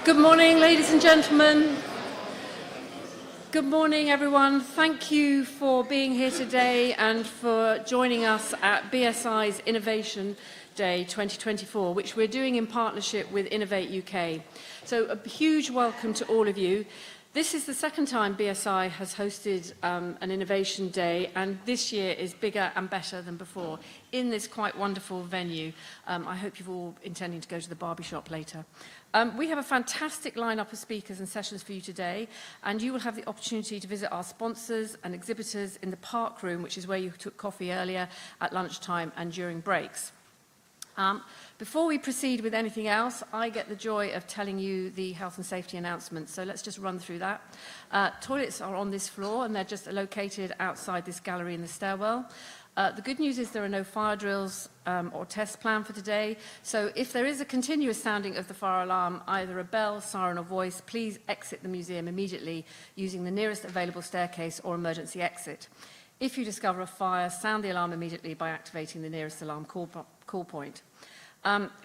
Good morning, ladies and gentlemen. Good morning, everyone. Thank you for being here today and for joining us at BSI's Innovation Day 2024, which we're doing in partnership with Innovate UK. So a huge welcome to all of you. This is the second time BSI has hosted an Innovation Day, and this year is bigger and better than before in this quite wonderful venue. I hope you're all intending to go to the Barbie shop later. We have a fantastic lineup of speakers and sessions for you today, and you will have the opportunity to visit our sponsors and exhibitors in the park room, which is where you took coffee earlier, at lunchtime and during breaks. Before we proceed with anything else, I get the joy of telling you the health and safety announcements, so let's just run through that. Toilets are on this floor, and they're just located outside this gallery in the stairwell. The good news is there are no fire drills or tests planned for today, so if there is a continuous sounding of the fire alarm, either a bell, siren or voice, please exit the museum immediately using the nearest available staircase or emergency exit. If you discover a fire, sound the alarm immediately by activating the nearest alarm call point.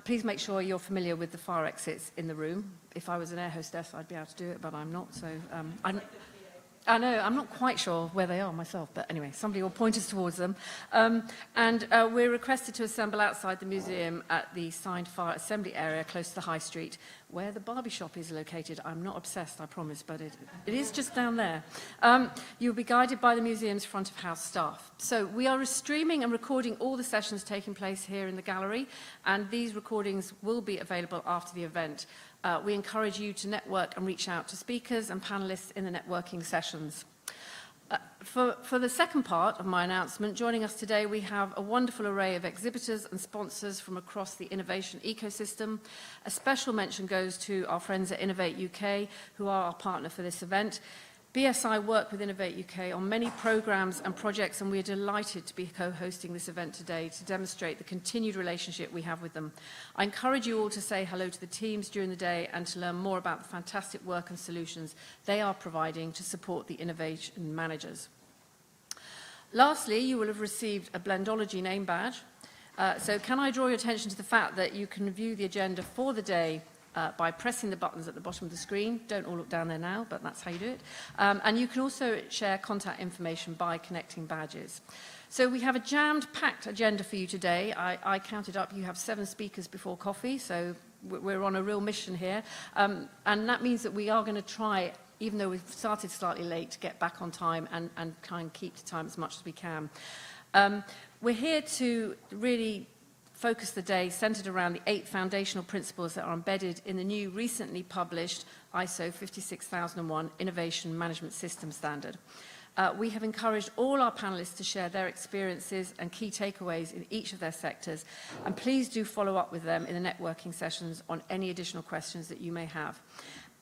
Please make sure you're familiar with the fire exits in the room. If I was an air hostess, I'd be able to do it, but I'm not, so I know, I'm not quite sure where they are myself, but anyway, somebody will point us towards them. We're requested to assemble outside the museum at the signed fire assembly area close to the High Street, where the Barbie shop is located. I'm not obsessed, I promise, but it is just down there. You'll be guided by the museum's front of house staff. So we are streaming and recording all the sessions taking place here in the gallery, and these recordings will be available after the event. We encourage you to network and reach out to speakers and panelists in the networking sessions. For the second part of my announcement, joining us today, we have a wonderful array of exhibitors and sponsors from across the innovation ecosystem. A special mention goes to our friends at Innovate UK, who are our partner for this event. BSI work with Innovate UK on many programs and projects, and we are delighted to be co-hosting this event today to demonstrate the continued relationship we have with them. I encourage you all to say hello to the teams during the day and to learn more about the fantastic work and solutions they are providing to support the innovation managers. Lastly, you will have received a Blendology name badge. So can I draw your attention to the fact that you can view the agenda for the day by pressing the buttons at the bottom of the screen. Don't all look down there now, but that's how you do it. And you can also share contact information by connecting badges. So we have a jammed, packed agenda for you today. I counted up, you have 7 speakers before coffee, so we're on a real mission here. And that means that we are going to try, even though we've started slightly late, to get back on time and try and keep to time as much as we can. We're here to really focus the day centered around the 8 foundational principles that are embedded in the new recently published ISO 56001 Innovation Management System Standard. We have encouraged all our panelists to share their experiences and key takeaways in each of their sectors, and please do follow up with them in the networking sessions on any additional questions that you may have.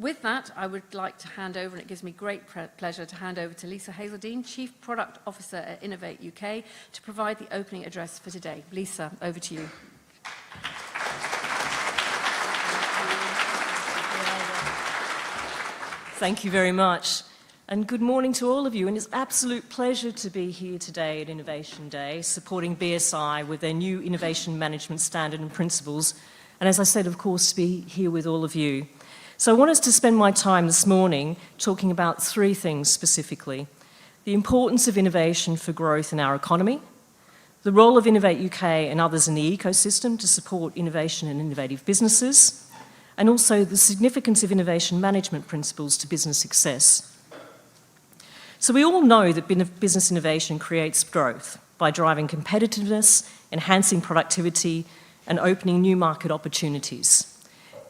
With that, I would like to hand over, and it gives me great pleasure to hand over to Lisa Hazeldine, Chief Product Officer at Innovate UK, to provide the opening address for today. Lisa, over to you. Thank you very much. And good morning to all of you. And it's an absolute pleasure to be here today at Innovation Day, supporting BSI with their new Innovation Management Standard and Principles. And as I said, of course, to be here with all of you. So I want us to spend my time this morning talking about 3 things specifically: the importance of innovation for growth in our economy, the role of Innovate UK and others in the ecosystem to support innovation and innovative businesses, and also the significance of innovation management principles to business success. So we all know that business innovation creates growth by driving competitiveness, enhancing productivity, and opening new market opportunities.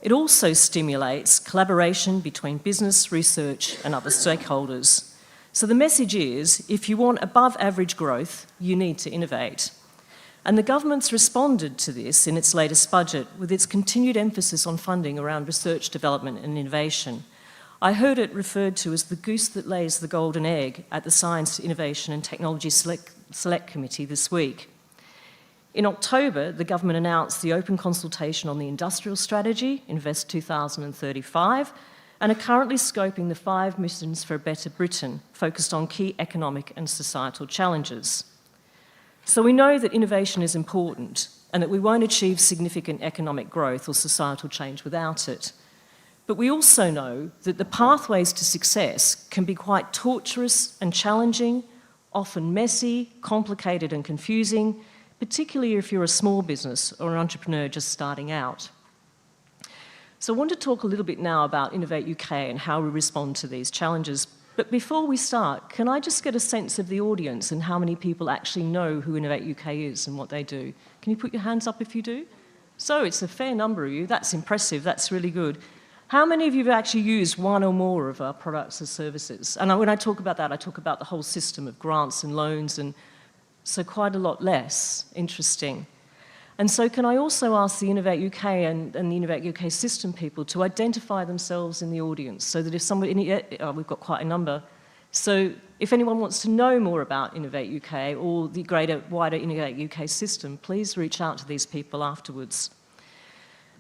It also stimulates collaboration between business, research, and other stakeholders. So the message is, if you want above average growth, you need to innovate. And the government's responded to this in its latest budget with its continued emphasis on funding around research, development, and innovation. I heard it referred to as the goose that lays the golden egg at the Science, Innovation and Technology Select Committee this week. In October, the government announced the open consultation on the industrial strategy, Invest 2035, and are currently scoping the 5 missions for a better Britain, focused on key economic and societal challenges. So we know that innovation is important and that we won't achieve significant economic growth or societal change without it. But we also know that the pathways to success can be quite torturous and challenging, often messy, complicated and confusing, particularly if you're a small business or an entrepreneur just starting out. So I want to talk a little bit now about Innovate UK and how we respond to these challenges. But before we start, can I just get a sense of the audience and how many people actually know who Innovate UK is and what they do? Can you put your hands up if you do? So it's a fair number of you. That's impressive. That's really good. How many of you have actually used one or more of our products or services? And when I talk about that, I talk about the whole system of grants and loans, and so quite a lot less. Interesting. And so can I also ask the Innovate UK and the Innovate UK system people to identify themselves in the audience, so that if somebody, we've got quite a number, so if anyone wants to know more about Innovate UK or the wider Innovate UK system, please reach out to these people afterwards.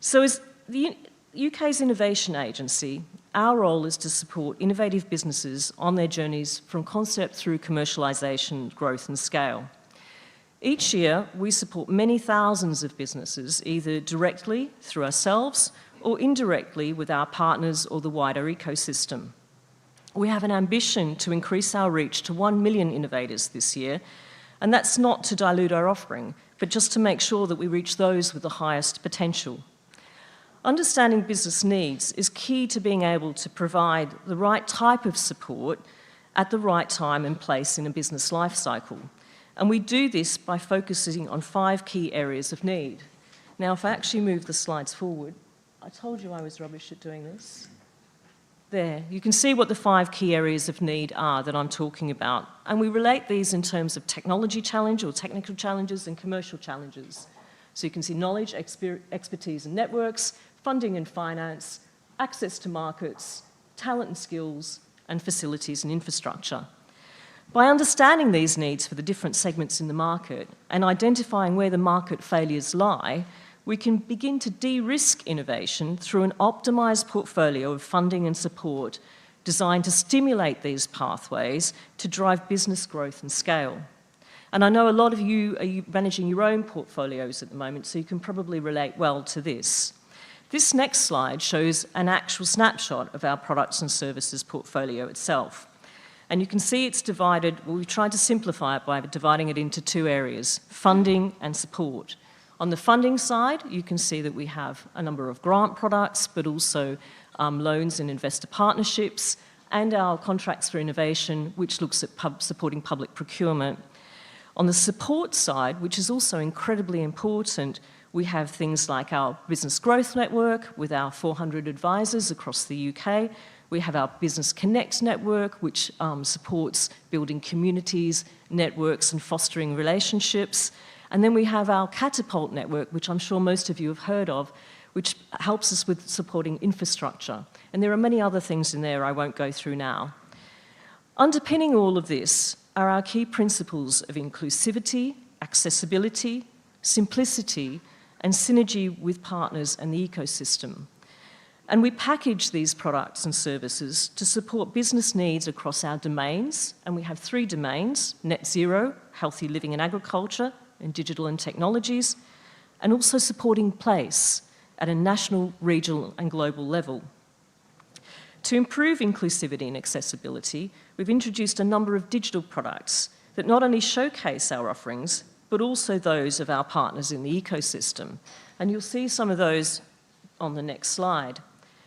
So as the UK's innovation agency, our role is to support innovative businesses on their journeys from concept through commercialisation, growth and scale. Each year, we support many thousands of businesses, either directly through ourselves or indirectly with our partners or the wider ecosystem. We have an ambition to increase our reach to 1 million innovators this year, and that's not to dilute our offering, but just to make sure that we reach those with the highest potential. Understanding business needs is key to being able to provide the right type of support at the right time and place in a business life cycle. And we do this by focusing on 5 key areas of need. Now, if I actually move the slides forward, I told you I was rubbish at doing this. There, you can see what the 5 key areas of need are that I'm talking about. And we relate these in terms of technology challenge or technical challenges and commercial challenges. So you can see knowledge, expertise and networks, funding and finance, access to markets, talent and skills, and facilities and infrastructure. By understanding these needs for the different segments in the market and identifying where the market failures lie, we can begin to de-risk innovation through an optimised portfolio of funding and support designed to stimulate these pathways to drive business growth and scale. And I know a lot of you are managing your own portfolios at the moment, so you can probably relate well to this. This next slide shows an actual snapshot of our products and services portfolio itself. And you can see it's divided, well, we've tried to simplify it by dividing it into 2 areas, funding and support. On the funding side, you can see that we have a number of grant products, but also loans and investor partnerships, and our contracts for innovation, which looks at supporting public procurement. On the support side, which is also incredibly important, we have things like our Business Growth Network with our 400 advisors across the UK. We have our Business Connect network, which supports building communities, networks and fostering relationships. And then we have our Catapult network, which I'm sure most of you have heard of, which helps us with supporting infrastructure. And there are many other things in there I won't go through now. Underpinning all of this are our key principles of inclusivity, accessibility, simplicity, and synergy with partners and the ecosystem. And we package these products and services to support business needs across our domains, and we have 3 domains: net zero, healthy living and agriculture, and digital and technologies, and also supporting place at a national, regional and global level. To improve inclusivity and accessibility, we've introduced a number of digital products that not only showcase our offerings, but also those of our partners in the ecosystem. And you'll see some of those on the next slide.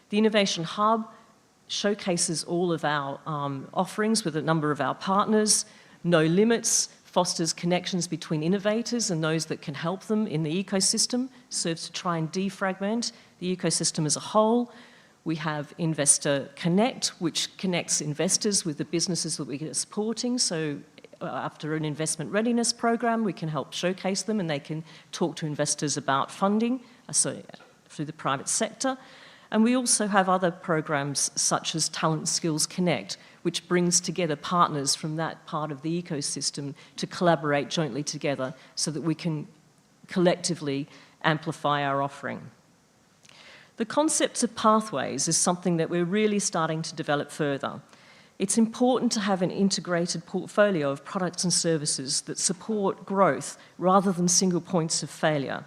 The Innovation Hub showcases all of our offerings with a number of our partners. No Limits fosters connections between innovators and those that can help them in the ecosystem, serves to try and defragment the ecosystem as a whole. We have Investor Connect, which connects investors with the businesses that we are supporting. So after an investment readiness program, we can help showcase them and they can talk to investors about funding through the private sector. And we also have other programs such as Talent Skills Connect, which brings together partners from that part of the ecosystem to collaborate jointly together so that we can collectively amplify our offering. The concept of pathways is something that we're really starting to develop further. It's important to have an integrated portfolio of products and services that support growth rather than single points of failure.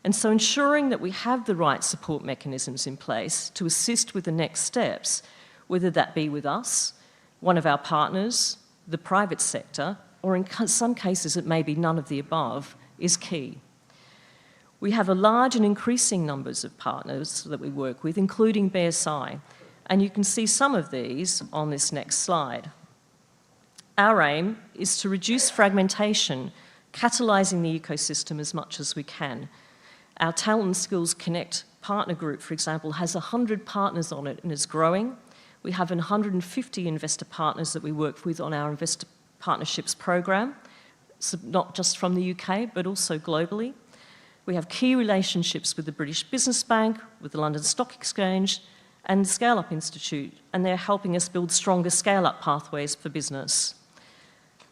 And so ensuring that we have the right support mechanisms in place to assist with the next steps, whether that be with us, one of our partners, the private sector, or in some cases it may be none of the above, is key. We have a large and increasing numbers of partners that we work with, including BSI, and you can see some of these on this next slide. Our aim is to reduce fragmentation, catalysing the ecosystem as much as we can. Our Talent and Skills Connect partner group, for example, has 100 partners on it and is growing. We have 150 investor partners that we work with on our investor partnerships program, so not just from the UK, but also globally. We have key relationships with the British Business Bank, with the London Stock Exchange, and the Scale Up Institute, and they're helping us build stronger scale-up pathways for business.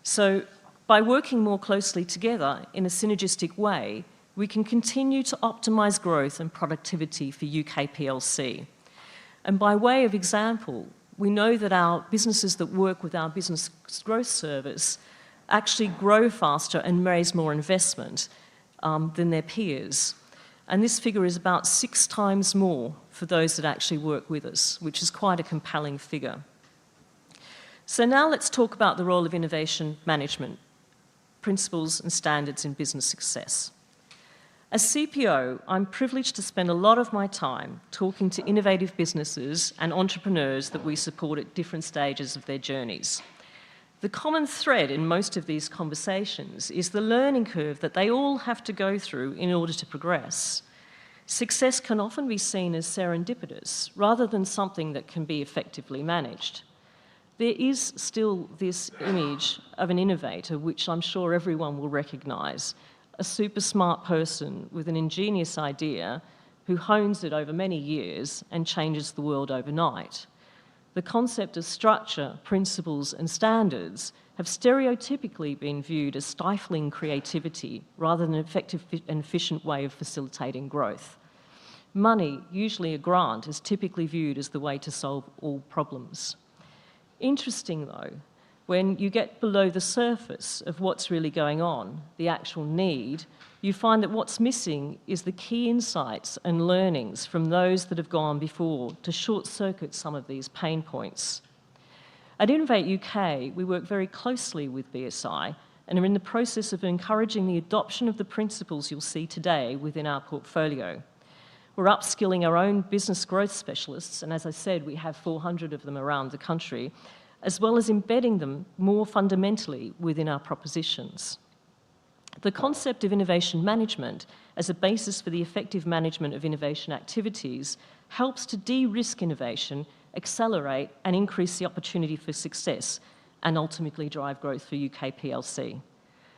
So by working more closely together in a synergistic way, we can continue to optimise growth and productivity for UK PLC. And by way of example, we know that our businesses that work with our business growth service actually grow faster and raise more investment than their peers. And this figure is about 6 times more for those that actually work with us, which is quite a compelling figure. So now let's talk about the role of innovation management, principles and standards in business success. As CPO, I'm privileged to spend a lot of my time talking to innovative businesses and entrepreneurs that we support at different stages of their journeys. The common thread in most of these conversations is the learning curve that they all have to go through in order to progress. Success can often be seen as serendipitous rather than something that can be effectively managed. There is still this image of an innovator, which I'm sure everyone will recognise, a super smart person with an ingenious idea who hones it over many years and changes the world overnight. The concept of structure, principles and standards have stereotypically been viewed as stifling creativity rather than an effective and efficient way of facilitating growth. Money, usually a grant, is typically viewed as the way to solve all problems. Interesting though, when you get below the surface of what's really going on, the actual need, you find that what's missing is the key insights and learnings from those that have gone before to short-circuit some of these pain points. At Innovate UK, we work very closely with BSI and are in the process of encouraging the adoption of the principles you'll see today within our portfolio. We're upskilling our own business growth specialists, and as I said, we have 400 of them around the country, as well as embedding them more fundamentally within our propositions. The concept of innovation management as a basis for the effective management of innovation activities helps to de-risk innovation, accelerate and increase the opportunity for success, and ultimately drive growth for UK PLC.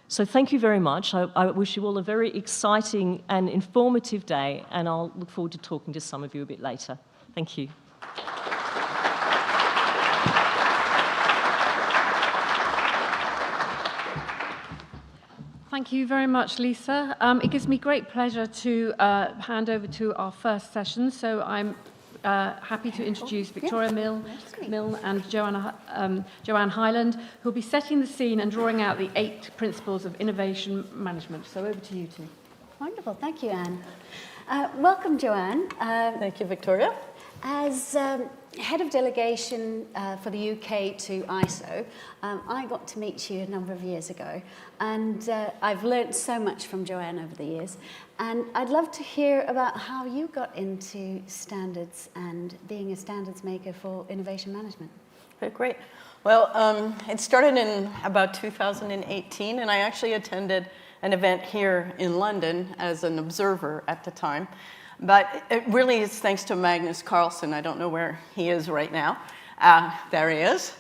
So thank you very much. I wish you all a very exciting and informative day, and I'll look forward to talking to some of you a bit later. Thank you. Thank you very much, Lisa. It gives me great pleasure to hand over to our first session. So I'm happy to introduce Victoria Milne and Joanne Hyland, who will be setting the scene and drawing out the 8 principles of innovation management. So over to you two. Wonderful. Thank you, Anne. Welcome, Joanne. Thank you, Victoria. As head of delegation for the UK to ISO, I got to meet you a number of years ago, and I've learnt so much from Joanne over the years, and I'd love to hear about how you got into standards and being a standards maker for innovation management. Okay, great. Well, it started in about 2018, and I actually attended an event here in London as an observer at the time. But it really is thanks to Magnus Carlsen. I don't know where he is right now. There he is.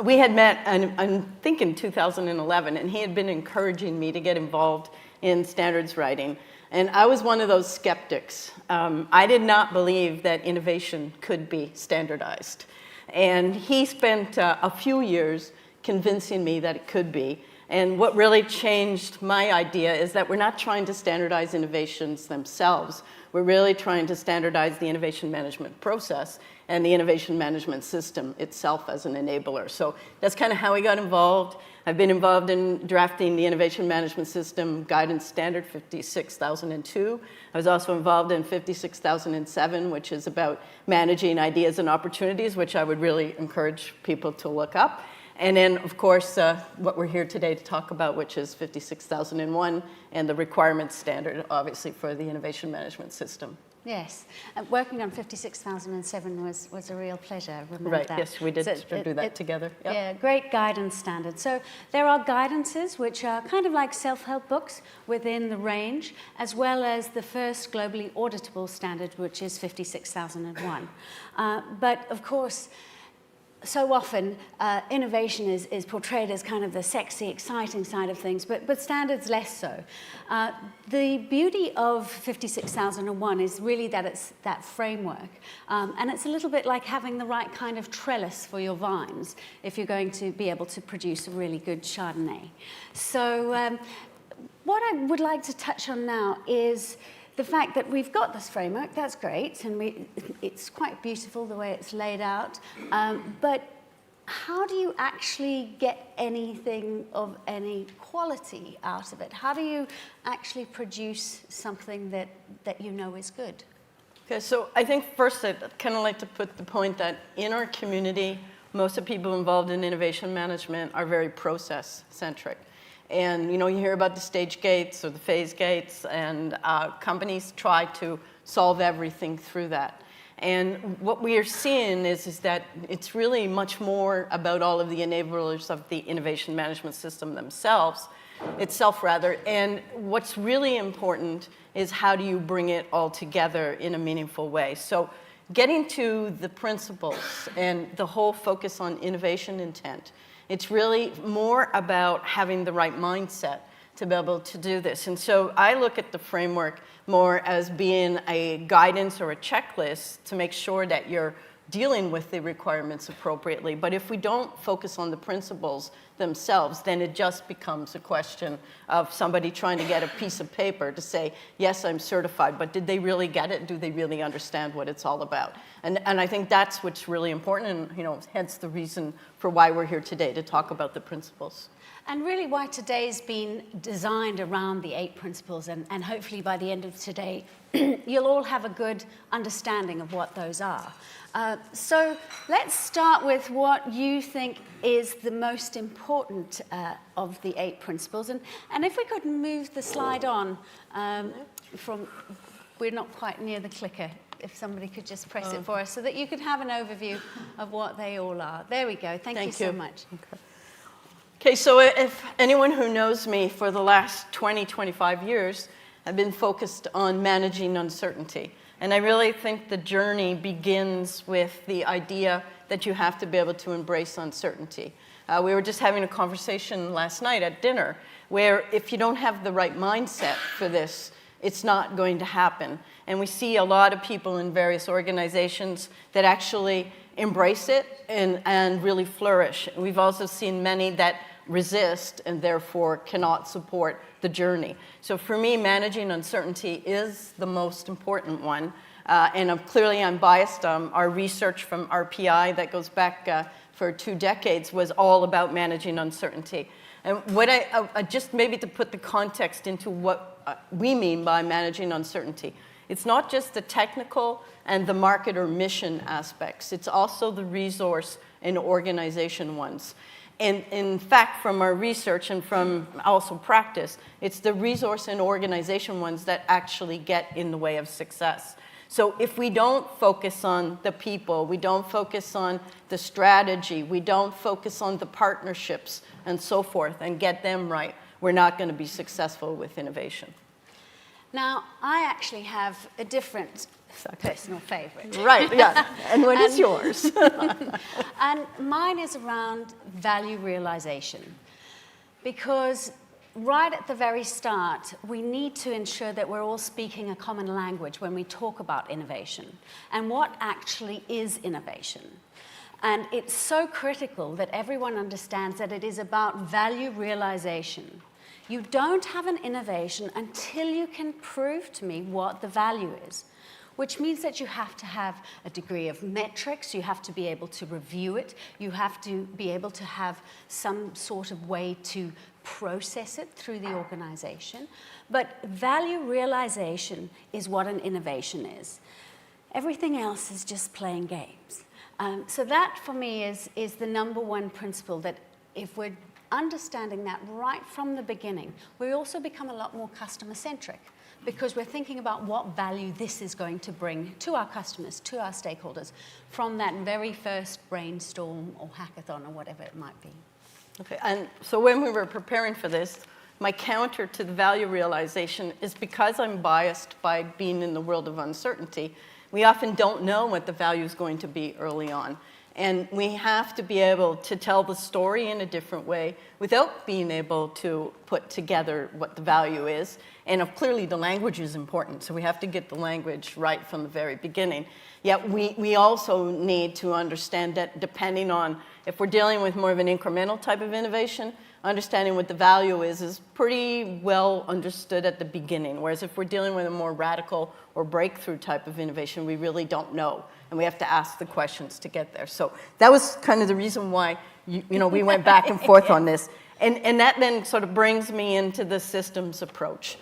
We had met, I think, in 2011, and he had been encouraging me to get involved in standards writing. And I was one of those skeptics. I did not believe that innovation could be standardized. And he spent a few years convincing me that it could be. And what really changed my idea is that we're not trying to standardize innovations themselves. we're really trying to standardize the innovation management process and the innovation management system itself as an enabler. So that's kind of how we got involved. I've been involved in drafting the Innovation Management System Guidance Standard 56002. I was also involved in 56007, which is about managing ideas and opportunities, which I would really encourage people to look up. And then, of course, what we're here today to talk about, which is 56001 and the requirements standard, obviously, for the innovation management system. Yes, working on 56007 was a real pleasure. I remember Right, that. yes, we did do that together. Yep. Yeah, great guidance standard. So there are guidances which are kind of like self-help books within the range, as well as the first globally auditable standard, which is 56001. But of course, so often, innovation is portrayed as kind of the sexy, exciting side of things, but standards less so. The beauty of 56001 is really that it's that framework. And it's a little bit like having the right kind of trellis for your vines if you're going to be able to produce a really good Chardonnay. So what I would like to touch on now is the fact that we've got this framework. That's great, and it's quite beautiful the way it's laid out. But how do you actually get anything of any quality out of it? How do you actually produce something that you know is good? Okay, so I think first I'd kind of like to put the point that in our community, most of the people involved in innovation management are very process-centric. And you hear about the stage gates or the phase gates, and companies try to solve everything through that. And what we are seeing is that it's really much more about all of the enablers of the innovation management system itself rather. And what's really important is how do you bring it all together in a meaningful way. So getting to the principles and the whole focus on innovation intent, it's really more about having the right mindset to be able to do this. And so I look at the framework more as being a guidance or a checklist to make sure that you're dealing with the requirements appropriately. But if we don't focus on the principles themselves, then it just becomes a question of somebody trying to get a piece of paper to say, yes, I'm certified, but did they really get it? Do they really understand what it's all about? And I think that's what's really important, and hence the reason for why we're here today, to talk about the principles. And really why today's been designed around the 8 principles, and hopefully by the end of today, you'll all have a good understanding of what those are. So let's start with what you think is the most important of the 8 principles. And if we could move the slide on we're not quite near the clicker, if somebody could just press it for us so that you could have an overview of what they all are. There we go. Thank you so much. Okay, so if anyone who knows me for the last 20, 25 years, I've been focused on managing uncertainty. And I really think the journey begins with the idea that you have to be able to embrace uncertainty. We were just having a conversation last night at dinner where if you don't have the right mindset for this, it's not going to happen. And we see a lot of people in various organizations that actually embrace it and really flourish. We've also seen many that resist and therefore cannot support the journey. So for me, managing uncertainty is the most important one. And I'm biased. Our research from RPI that goes back for 2 decades was all about managing uncertainty. And what I just maybe to put the context into what we mean by managing uncertainty, it's not just the technical and the market or mission aspects. It's also the resource and organization ones. And in fact, from our research and from also practice, it's the resource and organization ones that actually get in the way of success. So if we don't focus on the people, we don't focus on the strategy, we don't focus on the partnerships and so forth and get them right, we're not going to be successful with innovation. Now, I actually have a different personal favorite. Right, yeah. And what is yours? And mine is around value realization. Because right at the very start, we need to ensure that we're all speaking a common language when we talk about innovation and what actually is innovation. And it's so critical that everyone understands that it is about value realization. You don't have an innovation until you can prove to me what the value is, which means that you have to have a degree of metrics, you have to be able to review it, you have to be able to have some sort of way to process it through the organization. But value realization is what an innovation is. Everything else is just playing games. So that, for me, is the number one principle, that if we're understanding that right from the beginning, we also become a lot more customer-centric, because we're thinking about what value this is going to bring to our customers, to our stakeholders, from that very first brainstorm or hackathon or whatever it might be. Okay, and so when we were preparing for this, my counter to the value realization is, because I'm biased by being in the world of uncertainty, we often don't know what the value is going to be early on. And we have to be able to tell the story in a different way without being able to put together what the value is. And clearly the language is important, so we have to get the language right from the very beginning. Yet we also need to understand that, depending on if we're dealing with more of an incremental type of innovation, understanding what the value is pretty well understood at the beginning. Whereas if we're dealing with a more radical or breakthrough type of innovation, we really don't know. And we have to ask the questions to get there. So that was kind of the reason why we went back and forth on this. And that then sort of brings me into the systems approach.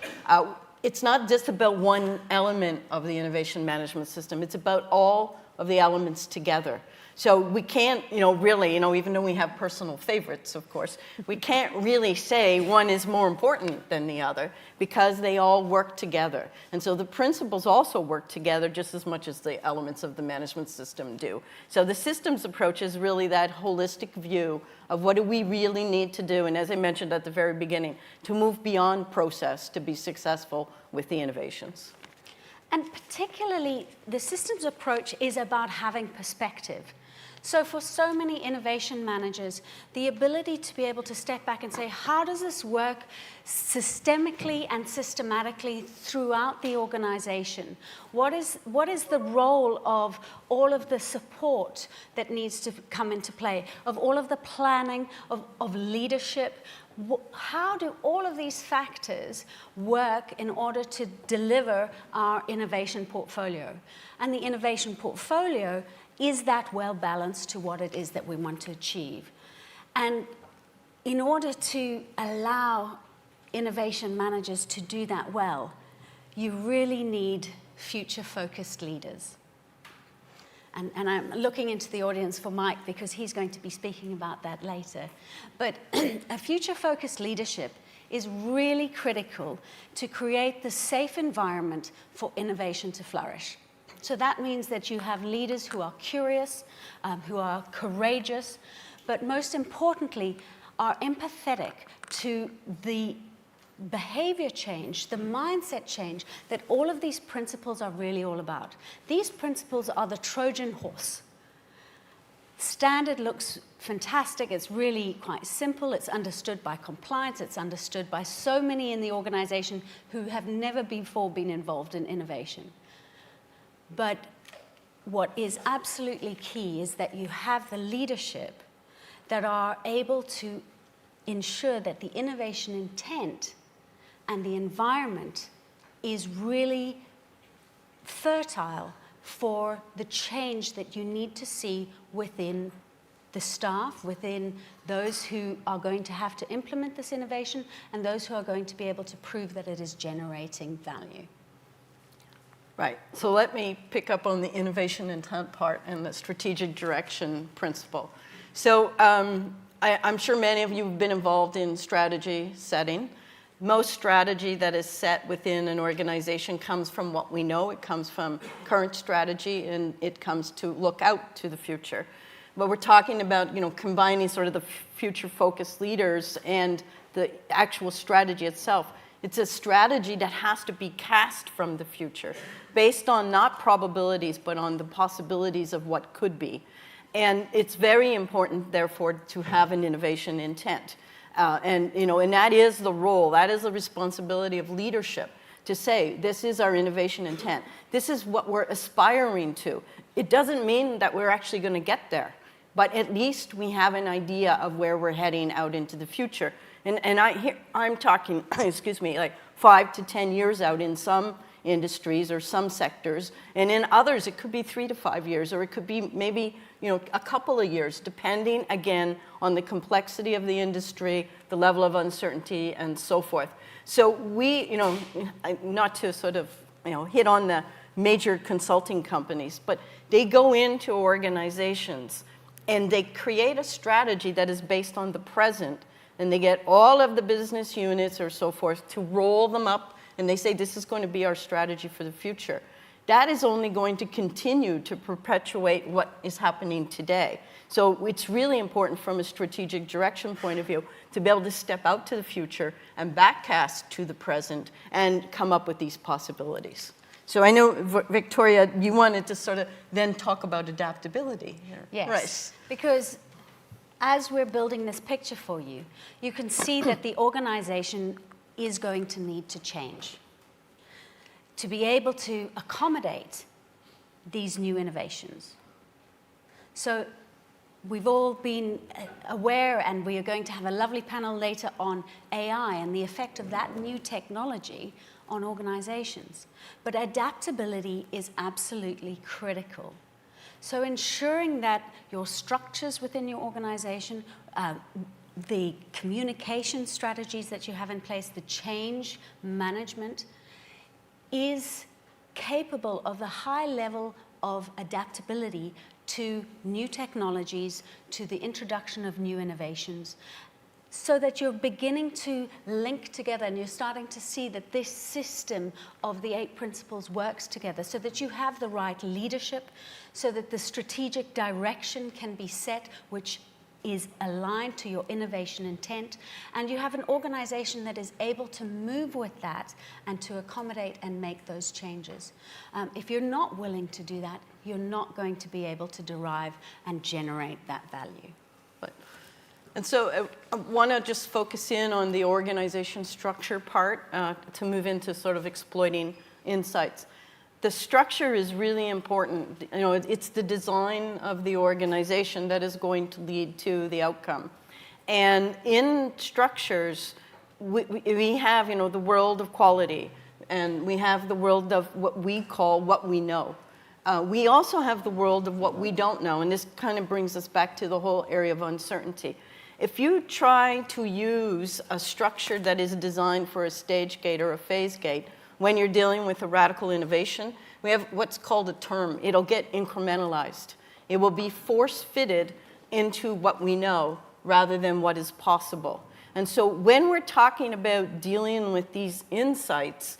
It's not just about one element of the innovation management system. It's about all of the elements together. So we can't, really, even though we have personal favorites, of course, we can't really say one is more important than the other, because they all work together. And so the principles also work together just as much as the elements of the management system do. So the systems approach is really that holistic view of what do we really need to do, and as I mentioned at the very beginning, to move beyond process to be successful with the innovations. And particularly, the systems approach is about having perspective. So for so many innovation managers, the ability to be able to step back and say, how does this work systemically and systematically throughout the organization? What is the role of all of the support that needs to come into play, of all of the planning, of leadership? How do all of these factors work in order to deliver our innovation portfolio? And the innovation portfolio, is that well balanced to what it is that we want to achieve? And in order to allow innovation managers to do that well, you really need future-focused leaders. And I'm looking into the audience for Mike, because he's going to be speaking about that later. But a future-focused leadership is really critical to create the safe environment for innovation to flourish. So that means that you have leaders who are curious, who are courageous, but most importantly, are empathetic to the behavior change, the mindset change that all of these principles are really all about. These principles are the Trojan horse. Standard looks fantastic. It's really quite simple. It's understood by compliance. It's understood by so many in the organization who have never before been involved in innovation. But what is absolutely key is that you have the leadership that are able to ensure that the innovation intent and the environment is really fertile for the change that you need to see within the staff, within those who are going to have to implement this innovation, and those who are going to be able to prove that it is generating value. Right. So let me pick up on the innovation intent part and the strategic direction principle. So I'm sure many of you have been involved in strategy setting. Most strategy that is set within an organization comes from what we know. It comes from current strategy, and it comes to look out to the future. But we're talking about, combining sort of the future-focused leaders and the actual strategy itself. It's a strategy that has to be cast from the future, based on not probabilities, but on the possibilities of what could be. And it's very important, therefore, to have an innovation intent. And that is the role, that is the responsibility of leadership, to say, this is our innovation intent. This is what we're aspiring to. It doesn't mean that we're actually going to get there, but at least we have an idea of where we're heading out into the future. And I'm talking, excuse me, like 5 to 10 years out in some industries or some sectors, and in others it could be 3 to 5 years, or it could be maybe a couple of years, depending again on the complexity of the industry, the level of uncertainty, and so forth. So we, not to sort of hit on the major consulting companies, but they go into organizations and they create a strategy that is based on the present, and they get all of the business units or so forth to roll them up, and they say this is going to be our strategy for the future. That is only going to continue to perpetuate what is happening today. So it's really important from a strategic direction point of view to be able to step out to the future and backcast to the present and come up with these possibilities. So I know, Victoria, you wanted to sort of then talk about adaptability here. Yes, right. Because as we're building this picture for you, you can see that the organization is going to need to change to be able to accommodate these new innovations. So we've all been aware, and we are going to have a lovely panel later on AI and the effect of that new technology on organizations. But adaptability is absolutely critical. So ensuring that your structures within your organization, the communication strategies that you have in place, the change management, is capable of the high level of adaptability to new technologies, to the introduction of new innovations, so that you're beginning to link together and you're starting to see that this system of the 8 principles works together, so that you have the right leadership, so that the strategic direction can be set, which is aligned to your innovation intent, and you have an organization that is able to move with that and to accommodate and make those changes. If you're not willing to do that, you're not going to be able to derive and generate that value. And so I want to just focus in on the organization structure part to move into sort of exploiting insights. The structure is really important. It's the design of the organization that is going to lead to the outcome. And in structures, we have, the world of quality, and we have the world of what we call what we know. We also have the world of what we don't know, and this kind of brings us back to the whole area of uncertainty. If you try to use a structure that is designed for a stage gate or a phase gate, when you're dealing with a radical innovation, we have what's called a term. It'll get incrementalized. It will be force-fitted into what we know rather than what is possible. And so when we're talking about dealing with these insights,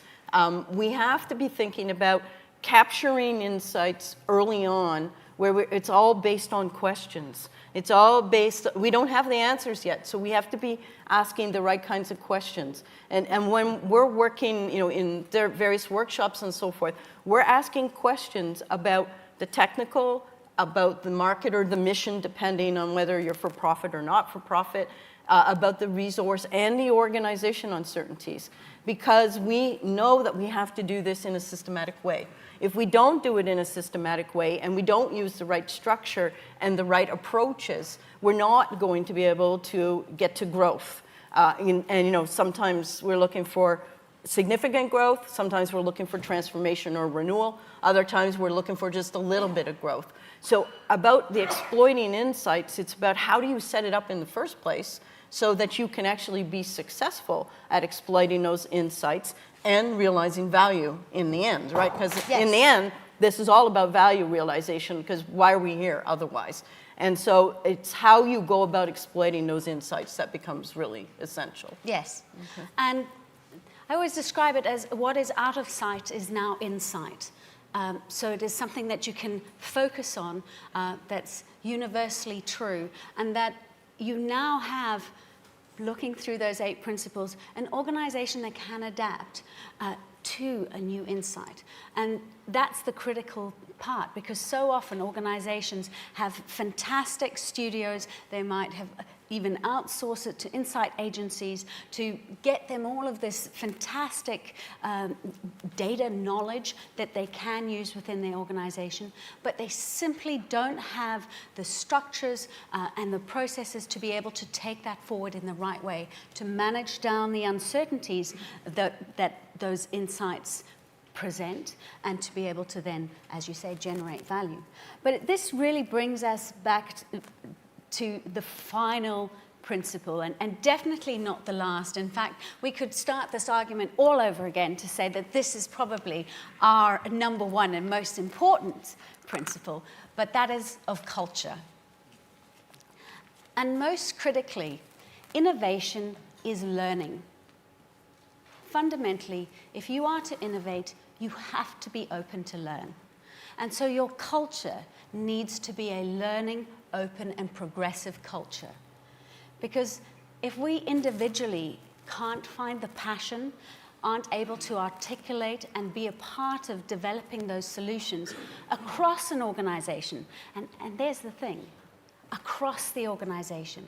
we have to be thinking about capturing insights early on where it's all based on questions. It's all based, we don't have the answers yet, so we have to be asking the right kinds of questions. And when we're working, in their various workshops and so forth, we're asking questions about the technical, about the market or the mission, depending on whether you're for profit or not for profit, about the resource and the organization uncertainties, because we know that we have to do this in a systematic way. If we don't do it in a systematic way and we don't use the right structure and the right approaches, we're not going to be able to get to growth. Sometimes we're looking for significant growth, sometimes we're looking for transformation or renewal, other times we're looking for just a little bit of growth. So about the exploiting insights, it's about how do you set it up in the first place so that you can actually be successful at exploiting those insights and realizing value in the end, right? Because in the end, this is all about value realization, because why are we here otherwise? And so it's how you go about exploiting those insights that becomes really essential. Yes. Okay. And I always describe it as what is out of sight is now in sight. So it is something that you can focus on that's universally true, and that you now have, looking through those 8 principles, an organization that can adapt to a new insight. And that's the critical part, because so often organizations have fantastic studios, they might have even outsource it to insight agencies to get them all of this fantastic data knowledge that they can use within their organization, but they simply don't have the structures and the processes to be able to take that forward in the right way, to manage down the uncertainties that those insights present, and to be able to then, as you say, generate value. But this really brings us back to the final principle, and definitely not the last. In fact, we could start this argument all over again to say that this is probably our number one and most important principle, but that is of culture. And most critically, innovation is learning. Fundamentally, if you are to innovate, you have to be open to learn. And so your culture needs to be a learning, open, and progressive culture. Because if we individually can't find the passion, aren't able to articulate and be a part of developing those solutions across an organization, and there's the thing, across the organization,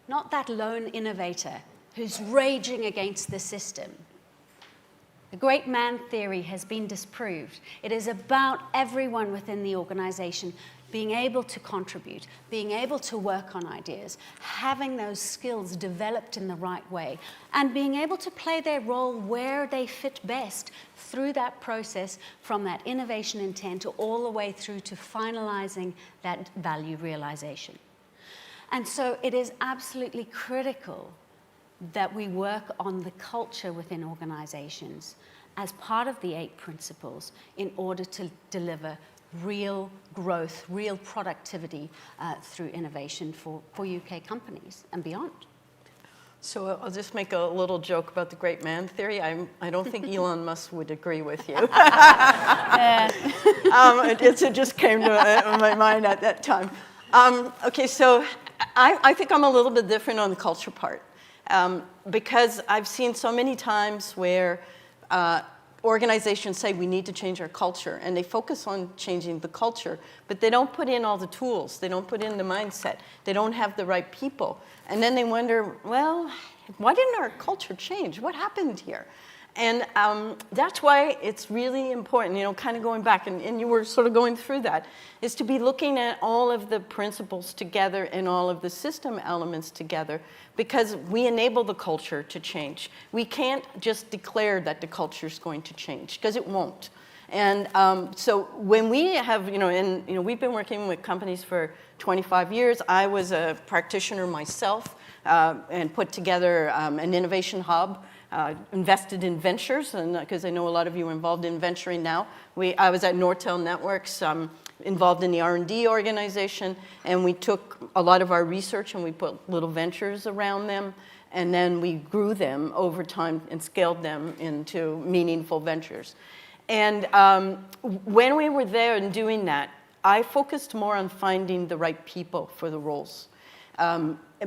not that lone innovator who's raging against the system. The great man theory has been disproved. It is about everyone within the organization being able to contribute, being able to work on ideas, having those skills developed in the right way, and being able to play their role where they fit best through that process, from that innovation intent all the way through to finalizing that value realization. And so it is absolutely critical that we work on the culture within organizations as part of the 8 principles in order to deliver real growth, real productivity through innovation for UK companies and beyond. So I'll just make a little joke about the great man theory. I don't think Elon Musk would agree with you. It just came to my mind at that time. Okay, so I think I'm a little bit different on the culture part. Because I've seen so many times where organizations say we need to change our culture, and they focus on changing the culture, but they don't put in all the tools, they don't put in the mindset, they don't have the right people. And then they wonder, well, why didn't our culture change? What happened here? And that's why it's really important, you know, kind of going back, and you were sort of going through that, is to be looking at all of the principles together and all of the system elements together, because we enable the culture to change. We can't just declare that the culture is going to change, because it won't. And so when we have, we've been working with companies for 25 years. I was a practitioner myself and put together an innovation hub. Invested in ventures, and because I know a lot of you are involved in venturing now. I was at Nortel Networks, involved in the R&D organization, and we took a lot of our research and we put little ventures around them, and then we grew them over time and scaled them into meaningful ventures. And when we were there and doing that, I focused more on finding the right people for the roles,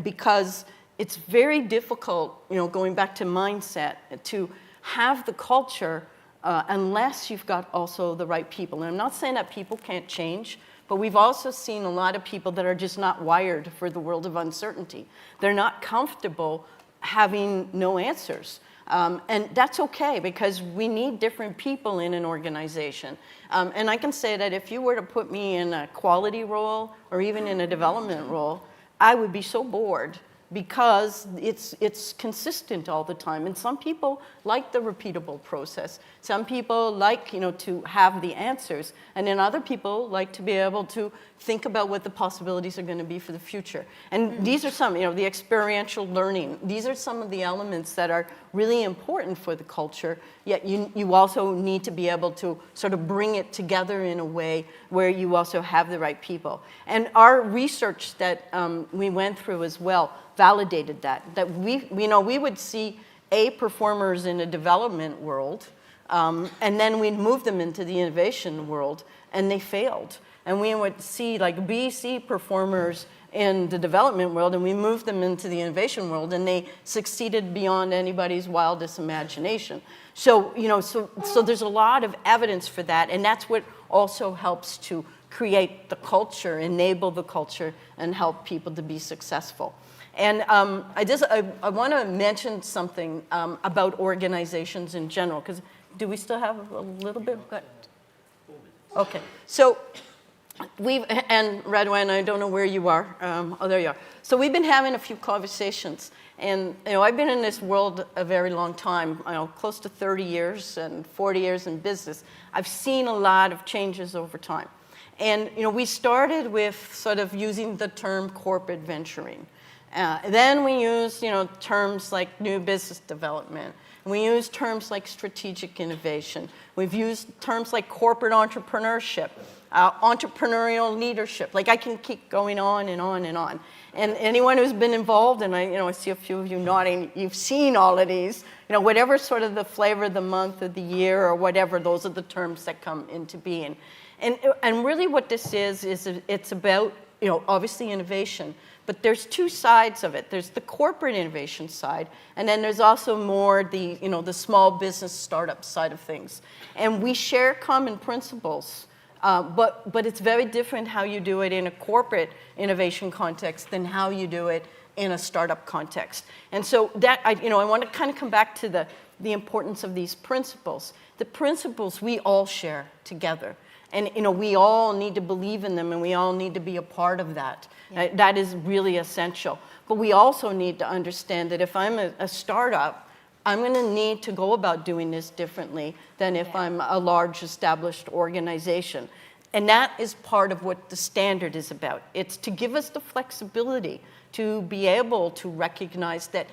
because it's very difficult, going back to mindset, to have the culture unless you've got also the right people. And I'm not saying that people can't change, but we've also seen a lot of people that are just not wired for the world of uncertainty. They're not comfortable having no answers. And that's okay, because we need different people in an organization. And I can say that if you were to put me in a quality role or even in a development role, I would be so bored, because it's consistent all the time. And some people like the repeatable process. Some people like, to have the answers. And then other people like to be able to think about what the possibilities are going to be for the future. And these are some, the experiential learning. These are some of the elements that are really important for the culture, yet you also need to be able to sort of bring it together in a way where you also have the right people. And our research that we went through as well validated that we would see A performers in a development world, and then we'd move them into the innovation world, and they failed. And we would see like B, C performers in the development world, and we moved them into the innovation world, and they succeeded beyond anybody's wildest imagination. So, so there's a lot of evidence for that, and that's what also helps to create the culture, enable the culture, and help people to be successful. And I want to mention something about organizations in general, because do we still have a little bit? Okay, so and Radwan, I don't know where you are. Oh, there you are. So we've been having a few conversations, and I've been in this world a very long time, close to 30 years and 40 years in business. I've seen a lot of changes over time. And we started with sort of using the term corporate venturing. Then we used terms like new business development. We use terms like strategic innovation. We've used terms like corporate entrepreneurship, entrepreneurial leadership. Like I can keep going on and on and on. And anyone who's been involved, and I see a few of you nodding, you've seen all of these. Whatever sort of the flavor of the month of the year or whatever, those are the terms that come into being. And really what this is it's about, obviously innovation, but there's two sides of it. There's the corporate innovation side, and then there's also more the, the small business startup side of things. And we share common principles, but it's very different how you do it in a corporate innovation context than how you do it in a startup context. And so that, I want to kind of come back to the importance of these principles. The principles we all share together. And we all need to believe in them, and we all need to be a part of that. Yeah. That is really essential. But we also need to understand that if I'm a startup, I'm going to need to go about doing this differently than if I'm a large established organization. And that is part of what the standard is about. It's to give us the flexibility to be able to recognize that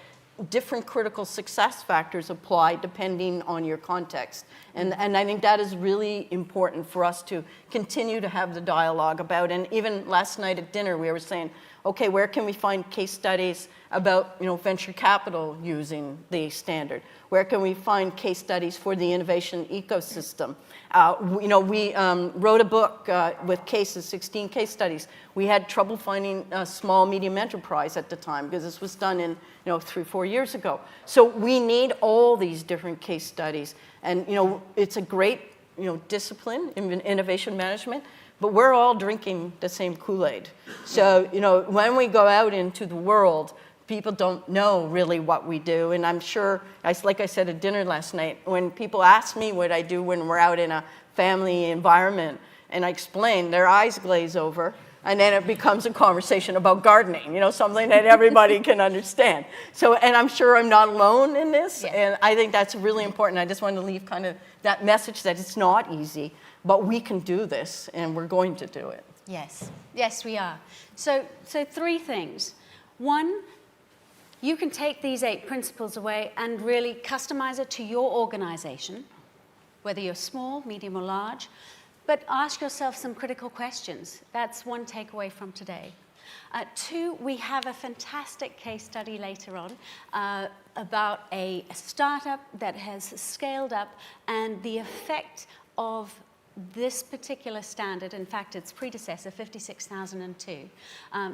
different critical success factors apply depending on your context. And I think that is really important for us to continue to have the dialogue about. And even last night at dinner, we were saying, okay, where can we find case studies about venture capital using the standard? Where can we find case studies for the innovation ecosystem? We wrote a book with cases, 16 case studies. We had trouble finding a small, medium enterprise at the time because this was done in 3-4 years ago. So we need all these different case studies. And it's a great discipline in innovation management, but we're all drinking the same Kool-Aid. So when we go out into the world, people don't know really what we do. And I'm sure, like I said at dinner last night, when people ask me what I do when we're out in a family environment, and I explain, their eyes glaze over, and then it becomes a conversation about gardening, something that everybody can understand. So, and I'm sure I'm not alone in this, and I think that's really important. I just wanted to leave kind of that message that it's not easy, but we can do this, and we're going to do it. Yes, yes, we are. So 3 things. 1, you can take these 8 principles away and really customize it to your organization, whether you're small, medium, or large. But ask yourself some critical questions. That's one takeaway from today. 2, we have a fantastic case study later on about a startup that has scaled up and the effect of this particular standard, in fact, its predecessor, 56002.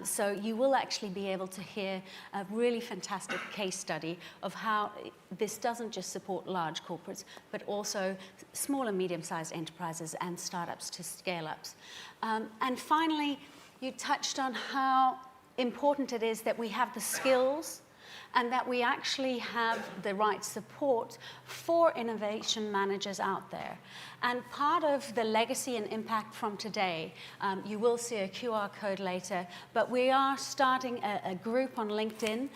So you will actually be able to hear a really fantastic case study of how this doesn't just support large corporates, but also small and medium-sized enterprises and startups to scale-ups. And finally, you touched on how important it is that we have the skills and that we actually have the right support for innovation managers out there. And part of the legacy and impact from today, you will see a QR code later, but we are starting a group on LinkedIn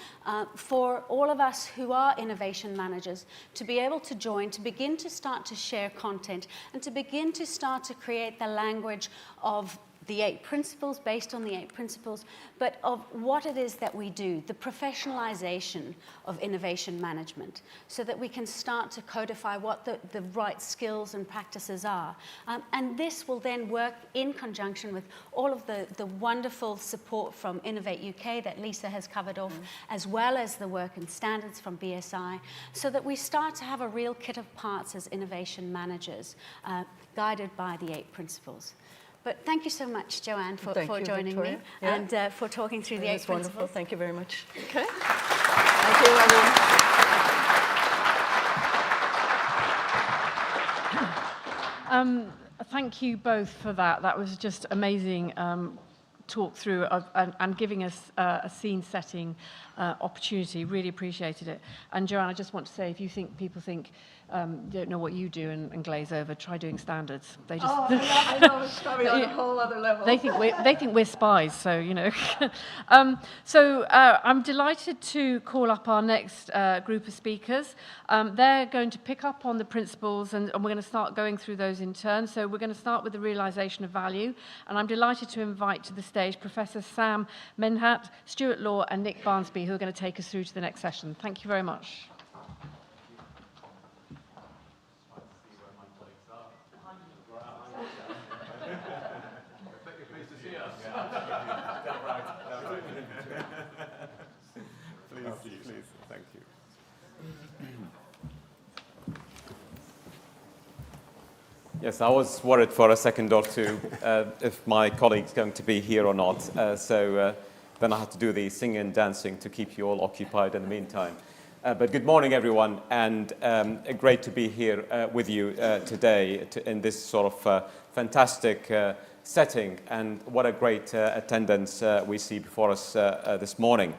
for all of us who are innovation managers to be able to join, to begin to start to share content, and to begin to start to create the language of the 8 principles, based on the 8 principles, but of what it is that we do, the professionalization of innovation management, so that we can start to codify what the right skills and practices are. And this will then work in conjunction with all of the wonderful support from Innovate UK that Lisa has covered off, as well as the work and standards from BSI, so that we start to have a real kit of parts as innovation managers, guided by the 8 principles. But thank you so much, Joanne, for joining me and for talking through the 8 principles. Wonderful. Thank you very much. Okay. Thank you, everyone. Thank you both for that. That was just amazing talk through and giving us a scene-setting opportunity. Really appreciated it. And Joanne, I just want to say, if you think people think don't know what you do and glaze over, try doing standards. They just I know it's probably on a whole other level. they think we're spies, so you know. I'm delighted to call up our next group of speakers. They're going to pick up on the principles, and we're going to start going through those in turn. So we're going to start with the realisation of value, and I'm delighted to invite to the stage Professor Sam Menhat, Stuart Law, and Nick Barnsby, who are going to take us through to the next session. Thank you very much. Please, thank you. Yes, I was worried for a second or two if my colleague's going to be here or not. So then I had to do the singing and dancing to keep you all occupied in the meantime. But good morning, everyone, and great to be here with you today in this sort of fantastic setting. And what a great attendance we see before us this morning.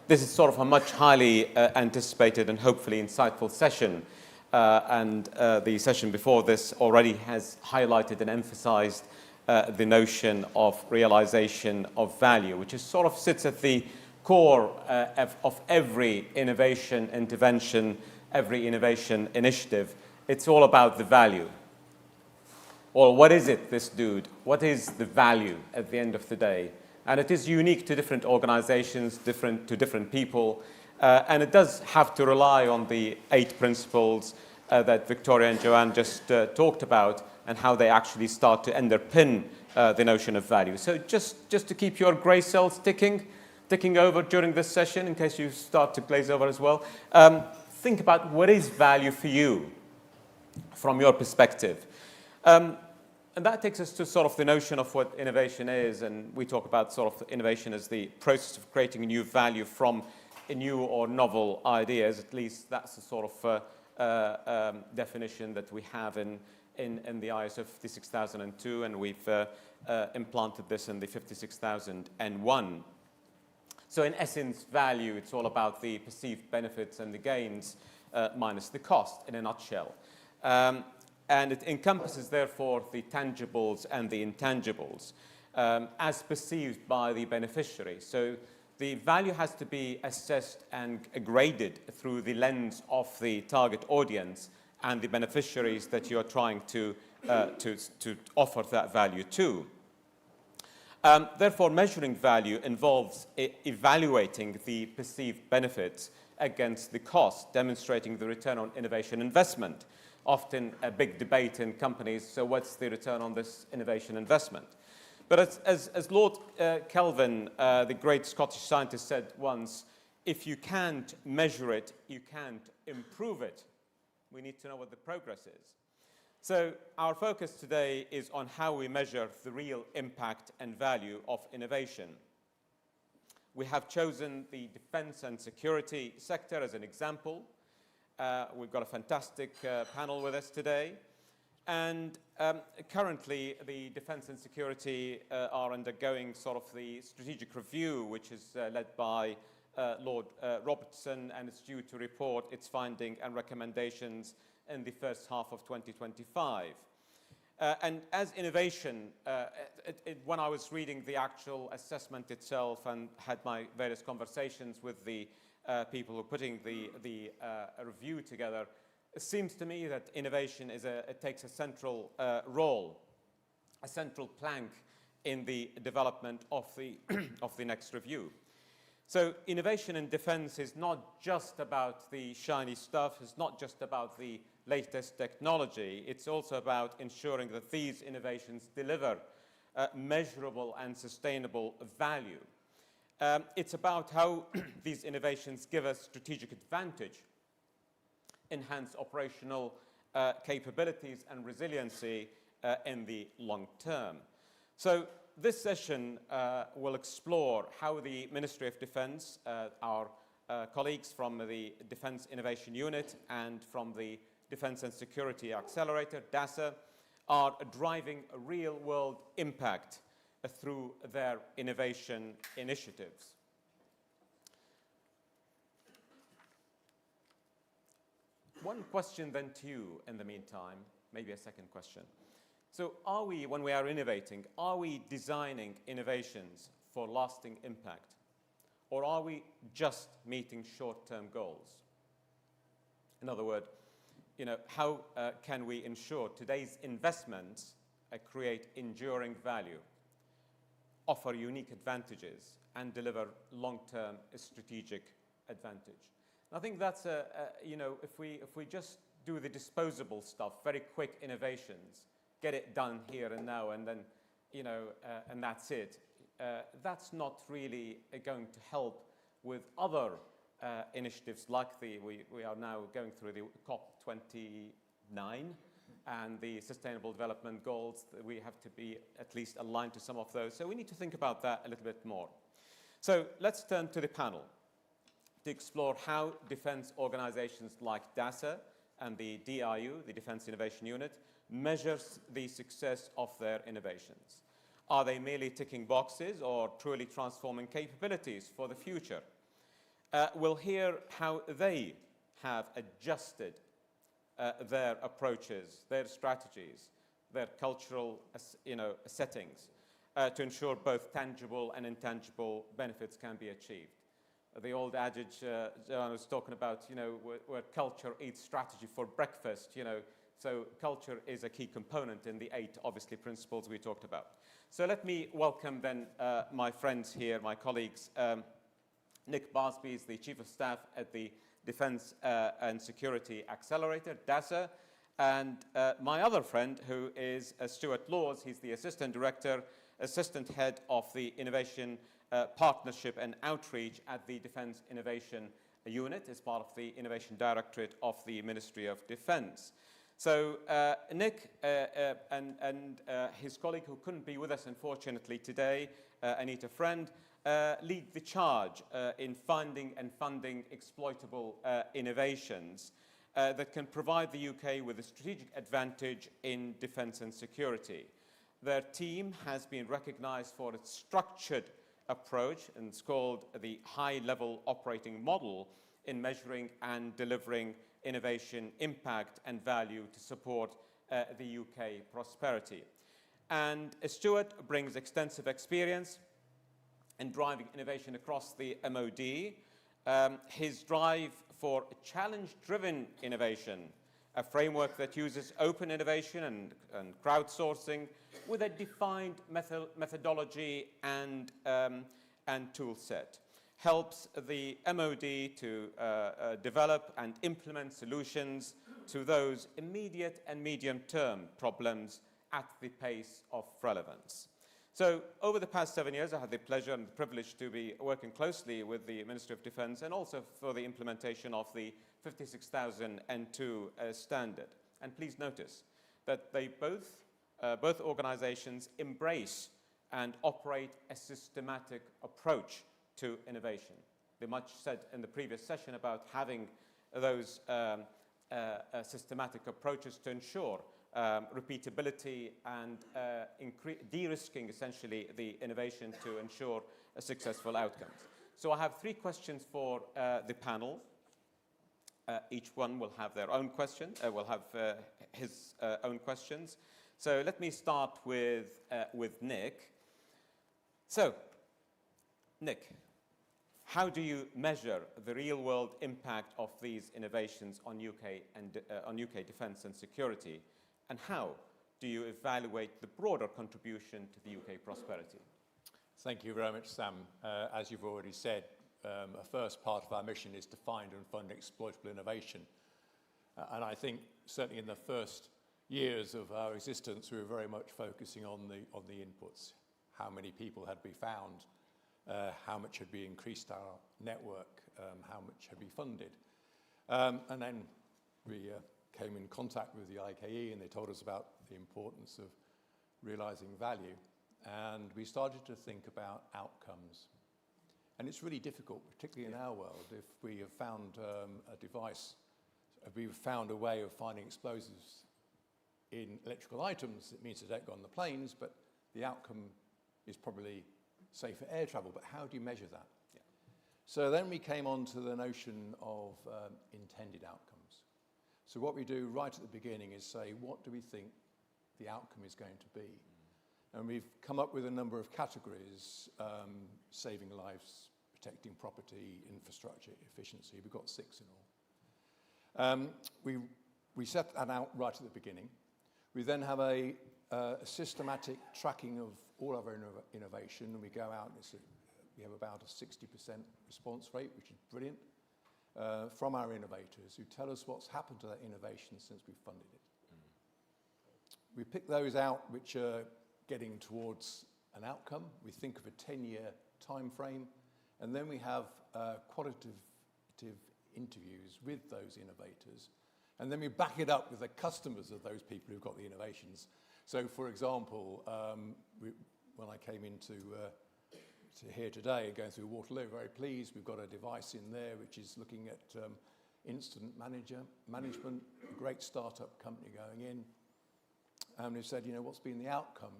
This is sort of a much highly anticipated and hopefully insightful session. The session before this already has highlighted and emphasized the notion of realization of value, which is sort of sits at the core of every innovation intervention, every innovation initiative. It's all about the value. Well, what is it, this dude? What is the value at the end of the day? And it is unique to different organizations, to different people. And it does have to rely on the 8 principles that Victoria and Joanne just talked about, and how they actually start to underpin the notion of value. So just to keep your grey cells ticking over during this session, in case you start to glaze over as well, think about what is value for you from your perspective. And that takes us to sort of the notion of what innovation is, and we talk about sort of innovation as the process of creating a new value from a new or novel ideas. At least that's the sort of definition that we have in the ISO 56002, and we've implanted this in the 56001. So in essence, value, it's all about the perceived benefits and the gains minus the cost, in a nutshell. And it encompasses, therefore, the tangibles and the intangibles as perceived by the beneficiary. So the value has to be assessed and graded through the lens of the target audience and the beneficiaries that you're trying to offer that value to. Therefore, measuring value involves evaluating the perceived benefits against the cost, demonstrating the return on innovation investment. Often a big debate in companies, so what's the return on this innovation investment? But as Lord Kelvin, the great Scottish scientist, said once, if you can't measure it, you can't improve it. We need to know what the progress is. So our focus today is on how we measure the real impact and value of innovation. We have chosen the defense and security sector as an example. We've got a fantastic panel with us today. And currently, the defense and security are undergoing sort of the strategic review, which is led by Lord Robertson, and it's due to report its findings and recommendations in the first half of 2025. And as innovation, when I was reading the actual assessment itself and had my various conversations with the people who are putting the review together, it seems to me that innovation takes a central role, a central plank in the development of the of the next review. So innovation in defense is not just about the shiny stuff, it's not just about the latest technology, it's also about ensuring that these innovations deliver measurable and sustainable value. It's about how these innovations give us strategic advantage, enhance operational capabilities and resiliency in the long term. So this session will explore how the Ministry of Defence, our colleagues from the Defence Innovation Unit and from the Defence and Security Accelerator, DASA, are driving a real-world impact through their innovation initiatives. One question then to you in the meantime, maybe a second question. So are we, when we are innovating, are we designing innovations for lasting impact? Or are we just meeting short-term goals? In other words, how can we ensure today's investments create enduring value, offer unique advantages, and deliver long-term strategic advantage? I think that's if we just do the disposable stuff, very quick innovations, get it done here and now, and then and that's it. That's not really going to help with other initiatives like we are now going through the COP29 and the Sustainable Development Goals. We have to be at least aligned to some of those. So we need to think about that a little bit more. So let's turn to the panel to explore how defense organizations like DASA and the DIU, the Defense Innovation Unit, measures the success of their innovations. Are they merely ticking boxes or truly transforming capabilities for the future? We'll hear how they have adjusted their approaches, their strategies, their cultural settings to ensure both tangible and intangible benefits can be achieved. The old adage Joanne was talking about, where culture eats strategy for breakfast, so culture is a key component in the 8, obviously, principles we talked about. So let me welcome then my friends here, my colleagues. Nick Barsby is the Chief of Staff at the Defense and Security Accelerator, DASA, and my other friend, who is Stuart Laws. He's the Assistant Director, Assistant Head of the Innovation Partnership and Outreach at the Defense Innovation Unit, as part of the Innovation Directorate of the Ministry of Defense. So Nick and his colleague, who couldn't be with us, unfortunately, today, Anita Friend, lead the charge in finding and funding exploitable innovations that can provide the UK with a strategic advantage in defense and security. Their team has been recognized for its structured approach, and it's called the high-level operating model in measuring and delivering innovation impact and value to support the UK prosperity. And Stuart brings extensive experience in driving innovation across the MOD. His drive for challenge-driven innovation, a framework that uses open innovation and crowdsourcing with a defined methodology and tool set, helps the MOD to develop and implement solutions to those immediate and medium-term problems at the pace of relevance. So over the past 7 years, I had the pleasure and the privilege to be working closely with the Ministry of Defence and also for the implementation of the 56002 standard. And please notice that they both organizations embrace and operate a systematic approach to innovation. They much said in the previous session about having those systematic approaches to ensure repeatability and de-risking, essentially, the innovation to ensure a successful outcomes. So I have 3 questions for the panel. Each one will have their own question, will have his own questions. So let me start with Nick. So, Nick, how do you measure the real-world impact of these innovations on UK defence and security? And how do you evaluate the broader contribution to the UK prosperity? Thank you very much, Sam. As you've already said, a first part of our mission is to find and fund exploitable innovation. And I think certainly in the first years of our existence, we were very much focusing on the inputs. How many people had we found? How much had we increased our network? How much had we funded? And then we came in contact with the IKE, and they told us about the importance of realizing value. And we started to think about outcomes. And it's really difficult, particularly in our world, if we have found a device, if we've found a way of finding explosives in electrical items. It means they don't go on the planes, but the outcome is probably safer air travel, but how do you measure that? Yeah. So then we came on to the notion of intended outcomes. So what we do right at the beginning is say, what do we think the outcome is going to be? And we've come up with a number of categories: saving lives, protecting property, infrastructure, efficiency. We've got 6 in all. We set that out right at the beginning. We then have a systematic tracking of all of our innovation, and we go out and we have about a 60% response rate, which is brilliant, from our innovators who tell us what's happened to that innovation since we funded it. We pick those out which are getting towards an outcome. We think of a 10-year time frame, and then we have qualitative interviews with those innovators, and then we back it up with the customers of those people who've got the innovations. So, for example, when I came into to here today, going through Waterloo, very pleased. We've got a device in there which is looking at incident management, a great startup company going in. And we've said, what's been the outcome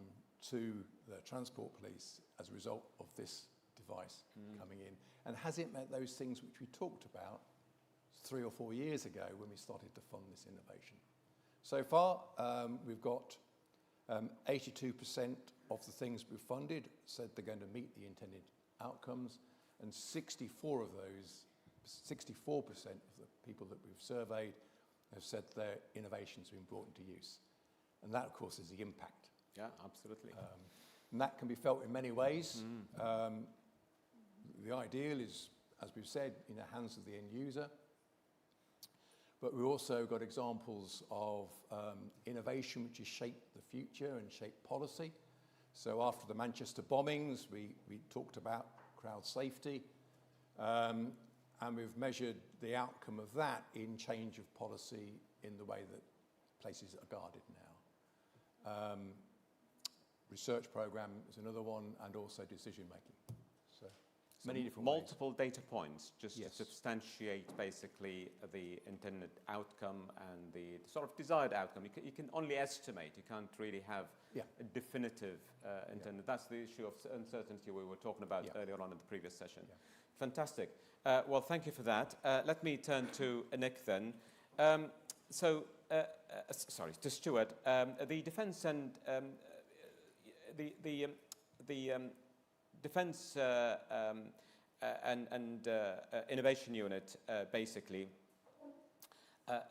to the transport police as a result of this device coming in? And has it met those things which we talked about 3 or 4 years ago when we started to fund this innovation? So far, we've got 82% of the things we've funded said they're going to meet the intended outcomes, and 64% of the people that we've surveyed have said their innovations have been brought into use. And that, of course, is the impact. Yeah, absolutely. And that can be felt in many ways. The ideal is, as we've said, in the hands of the end user. But we've also got examples of innovation which has shaped the future and shaped policy. So after the Manchester bombings, we talked about crowd safety, and we've measured the outcome of that in change of policy in the way that places are guarded now. Research program is another one, and also decision making. So many different multiple data points just Yes. to substantiate basically the intended outcome and the sort of desired outcome. You can only estimate. You can't really have a definitive intended. That's the issue of uncertainty we were talking about earlier on in the previous session. Fantastic. Well, thank you for that. Let me turn to Nick then. Sorry, to Stuart. The defence and the Defence and Innovation Unit, basically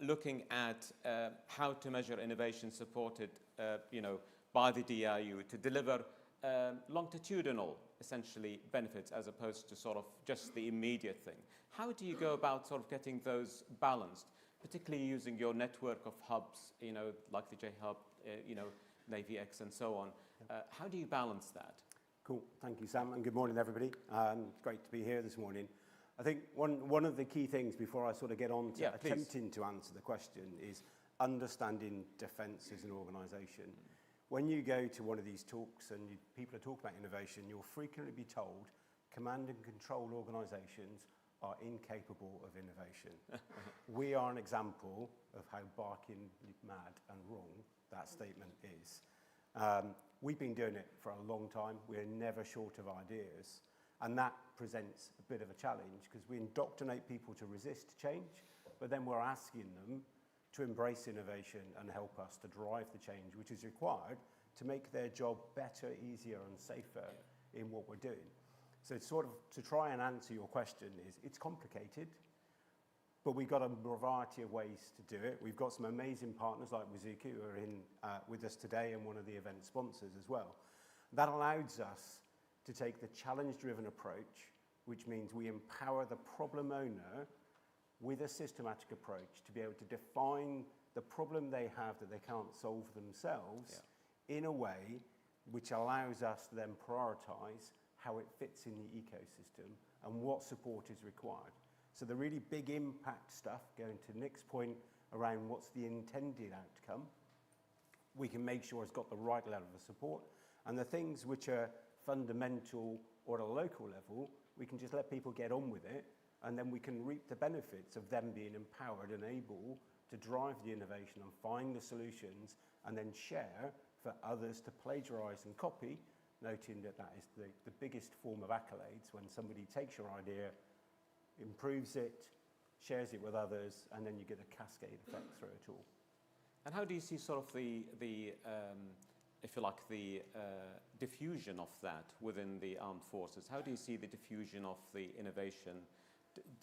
looking at how to measure innovation supported, by the DIU to deliver longitudinal, essentially, benefits as opposed to sort of just the immediate thing. How do you go about sort of getting those balanced, particularly using your network of hubs, like the J-Hub, Navy X and so on? How do you balance that? Cool. Thank you, Sam, and good morning, everybody. Great to be here this morning. I think one of the key things before I sort of get on to attempting to answer the question is understanding defence as an organisation. When you go to one of these talks and people are talking about innovation, you'll frequently be told command and control organisations are incapable of innovation. We are an example of how barking mad and wrong that statement is. We've been doing it for a long time. We're never short of ideas. And that presents a bit of a challenge because we indoctrinate people to resist change, but then we're asking them to embrace innovation and help us to drive the change which is required to make their job better, easier and safer in what we're doing. So it's sort of, to try and answer your question, is it's complicated, but we've got a variety of ways to do it. We've got some amazing partners like Wizuki who are in with us today and one of the event sponsors as well. That allows us to take the challenge-driven approach, which means we empower the problem owner with a systematic approach to be able to define the problem they have that they can't solve themselves in a way which allows us to then prioritise how it fits in the ecosystem and what support is required. So the really big impact stuff, going to Nick's point around what's the intended outcome, we can make sure it's got the right level of support. And the things which are fundamental or at a local level, we can just let people get on with it, and then we can reap the benefits of them being empowered and able to drive the innovation and find the solutions and then share for others to plagiarise and copy noting that that is the biggest form of accolades when somebody takes your idea, improves it, shares it with others, and then you get a cascade effect through it all. And how do you see sort of if you like, the diffusion of that within the armed forces? How do you see the diffusion of the innovation?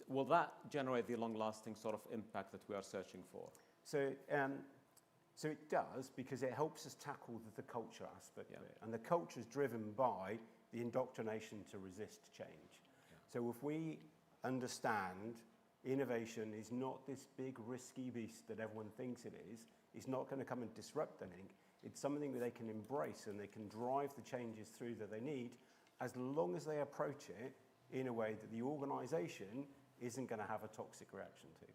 Will that generate the long-lasting sort of impact that we are searching for? So it does, because it helps us tackle the culture aspect of it. And the culture is driven by the indoctrination to resist change. Yeah. So if we understand innovation is not this big risky beast that everyone thinks it is, it's not going to come and disrupt anything. It's something that they can embrace and they can drive the changes through that they need, as long as they approach it in a way that the organisation isn't going to have a toxic reaction to.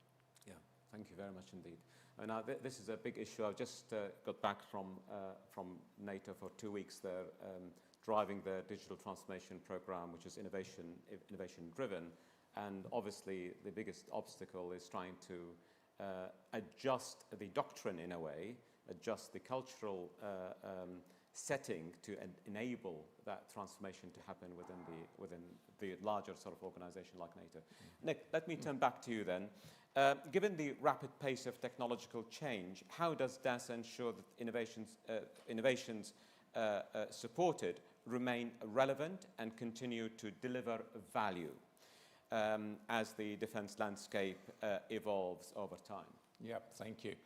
Yeah, thank you very much indeed. Now, this is a big issue. I've just got back from NATO for 2 weeks there, driving the digital transformation program, which is innovation driven. And obviously, the biggest obstacle is trying to adjust the doctrine in a way, adjust the cultural setting to enable that transformation to happen within the larger sort of organization like NATO. Nick, let me turn back to you then. Given the rapid pace of technological change, how does DASA ensure that innovations supported remain relevant and continue to deliver value as the defense landscape evolves over time? Yeah, thank you.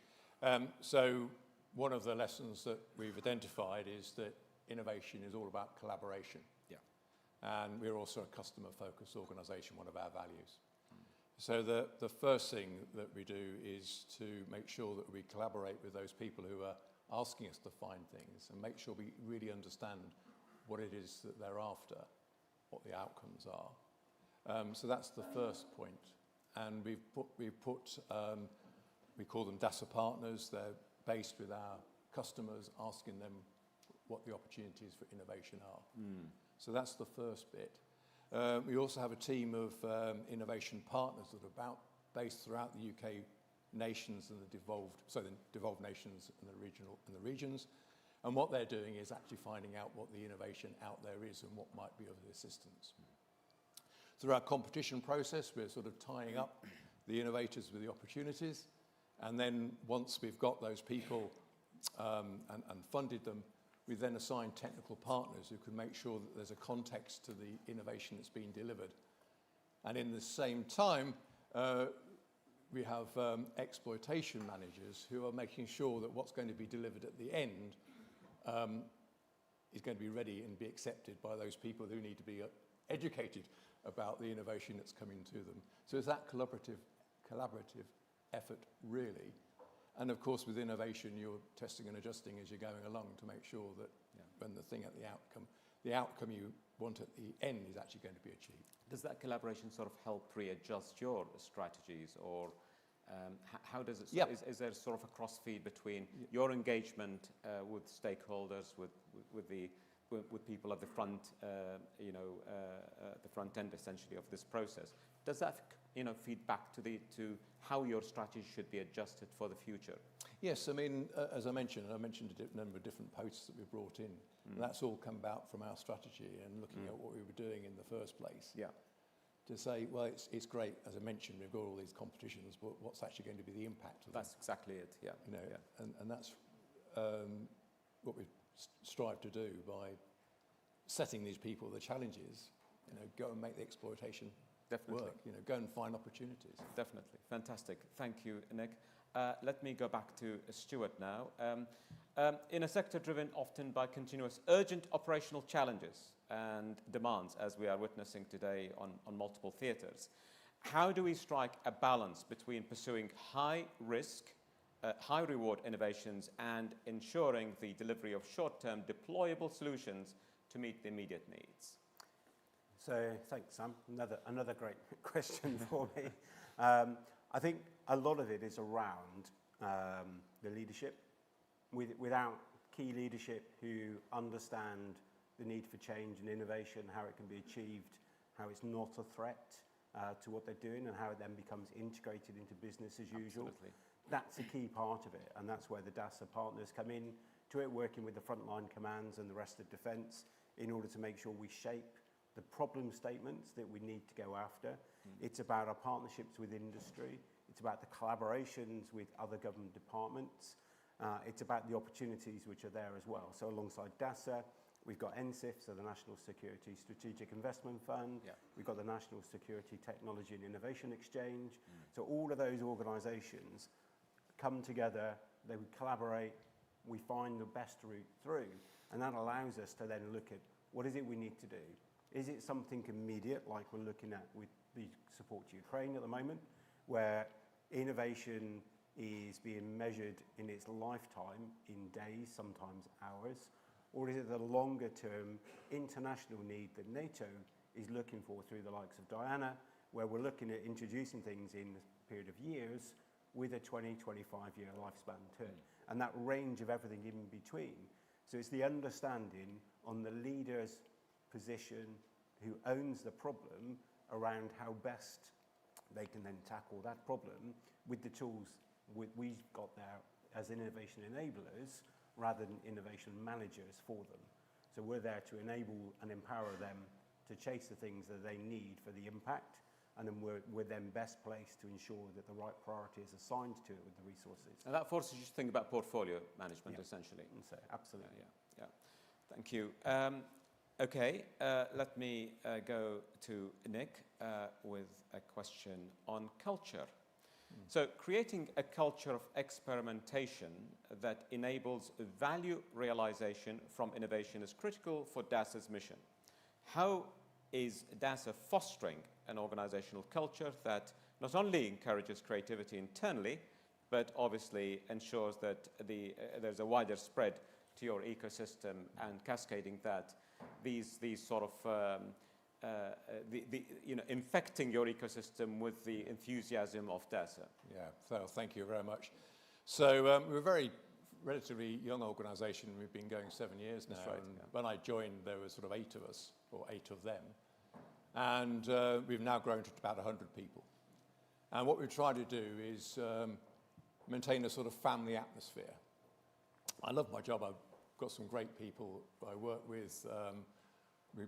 So one of the lessons that we've identified is that innovation is all about collaboration. Yeah. And we're also a customer-focused organisation, one of our values. So the first thing that we do is to make sure that we collaborate with those people who are asking us to find things and make sure we really understand what it is that they're after, what the outcomes are. So that's the first point. And we call them DASA partners. They're based with our customers, asking them what the opportunities for innovation are. So that's the first bit. We also have a team of innovation partners that are based throughout the UK nations and the devolved nations and the regions. And what they're doing is actually finding out what the innovation out there is and what might be of assistance. Through our competition process, we're sort of tying up the innovators with the opportunities. And then once we've got those people and funded them, we then assign technical partners who can make sure that there's a context to the innovation that's being delivered. And in the same time, we have exploitation managers who are making sure that what's going to be delivered at the end is going to be ready and be accepted by those people who need to be educated about the innovation that's coming to them. So it's that collaborative effort, really. And of course, with innovation, you're testing and adjusting as you're going along to make sure that when the outcome you want at the end is actually going to be achieved. Does that collaboration sort of help readjust your strategies, or how does it? Is there sort of a cross-feed between your engagement with stakeholders, with people at the front, the front end essentially of this process? Does that feed back to how your strategy should be adjusted for the future? Yes, I mean, as I mentioned a number of different posts that we brought in. And that's all come about from our strategy and looking at what we were doing in the first place. Yeah. To say, well, it's great, as I mentioned, we've got all these competitions, but what's actually going to be the impact of them? That's exactly it, yeah. And that's what we strive to do by setting these people the challenges, go and make the exploitation work, go and find opportunities. Definitely. Fantastic. Thank you, Nick. Let me go back to Stuart now. In a sector driven often by continuous urgent operational challenges and demands, as we are witnessing today on multiple theatres, how do we strike a balance between pursuing high-risk, high-reward innovations and ensuring the delivery of short-term deployable solutions to meet the immediate needs? So thanks, Sam. Another great question for me. I think a lot of it is around the leadership. Without key leadership who understand the need for change and innovation, how it can be achieved, how it's not a threat to what they're doing, and how it then becomes integrated into business as usual. Absolutely. That's a key part of it, and that's where the DASA partners come in to it, working with the frontline commands and the rest of defence in order to make sure we shape the problem statements that we need to go after. It's about our partnerships with industry. It's about the collaborations with other government departments. It's about the opportunities which are there as well. So alongside DASA, we've got NSIF, so the National Security Strategic Investment Fund. Yeah. We've got the National Security Technology and Innovation Exchange. So all of those organisations come together, they would collaborate, we find the best route through, and that allows us to then look at what is it we need to do. Is it something immediate, like we're looking at with the support to Ukraine at the moment, where innovation is being measured in its lifetime in days, sometimes hours? Or is it the longer term international need that NATO is looking for through the likes of Diana, where we're looking at introducing things in a period of years with a 20, 25-year lifespan too, and that range of everything in between. So it's the understanding on the leader's position who owns the problem around how best they can then tackle that problem with the tools we've got there as innovation enablers rather than innovation managers for them. So we're there to enable and empower them to chase the things that they need for the impact, and then we're then best placed to ensure that the right priority is assigned to it with the resources. And that forces you to think about portfolio management, essentially. So, absolutely. Yeah. Thank you. Okay, let me go to Nick with a question on culture. So creating a culture of experimentation that enables value realization from innovation is critical for DASA's mission. How is DASA fostering an organizational culture that not only encourages creativity internally, but obviously ensures that there's a wider spread to your ecosystem and cascading that these sort of infecting your ecosystem with the enthusiasm of DASA? Yeah, so thank you very much. So we're a very relatively young organisation. We've been going 7 years now. That's right, and when I joined, there were sort of 8 of us, or 8 of them. And we've now grown to about 100 people. And what we try to do is maintain a sort of family atmosphere. I love my job. I've got some great people I work with. We're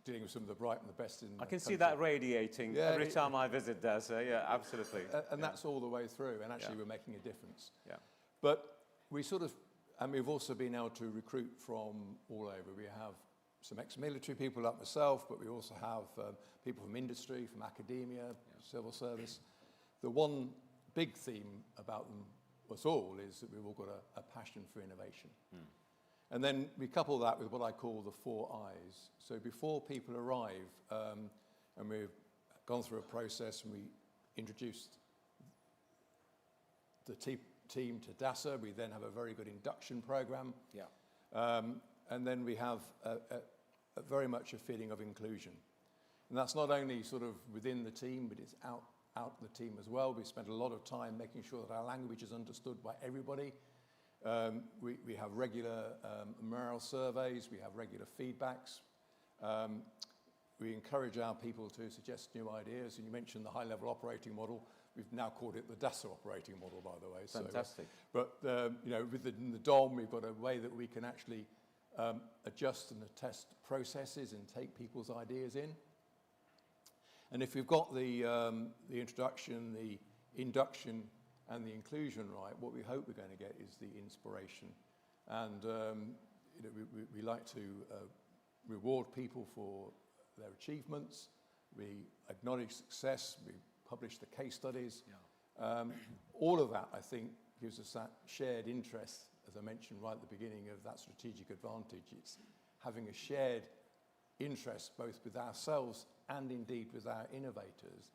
dealing with some of the bright and the best in the I can country. see that radiating every time I visit DASA. Yeah, absolutely. And that's all the way through. And actually, we're making a difference. Yeah. But we sort of, and we've also been able to recruit from all over. We have some ex-military people like myself, but we also have people from industry, from academia, civil service. The one big theme about us all is that we've all got a passion for innovation. And then we couple that with what I call the 4 I's. So before people arrive, and we've gone through a process and we introduced the team to DASA, we then have a very good induction program. Yeah. And then we have a very much a feeling of inclusion. And that's not only sort of within the team, but it's out the team as well. We spent a lot of time making sure that our language is understood by everybody. We have regular morale surveys, we have regular feedbacks. We encourage our people to suggest new ideas. And you mentioned the high-level operating model. We've now called it the DASA operating model, by the way. Fantastic. But within the DOM, we've got a way that we can actually adjust and test processes and take people's ideas in. And if we've got the introduction, the induction, and the inclusion right, what we hope we're going to get is the inspiration. And we like to reward people for their achievements. We acknowledge success. We publish the case studies. Yeah. All of that, I think, gives us that shared interest, as I mentioned right at the beginning, of that strategic advantage. It's having a shared interest both with ourselves and indeed with our innovators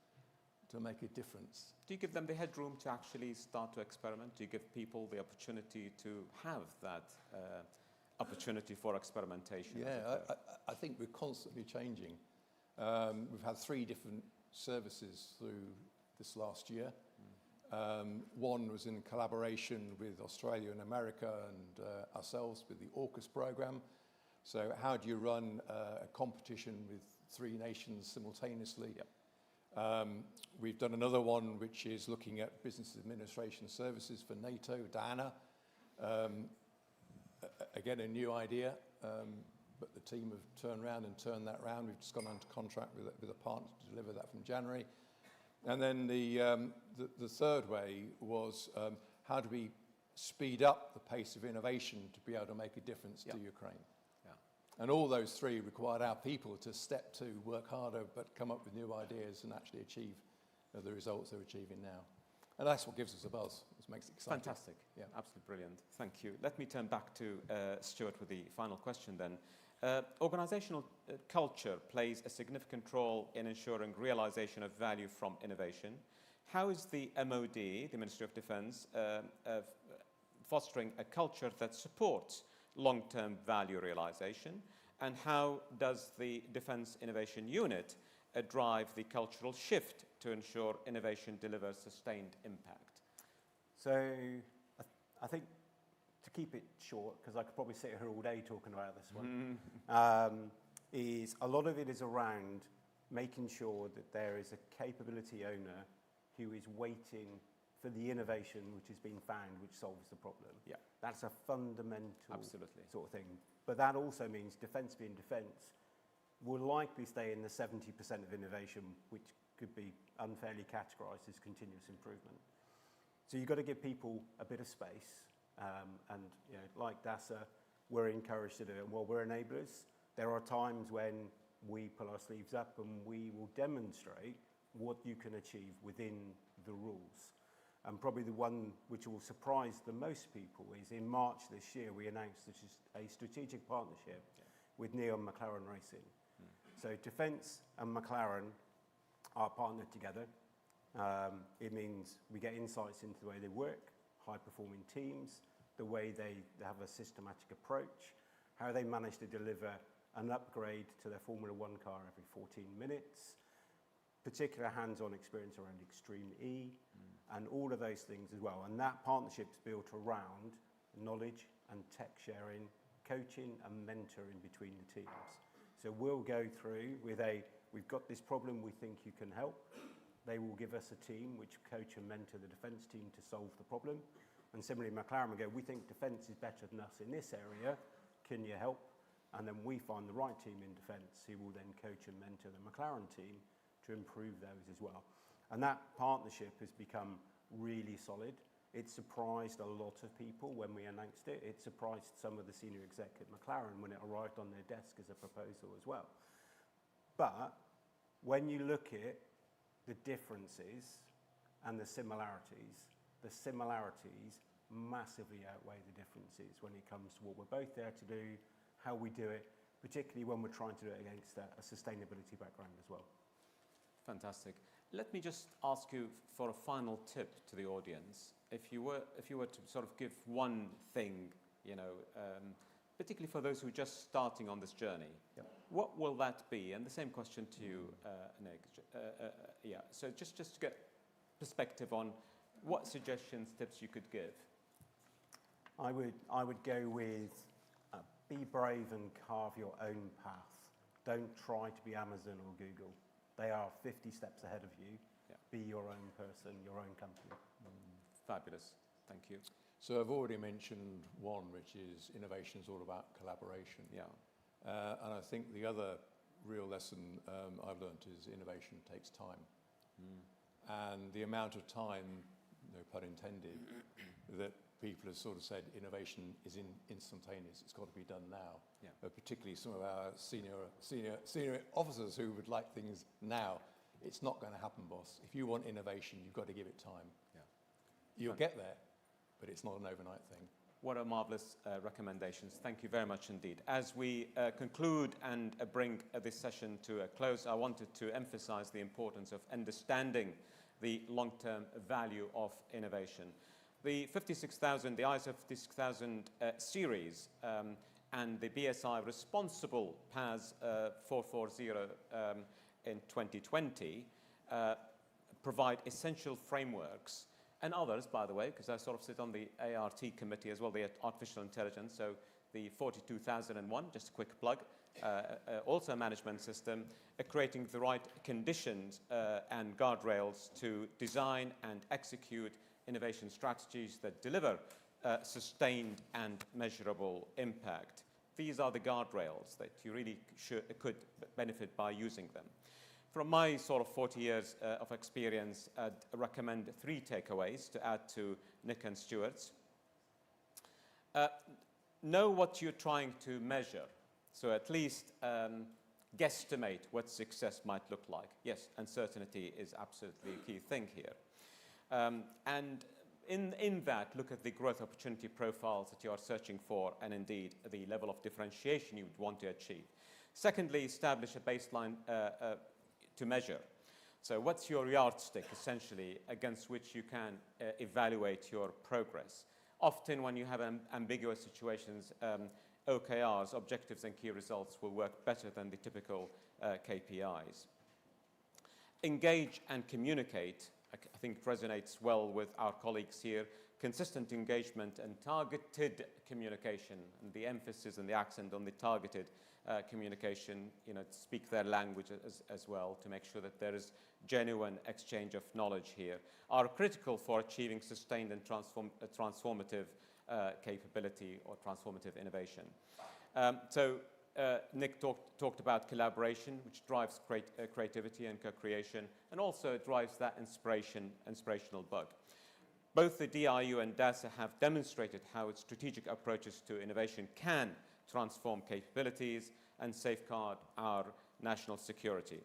to make a difference. Do you give them the headroom to actually start to experiment? Do you give people the opportunity to have that opportunity for experimentation? Yeah, I think we're constantly changing. We've had 3 different services through this last year. One was in collaboration with Australia and America and ourselves with the AUKUS program. So how do you run a competition with 3 nations simultaneously? Yep. We've done another one which is looking at business administration services for NATO, Diana. Again, a new idea. but the team have turned around and turned that round. We've just gone under contract with a partner to deliver that from January. And then the third way was how do we speed up the pace of innovation to be able to make a difference to Ukraine? Yeah. And all those three required our people to step to, work harder, but come up with new ideas and actually achieve the results they're achieving now. And that's what gives us a buzz. It makes it exciting. Fantastic. Yeah, absolutely brilliant. Thank you. Let me turn back to Stuart with the final question then. Organizational culture plays a significant role in ensuring realization of value from innovation. How is the MOD, the Ministry of Defence, fostering a culture that supports long-term value realization? And how does the Defence Innovation Unit drive the cultural shift to ensure innovation delivers sustained impact? So I think, to keep it short, because I could probably sit here all day talking about this one, is a lot of it is around making sure that there is a capability owner who is waiting for the innovation which has been found, which solves the problem. Yeah. That's a fundamental Absolutely. sort of thing. But that also means defence being defence will likely stay in the 70% of innovation, which could be unfairly categorised as continuous improvement. So you've got to give people a bit of space. And you know, like DASA, we're encouraged to do it. And while we're enablers, there are times when we pull our sleeves up and we will demonstrate what you can achieve within the rules. And probably the one which will surprise the most people is in March this year, we announced a strategic partnership with Neon McLaren Racing. So Defence and McLaren are partnered together. It means we get insights into the way they work, high-performing teams, the way they have a systematic approach, how they manage to deliver an upgrade to their Formula One car every 14 minutes, particular hands-on experience around Extreme E, and all of those things as well. And that partnership's built around knowledge and tech sharing, coaching and mentoring between the teams. So we'll go through with we've got this problem, we think you can help. They will give us a team which coach and mentor the defence team to solve the problem. And similarly, McLaren will go, we think defence is better than us in this area, can you help? And then we find the right team in defence who will then coach and mentor the McLaren team to improve those as well. And that partnership has become really solid. It surprised a lot of people when we announced it. It surprised some of the senior exec at McLaren when it arrived on their desk as a proposal as well. But when you look at the differences and the similarities massively outweigh the differences when it comes to what we're both there to do, how we do it, particularly when we're trying to do it against a sustainability background as well. Fantastic. Let me just ask you for a final tip to the audience. If you were to sort of give one thing, you know, particularly for those who are just starting on this journey, what will that be? And the same question to you, Nick. So just to get perspective on what suggestions, tips you could give. I would go with be brave and carve your own path. Don't try to be Amazon or Google. They are 50 steps ahead of you. Yeah. Be your own person, your own company. Fabulous. Thank you. So I've already mentioned one, which is innovation is all about collaboration. Yeah. And I think the other real lesson I've learned is innovation takes time. And the amount of time, no pun intended, that people have sort of said innovation is instantaneous. It's got to be done now. Yeah. Particularly some of our senior officers who would like things now. It's not going to happen, boss. If you want innovation, you've got to give it time. Yeah. You'll get there, but it's not an overnight thing. What a marvellous recommendations. Thank you very much indeed. As we conclude and bring this session to a close, I wanted to emphasize the importance of understanding the long-term value of innovation. The 56,000, the ISO 56,000 series and the BSI responsible PAS 440 in 2020 provide essential frameworks, and others, by the way, because I sort of sit on the ART committee as well, the artificial intelligence, so the 42,001, just a quick plug, also a management system, creating the right conditions and guardrails to design and execute innovation strategies that deliver sustained and measurable impact. these are the guardrails that you really could benefit by using them. From my sort of 40 years of experience, I'd recommend 3 takeaways to add to Nick and Stuart's. Know what you're trying to measure. So at least guesstimate what success might look like. Yes, uncertainty is absolutely a key thing here. And in that, look at the growth opportunity profiles that you are searching for, and indeed the level of differentiation you would want to achieve. Secondly, establish a baseline to measure. So what's your yardstick, essentially, against which you can evaluate your progress? Often when you have ambiguous situations, OKRs, objectives and key results, will work better than the typical KPIs. Engage and communicate. I think it resonates well with our colleagues here. Consistent engagement and targeted communication, and the emphasis and the accent on the targeted communication, to speak their language as well, to make sure that there is genuine exchange of knowledge here, are critical for achieving sustained and transformative capability or transformative innovation. Nick talked about collaboration, which drives creativity and co-creation, and also drives that inspirational bug. Both the DRU and DASA have demonstrated how its strategic approaches to innovation can transform capabilities and safeguard our national security,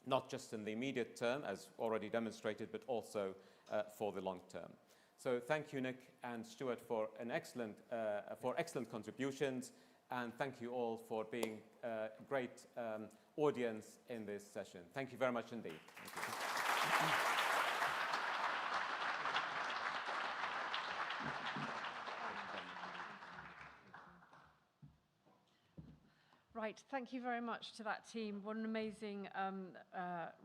not just in the immediate term, as already demonstrated, but also for the long term. So thank you, Nick and Stuart, for excellent contributions. And thank you all for being a great audience in this session. Thank you very much indeed. Thank you. Right, thank you very much to that team. What an amazing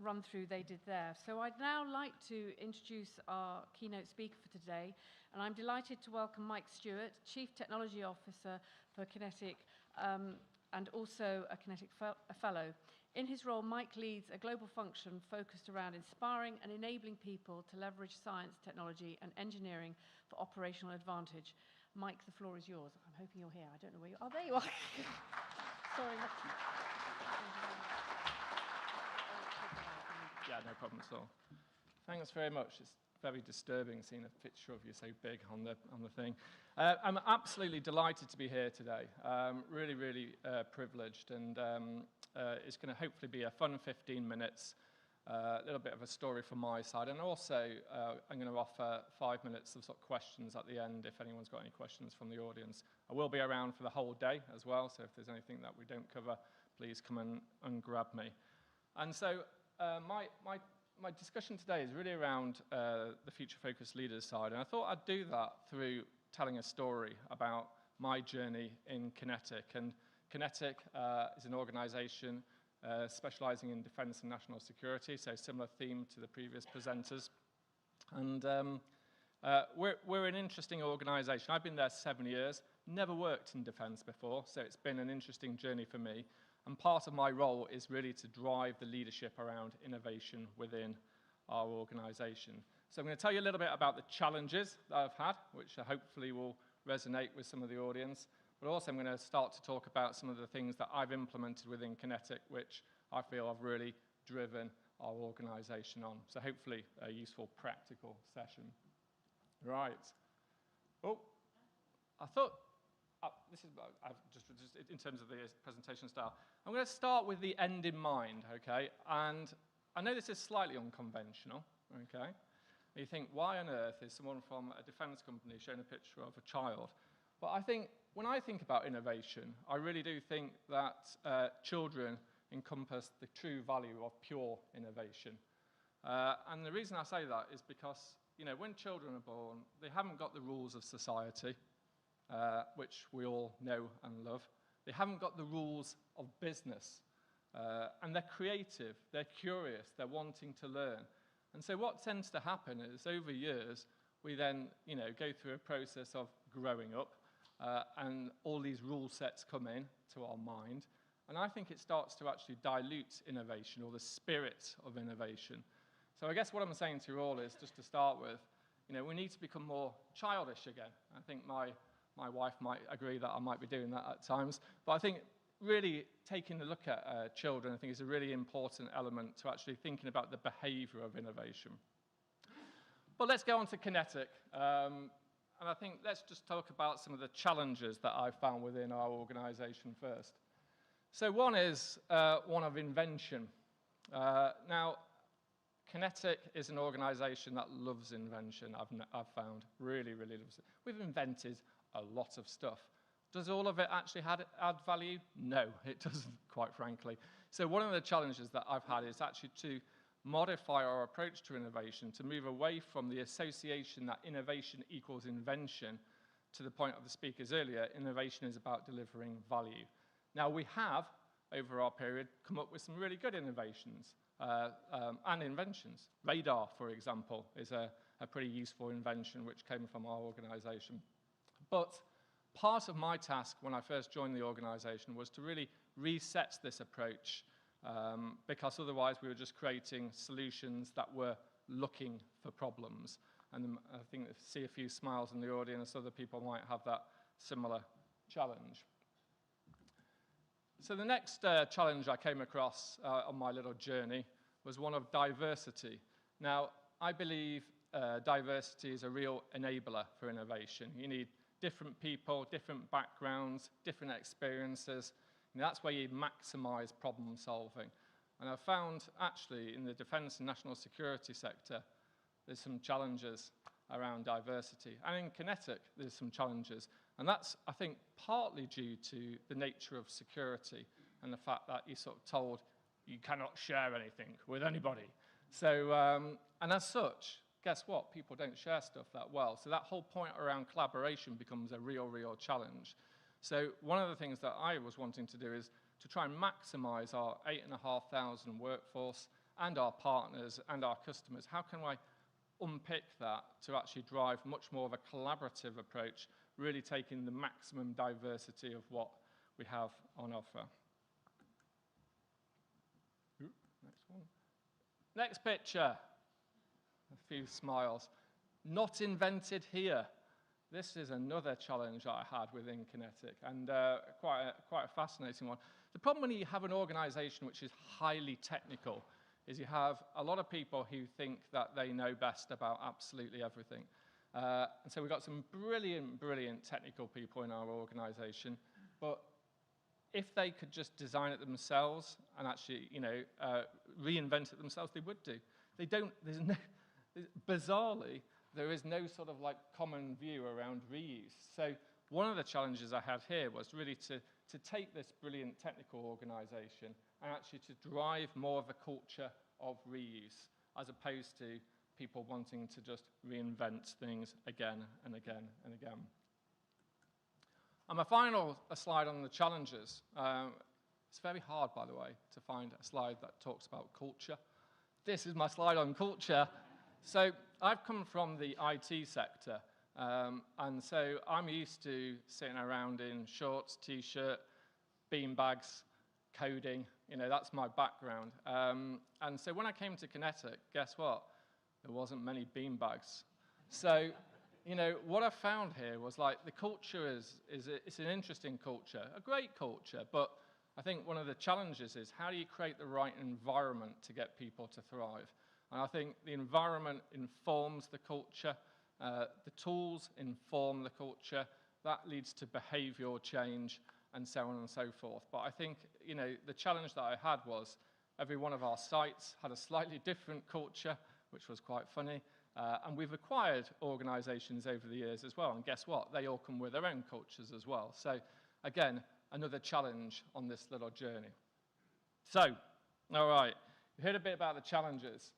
run-through they did there. So I'd now like to introduce our keynote speaker for today, and I'm delighted to welcome Mike Stewart, Chief Technology Officer for Kinetic, and also a Kinetic Fellow. In his role, Mike leads a global function focused around inspiring and enabling people to leverage science, technology, and engineering for operational advantage. Mike, the floor is yours. I'm hoping you're here. I don't know where you are. Oh, there you are. Sorry. Yeah, no problem at all. Thanks very much. It's very disturbing seeing a picture of you so big on the thing. I'm absolutely delighted to be here today. Really privileged, and it's going to hopefully be a fun 15 minutes. A little bit of a story from my side, and also I'm going to offer 5 minutes of sort of questions at the end if anyone's got any questions from the audience. I will be around for the whole day as well, so if there's anything that we don't cover, please come and grab me. And so my discussion today is really around the future-focused leaders side, and I thought I'd do that through telling a story about my journey in Kinetic. And Kinetic is an organization specializing in defense and national security, so similar theme to the previous presenters. And we're an interesting organization. I've been there 7 years, never worked in defense before, so it's been an interesting journey for me. And part of my role is really to drive the leadership around innovation within our organization. So I'm going to tell you a little bit about the challenges that I've had, which hopefully will resonate with some of the audience. But also I'm going to start to talk about some of the things that I've implemented within Kinetic, which I feel have really driven our organization on. So hopefully a useful, practical session. Right. Oh, I thought, this is just in terms of the presentation style. I'm going to start with the end in mind, okay? And I know this is slightly unconventional, okay? You think, why on earth is someone from a defense company showing a picture of a child? But I think, when I think about innovation, I really do think that children encompass the true value of pure innovation. And the reason I say that is because, when children are born, they haven't got the rules of society, which we all know and love. They haven't got the rules of business. And they're creative, they're curious, they're wanting to learn. And so what tends to happen is, over years, we then, go through a process of growing up, and all these rule sets come in to our mind. And I think it starts to actually dilute innovation, or the spirit of innovation. So I guess what I'm saying to you all is, just to start with, we need to become more childish again. I think my My wife might agree that I might be doing that at times. But I think really taking a look at children, I think, is a really important element to actually thinking about the behavior of innovation. But let's go on to Kinetic. And I think let's just talk about some of the challenges that I've found within our organization first. So one is one of invention. Now, Kinetic is an organization that loves invention, I've found. Really, really loves it. We've invented a lot of stuff. Does all of it actually add value? No, it doesn't, quite frankly. So one of the challenges that I've had is actually to modify our approach to innovation, to move away from the association that innovation equals invention to the point of the speakers earlier, innovation is about delivering value. Now, we have, over our period, come up with some really good innovations and inventions. Radar, for example, is a pretty useful invention which came from our organization. But part of my task when I first joined the organization was to really reset this approach because otherwise we were just creating solutions that were looking for problems. And I think I see a few smiles in the audience, other people might have that similar challenge. So the next challenge I came across on my little journey was one of diversity. Now, I believe diversity is a real enabler for innovation. You need different people, different backgrounds, different experiences. And that's where you maximize problem solving. And I've found, actually, in the defense and national security sector, there's some challenges around diversity. And in Kinetic, there's some challenges. And that's, I think, partly due to the nature of security and the fact that you're sort of told you cannot share anything with anybody. So, and as such, guess what? People don't share stuff that well. So that whole point around collaboration becomes a real challenge. So one of the things that I was wanting to do is to try and maximize our 8,500 workforce and our partners and our customers. How can I unpick that to actually drive much more of a collaborative approach, really taking the maximum diversity of what we have on offer? Ooh, next one. Next picture. A few smiles. Not invented here. This is another challenge that I had within Kinetic, and quite a fascinating one. The problem when you have an organization which is highly technical is you have a lot of people who think that they know best about absolutely everything. And so we've got some brilliant technical people in our organization, but if they could just design it themselves and actually, reinvent it themselves, they would do. They don't, bizarrely, there is no sort of like common view around reuse. So one of the challenges I had here was really to take this brilliant technical organization and actually to drive more of a culture of reuse, as opposed to people wanting to just reinvent things again and again and again. And my final slide on the challenges. It's very hard, by the way, to find a slide that talks about culture. This is my slide on culture. So I've come from the IT sector, and so I'm used to sitting around in shorts, T-shirt, beanbags, coding. That's my background. And so when I came to Kinetic, guess what? There wasn't many beanbags. So, what I found here was like the culture it's an interesting culture, a great culture, but I think one of the challenges is how do you create the right environment to get people to thrive? And I think the environment informs the culture, the tools inform the culture, that leads to behavioral change, and so on and so forth. But I think, the challenge that I had was every one of our sites had a slightly different culture, which was quite funny. And we've acquired organizations over the years as well. And guess what? They all come with their own cultures as well. So again, another challenge on this little journey. So, all right, you heard a bit about the challenges.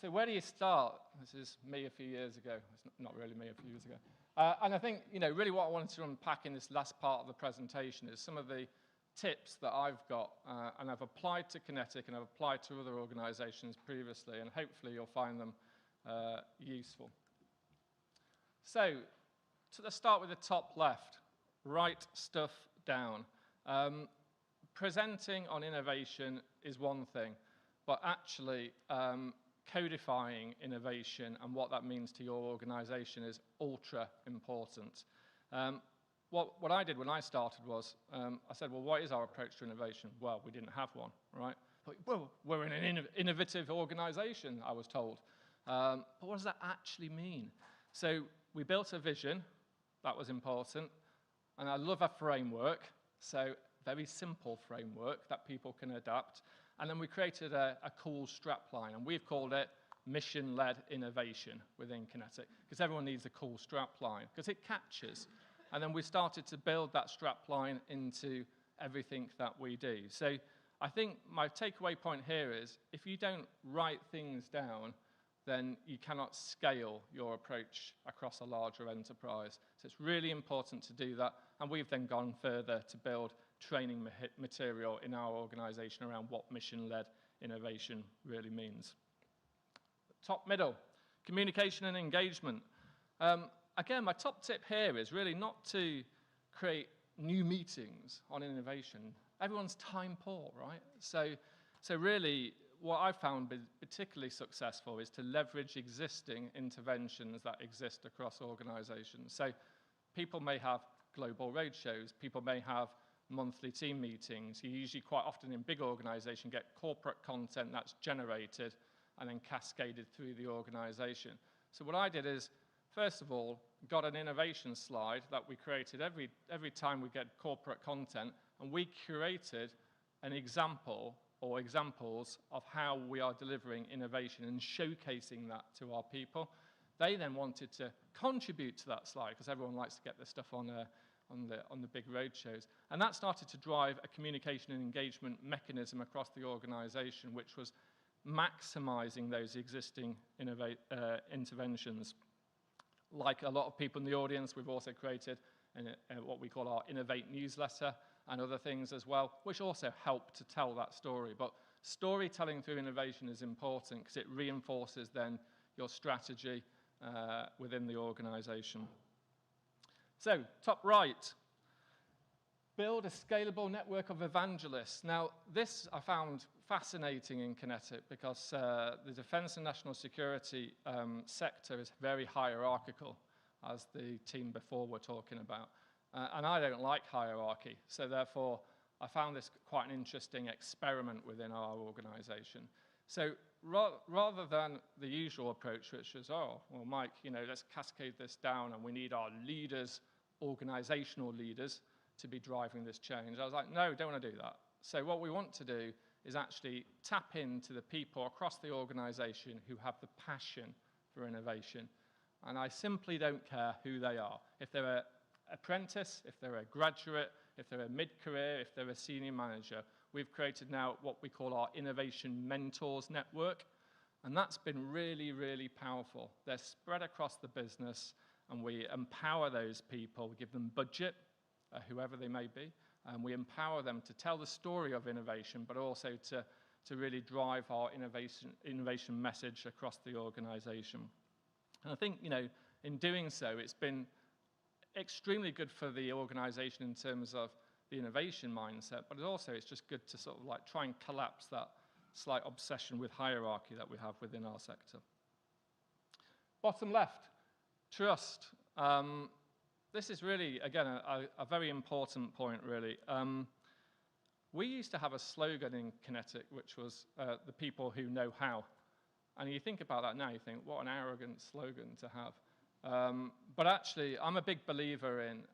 So where do you start? This is me a few years ago. It's not really me a few years ago. And I think, really what I wanted to unpack in this last part of the presentation is some of the tips that I've got, and I've applied to Kinetic and I've applied to other organizations previously, and hopefully you'll find them useful. So, let's start with the top left. Write stuff down. Presenting on innovation is one thing, but actually codifying innovation and what that means to your organization is ultra important. What I did when I started was, I said, well, what is our approach to innovation? Well, we didn't have one, right? But, well, we're in an innovative organization, I was told. But what does that actually mean? So we built a vision, that was important, and I love a framework, so very simple framework that people can adapt. And then we created a cool strapline, and we've called it mission-led innovation within Kinetic, because everyone needs a cool strapline, because it catches. And then we started to build that strapline into everything that we do. So I think my takeaway point here is, if you don't write things down, then you cannot scale your approach across a larger enterprise. So it's really important to do that. And we've then gone further to build training material in our organization around what mission-led innovation really means. Top middle, communication and engagement. Again, my top tip here is really not to create new meetings on innovation. Everyone's time poor, right? So really, what I've found particularly successful is to leverage existing interventions that exist across organizations. So people may have global roadshows, people may have monthly team meetings. You usually quite often in big organizations get corporate content that's generated and then cascaded through the organization. So what I did is, first of all, got an innovation slide that we created every time we get corporate content, and we curated an example or examples of how we are delivering innovation and showcasing that to our people. They then wanted to contribute to that slide, because everyone likes to get their stuff on the big road shows. And that started to drive a communication and engagement mechanism across the organization, which was maximizing those existing interventions. Like a lot of people in the audience, we've also created what we call our Innovate newsletter and other things as well, which also help to tell that story. But storytelling through innovation is important because it reinforces then your strategy within the organization. So, top right, build a scalable network of evangelists. Now, this I found fascinating in Kinetic because the defense and national security sector is very hierarchical, as the team before were talking about. And I don't like hierarchy, so therefore I found this quite an interesting experiment within our organization. So rather than the usual approach, which is, oh, well, Mike, let's cascade this down and we need our leaders, organizational leaders, to be driving this change. I was like, no, don't want to do that. So what we want to do is actually tap into the people across the organization who have the passion for innovation. And I simply don't care who they are. If they're an apprentice, if they're a graduate, if they're a mid-career, if they're a senior manager, we've created now what we call our Innovation Mentors Network. And that's been really, really powerful. They're spread across the business, and we empower those people. We give them budget, whoever they may be, and we empower them to tell the story of innovation, but also to really drive our innovation message across the organization. And I think, in doing so, it's been extremely good for the organization in terms of the innovation mindset, but also it's just good to sort of like try and collapse that slight obsession with hierarchy that we have within our sector. Bottom left, trust. This is really, again, a very important point, really. We used to have a slogan in Kinetic, which was the people who know how. And you think about that now, you think, what an arrogant slogan to have. But actually, I'm a big believer in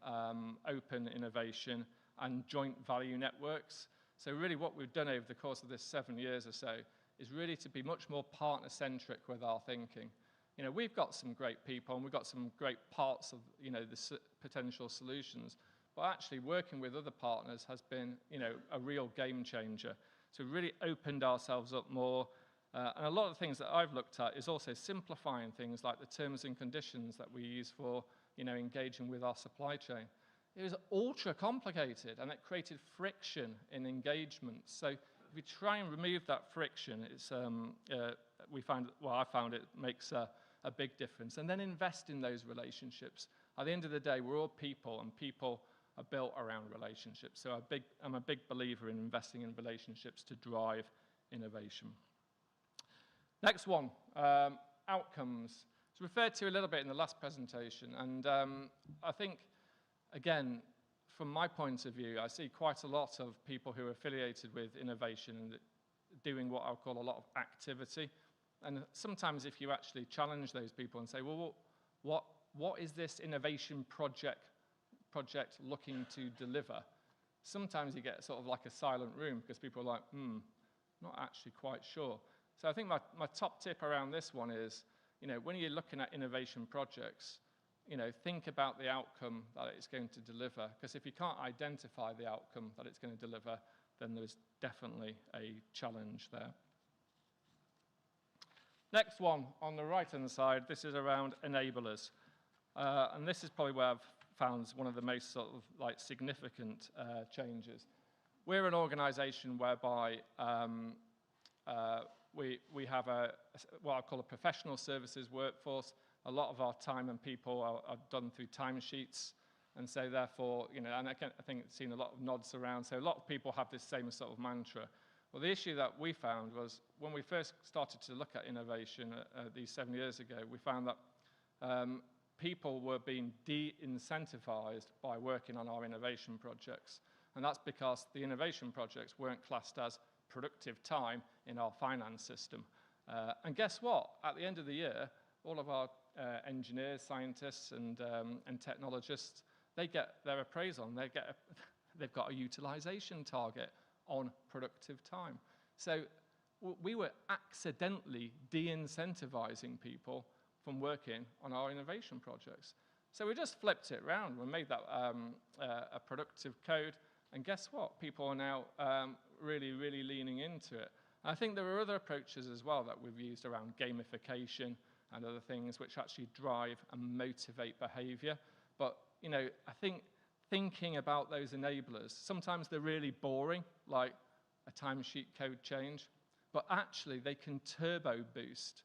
open innovation and joint value networks. So really what we've done over the course of this 7 years or so is really to be much more partner-centric with our thinking. We've got some great people and we've got some great parts of, the potential solutions, but actually working with other partners has been, a real game changer. So we've really opened ourselves up more. And a lot of the things that I've looked at is also simplifying things like the terms and conditions that we use for, engaging with our supply chain. It was ultra complicated and it created friction in engagement. So if we try and remove that friction, it's, I found it makes a big difference. And then invest in those relationships. At the end of the day, we're all people, and people are built around relationships. So I'm a big believer in investing in relationships to drive innovation. Next one, outcomes. It's referred to a little bit in the last presentation, and I think again, from my point of view, I see quite a lot of people who are affiliated with innovation and doing what I'll call a lot of activity. And sometimes if you actually challenge those people and say, well, what is this innovation project looking to deliver? Sometimes you get sort of like a silent room because people are like, not actually quite sure. So I think my top tip around this one is, when you're looking at innovation projects, think about the outcome that it's going to deliver. Because if you can't identify the outcome that it's going to deliver, then there's definitely a challenge there. Next one, on the right-hand side, this is around enablers. And this is probably where I've found one of the most sort of like significant changes. We're an organization whereby we have what I call a professional services workforce. A lot of our time and people are done through timesheets. And so therefore, and I think I've seen a lot of nods around, so a lot of people have this same sort of mantra. Well, the issue that we found was when we first started to look at innovation these 7 years ago, we found that people were being de-incentivized by working on our innovation projects. And that's because the innovation projects weren't classed as productive time in our finance system. And guess what? At the end of the year, all of our engineers, scientists, and technologists, they get their appraisal, and they've got a utilization target on productive time. So we were accidentally de-incentivizing people from working on our innovation projects. So we just flipped it around. We made that a productive code, and guess what? People are now really, really leaning into it. And I think there are other approaches as well that we've used around gamification and other things which actually drive and motivate behavior. But, I think thinking about those enablers, sometimes they're really boring, like a timesheet code change, but actually they can turbo boost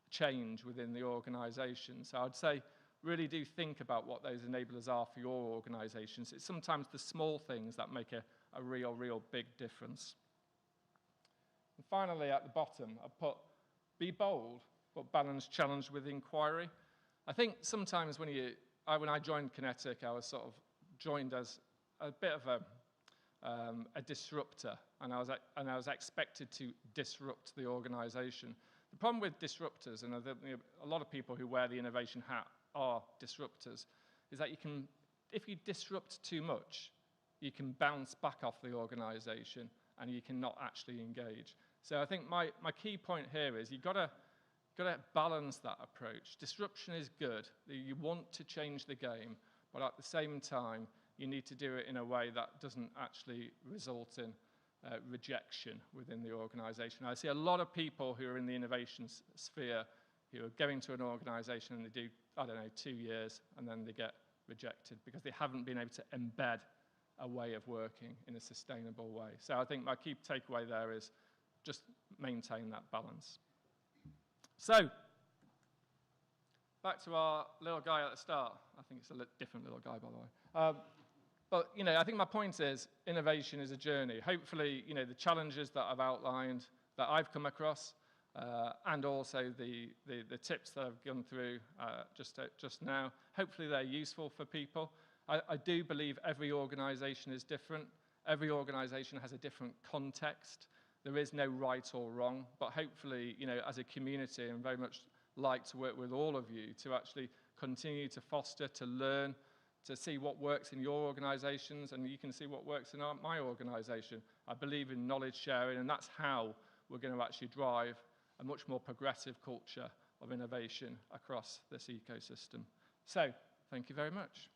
change within the organization. So I'd say really do think about what those enablers are for your organizations. It's sometimes the small things that make a real big difference. And finally, at the bottom, I put be bold, but balance challenge with inquiry. I think sometimes when I joined Kinetic, I was sort of joined as a bit of a disruptor, and I was expected to disrupt the organization. The problem with disruptors, and a lot of people who wear the innovation hat are disruptors, is that if you disrupt too much, you can bounce back off the organization and you cannot actually engage. So I think my key point here is you've got to balance that approach. Disruption is good. You want to change the game, but at the same time, you need to do it in a way that doesn't actually result in rejection within the organization. I see a lot of people who are in the innovation sphere who are going to an organization and they do, 2 years, and then they get rejected because they haven't been able to embed a way of working in a sustainable way. So I think my key takeaway there is just maintain that balance. So, back to our little guy at the start. I think it's a different little guy, by the way. But, I think my point is innovation is a journey. Hopefully, the challenges that I've outlined, that I've come across, and also the tips that I've gone through just now, hopefully they're useful for people. I do believe every organization is different. Every organization has a different context. There is no right or wrong, but hopefully, as a community, I'm very much like to work with all of you to actually continue to foster, to learn, to see what works in your organizations, and you can see what works in my organization. I believe in knowledge sharing, and that's how we're going to actually drive a much more progressive culture of innovation across this ecosystem. So, thank you very much.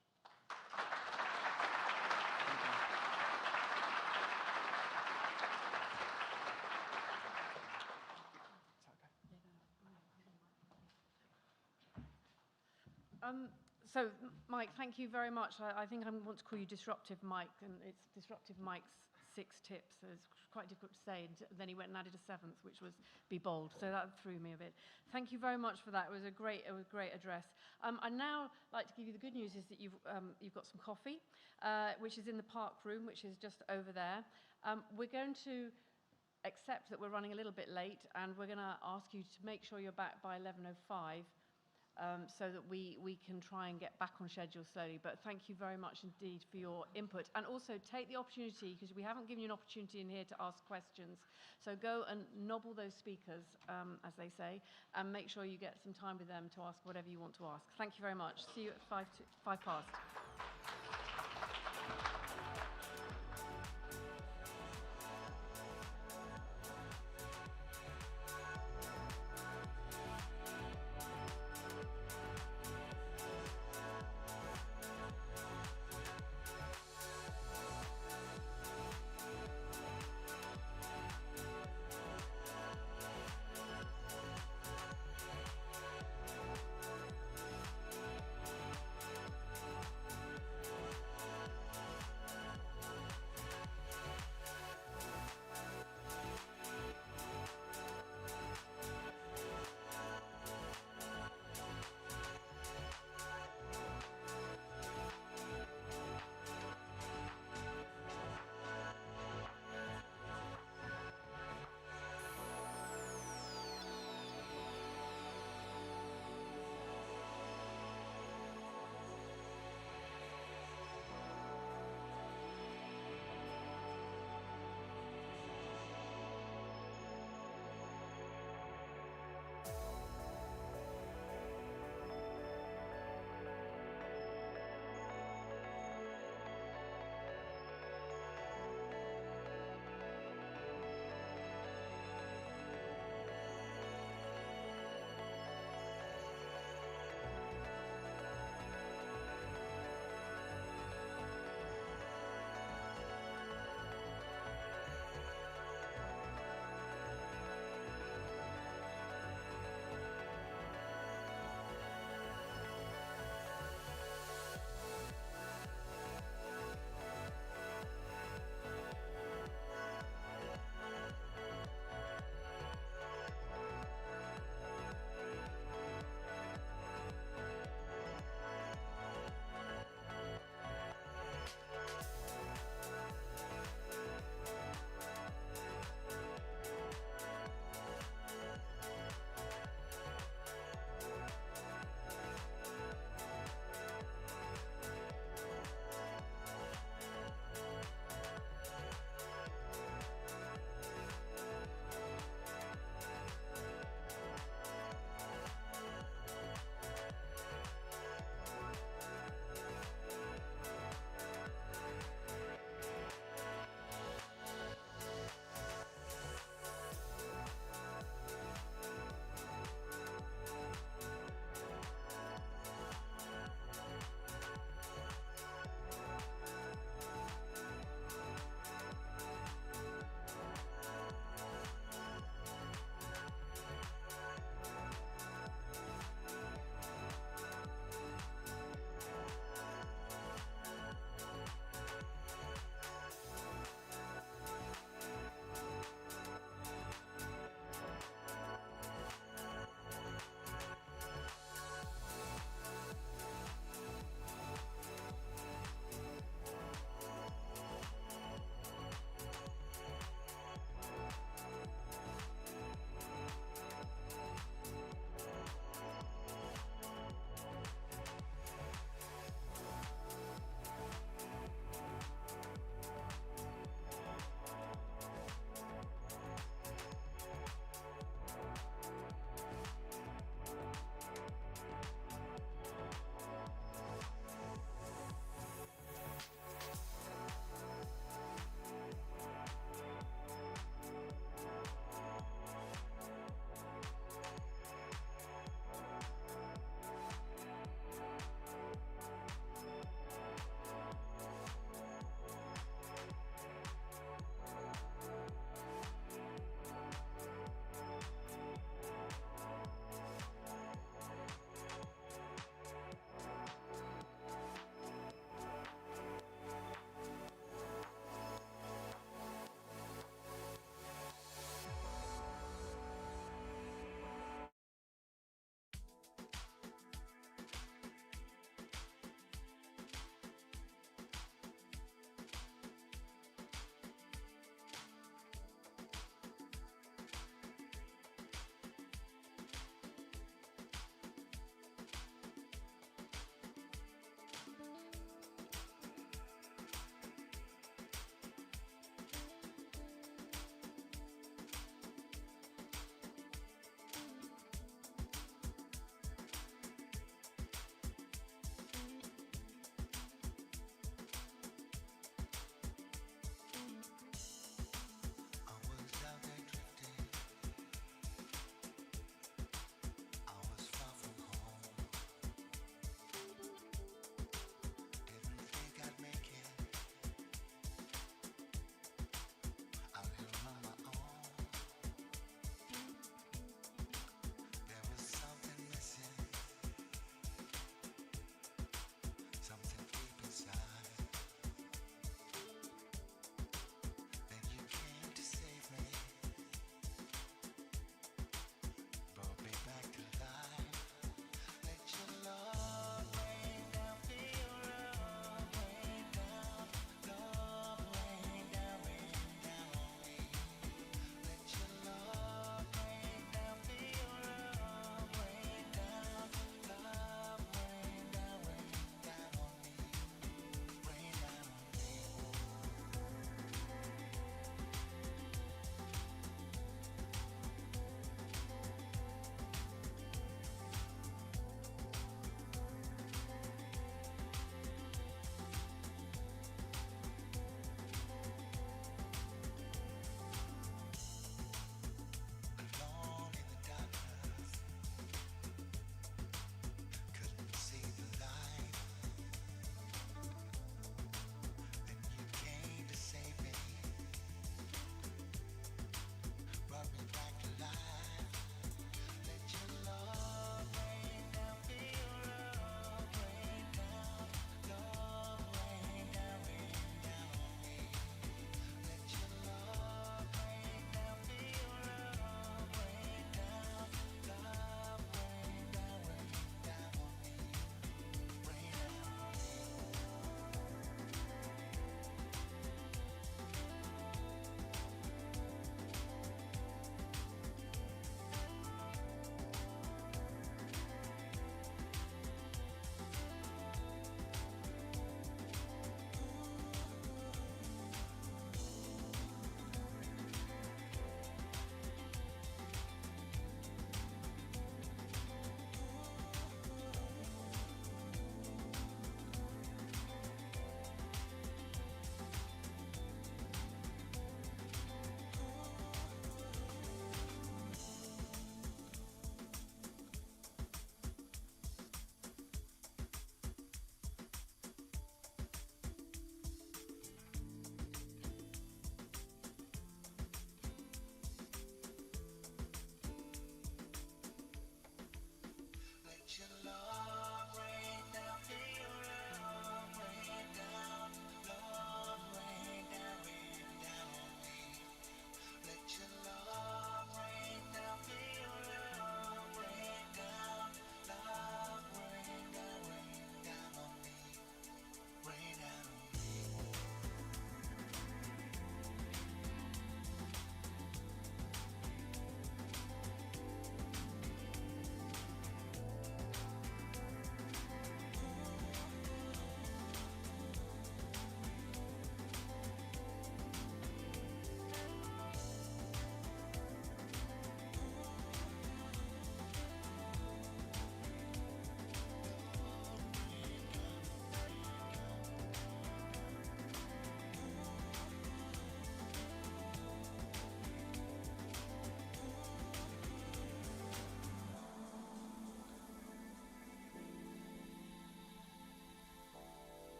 So, Mike, thank you very much. I think I want to call you Disruptive Mike, and it's Disruptive Mike's 6 tips. So it's quite difficult to say. And then he went and added a 7th, which was be bold. So that threw me a bit. Thank you very much for that. It was a great address. I'd now like to give you the good news is that you've got some coffee, which is in the park room, which is just over there. We're going to accept that we're running a little bit late, and we're going to ask you to make sure you're back by 11:05. so that we can try and get back on schedule slowly. But thank you very much indeed for your input. And also take the opportunity, because we haven't given you an opportunity in here to ask questions, so go and nobble those speakers, as they say, and make sure you get some time with them to ask whatever you want to ask. Thank you very much. See you at 5 past.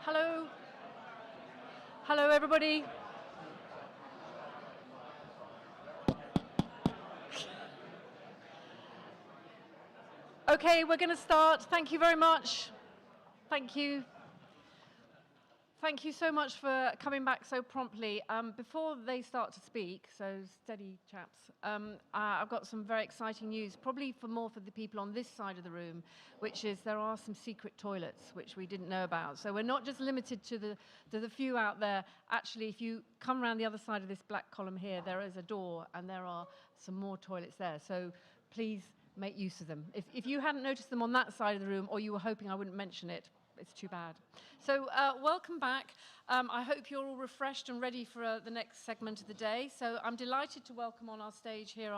Hello. Hello, everybody. Okay, we're going to start. Thank you very much. Thank you. Thank you so much for coming back so promptly. Before they start to speak, so steady chaps, I've got some very exciting news, probably more for the people on this side of the room, which is there are some secret toilets which we didn't know about. So we're not just limited to the few out there. Actually, if you come around the other side of this black column here, there is a door and there are some more toilets there. So please make use of them. If you hadn't noticed them on that side of the room, or you were hoping I wouldn't mention it, it's too bad. So welcome back. I hope you're all refreshed and ready for the next segment of the day. So I'm delighted to welcome on our stage here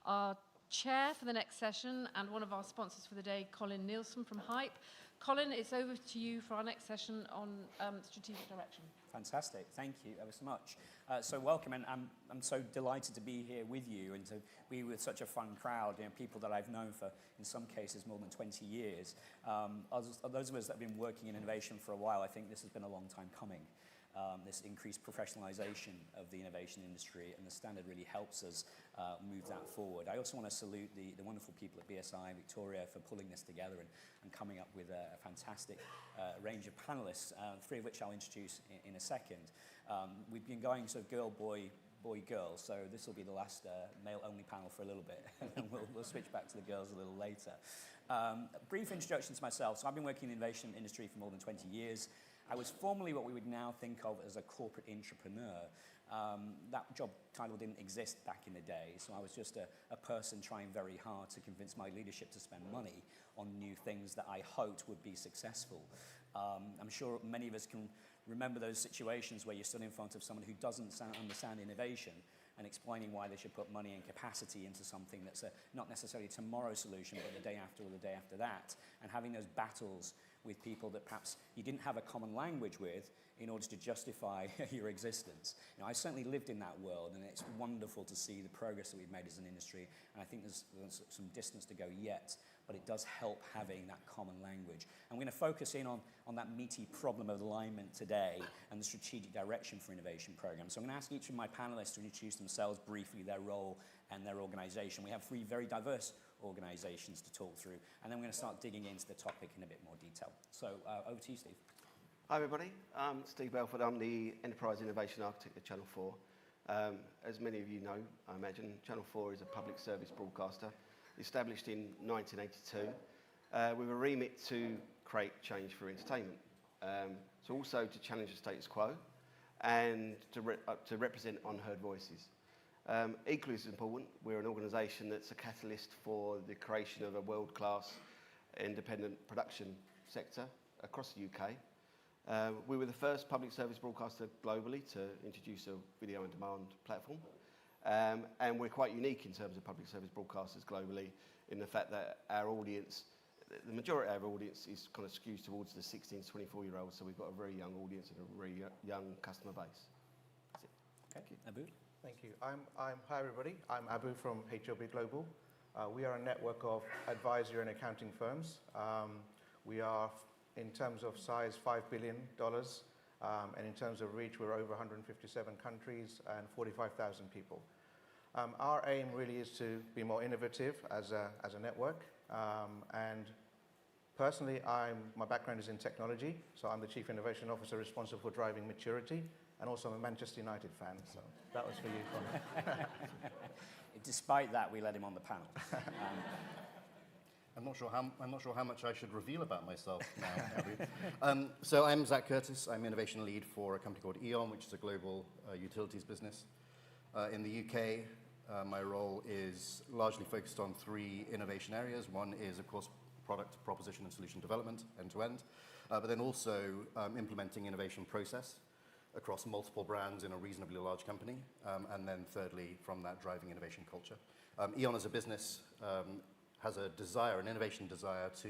our chair for the next session and one of our sponsors for the day, Colin Nielsen from Hype. Colin, it's over to you for our next session on strategic direction. Fantastic. Thank you ever so much. So welcome, and I'm so delighted to be here with you and to be with such a fun crowd, people that I've known for, in some cases, more than 20 years. Those of us that have been working in innovation for a while, I think this has been a long time coming. This increased professionalization of the innovation industry, and the standard really helps us move that forward. I also want to salute the wonderful people at BSI, Victoria, for pulling this together and coming up with a fantastic range of panelists, three of which I'll introduce in a second. We've been going sort of girl, boy, girl, so this will be the last male-only panel for a little bit, and we'll switch back to the girls a little later. A brief introduction to myself. So I've been working in the innovation industry for more than 20 years. I was formerly what we would now think of as a corporate entrepreneur. That job title didn't exist back in the day, so I was just a person trying very hard to convince my leadership to spend money on new things that I hoped would be successful. I'm sure many of us can remember those situations where you're stood in front of someone who doesn't understand innovation and explaining why they should put money and capacity into something that's not necessarily tomorrow's solution, but the day after or the day after that, and having those battles with people that perhaps you didn't have a common language with in order to justify your existence. I certainly lived in that world, and it's wonderful to see the progress that we've made as an industry, and I think there's some distance to go yet, but it does help having that common language. And we're going to focus in on that meaty problem of alignment today and the strategic direction for innovation programs. So I'm going to ask each of my panelists to introduce themselves briefly, their role and their organization. We have three very diverse organizations to talk through, and then we're going to start digging into the topic in a bit more detail. So over to you, Steve. Hi everybody, I'm Steve Belford. I'm the Enterprise Innovation Architect at Channel 4. As many of you know, I imagine, Channel 4 is a public service broadcaster established in 1982 with a remit to create change through entertainment. So also to challenge the status quo and to represent unheard voices. Equally as important, we're an organisation that's a catalyst for the creation of a world-class independent production sector across the UK. We were the first public service broadcaster globally to introduce a video on demand platform. And we're quite unique in terms of public service broadcasters globally in the fact that our audience, the majority of our audience is kind of skews towards the 16 to 24-year-olds, so we've got a very young audience and a very young customer base. That's it. Thank you. Abu? Thank you. Hi everybody. I'm Abu from HLB Global. We are a network of advisory and accounting firms. We are, in terms of size, $5 billion. And in terms of reach, we're over 157 countries and 45,000 people. Our aim really is to be more innovative as a network. And personally, my background is in technology, so I'm the Chief Innovation Officer responsible for driving maturity. And also I'm a Manchester United fan, so that was for you, Colin. Despite that, we let him on the panel. I'm not sure how much I should reveal about myself now. So I'm Zach Curtis. I'm innovation lead for a company called E.ON, which is a global utilities business. In the UK, my role is largely focused on three innovation areas. One is, of course, product proposition and solution development, end-to-end, but then also implementing innovation process across multiple brands in a reasonably large company, and then thirdly, from that, driving innovation culture. E.ON as a business has a desire, an innovation desire to,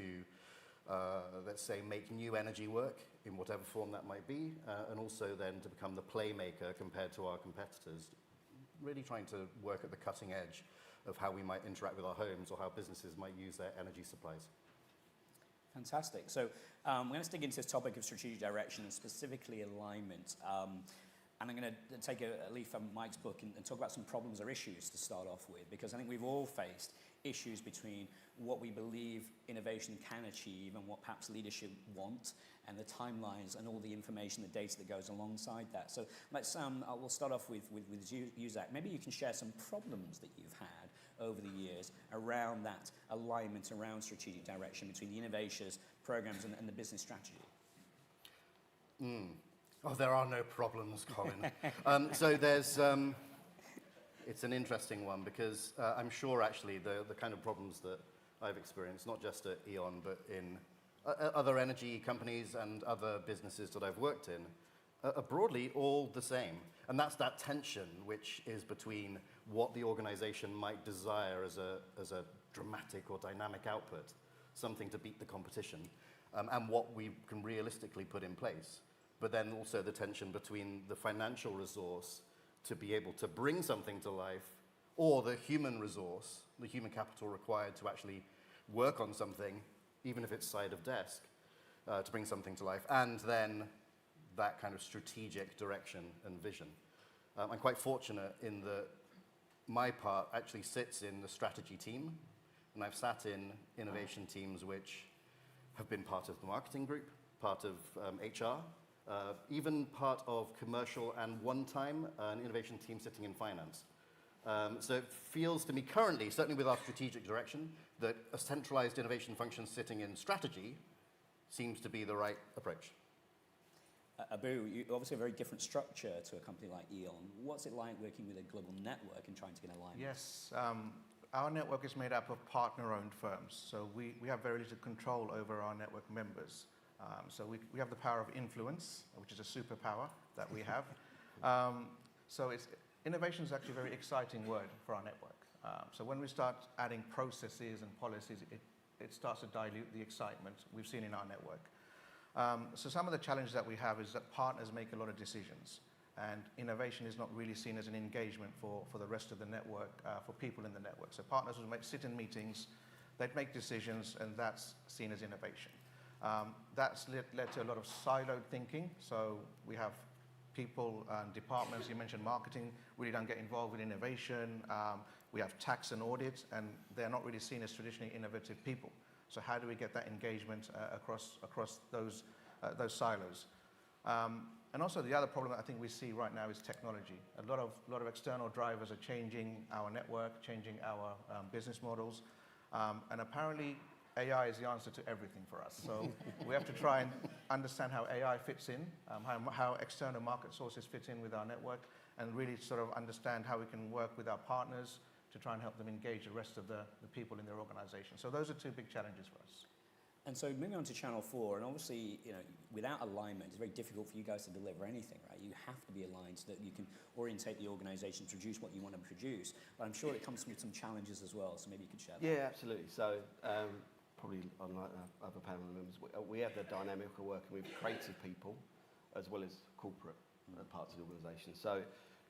let's say, make new energy work in whatever form that might be, and also then to become the playmaker compared to our competitors, really trying to work at the cutting edge of how we might interact with our homes or how businesses might use their energy supplies. Fantastic. So we're going to dig into this topic of strategic direction and specifically alignment. And I'm going to take a leaf from Mike's book and talk about some problems or issues to start off with, because I think we've all faced issues between what we believe innovation can achieve and what perhaps leadership want, and the timelines and all the information, the data that goes alongside that. So we'll start off with you, Zach. Maybe you can share some problems that you've had over the years around that alignment, around strategic direction between the innovators, programs, and the business strategy. Oh, there are no problems, Colin. So there's, it's an interesting one because I'm sure actually the kind of problems that I've experienced, not just at E.ON, but in other energy companies and other businesses that I've worked in, are broadly all the same. And that's that tension which is between what the organization might desire as a dramatic or dynamic output, something to beat the competition, and what we can realistically put in place. But then also the tension between the financial resource to be able to bring something to life, or the human resource, the human capital required to actually work on something, even if it's side of desk, to bring something to life, and then that kind of strategic direction and vision. I'm quite fortunate in that my part actually sits in the strategy team, and I've sat in innovation teams which have been part of the marketing group, part of HR, even part of commercial, and one time an innovation team sitting in finance. So it feels to me currently, certainly with our strategic direction, that a centralized innovation function sitting in strategy seems to be the right approach. Abu, you obviously a very different structure to a company like E.ON. What's it like working with a global network and trying to get alignment? Yes, our network is made up of partner-owned firms, so we have very little control over our network members. So we have the power of influence, which is a superpower that we have. So innovation is actually a very exciting word for our network. So when we start adding processes and policies, it starts to dilute the excitement we've seen in our network. So some of the challenges that we have is that partners make a lot of decisions, and innovation is not really seen as an engagement for the rest of the network, for people in the network. So partners will sit in meetings, they'd make decisions, and that's seen as innovation. That's led to a lot of siloed thinking. So we have people and departments, you mentioned marketing, really don't get involved with innovation. We have tax and audit, and they're not really seen as traditionally innovative people. So how do we get that engagement across those silos? And also the other problem that I think we see right now is technology. A lot of external drivers are changing our network, changing our business models, and apparently AI is the answer to everything for us. So we have to try and understand how AI fits in, how external market sources fit in with our network, and really sort of understand how we can work with our partners to try and help them engage the rest of the people in their organization. So those are two big challenges for us. And so moving on to Channel 4, and obviously, without alignment, it's very difficult for you guys to deliver anything, right? You have to be aligned so that you can orientate the organization to produce what you want to produce. But I'm sure it comes with some challenges as well, so maybe you could share that. Yeah, absolutely. So probably unlike other panel members, we have the dynamic of working with creative people as well as corporate parts of the organisation. So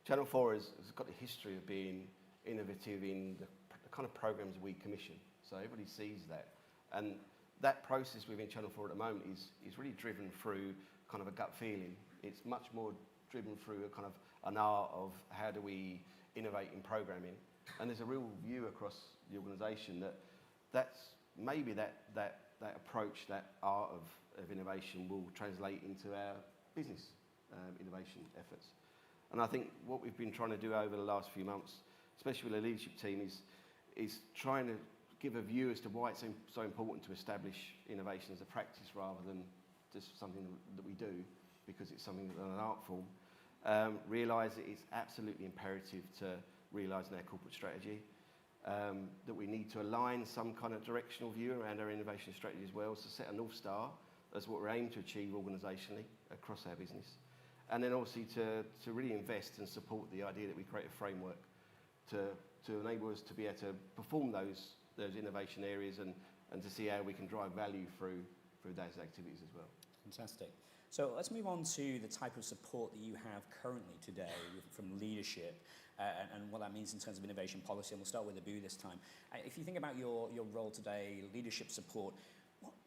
Channel 4 has got a history of being innovative in the kind of programs we commission. So everybody sees that. And that process within Channel 4 at the moment is really driven through kind of a gut feeling. It's much more driven through a kind of an art of how do we innovate in programming. And there's a real view across the organisation that's maybe that approach, that art of innovation will translate into our business innovation efforts. And I think what we've been trying to do over the last few months, especially with the leadership team, is trying to give a view as to why it's so important to establish innovation as a practice rather than just something that we do because it's something that's an art form. Realise that it's absolutely imperative to realising our corporate strategy, that we need to align some kind of directional view around our innovation strategy as well, so set a North Star as what we're aiming to achieve organisationally across our business. And then obviously to really invest and support the idea that we create a framework to enable us to be able to perform those innovation areas and to see how we can drive value through those activities as well. Fantastic. So let's move on to the type of support that you have currently today from leadership and what that means in terms of innovation policy. And we'll start with Abu this time. If you think about your role today, leadership support,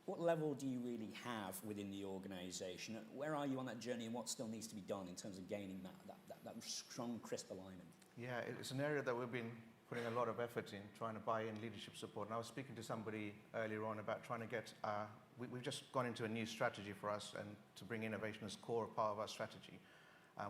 what level do you really have within the organisation? Where are you on that journey, and what still needs to be done in terms of gaining that strong, crisp alignment? Yeah, it's an area that we've been putting a lot of effort in, trying to buy in leadership support. And I was speaking to somebody earlier on about trying to get, we've just gone into a new strategy for us and to bring innovation as core part of our strategy.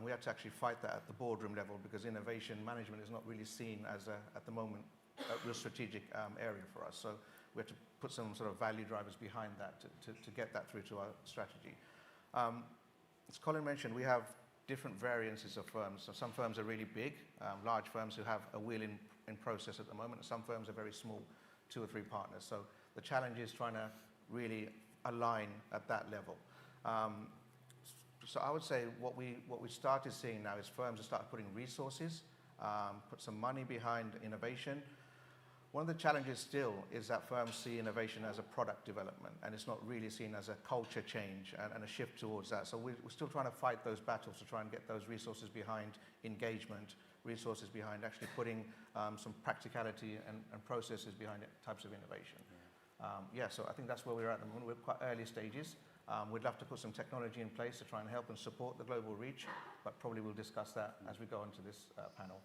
We had to actually fight that at the boardroom level because innovation management is not really seen as, at the moment, a real strategic area for us. So we have to put some sort of value drivers behind that to get that through to our strategy. As Colin mentioned, we have different variances of firms. So some firms are really big, large firms who have a wheel in process at the moment. Some firms are very small, 2 or 3 partners. So the challenge is trying to really align at that level. So I would say what we started seeing now is firms have started putting resources, put some money behind innovation. One of the challenges still is that firms see innovation as a product development, and it's not really seen as a culture change and a shift towards that. So we're still trying to fight those battles to try and get those resources behind engagement, resources behind actually putting some practicality and processes behind types of innovation. So I think that's where we're at the moment. We're quite early stages. We'd love to put some technology in place to try and help and support the global reach, but probably we'll discuss that as we go into this panel.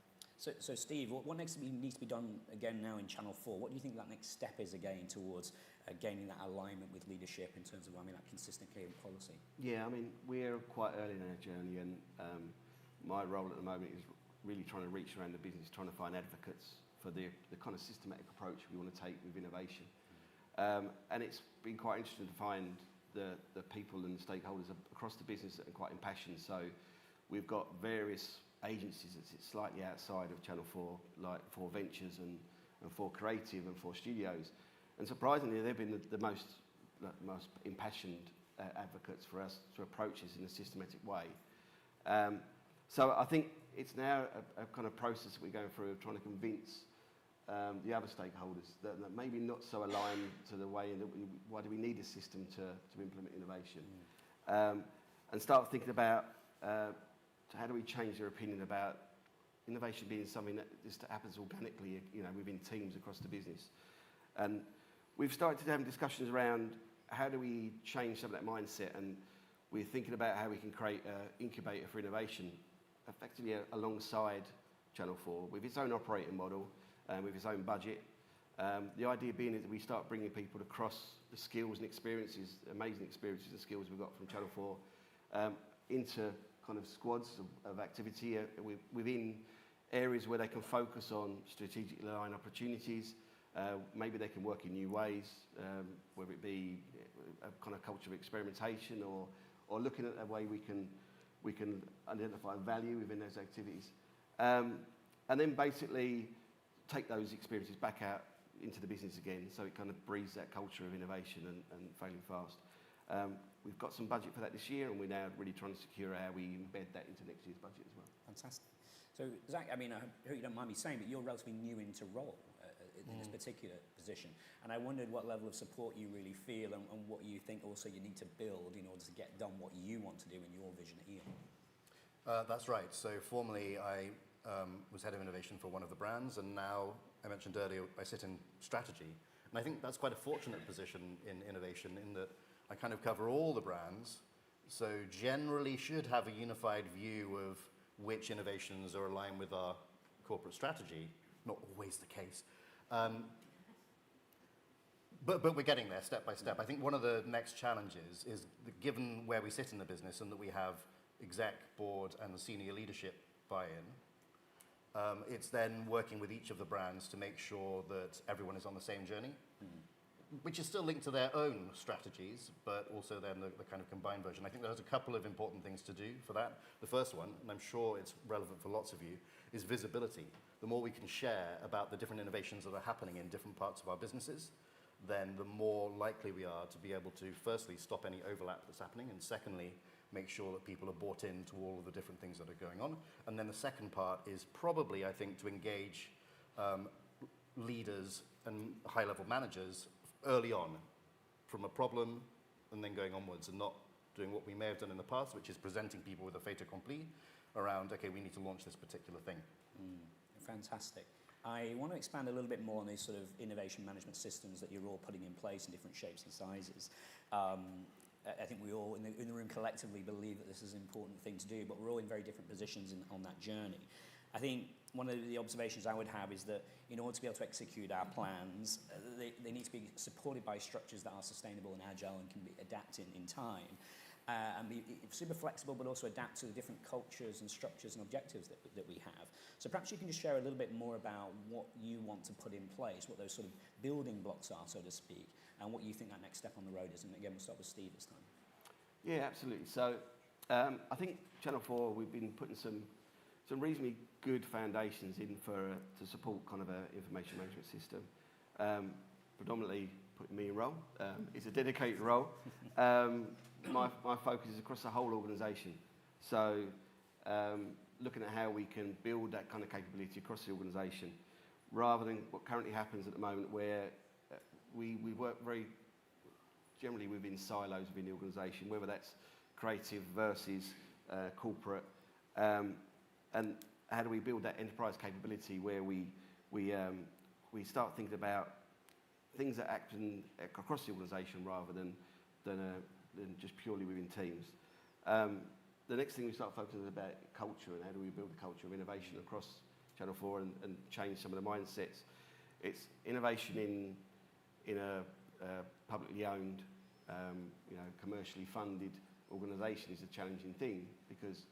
So Steve, what needs to be done again now in Channel 4? What do you think that next step is again towards gaining that alignment with leadership in terms of, that consistent, clear policy? Yeah, we're quite early in our journey, and my role at the moment is really trying to reach around the business, trying to find advocates for the kind of systematic approach we want to take with innovation. And it's been quite interesting to find the people and the stakeholders across the business that are quite impassioned. So we've got various agencies that sit slightly outside of Channel 4, like 4 Ventures and 4 Creative and 4 Studios. And surprisingly, they've been the most impassioned advocates for us to approach this in a systematic way. So I think it's now a kind of process that we're going through of trying to convince the other stakeholders that maybe not so aligned to the way that why do we need a system to implement innovation, and start thinking about how do we change their opinion about innovation being something that just happens organically, within teams across the business. And we've started to have discussions around how do we change some of that mindset, and we're thinking about how we can create an incubator for innovation, effectively alongside Channel 4, with its own operating model, with its own budget. The idea being is that we start bringing people across the skills and experiences, amazing experiences and skills we've got from Channel 4, into kind of squads of activity within areas where they can focus on strategically aligned opportunities. Maybe they can work in new ways, whether it be a kind of culture of experimentation or looking at a way we can identify value within those activities. And then basically take those experiences back out into the business again, so it kind of breeds that culture of innovation and failing fast. We've got some budget for that this year, and we're now really trying to secure how we embed that into next year's budget as well. Fantastic. So, Zach, I hope you don't mind me saying, but you're relatively new into role in this particular position, and I wondered what level of support you really feel and what you think also you need to build in order to get done what you want to do in your vision at Eon. That's right. So formerly I was head of innovation for one of the brands, and now, I mentioned earlier, I sit in strategy. And I think that's quite a fortunate position in innovation in that I kind of cover all the brands, so generally should have a unified view of which innovations are aligned with our corporate strategy. Not always the case. But we're getting there step by step. I think one of the next challenges is that given where we sit in the business and that we have exec, board, and the senior leadership buy-in, it's then working with each of the brands to make sure that everyone is on the same journey, which is still linked to their own strategies, but also then the kind of combined version. I think there's a couple of important things to do for that. The first one, and I'm sure it's relevant for lots of you, is visibility. The more we can share about the different innovations that are happening in different parts of our businesses, then the more likely we are to be able to, firstly, stop any overlap that's happening, and secondly, make sure that people are bought into all of the different things that are going on. And then the second part is probably, I think, to engage leaders and high-level managers early on, from a problem and then going onwards, and not doing what we may have done in the past, which is presenting people with a fait accompli around, okay, we need to launch this particular thing. Fantastic. I want to expand a little bit more on these sort of innovation management systems that you're all putting in place in different shapes and sizes. I think we all in the room collectively believe that this is an important thing to do, but we're all in very different positions on that journey. I think one of the observations I would have is that in order to be able to execute our plans, they need to be supported by structures that are sustainable and agile and can be adapted in time. And be super flexible, but also adapt to the different cultures and structures and objectives that we have. So perhaps you can just share a little bit more about what you want to put in place, what those sort of building blocks are, so to speak, and what you think that next step on the road is. And again, we'll start with Steve this time. Yeah, absolutely. So I think Channel 4, we've been putting some reasonably good foundations in to support kind of an information management system. Predominantly putting me in role. It's a dedicated role. My focus is across the whole organisation. So looking at how we can build that kind of capability across the organisation, rather than what currently happens at the moment where we work very generally within silos within the organisation, whether that's creative versus corporate, and how do we build that enterprise capability where we start thinking about things that act across the organisation rather than just purely within teams. The next thing we start focusing on is about culture and how do we build a culture of innovation across Channel 4 and change some of the mindsets. It's innovation in a publicly owned, commercially funded organisation is a challenging thing because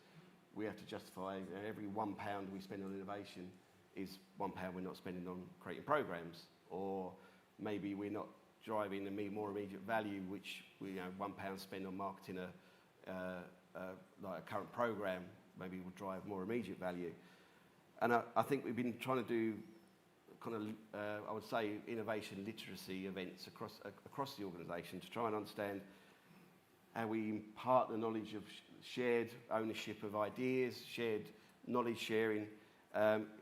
we have to justify every £1 we spend on innovation is £1 we're not spending on creating programs, or maybe we're not driving the more immediate value, which £1 spent on marketing like a current program maybe would drive more immediate value. And I think we've been trying to do kind of, I would say, innovation literacy events across the organisation to try and understand how we impart the knowledge of shared ownership of ideas, shared knowledge sharing,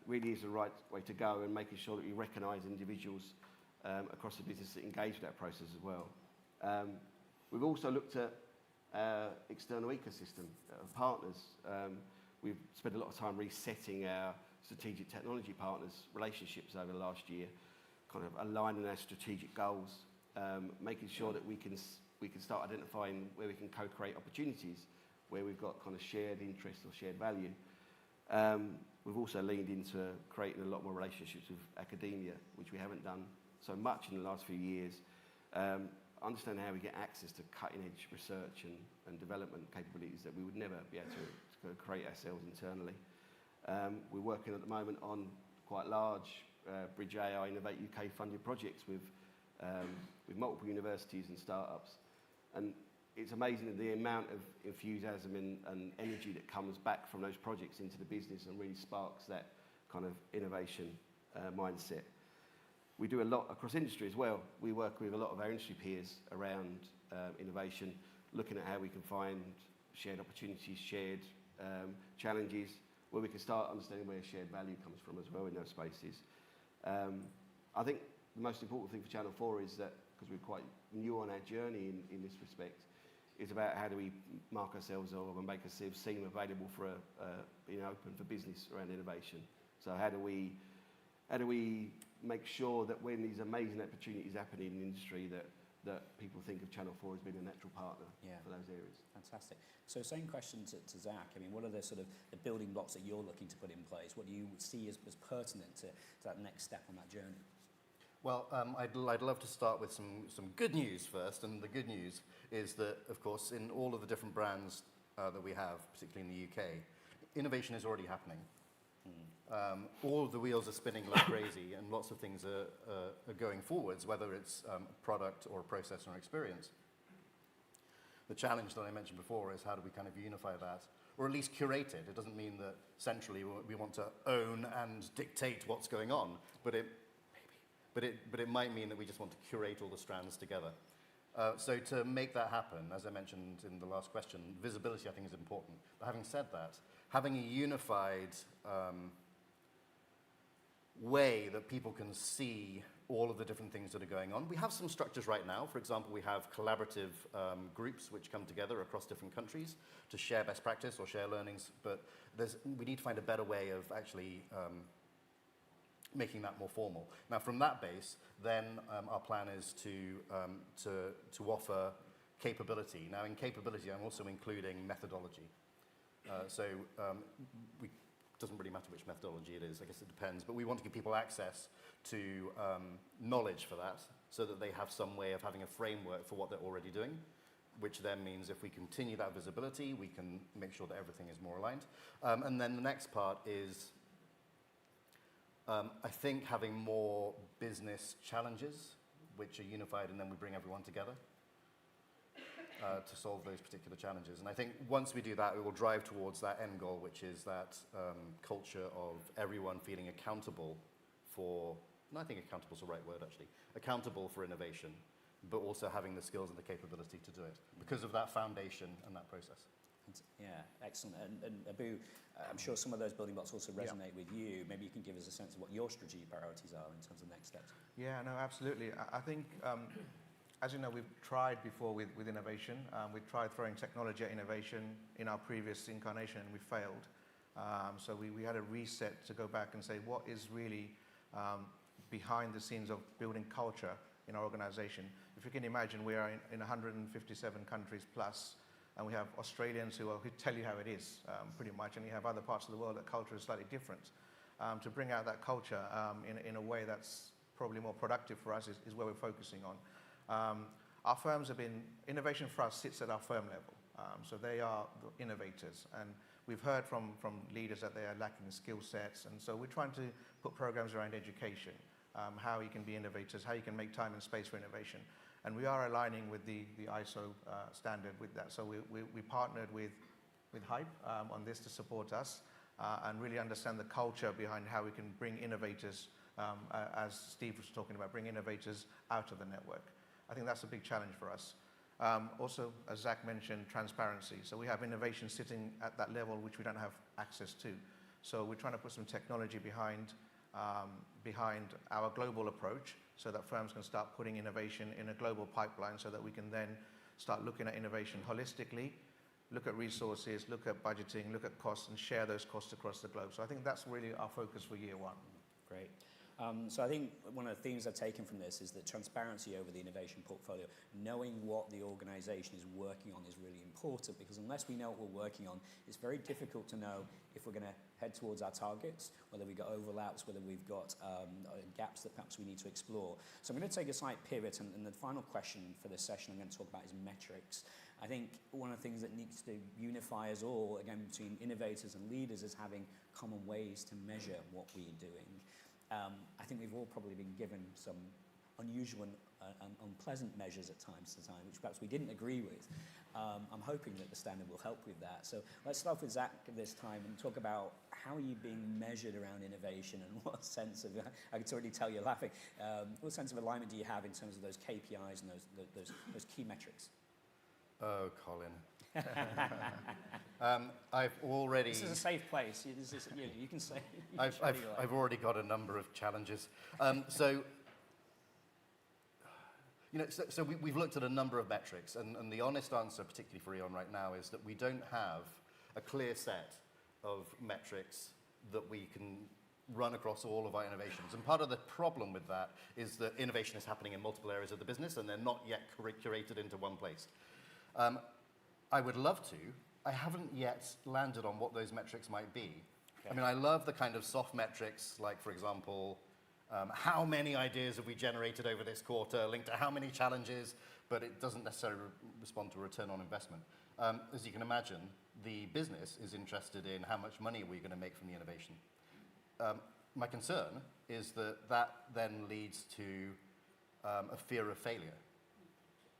really is the right way to go, and making sure that we recognise individuals across the business that engage with that process as well. We've also looked at external ecosystem partners. We've spent a lot of time resetting our strategic technology partners' relationships over the last year, kind of aligning our strategic goals, making sure that we can start identifying where we can co-create opportunities, where we've got kind of shared interest or shared value. We've also leaned into creating a lot more relationships with academia, which we haven't done so much in the last few years. Understand how we get access to cutting-edge research and development capabilities that we would never be able to create ourselves internally. We're working at the moment on quite large Bridge AI Innovate UK funded projects with multiple universities and startups. And it's amazing the amount of enthusiasm and energy that comes back from those projects into the business and really sparks that kind of innovation mindset. We do a lot across industry as well. We work with a lot of our industry peers around innovation, looking at how we can find shared opportunities, shared challenges, where we can start understanding where shared value comes from as well in those spaces. I think the most important thing for Channel 4 is that, because we're quite new on our journey in this respect, is about how do we mark ourselves or make ourselves seem available for being open for business around innovation. So how do we make sure that when these amazing opportunities happen in the industry that people think of Channel 4 as being a natural partner for those areas. Fantastic. So same question to Zach. I mean, what are the sort of the building blocks that you're looking to put in place? What do you see as pertinent to that next step on that journey? Well, I'd love to start with some good news first, and the good news is that, of course, in all of the different brands that we have, particularly in the UK, innovation is already happening. All of the wheels are spinning like crazy, and lots of things are going forwards, whether it's a product or a process or experience. The challenge that I mentioned before is how do we kind of unify that, or at least curate it. It doesn't mean that centrally we want to own and dictate what's going on, but it might mean that we just want to curate all the strands together. So to make that happen, as I mentioned in the last question, visibility I think is important. But having said that, having a unified way that people can see all of the different things that are going on. We have some structures right now. For example, we have collaborative groups which come together across different countries to share best practice or share learnings, but we need to find a better way of actually making that more formal. Now, from that base, then our plan is to offer capability. Now, in capability, I'm also including methodology. It doesn't really matter which methodology it is, I guess it depends, but we want to give people access to knowledge for that so that they have some way of having a framework for what they're already doing, which then means if we continue that visibility, we can make sure that everything is more aligned. And then the next part is, I think, having more business challenges, which are unified, and then we bring everyone together to solve those particular challenges. And I think once we do that, we will drive towards that end goal, which is that culture of everyone feeling accountable for, and I think accountable is the right word, actually, accountable for innovation, but also having the skills and the capability to do it because of that foundation and that process. Yeah, excellent. And Abu, I'm sure some of those building blocks also resonate with you. Maybe you can give us a sense of what your strategic priorities are in terms of next steps. Yeah, no, absolutely. I think, as you know, we've tried before with innovation. We've tried throwing technology at innovation in our previous incarnation, and we failed. So we had a reset to go back and say, what is really behind the scenes of building culture in our organization? If you can imagine, we are in 157 countries plus, and we have Australians who tell you how it is, pretty much, and you have other parts of the world that culture is slightly different. To bring out that culture in a way that's probably more productive for us is where we're focusing on. Our firms have been, innovation for us sits at our firm level, so they are the innovators, and we've heard from leaders that they are lacking skill sets, and so we're trying to put programs around education, how you can be innovators, how you can make time and space for innovation. And we are aligning with the ISO standard with that. So we partnered with Hype on this to support us and really understand the culture behind how we can bring innovators, as Steve was talking about, bring innovators out of the network. I think that's a big challenge for us. Also, as Zach mentioned, transparency. So we have innovation sitting at that level which we don't have access to. So we're trying to put some technology behind our global approach so that firms can start putting innovation in a global pipeline so that we can then start looking at innovation holistically, look at resources, look at budgeting, look at costs, and share those costs across the globe. So I think that's really our focus for year one. Great. So I think one of the themes I've taken from this is that transparency over the innovation portfolio, knowing what the organization is working on is really important, because unless we know what we're working on, it's very difficult to know if we're going to head towards our targets, whether we've got overlaps, whether we've got gaps that perhaps we need to explore. So I'm going to take a slight pivot, and the final question for this session I'm going to talk about is metrics. I think one of the things that needs to unify us all, again, between innovators and leaders, is having common ways to measure what we're doing. I think we've all probably been given some unusual and unpleasant measures at times to time, which perhaps we didn't agree with. I'm hoping that the standard will help with that. So let's start with Zach this time and talk about how are you being measured around innovation, and what sense of, I can already tell you're laughing, what sense of alignment do you have in terms of those KPIs and those key metrics? Oh, Colin. I've already... This is a safe place. You can say... I've already got a number of challenges. We've looked at a number of metrics, and the honest answer, particularly for E.ON right now, is that we don't have a clear set of metrics that we can run across all of our innovations. And part of the problem with that is that innovation is happening in multiple areas of the business, and they're not yet curated into one place. I would love to. I haven't yet landed on what those metrics might be. Okay. I mean, I love the kind of soft metrics, like, for example, how many ideas have we generated over this quarter, linked to how many challenges, but it doesn't necessarily respond to return on investment. As you can imagine, the business is interested in how much money are we going to make from the innovation. My concern is that then leads to a fear of failure.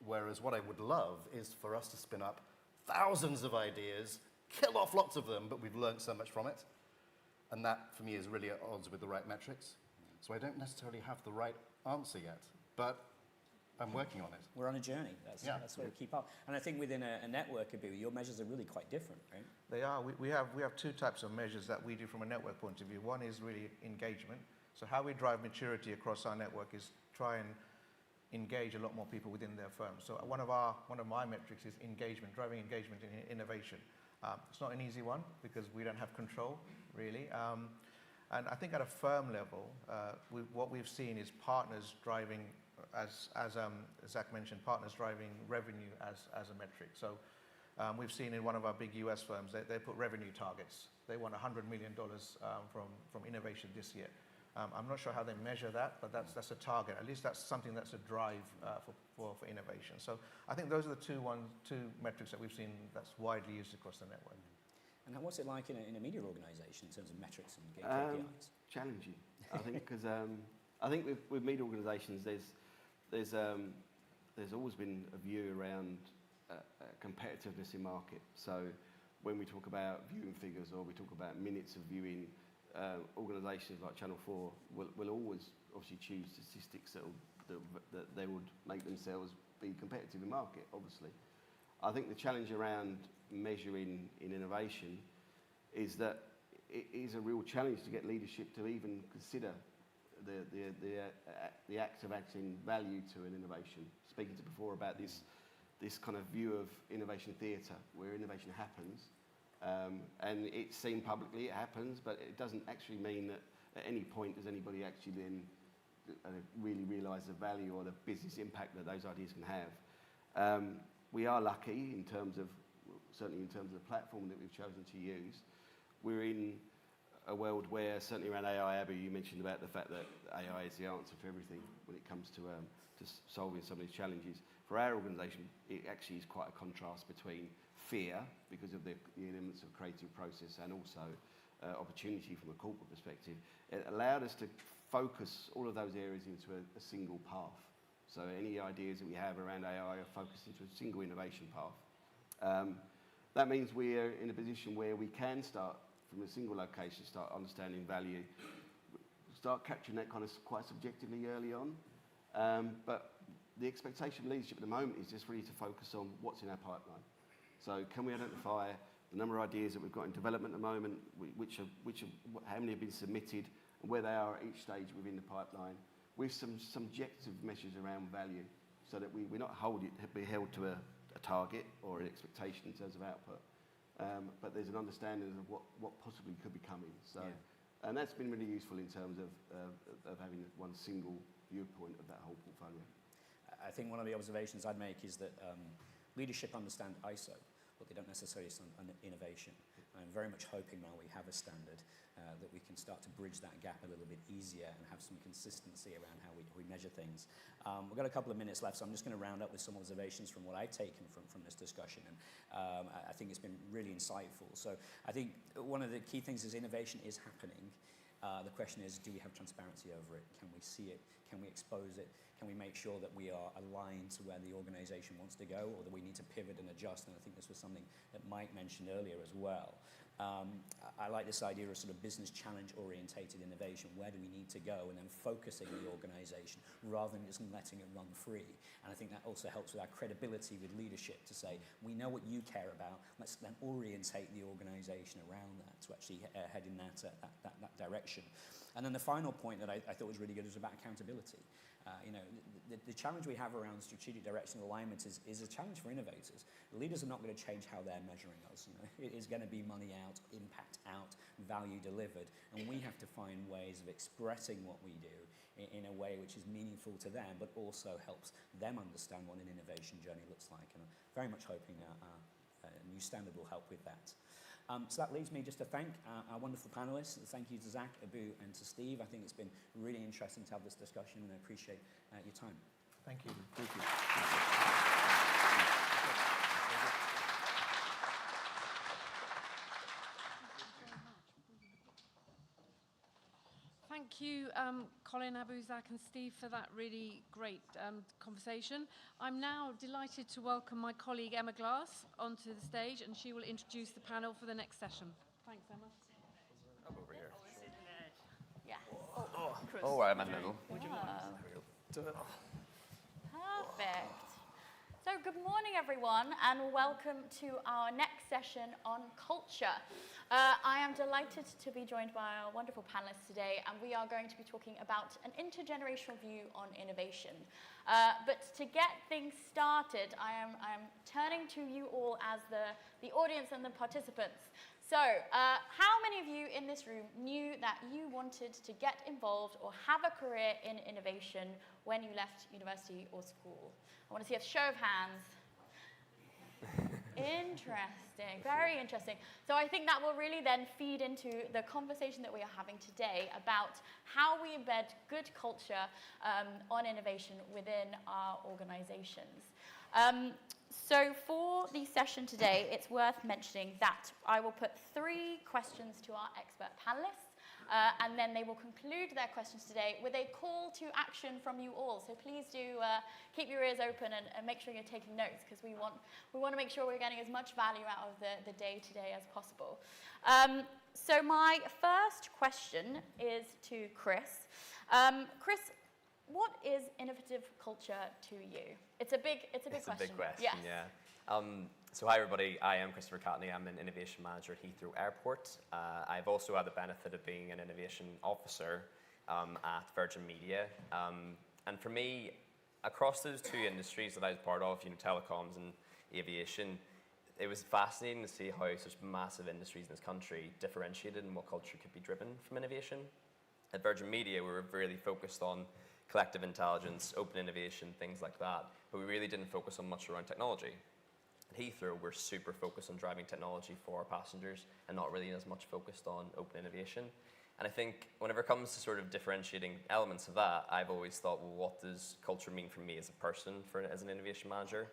Whereas what I would love is for us to spin up thousands of ideas, kill off lots of them, but we've learned so much from it. And that, for me, is really at odds with the right metrics. So I don't necessarily have the right answer yet, but I'm working on it. We're on a journey. That's what we keep up. And I think within a network, your measures are really quite different, right? They are. We have two types of measures that we do from a network point of view. One is really engagement. So how we drive maturity across our network is try and engage a lot more people within their firm. So one of my metrics is engagement, driving engagement in innovation. It's not an easy one because we don't have control, really. And I think at a firm level, what we've seen is partners driving, as Zach mentioned, partners driving revenue as a metric. So we've seen in one of our big US firms, they put revenue targets. They want $100 million from innovation this year. I'm not sure how they measure that, but that's a target. At least that's something that's a drive for innovation. So I think those are the two metrics that we've seen that's widely used across the network. And what's it like in a media organisation in terms of metrics and KPIs? Challenging, I think, because I think with media organisations, there's always been a view around competitiveness in market. So when we talk about viewing figures or we talk about minutes of viewing, organisations like Channel 4 will always obviously choose statistics that they would make themselves be competitive in market, obviously. I think the challenge around measuring in innovation is that it is a real challenge to get leadership to even consider the act of adding value to an innovation. Speaking to before about this kind of view of innovation theatre, where innovation happens, and it's seen publicly, it happens, but it doesn't actually mean that at any point does anybody actually then really realise the value or the business impact that those ideas can have. We are lucky in terms of, certainly in terms of the platform that we've chosen to use. We're in a world where, certainly around AI, Abu, you mentioned about the fact that AI is the answer to everything when it comes to solving some of these challenges. For our organisation, it actually is quite a contrast between fear, because of the elements of creative process, and also opportunity from a corporate perspective. It allowed us to focus all of those areas into a single path. So any ideas that we have around AI are focused into a single innovation path. That means we're in a position where we can start from a single location, start understanding value, start capturing that kind of quite subjectively early on. But the expectation of leadership at the moment is just really to focus on what's in our pipeline. So can we identify the number of ideas that we've got in development at the moment, how many have been submitted, and where they are at each stage within the pipeline, with some subjective measures around value, so that we're not be held to a target or an expectation in terms of output, but there's an understanding of what possibly could be coming. So, yeah. And that's been really useful in terms of having one single viewpoint of that whole portfolio. I think one of the observations I'd make is that leadership understand ISO, but they don't necessarily understand innovation. And I'm very much hoping now we have a standard that we can start to bridge that gap a little bit easier and have some consistency around how we measure things. We've got a couple of minutes left, so I'm just going to round up with some observations from what I've taken from this discussion. And I think it's been really insightful. So I think one of the key things is innovation is happening. The question is, do we have transparency over it? Can we see it? Can we expose it? Can we make sure that we are aligned to where the organisation wants to go, or that we need to pivot and adjust? And I think this was something that Mike mentioned earlier as well. I like this idea of sort of business challenge orientated innovation. Where do we need to go? And then focusing the organisation rather than just letting it run free. And I think that also helps with our credibility with leadership to say, we know what you care about. Let's then orientate the organisation around that to actually head in that direction. And then the final point that I thought was really good was about accountability. The challenge we have around strategic direction alignment is a challenge for innovators. The leaders are not going to change how they're measuring us. It is going to be money out, impact out, value delivered, and we have to find ways of expressing what we do in a way which is meaningful to them, but also helps them understand what an innovation journey looks like. And I'm very much hoping a new standard will help with that. So that leaves me just to thank our wonderful panelists. Thank you to Zach, Abu, and to Steve. I think it's been really interesting to have this discussion, and I appreciate your time. Thank you. Thank you. Thank you, Colin, Abu, Zach, and Steve, for that really great conversation. I'm now delighted to welcome my colleague Emma Glass onto the stage, and she will introduce the panel for the next session. Thanks, Emma. I'm over here. Yeah. Oh, I'm in the middle. Perfect. So good morning, everyone, and welcome to our next session on culture. I am delighted to be joined by our wonderful panelists today, and we are going to be talking about an intergenerational view on innovation. But to get things started, I am turning to you all as the audience and the participants. So, how many of you in this room knew that you wanted to get involved or have a career in innovation when you left university or school? I want to see a show of hands. Interesting, very interesting. So I think that will really then feed into the conversation that we are having today about how we embed good culture on innovation within our organizations. So for the session today, it's worth mentioning that I will put 3 questions to our expert panelists, and then they will conclude their questions today with a call to action from you all. So please do keep your ears open and make sure you're taking notes, because we want to make sure we're getting as much value out of the day today as possible. So my first question is to Chris. Chris, what is innovative culture to you? It's a big question. It's a big question, yes. yeah. So hi everybody, I am Christopher Catney. I'm an innovation manager at Heathrow Airport. I've also had the benefit of being an innovation officer at Virgin Media. And for me, across those 2 industries that I was part of, telecoms and aviation, it was fascinating to see how such massive industries in this country differentiated and what culture could be driven from innovation. At Virgin Media, we were really focused on collective intelligence, open innovation, things like that, but we really didn't focus on much around technology. At Heathrow, we're super focused on driving technology for our passengers and not really as much focused on open innovation. And I think whenever it comes to sort of differentiating elements of that, I've always thought, well, what does culture mean for me as a person, as an innovation manager?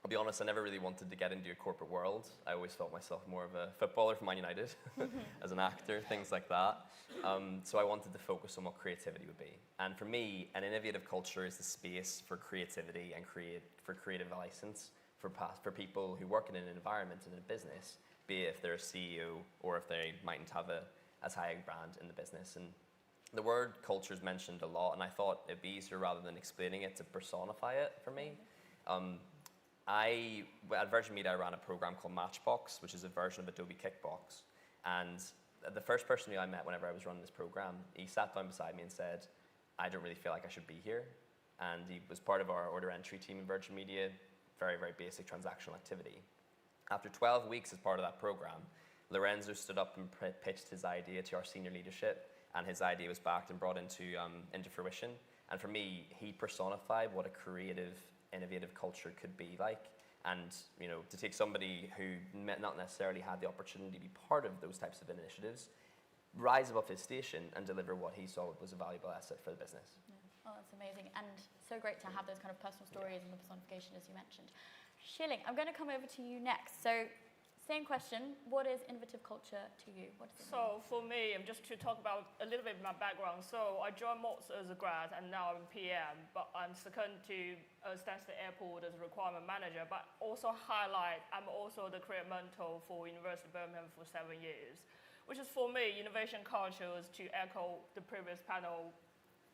I'll be honest, I never really wanted to get into a corporate world. I always felt myself more of a footballer for Man United, as an actor, things like that. So I wanted to focus on what creativity would be. And for me, an innovative culture is the space for creativity and for creative license for people who work in an environment and in a business, be it if they're a CEO or if they mightn't have as high a brand in the business. And the word culture is mentioned a lot, and I thought it'd be easier, rather than explaining it, to personify it for me. At Virgin Media, I ran a program called Matchbox, which is a version of Adobe Kickbox. And the first person who I met whenever I was running this program, he sat down beside me and said, I don't really feel like I should be here. And he was part of our order entry team in Virgin Media, very, very basic transactional activity. After 12 weeks as part of that program, Lorenzo stood up and pitched his idea to our senior leadership, and his idea was backed and brought into fruition. And for me, he personified what a creative, innovative culture could be like. And to take somebody who not necessarily had the opportunity to be part of those types of initiatives, rise above his station and deliver what he saw was a valuable asset for the business. Yeah. Oh, that's amazing. And so great to have those kind of personal stories and the personification, as you mentioned. Shilling, I'm going to come over to you next. So same question, what is innovative culture to you? What does it mean? For me, just to talk about a little bit of my background. So I joined MOTS as a grad, and now I'm PM, but I'm second to Stansted Airport as a requirement manager, but also highlight, I'm also the career mentor for University of Birmingham for 7 years, which is, for me, innovation culture is, to echo the previous panel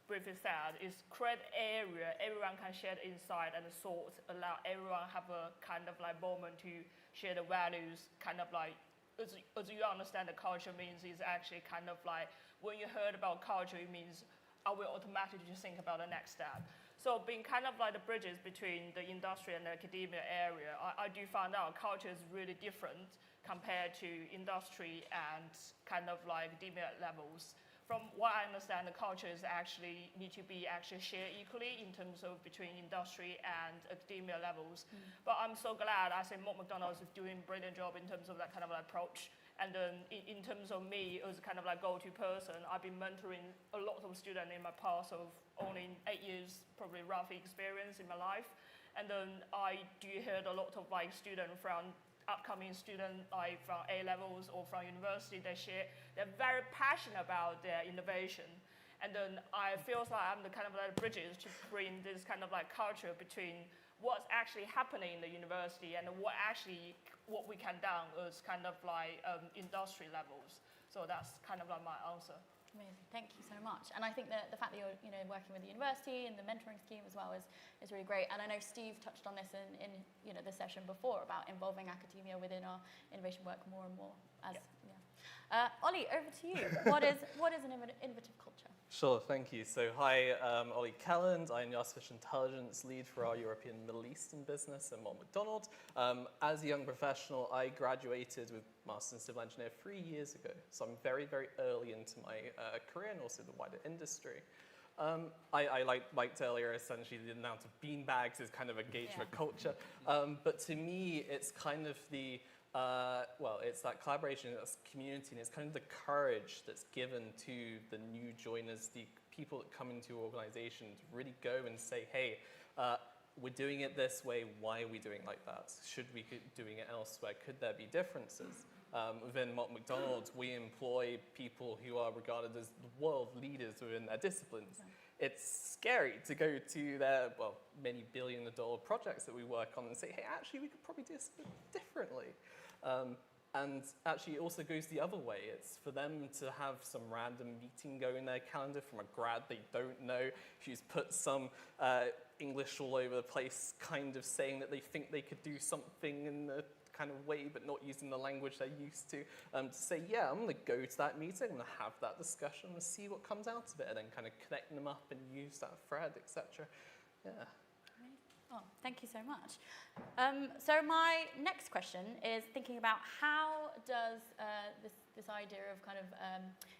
briefly said, is create area everyone can share the insight and the thoughts, allow everyone have a kind of like moment to share the values, kind of like, as you understand the culture means is actually kind of like, when you heard about culture, it means I will automatically just think about the next step. So being kind of like the bridges between the industry and the academia area, I do find out culture is really different compared to industry and kind of like academia levels. From what I understand, the cultures actually need to be actually shared equally in terms of between industry and academia levels. But I'm so glad, I say Mott McDonald's is doing a brilliant job in terms of that kind of approach. And then in terms of me as kind of like go-to person, I've been mentoring a lot of students in my past of only 8 years, probably rough experience in my life. And then I do hear a lot of like students from upcoming students like from A levels or from university, they're very passionate about their innovation. And then I feel like I'm the kind of like bridges to bring this kind of like culture between what's actually happening in the university and what we can do as kind of like industry levels. So that's kind of like my answer. Amazing, thank you so much. And I think that the fact that you're working with the university and the mentoring scheme as well is really great. And I know Steve touched on this in the session before about involving academia within our innovation work more and more. Ollie, over to you. What is an innovative culture? Sure, thank you. So hi, I'm Ollie Kelland. I'm the Artificial Intelligence Lead for our European Middle Eastern business at Mott MacDonald. As a young professional, I graduated with Master's in Civil Engineer 3 years ago. So I'm very, very early into my career and also the wider industry. I liked earlier, essentially, the amount of beanbags is kind of a gauge for culture. But to me, it's kind of the it's that collaboration, it's community, and it's kind of the courage that's given to the new joiners, the people that come into your organization to really go and say, hey, we're doing it this way, why are we doing like that? Should we be doing it elsewhere? Could there be differences? Within Mott MacDonald, we employ people who are regarded as the world leaders within their disciplines. Yeah. It's scary to go to their, many billion-dollar projects that we work on and say, hey, actually, we could probably do this a bit differently. And actually, it also goes the other way. It's for them to have some random meeting go in their calendar from a grad they don't know, who's put some English all over the place, kind of saying that they think they could do something in the kind of way, but not using the language they're used to say, yeah, I'm going to go to that meeting, I'm going to have that discussion and see what comes out of it, and then kind of connect them up and use that thread, etc. Yeah. Oh, thank you so much. So my next question is thinking about how does this idea of kind of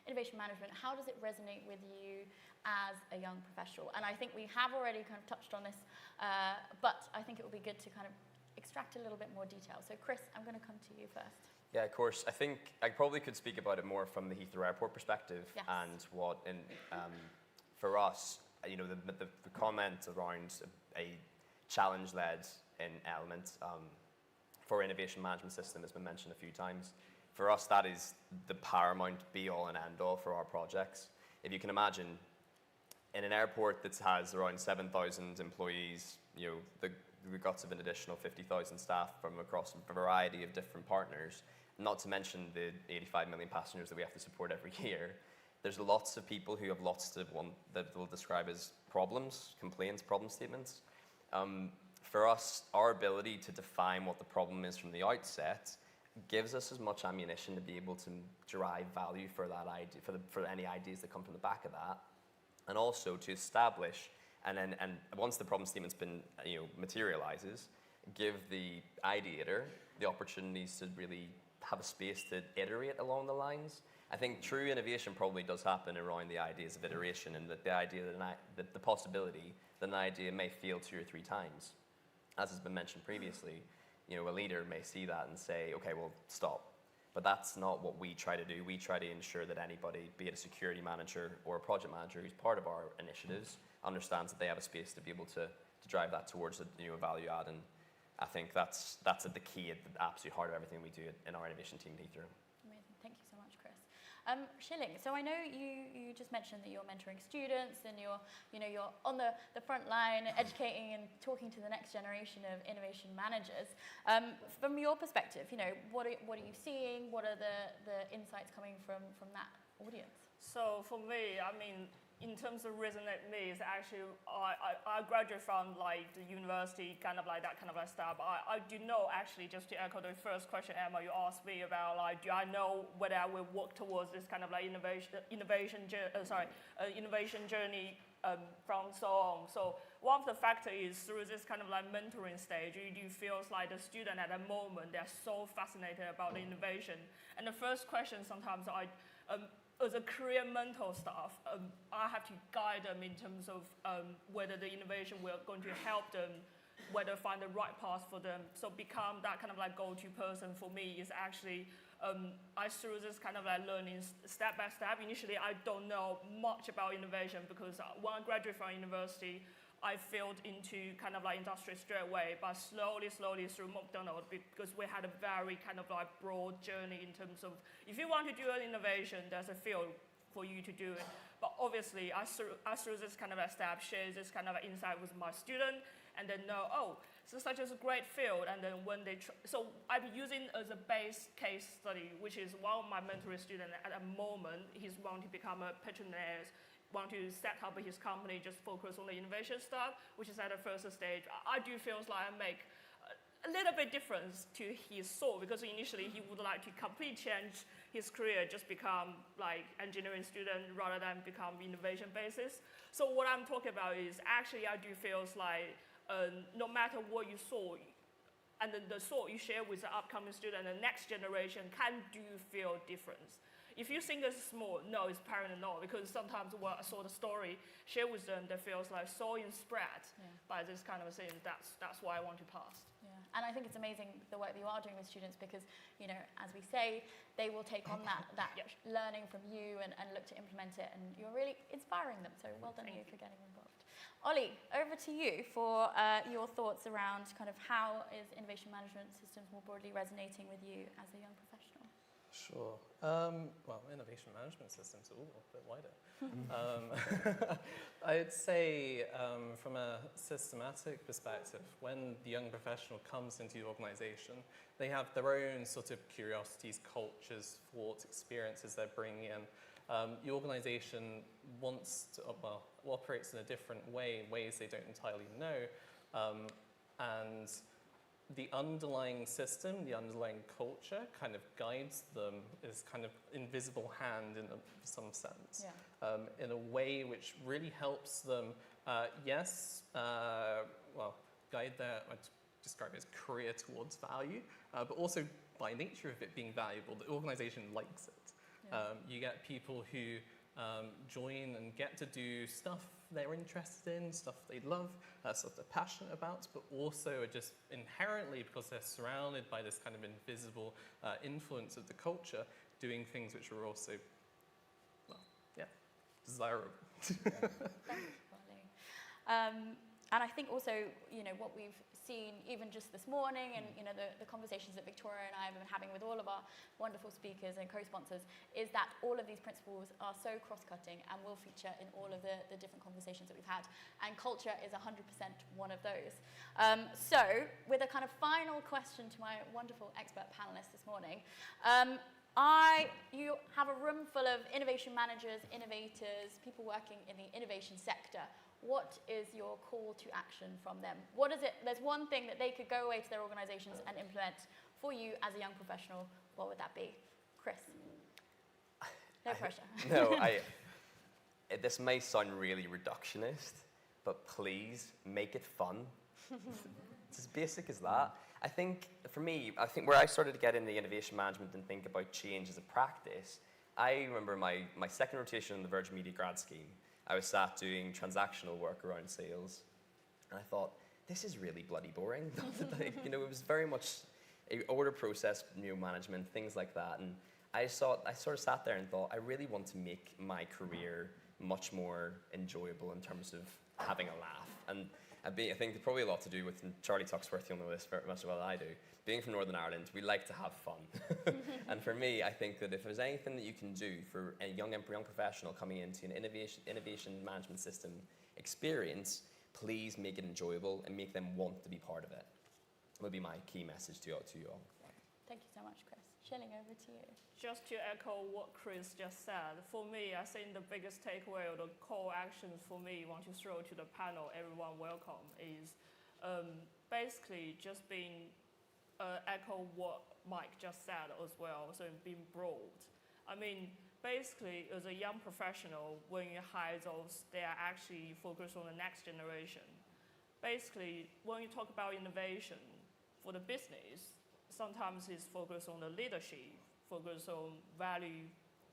innovation management, how does it resonate with you as a young professional? And I think we have already kind of touched on this, but I think it would be good to kind of extract a little bit more detail. So Chris, I'm going to come to you first. Yeah, of course. I think I probably could speak about it more from the Heathrow Airport perspective. Yes. And what, for us, the comment around a challenge-led element for innovation management system has been mentioned a few times. For us, that is the paramount be-all and end-all for our projects. If you can imagine, in an airport that has around 7,000 employees, the guts of an additional 50,000 staff from across a variety of different partners, not to mention the 85 million passengers that we have to support every year. There's lots of people who have lots that we'll describe as problems, complaints, problem statements. For us, our ability to define what the problem is from the outset gives us as much ammunition to be able to derive value for that idea, for any ideas that come from the back of that, and also to establish. And once the problem statement's been, materializes, give the ideator the opportunities to really have a space to iterate along the lines. I think true innovation probably does happen around the ideas of iteration, and that the idea that the possibility that an idea may fail 2 or 3 times. As has been mentioned previously, a leader may see that and say, okay, well, stop. But that's not what we try to do. We try to ensure that anybody, be it a security manager or a project manager who's part of our initiatives, understands that they have a space to be able to drive that towards a value add. And I think that's at the key, at the absolute heart of everything we do in our innovation team at Heathrow. Amazing. Thank you so much, Chris. Shilling, so I know you just mentioned that you're mentoring students and you're on the front line educating and talking to the next generation of innovation managers. From your perspective, what are you seeing? What are the insights coming from that audience? So for me, in terms of resonate me, is actually I graduated from the university, kind of like that kind of stuff. I do know, actually, just to echo the first question, Emma, you asked me about do I know whether I will work towards this kind of innovation journey from so on. So one of the factors is through this kind of mentoring stage, you do feel like the student at the moment, they're so fascinated about the innovation. And the first question sometimes as a career mentor staff, I have to guide them in terms of whether the innovation will going to help them, whether find the right path for them. So become that kind of go-to person for me is actually, I through this kind of learning step by step. Initially, I don't know much about innovation because when I graduated from university, I failed into kind of industry straight away, but slowly through McDonald's, because we had a very kind of broad journey in terms of, if you want to do an innovation, there's a field for you to do it. But obviously, I through this kind of step, share this kind of insight with my student, and then know, so such as a great field, and then when they, so I'm using as a base case study, which is one of my mentoring students at the moment, he's wanting to become a patronage, want to set up his company, just focus on the innovation stuff, which is at the first stage. I do feel like I make a little bit difference to his thought, because initially he would like to completely change his career just become like engineering student rather than become innovation basis. So what I'm talking about is actually I do feel like no matter what you saw, and then the thought you share with the upcoming student, the next generation can do feel difference. If you think it's small, no, it's apparently not, because sometimes when I saw the story, share with them, that feels like so inspired by this kind of thing. That's why I want to pass. Yeah. And I think it's amazing the work that you are doing with students because, you know, as we say, they will take on that learning from you and look to implement it, and you're really inspiring them. So well done you for getting involved. Ollie, over to you for your thoughts around kind of how is innovation management systems more broadly resonating with you as a young professional? Sure. Well, innovation management systems are a bit wider. I'd say from a systematic perspective, when the young professional comes into the organization, they have their own sort of curiosities, cultures, thoughts, experiences they're bringing in. The organization wants to, well, operates in a different way, in ways they don't entirely know. And the underlying system, the underlying culture kind of guides them as kind of invisible hand in some sense, in a way which really helps them, guide their, I'd describe it as career towards value, but also by nature of it being valuable, the organization likes it. You get people who join and get to do stuff they're interested in, stuff they love, stuff they're passionate about, but also are just inherently, because they're surrounded by this kind of invisible influence of the culture, doing things which are also, well, desirable. Thank you, Polly. And I think also, you know, what we've seen even just this morning and, you know, the conversations that Victoria and I have been having with all of our wonderful speakers and co-sponsors is that all of these principles are so cross-cutting and will feature in all of the different conversations that we've had. And culture is 100% one of those. So with a kind of final question to my wonderful expert panelists this morning, you have a room full of innovation managers, innovators, people working in the innovation sector. What is your call to action from them? What is it? There's one thing that they could go away to their organizations and implement for you as a young professional. What would that be? Chris? No pressure. This may sound really reductionist, but please make it fun. It's as basic as that. I think, for me, where I started to get into innovation management and think about change as a practice, I remember my second rotation in the Virgin Media grad scheme. I was sat doing transactional work around sales, and I thought, this is really bloody boring. You know, it was very much order process, management, things like that. And I sort of sat there and thought, I really want to make my career much more enjoyable in terms of having a laugh. And I think there's probably a lot to do with, and Charlie Tuxworth, you'll know this very much as well as I do, being from Northern Ireland, we like to have fun. And for me, I think that if there's anything that you can do for a young professional coming into an innovation management system experience, please make it enjoyable and make them want to be part of it. That would be my key message to you all. Thank you so much, Chris. Shilling, over to you. Just to echo what Chris just said, for me, I think the biggest takeaway or the core actions for me want to throw to the panel, everyone welcome, is basically just being echo what Mike just said as well, so being broad. I mean, basically, as a young professional, when you hire those, they are actually focused on the next generation. Basically, when you talk about innovation for the business, sometimes it's focused on the leadership, focused on value,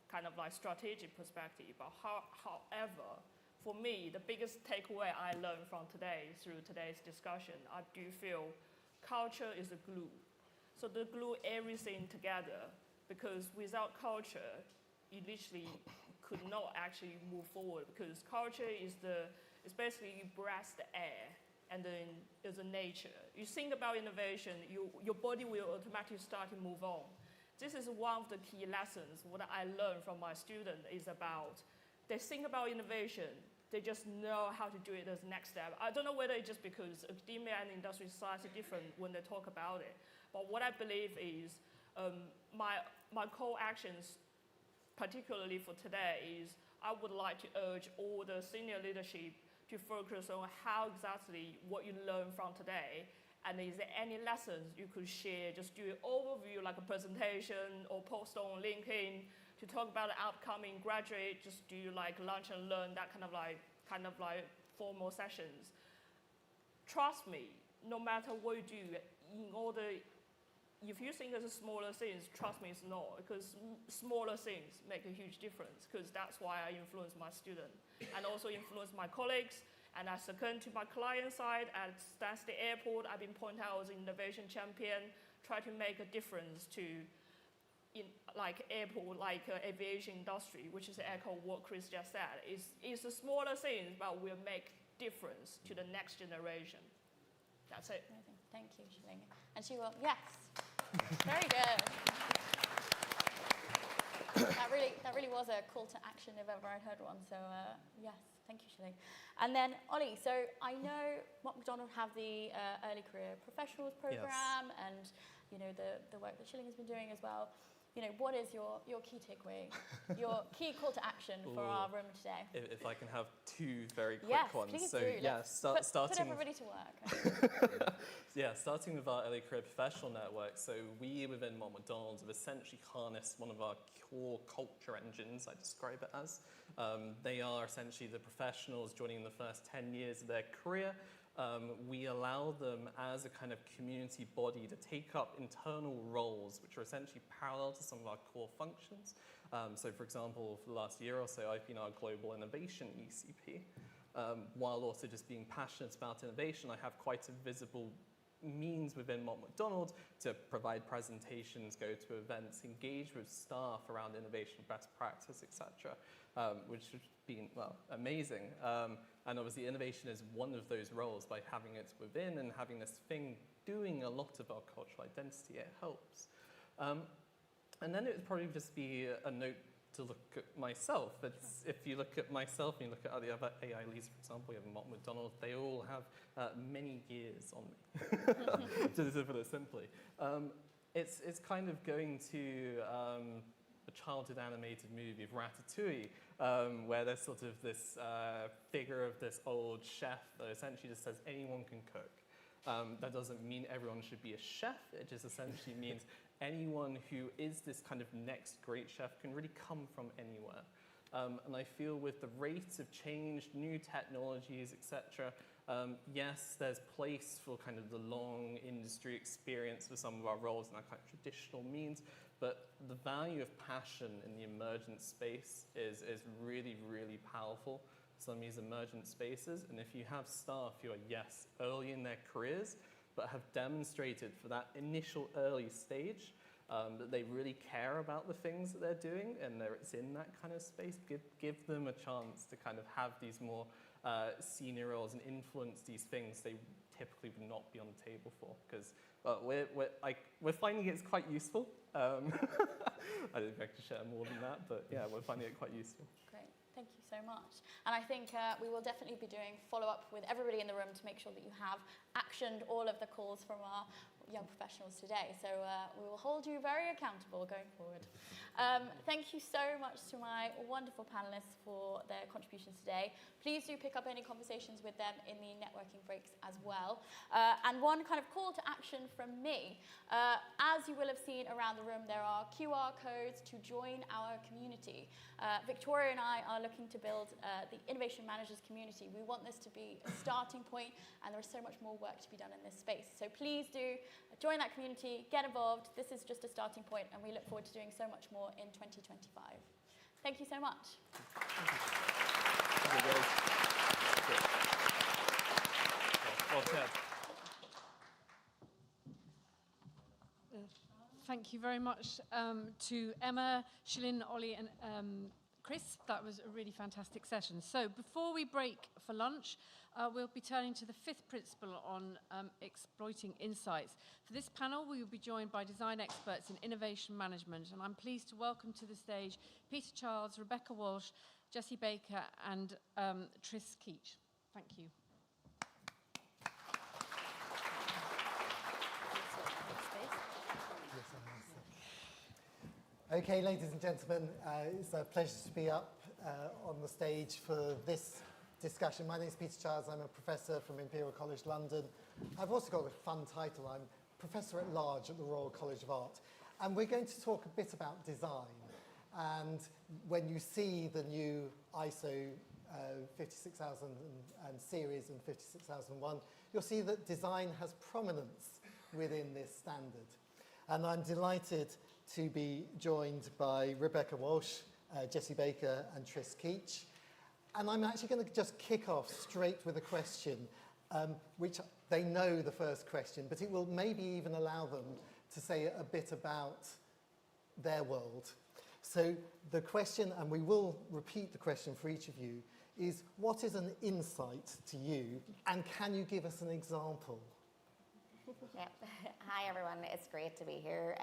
kind of like strategic perspective. But however, for me, the biggest takeaway I learned from today, through today's discussion, I do feel culture is a glue. So they glue everything together, because without culture, you literally could not actually move forward, because culture is basically you breathe the air, and then is a nature. You think about innovation, your body will automatically start to move on. This is one of the key lessons. What I learned from my student is about, they think about innovation, they just know how to do it as the next step. I don't know whether it's just because academia and industry is slightly different when they talk about it. But what I believe is my core actions, particularly for today, is I would like to urge all the senior leadership to focus on how exactly what you learn from today And is there any lessons you could share? Just do an overview, like a presentation, or post on LinkedIn to talk about the upcoming graduate. Just do like lunch and learn, that kind of like formal sessions. Trust me, no matter what you do, if you think it's smaller things, trust me, it's not, because smaller things make a huge difference, because that's why I influence my students and also influence my colleagues. And I second to my client side at Stansted Airport. I've been pointed out as an innovation champion, try to make a difference to airport, aviation industry, which is echo what Chris just said. It's a smaller things, but will make difference to the next generation. That's it. Amazing. Thank you, Shilin. And she will, yes. Very good. That really was a call to action if ever I'd heard one. So yes, thank you, Shilin. And then Ollie, so I know Mott MacDonald have the Early Career Professionals program, and the work that Shilin has been doing as well. What is your key takeaway, your key call to action for our room today? If I can have two very quick ones. Please so do. yeah, put everybody to work. Yeah, starting with our Early Career Professional Network. So we within Mott MacDonald have essentially harnessed one of our core culture engines, I describe it as. They are essentially the professionals joining in the first 10 years of their career. We allow them as a kind of community body to take up internal roles which are essentially parallel to some of our core functions. So for example, for the last year or so, I've been our Global Innovation ECP. While also just being passionate about innovation, I have quite a visible means within Mott MacDonald to provide presentations, go to events, engage with staff around innovation, best practice, etc., which has been, well, amazing. And obviously innovation is one of those roles. By having it within and having this thing doing a lot of our cultural identity, it helps. And then it would probably just be a note to look at myself. If you look at myself and you look at the other AI leads, for example, you have Mott MacDonald, they all have many years on me, to put it simply. It's kind of going to a childhood animated movie of Ratatouille, where there's sort of this figure of this old chef that essentially just says anyone can cook. That doesn't mean everyone should be a chef. It just essentially means anyone who is this kind of next great chef can really come from anywhere. And I feel with the rate of change, new technologies, etc., yes, there's place for kind of the long industry experience for some of our roles and our kind of traditional means, but the value of passion in the emergent space is really, really powerful. Some of these emergent spaces, and if you have staff who are, yes, early in their careers, but have demonstrated for that initial early stage that they really care about the things that they're doing, and it's in that kind of space, give them a chance to kind of have these more senior roles and influence these things they typically would not be on the table for, because we're finding it's quite useful. I don't think I can share more than that, but yeah, we're finding it quite useful. Great. Thank you so much. And I think we will definitely be doing follow-up with everybody in the room to make sure that you have actioned all of the calls from our young professionals today. So we will hold you very accountable going forward. Thank you so much to my wonderful panelists for their contributions today. Please do pick up any conversations with them in the networking breaks as well. And one kind of call to action from me. As you will have seen around the room, there are QR codes to join our community. Victoria and I are looking to build the Innovation Managers community. We want this to be a starting point, and there is so much more work to be done in this space. So please do join that community, get involved. This is just a starting point, and we look forward to doing so much more in 2025. Thank you so much. Thank you very much to Emma, Shilin, Ollie, and Chris. That was a really fantastic session. So before we break for lunch, we'll be turning to the fifth principle on exploiting insights. For this panel, we will be joined by design experts in innovation management, and I'm pleased to welcome to the stage Peter Childs, Rebecca Walsh, Jessie Baker, and Tris Keach. Thank you. Okay, ladies and gentlemen, it's a pleasure to be up on the stage for this discussion. My name is Peter Childs. I'm a professor from Imperial College London. I've also got a fun title. I'm Professor at Large at the Royal College of Art. And we're going to talk a bit about design. And when you see the new ISO 56000 and series and 56001, you'll see that design has prominence within this standard. And I'm delighted to be joined by Rebecca Walsh, Jessie Baker and Tris Keach. And I'm actually going to just kick off straight with a question, which they know the first question, but it will maybe even allow them to say a bit about their world. So the question, and we will repeat the question for each of you, is what is an insight to you, and can you give us an example? Yeah. Hi everyone, it's great to be here.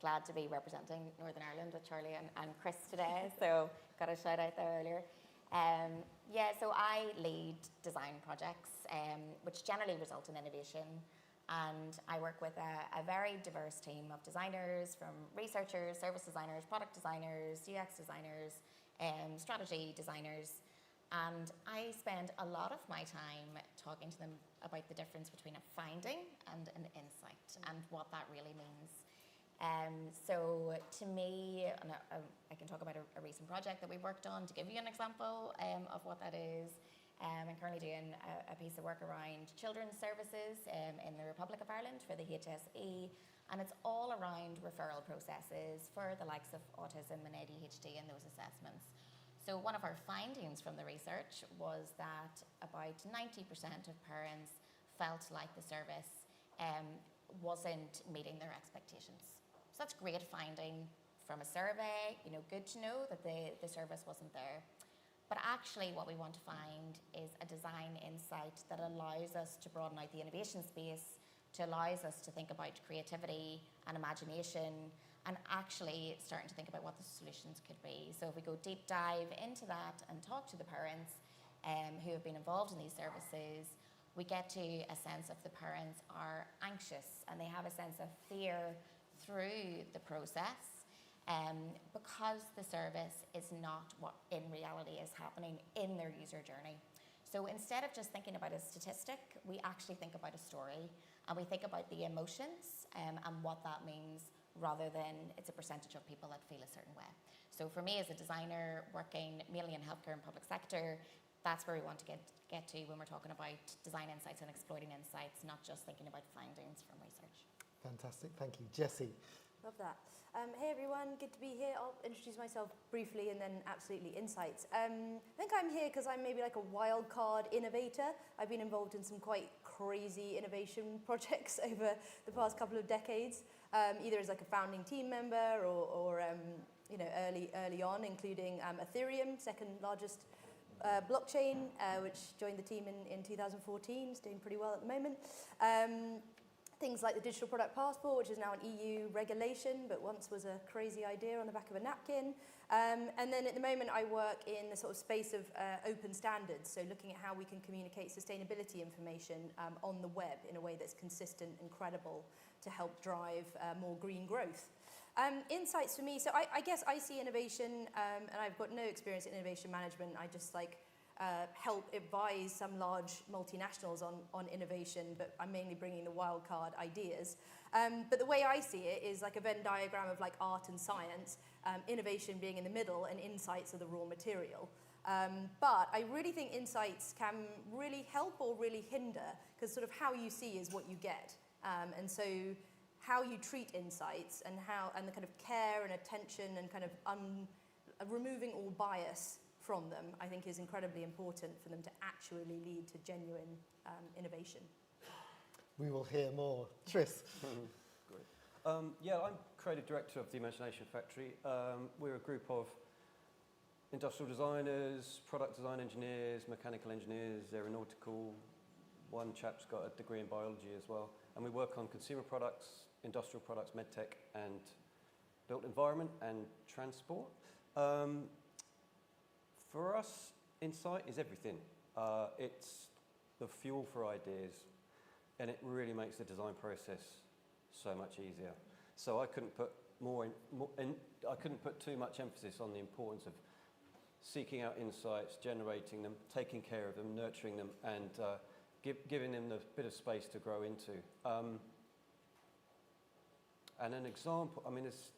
Glad to be representing Northern Ireland with Charlie and Chris today, so got a shout out there earlier. Yeah, so I lead design projects, which generally result in innovation, and I work with a very diverse team of designers, from researchers, service designers, product designers, UX designers, strategy designers, and I spend a lot of my time talking to them about the difference between a finding and an insight and what that really means. So to me, and I can talk about a recent project that we worked on to give you an example of what that is. I'm currently doing a piece of work around children's services in the Republic of Ireland for the HSE, and it's all around referral processes for the likes of autism and ADHD and those assessments. So one of our findings from the research was that about 90% of parents felt like the service wasn't meeting their expectations. So that's great finding from a survey, good to know that the service wasn't there. But actually what we want to find is a design insight that allows us to broaden out the innovation space, to allows us to think about creativity and imagination, and actually starting to think about what the solutions could be. So if we go deep dive into that and talk to the parents who have been involved in these services, we get to a sense of the parents are anxious and they have a sense of fear through the process because the service is not what in reality is happening in their user journey. So instead of just thinking about a statistic, we actually think about a story, and we think about the emotions and what that means, rather than it's a percentage of people that feel a certain way. So for me as a designer working mainly in healthcare and public sector, that's where we want to get to when we're talking about design insights and exploiting insights, not just thinking about findings from research. Fantastic, thank you. Jessie. Love that. Hey everyone, good to be here. I'll introduce myself briefly and then absolutely insights. I think I'm here because I'm maybe like a wild card innovator. I've been involved in some quite crazy innovation projects over the past couple of decades, either as like a founding team member or early on, including Ethereum, second largest blockchain, which joined the team in 2014. It's doing pretty well at the moment. Things like the Digital Product Passport, which is now an EU regulation, but once was a crazy idea on the back of a napkin. And then at the moment I work in the sort of space of open standards, so looking at how we can communicate sustainability information on the web in a way that's consistent and credible to help drive more green growth. Insights for me, so I guess I see innovation, and I've got no experience in innovation management. I just help advise some large multinationals on innovation, but I'm mainly bringing the wildcard ideas. But the way I see it is like a Venn diagram of like art and science, innovation being in the middle and insights are the raw material. But I really think insights can really help or really hinder, because sort of how you see is what you get. And so how you treat insights and the kind of care and attention and kind of removing all bias from them, I think is incredibly important for them to actually lead to genuine innovation. We will hear more. Tris. Great. Yeah, I'm creative director of the Imagination Factory. We're a group of industrial designers, product design engineers, mechanical engineers, aeronautical. One chap's got a degree in biology as well. And we work on consumer products, industrial products, medtech, and built environment and transport. For us, insight is everything. It's the fuel for ideas, and it really makes the design process so much easier. So I couldn't put I couldn't put too much emphasis on the importance of seeking out insights, generating them, taking care of them, nurturing them, and giving them the bit of space to grow into. And an example, I mean, there's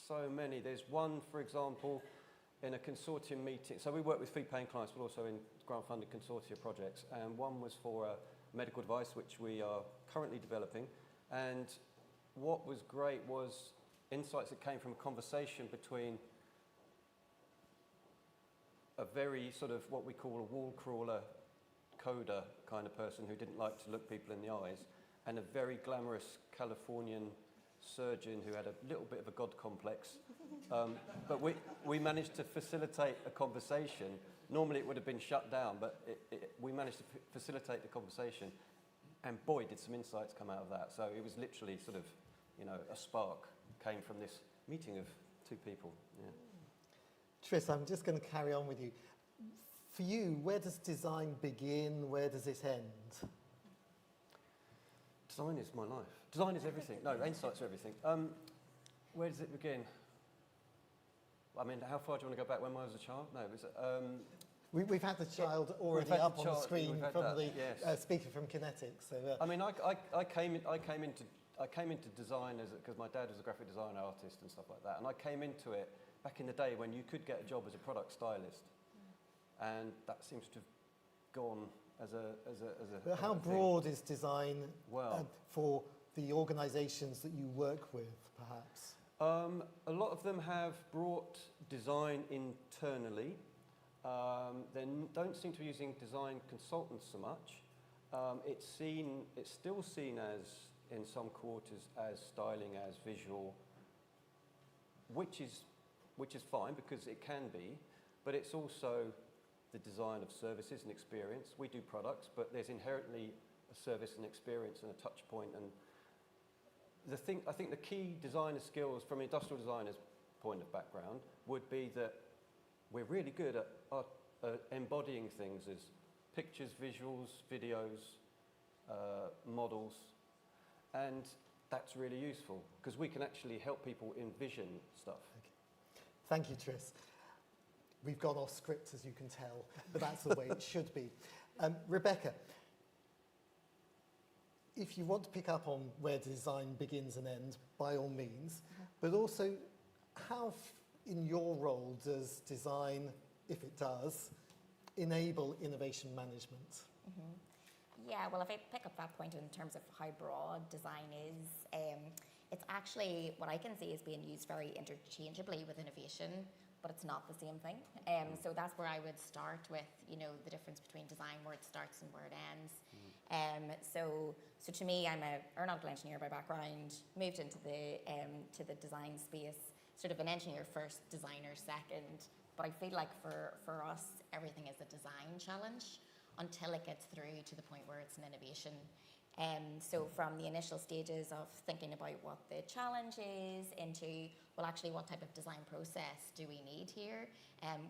so many. There's one, for example, in a consortium meeting. So we work with fee-paying clients, but also in grant-funded consortia projects. And one was for a medical device, which we are currently developing. And what was great was insights that came from a conversation between a very sort of what we call a wall crawler coder kind of person who didn't like to look people in the eyes, and a very glamorous Californian surgeon who had a little bit of a god complex. But we managed to facilitate a conversation. Normally it would have been shut down, but we managed to facilitate the conversation, and boy, did some insights come out of that. So it was literally sort of, you know, a spark came from this meeting of two people. Yeah. Tris, I'm just going to carry on with you. For you, where does design begin? Where does it end? Design is my life. Design is everything. No, insights are everything. Where does it begin? I mean, how far do you want to go back when I was a child? No, it was... We've had the child already up on the screen from the speaker from Kinetics. So, I mean, I came into design because my dad was a graphic designer, artist, and stuff like that. And I came into it back in the day when you could get a job as a product stylist, and that seems to have gone as a. But how broad is design for the organisations that you work with, perhaps? A lot of them have brought design internally. They don't seem to be using design consultants so much. It's still seen as, in some quarters, as styling, as visual, which is fine because it can be, but it's also the design of services and experience. We do products, but there's inherently a service and experience and a touch point. And I think the key designer skills from an industrial designer's point of background would be that we're really good at embodying things as pictures, visuals, videos, models, and that's really useful because we can actually help people envision stuff. Okay. Thank you, Tris. We've gone off script, as you can tell, but that's the way it should be. Rebecca, if you want to pick up on where design begins and ends, by all means, but also how, in your role, does design, if it does, enable innovation management? Yeah, well, if I pick up that point in terms of how broad design is, it's actually, what I can see is being used very interchangeably with innovation, but it's not the same thing. So that's where I would start with, you know, the difference between design, where it starts and where it ends. So to me, I'm an aeronautical engineer by background, moved into the to the design space, sort of an engineer first, designer second. But I feel like for us, everything is a design challenge until it gets through to the point where it's an innovation. So from the initial stages of thinking about what the challenge is into, well, actually, what type of design process do we need here?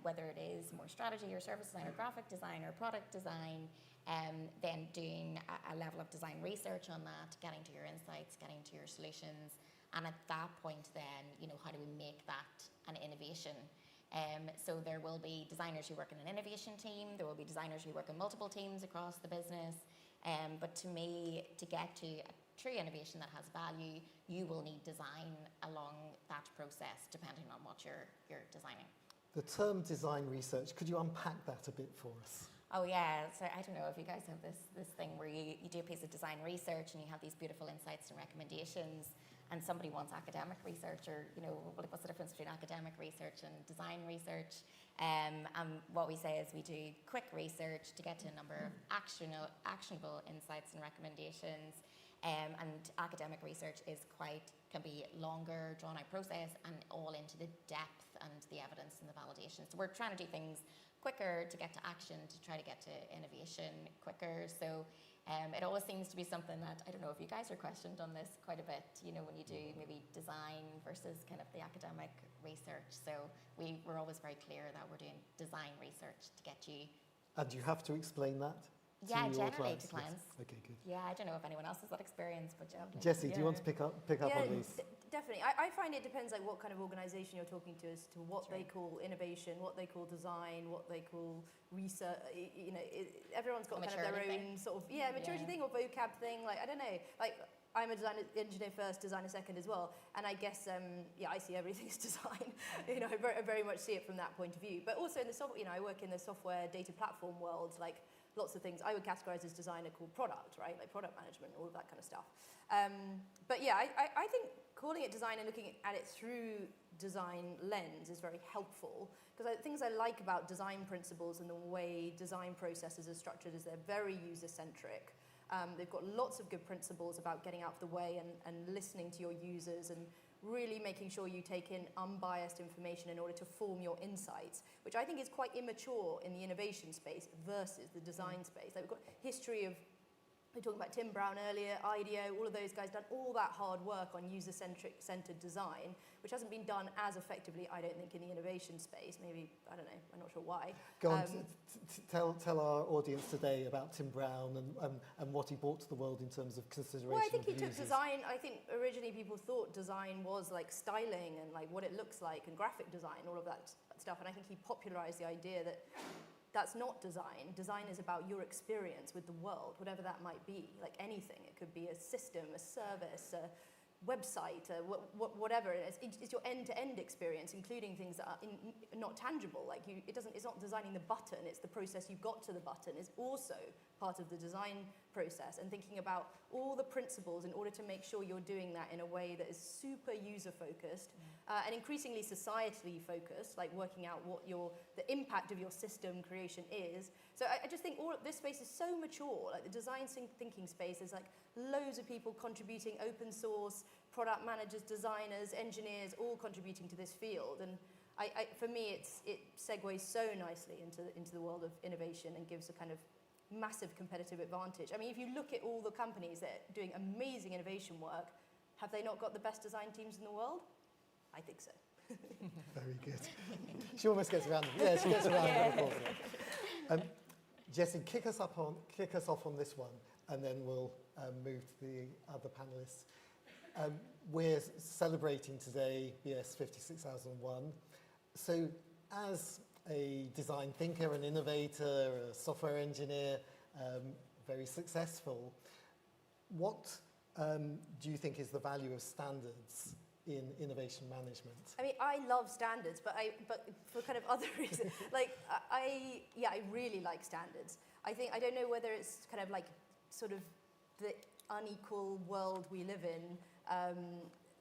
Whether it is more strategy or service design or graphic design or product design, then doing a level of design research on that, getting to your insights, getting to your solutions. And at that point then, you know, how do we make that an innovation? So there will be designers who work in an innovation team, there will be designers who work in multiple teams across the business. But to me, to get to a true innovation that has value, you will need design along that process, depending on what you're designing. The term design research, could you unpack that a bit for us? Oh yeah, so I don't know if you guys have this thing where you do a piece of design research and you have these beautiful insights and recommendations, and somebody wants academic research, or, you know, what's the difference between academic research and design research? And what we say is we do quick research to get to a number of actionable insights and recommendations. And academic research can be longer, drawn out process, and all into the depth and the evidence and the validation. So we're trying to do things quicker to get to action, to try to get to innovation quicker. So it always seems to be something that, I don't know if you guys are questioned on this quite a bit, you know, when you do maybe design versus kind of the academic research. So we're always very clear that we're doing design research to get you. And you have to explain that? Yeah, generally to clients. Yes. Okay, good. Yeah, I don't know if anyone else has that experience, but generally. Jessie, do you want to pick up on these? definitely. I find it depends like what kind of organization you're talking to as to what they call innovation, what they call design, what they call research. You know, everyone's got kind of their own sort of maturity thing or vocab thing. Like, I don't know. Like, I'm a engineer first, designer second as well. And I guess, I see everything as design. You know, I very much see it from that point of view. But also in the software, you know, I work in the software data platform world, like lots of things I would categorize as design are called product, right? Like product management, all of that kind of stuff. But yeah, I think calling it design and looking at it through design lens is very helpful, because things I like about design principles and the way design processes are structured is they're very user-centric. They've got lots of good principles about getting out of the way and listening to your users and really making sure you take in unbiased information in order to form your insights, which I think is quite immature in the innovation space versus the design space. Like, we've got history of, we were talking about Tim Brown earlier, IDEO, all of those guys done all that hard work on user-centered design, which hasn't been done as effectively, I don't think, in the innovation space. Maybe, I don't know, I'm not sure why. Go on, tell our audience today about Tim Brown and what he brought to the world in terms of consideration. Well, I think he took users. design, I think originally people thought design was like styling and like what it looks like and graphic design, all of that stuff. And I think he popularized the idea that that's not design. Design is about your experience with the world, whatever that might be, like anything. It could be a system, a service, a website, whatever it is. It's your end-to-end experience, including things that are not tangible. Like it's not designing the button, it's the process you got to the button is also part of the design process, and thinking about all the principles in order to make sure you're doing that in a way that is super user-focused and increasingly societally focused, like working out what the impact of your system creation is. So I just think all of this space is so mature. Like the design thinking space is like loads of people contributing, open source, product managers, designers, engineers, all contributing to this field. And for me, it segues so nicely into the world of innovation and gives a kind of massive competitive advantage. I mean, if you look at all the companies that are doing amazing innovation work, have they not got the best design teams in the world? I think so. Very good. She almost gets around. Yeah, she gets around. Of course. Jessie, kick us off on this one, and then we'll move to the other panelists. We're celebrating today BS 56001. So, as a design thinker, an innovator, a software engineer, very successful, what do you think is the value of standards in innovation management? I mean, I love standards, but for kind of other reasons. Like, I really like standards. I don't know whether it's kind of like sort of the unequal world we live in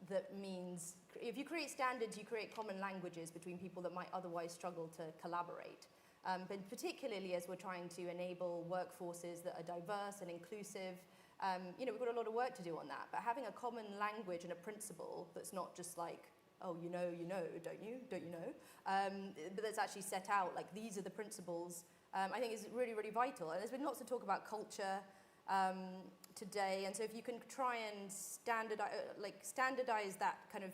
that means if you create standards, you create common languages between people that might otherwise struggle to collaborate. But particularly as we're trying to enable workforces that are diverse and inclusive, we've got a lot of work to do on that. But having a common language and a principle that's not just like, oh, you know, don't you know? But that's actually set out, like, these are the principles, I think is really, really vital. And there's been lots of talk about culture today, and so if you can try and standardize that kind of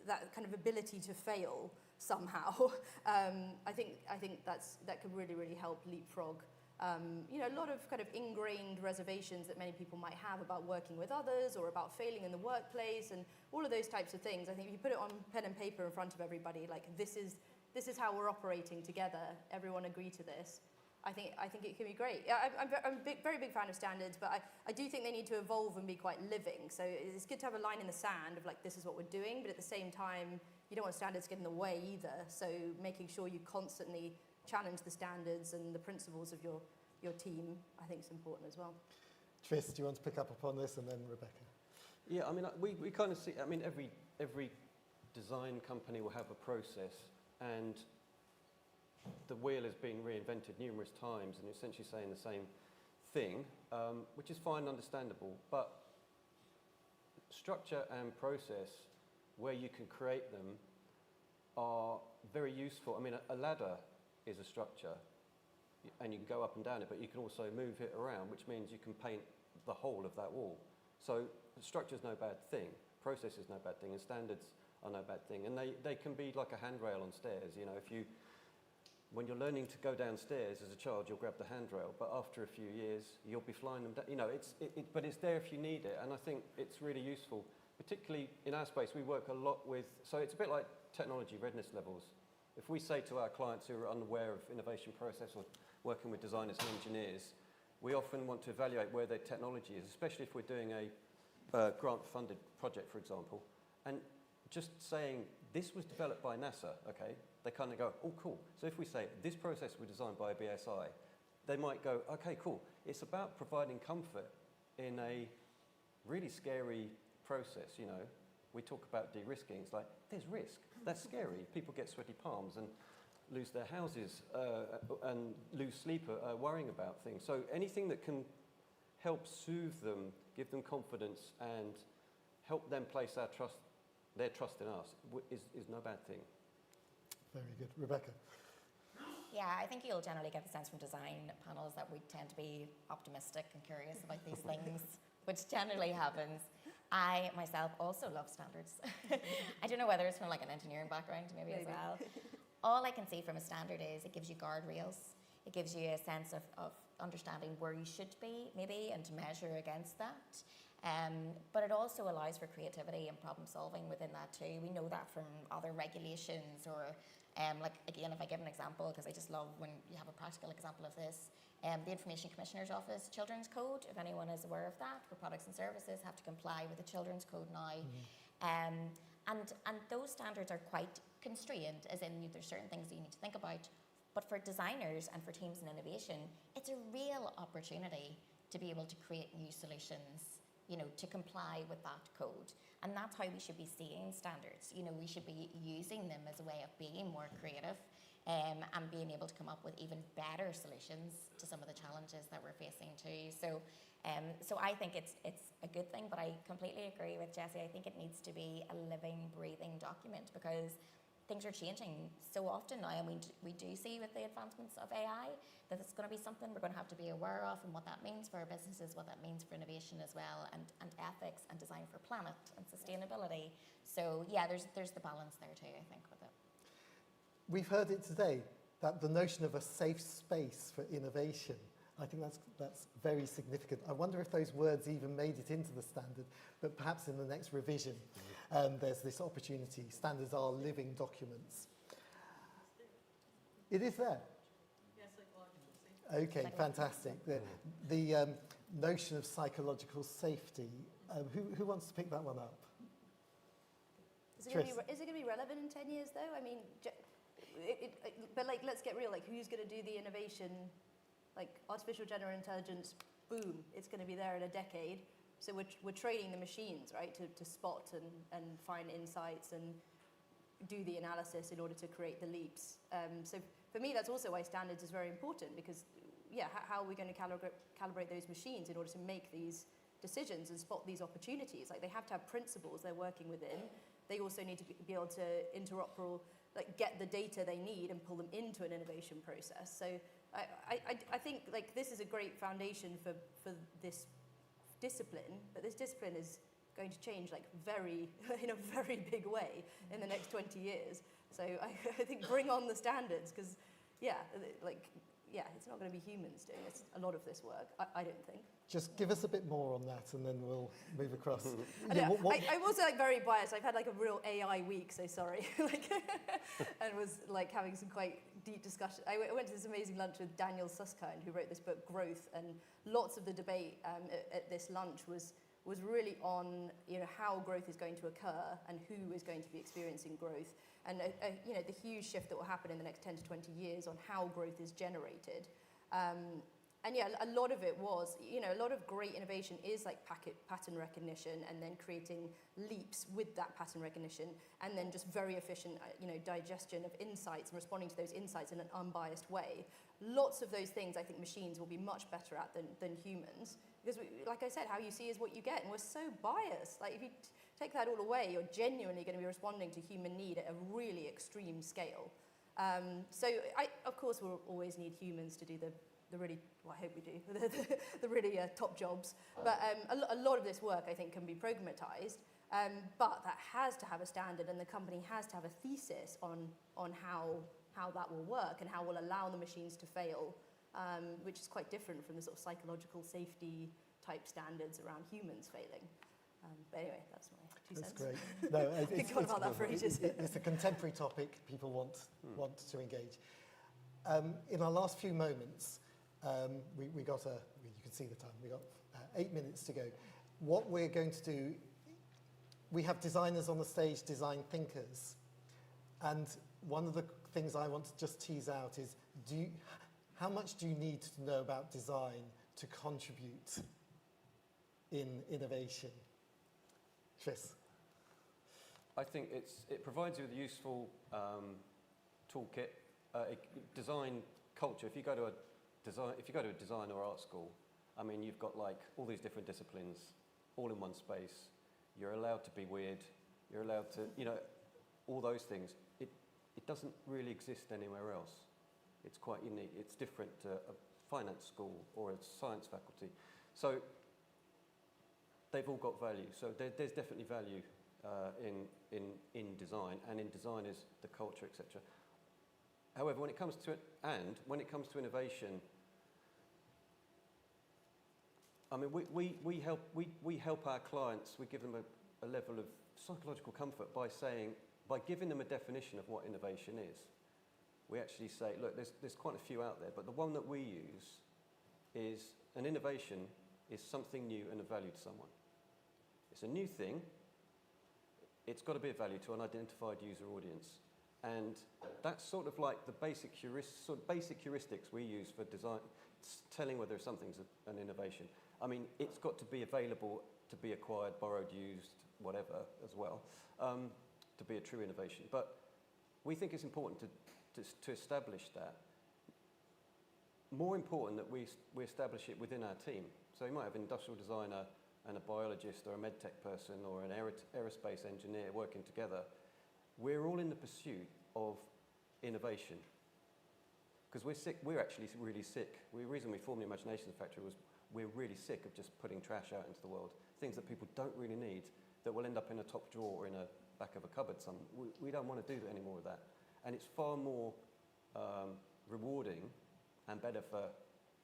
that kind of ability to fail somehow, I think that could really, really help leapfrog. A lot of kind of ingrained reservations that many people might have about working with others or about failing in the workplace and all of those types of things. I think if you put it on pen and paper in front of everybody, like this is how we're operating together, everyone agree to this, I think it can be great. I'm a very big fan of standards, but I do think they need to evolve and be quite living. So it's good to have a line in the sand of like, this is what we're doing, but at the same time, you don't want standards to get in the way either. So making sure you constantly challenge the standards and the principles of your team, I think is important as well. Tris, do you want to pick up upon this, and then Rebecca? Yeah, I mean, we kind of see, I mean, every design company will have a process, and the wheel is being reinvented numerous times and essentially saying the same thing, which is fine and understandable, but structure and process, where you can create them, are very useful. I mean, a ladder is a structure, and you can go up and down it, but you can also move it around, which means you can paint the whole of that wall. So structure is no bad thing, process is no bad thing, and standards are no bad thing. And they can be like a handrail on stairs. You know, when you're learning to go downstairs as a child, you'll grab the handrail, but after a few years, you'll be flying them down. You know, but it's there if you need it, and I think it's really useful particularly in our space, we work a lot with, so it's a bit like technology readiness levels. If we say to our clients who are unaware of innovation process or working with designers and engineers, we often want to evaluate where their technology is, especially if we're doing a grant-funded project, for example. And just saying, this was developed by NASA, okay, they kind of go, oh, cool. So if we say, this process was designed by BSI, they might go, okay, cool. It's about providing comfort in a really scary process, you know. We talk about de-risking. It's like, there's risk. That's scary. People get sweaty palms and lose their houses and lose sleep worrying about things. So anything that can help soothe them, give them confidence, and help them place their trust in us is no bad thing. Very good. Rebecca? Yeah, I think you'll generally get the sense from design panels that we tend to be optimistic and curious about these things, which generally happens. I myself also love standards. I don't know whether it's from like an engineering background maybe as well. All I can see from a standard is it gives you guardrails. It gives you a sense of understanding where you should be maybe and to measure against that. But it also allows for creativity and problem solving within that too. We know that from other regulations or like again, if I give an example, because I just love when you have a practical example of this, the Information Commissioner's Office Children's Code, if anyone is aware of that, where products and services have to comply with the Children's Code now. And those standards are quite constrained, as in there's certain things that you need to think about. But for designers and for teams in innovation, it's a real opportunity to be able to create new solutions, you know, to comply with that code. And that's how we should be seeing standards. You know, we should be using them as a way of being more creative and being able to come up with even better solutions to some of the challenges that we're facing too. So I think it's a good thing, but I completely agree with Jessie. I think it needs to be a living, breathing document because things are changing so often now, and we do see with the advancements of AI that it's going to be something we're going to have to be aware of, and what that means for our businesses, what that means for innovation as well, and ethics and design for planet and sustainability. So yeah, there's the balance there too, I think, with it. We've heard it today, that the notion of a safe space for innovation, I think that's very significant. I wonder if those words even made it into the standard, but perhaps in the next revision, there's this opportunity. Standards are living documents. It is there? Yes, psychological safety. Okay, fantastic. The notion of psychological safety, who wants to pick that one up? Is it going to be relevant in 10 years, though? I mean, but like, let's get real. Like, who's going to do the innovation? Like, artificial general intelligence, boom, it's going to be there in a decade. So we're training the machines, right, to spot and find insights and do the analysis in order to create the leaps. So for me, that's also why standards is very important, because, yeah, how are we going to calibrate those machines in order to make these decisions and spot these opportunities? Like, they have to have principles they're working within. They also need to be able to interoperate, like, get the data they need and pull them into an innovation process. So I think, like, this is a great foundation for this discipline, but this discipline is going to change, like, in a very big way in the next 20 years. So I think bring on the standards, because, yeah, it's not going to be humans doing a lot of this work, I don't think. Just give us a bit more on that, and then we'll move across. I'm also, like, very biased. I've had, like, a real AI week, so sorry. And was, like, having some quite deep discussion. I went to this amazing lunch with Daniel Susskind, who wrote this book, Growth, and lots of the debate at this lunch was really on, you know, how growth is going to occur and who is going to be experiencing growth, and you know, the huge shift that will happen in the next 10 to 20 years on how growth is generated. And yeah, a lot of it was, you know, a lot of great innovation is like pattern recognition and then creating leaps with that pattern recognition, and then just very efficient, you know, digestion of insights and responding to those insights in an unbiased way. Lots of those things I think machines will be much better at than humans, because like I said, how you see is what you get, and we're so biased. Like, if you take that all away, you're genuinely going to be responding to human need at a really extreme scale. So of course we'll always need humans to do the really, well, I hope we do, the really top jobs. But a lot of this work, I think, can be programmatized, but that has to have a standard, and the company has to have a thesis on how that will work and how we'll allow the machines to fail, which is quite different from the sort of psychological safety type standards around humans failing. But anyway, that's my 2 cents. That's great. No, Been going about that for ages. It's a contemporary topic people want to engage. In our last few moments, we got you can see the time, we got 8 minutes to go. What we're going to do, we have designers on the stage, design thinkers. And one of the things I want to just tease out is, how much do you need to know about design to contribute in innovation? Chris? I think it provides you with a useful toolkit. Design culture. If you go to a design or art school, I mean, you've got like all these different disciplines all in one space. You're allowed to be weird. You're allowed to, all those things. It doesn't really exist anywhere else. It's quite unique. It's different to a finance school or a science faculty. So they've all got value. So there's definitely value in design, and in design is the culture, etc. However, when it comes to innovation, I mean, we help our clients. We give them a level of psychological comfort by giving them a definition of what innovation is. We actually say, look, there's quite a few out there, but the one that we use is an innovation is something new and of value to someone. It's a new thing. It's got to be of value to an identified user audience. And that's sort of like the basic heuristics we use for design, telling whether something's an innovation. I mean, it's got to be available to be acquired, borrowed, used, whatever, as well, to be a true innovation. But we think it's important to establish that. More important that we establish it within our team. So you might have an industrial designer and a biologist or a medtech person or an aerospace engineer working together. We're all in the pursuit of innovation. Because we're sick, we're actually really sick. The reason we formed the Imagination Factory was we're really sick of just putting trash out into the world. Things that people don't really need that will end up in a top drawer or in a back of a cupboard. We don't want to do any more of that. And it's far more rewarding and better for,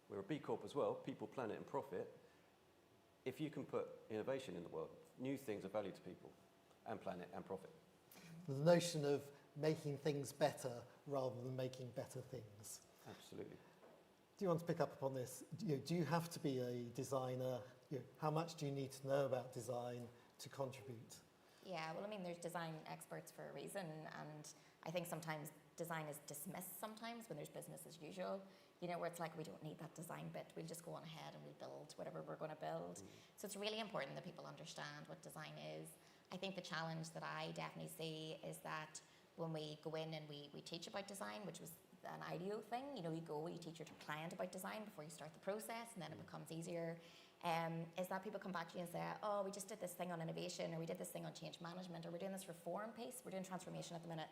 we're a B Corp as well, people, planet and profit, if you can put innovation in the world, new things of value to people and planet and profit. The notion of making things better rather than making better things. Absolutely. Do you want to pick up upon this? Do you have to be a designer? How much do you need to know about design to contribute? Yeah, well, I mean, there's design experts for a reason, and I think sometimes design is dismissed sometimes when there's business as usual, where it's like, we don't need that design bit, we'll just go on ahead and we'll build whatever we're going to build. So it's really important that people understand what design is. I think the challenge that I definitely see is that when we go in and we teach about design, which was an ideal thing, you teach your client about design before you start the process, and then it becomes easier, is that people come back to you and say, oh, we just did this thing on innovation, or we did this thing on change management, or we're doing this reform piece, we're doing transformation at the minute.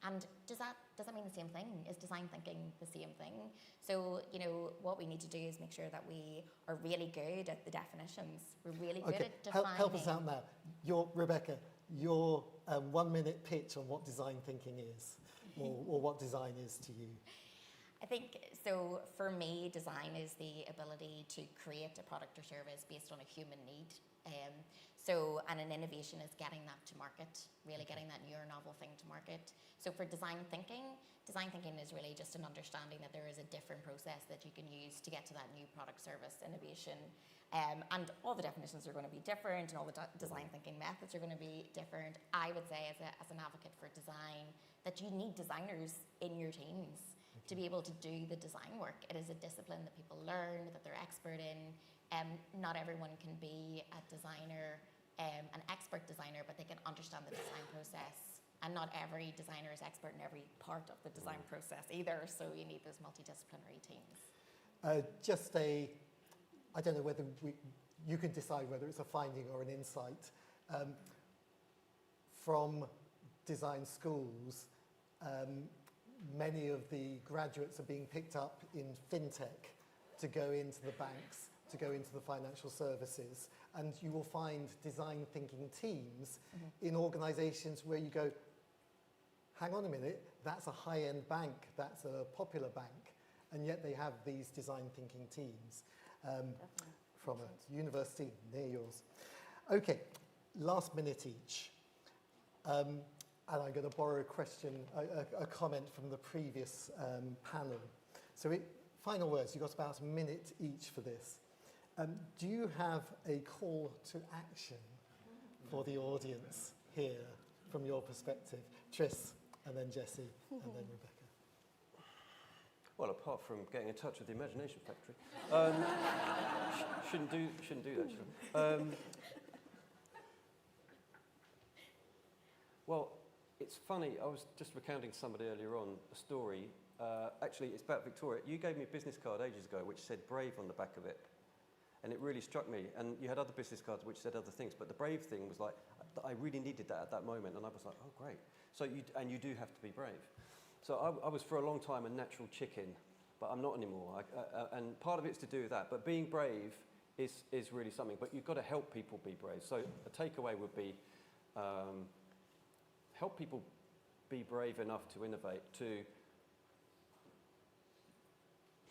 And does that mean the same thing? Is design thinking the same thing? So, what we need to do is make sure that we are really good at the definitions. We're really good at defining. Help us out now. Rebecca, your 1 minute pitch on what design thinking is, or what design is to you. I think, so for me, design is the ability to create a product or service based on a human need. And an innovation is getting that to market, really getting that new or novel thing to market. So for design thinking is really just an understanding that there is a different process that you can use to get to that new product, service, innovation. And all the definitions are going to be different, and all the design thinking methods are going to be different. I would say as an advocate for design that you need designers in your teams to be able to do the design work. It is a discipline that people learn, that they're expert in. Not everyone can be a designer, an expert designer, but they can understand the design process. And not every designer is expert in every part of the design process either, so you need those multidisciplinary teams. I don't know whether you can decide whether it's a finding or an insight. From design schools, many of the graduates are being picked up in fintech to go into the banks, to go into the financial services, and you will find design thinking teams in organisations where you go, hang on a minute, that's a high-end bank, that's a popular bank, and yet they have these design thinking teams from a university near yours. Okay, last minute each. And I'm going to borrow a question, a comment from the previous panel. So final words, you've got about a minute each for this. Do you have a call to action for the audience here from your perspective? Tris, and then Jessie, and then Rebecca. Well, apart from getting in touch with the Imagination Factory, shouldn't do that, should I? Well, it's funny, I was just recounting somebody earlier on a story. Actually, it's about Victoria. You gave me a business card ages ago which said Brave on the back of it. And it really struck me. And you had other business cards which said other things. But the Brave thing was like, I really needed that at that moment. And I was like, oh, great. So you do have to be brave. So I was for a long time a natural chicken, but I'm not anymore. And part of it's to do with that. But being brave is really something. But you've got to help people be brave. So a takeaway would be help people be brave enough to innovate, to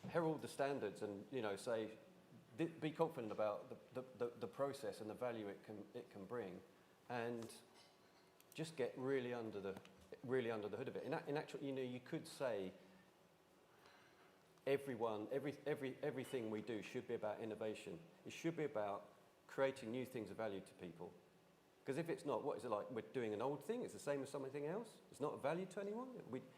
herald the standards and, say, be confident about the process and the value it can bring, and just get really under the hood of it. In actual, you could say everything we do should be about innovation. It should be about creating new things of value to people. Because if it's not, what is it like? We're doing an old thing. It's the same as something else. It's not of value to anyone.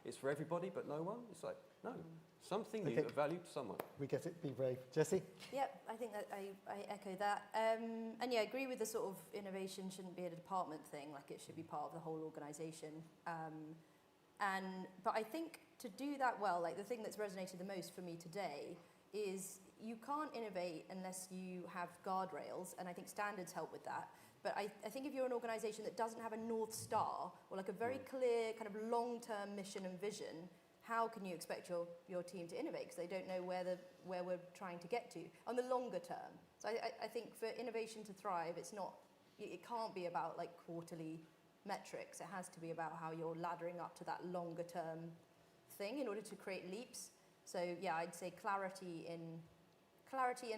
It's for everybody, but no one. It's like, no, something new of value to someone. We get it. Be brave. Jessie? Yep, I think that I echo that. And yeah, I agree with the sort of innovation shouldn't be a department thing. Like, it should be part of the whole organisation. But I think to do that well, like, the thing that's resonated the most for me today is you can't innovate unless you have guardrails, and I think standards help with that. But I think if you're an organisation that doesn't have a North Star, or like a very clear kind of long-term mission and vision, how can you expect your team to innovate? Because they don't know where we're trying to get to on the longer term. So I think for innovation to thrive, it can't be about like quarterly metrics. It has to be about how you're laddering up to that longer term thing in order to create leaps. So yeah, I'd say clarity and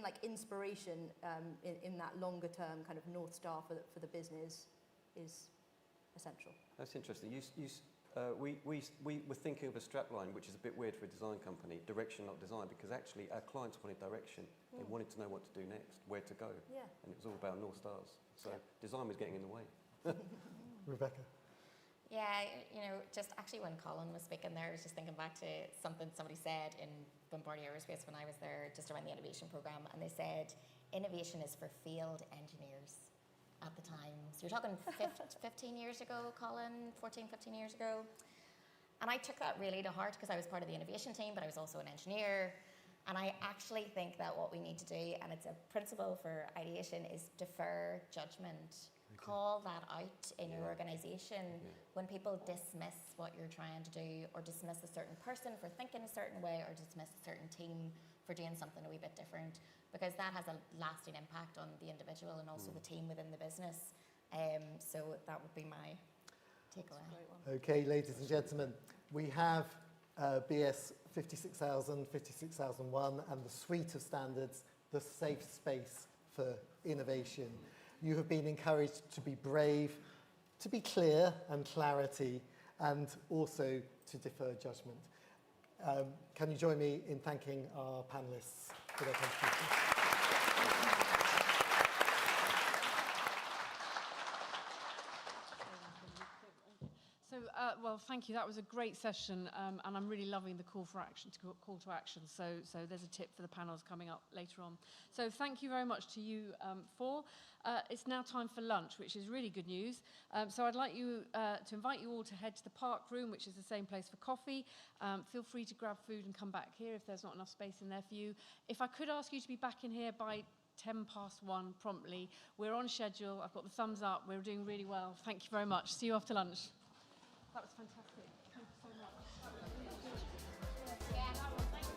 like inspiration in that longer term kind of North Star for the business is essential. That's interesting. We were thinking of a strapline, which is a bit weird for a design company, direction, not design, because actually our clients wanted direction. They wanted to know what to do next, where to go. Yeah. And it was all about North Stars. So design was getting in the way. Rebecca? Yeah, just actually when Colin was speaking there, I was just thinking back to something somebody said in Bombardier Aerospace when I was there, just around the innovation program, and they said innovation is for field engineers at the time. So you're talking 15 years ago, Colin, 14, 15 years ago. And I took that really to heart because I was part of the innovation team, but I was also an engineer. And I actually think that what we need to do, and it's a principle for ideation, is defer judgment. Call that out in your organisation when people dismiss what you're trying to do, or dismiss a certain person for thinking a certain way, or dismiss a certain team for doing something a wee bit different, because that has a lasting impact on the individual and also the team within the business. So that would be my takeaway. Okay, ladies and gentlemen, we have BS 56000, 56001, and the suite of standards, the safe space for innovation. You have been encouraged to be brave, to be clear and clarity, and also to defer judgment. Can you join me in thanking our panellists for their contribution? So, well, thank you. That was a great session, and I'm really loving the call to action. So there's a tip for the panels coming up later on. So thank you very much to you four. It's now time for lunch, which is really good news. So I'd like to invite you all to head to the park room, which is the same place for coffee. Feel free to grab food and come back here if there's not enough space in there for you. If I could ask you to be back in here by 1:10 promptly. We're on schedule. I've got the thumbs up. We're doing really well. Thank you very much. See you after lunch. That was fantastic. Thank you so much. Yeah, that was nice.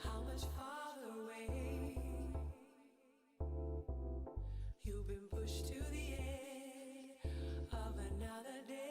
How much farther away you've been pushed to the edge of another day.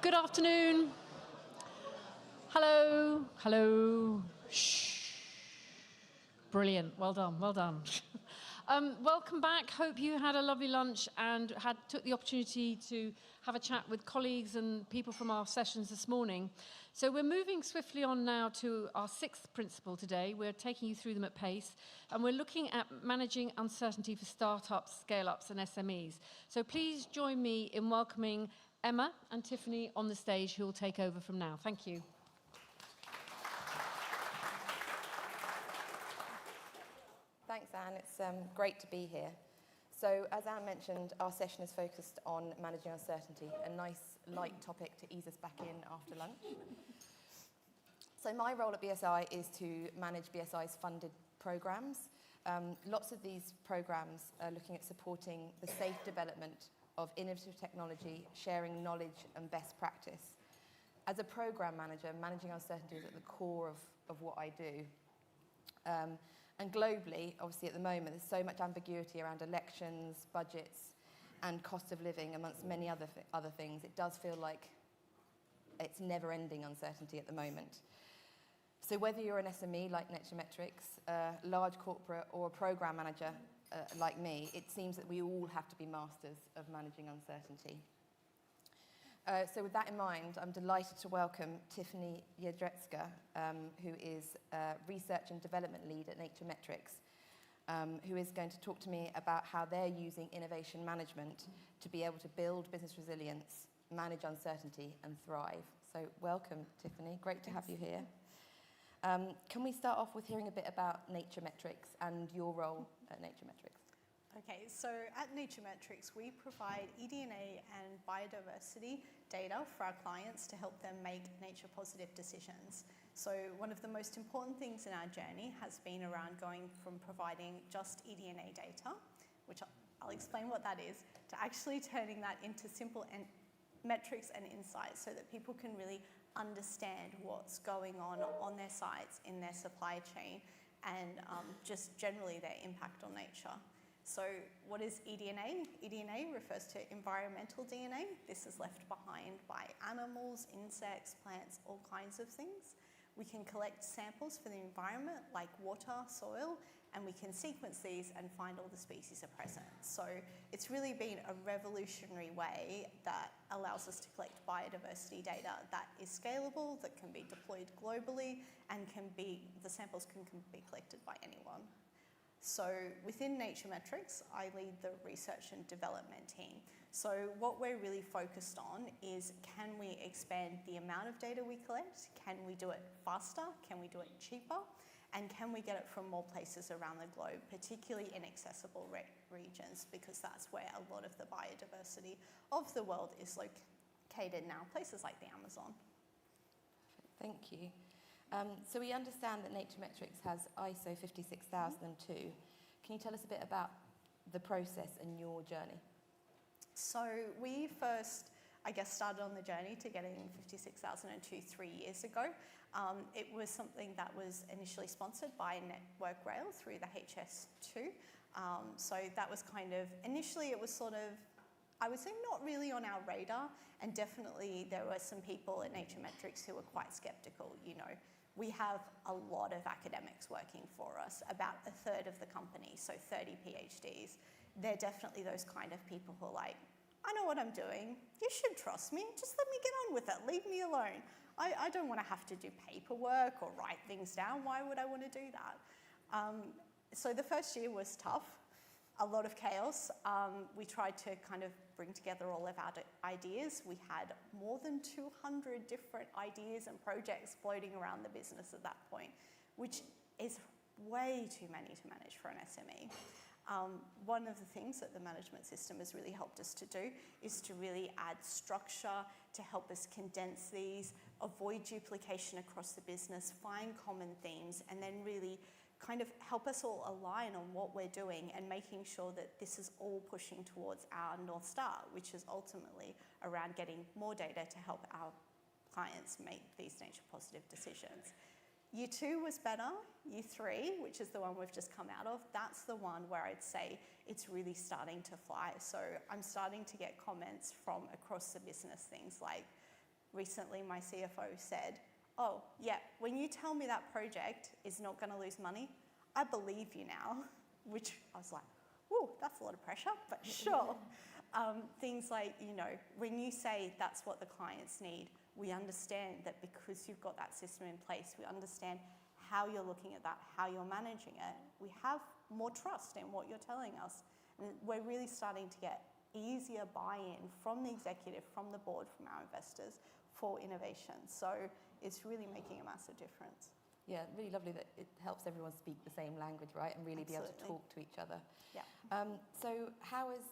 Good afternoon. Hello. Hello. Shh. Brilliant. Well done. Well done. Welcome back. Hope you had a lovely lunch and took the opportunity to have a chat with colleagues and people from our sessions this morning. So we're moving swiftly on now to our sixth principle today. We're taking you through them at pace, and we're looking at managing uncertainty for startups, scale-ups, and SMEs. So please join me in welcoming Emma and Tiffany on the stage, who will take over from now. Thank you. Thanks, Anne. It's great to be here. So, as Anne mentioned, our session is focused on managing uncertainty, a nice, light topic to ease us back in after lunch. So my role at BSI is to manage BSI's funded programs. Lots of these programs are looking at supporting the safe development of innovative technology, sharing knowledge and best practice. As a program manager, managing uncertainty is at the core of what I do. And globally, obviously at the moment, there's so much ambiguity around elections, budgets, and cost of living, amongst many other things. It does feel like it's never-ending uncertainty at the moment. So whether you're an SME like Nature-Metrics, a large corporate, or a program manager like me, it seems that we all have to be masters of managing uncertainty. So with that in mind, I'm delighted to welcome Tiffany Jedrzejczyk, who is Research and Development Lead at Nature-Metrics, who is going to talk to me about how they're using innovation management to be able to build business resilience, manage uncertainty, and thrive. So welcome, Tiffany. Great to have you here. Can we start off with hearing a bit about Nature-Metrics and your role at Nature-Metrics? Okay, so at Nature-Metrics, we provide eDNA and biodiversity data for our clients to help them make nature-positive decisions. So one of the most important things in our journey has been around going from providing just eDNA data, which I'll explain what that is, to actually turning that into simple metrics and insights so that people can really understand what's going on their sites, in their supply chain, and just generally their impact on nature. So what is eDNA? eDNA refers to environmental DNA. This is left behind by animals, insects, plants, all kinds of things. We can collect samples for the environment like water, soil, and we can sequence these and find all the species are present. So it's really been a revolutionary way that allows us to collect biodiversity data that is scalable, that can be deployed globally, and the samples can be collected by anyone. So within Nature-Metrics, I lead the research and development team. So what we're really focused on is, can we expand the amount of data we collect? Can we do it faster? Can we do it cheaper? And can we get it from more places around the globe, particularly inaccessible regions, because that's where a lot of the biodiversity of the world is located now, places like the Amazon. Thank you. So we understand that Nature-Metrics has ISO 56002. Can you tell us a bit about the process and your journey? So we first, started on the journey to getting 56002 3 years ago. It was something that was initially sponsored by Network Rail through the HS2. So that was initially it was I would say not really on our radar, and definitely there were some people at Nature-Metrics who were quite skeptical. We have a lot of academics working for us, about a third of the company, so 30 PhDs. They're definitely those kind of people who are like, I know what I'm doing, you should trust me, just let me get on with it, leave me alone. I don't want to have to do paperwork or write things down, why would I want to do that? So the first year was tough, a lot of chaos. We tried to bring together all of our ideas. We had more than 200 different ideas and projects floating around the business at that point, which is way too many to manage for an SME. One of the things that the management system has really helped us to do is to really add structure to help us condense these, avoid duplication across the business, find common themes, and then really help us all align on what we're doing and making sure that this is all pushing towards our North Star, which is ultimately around getting more data to help our clients make these nature-positive decisions. Year 2 was better. Year 3, which is the one we've just come out of, that's the one where I'd say it's really starting to fly. So I'm starting to get comments from across the business, things like, recently my CFO said, oh, yeah, when you tell me that project is not going to lose money, I believe you now, which I was like, whoa, that's a lot of pressure, but sure. Things like, when you say that's what the clients need, we understand that because you've got that system in place, we understand how you're looking at that, how you're managing it. We have more trust in what you're telling us. And we're really starting to get easier buy-in from the executive, from the board, from our investors for innovation. So it's really making a massive difference. Yeah, really lovely that it helps everyone speak the same language, right, and really Absolutely. be able to talk to each other. Yeah. So how has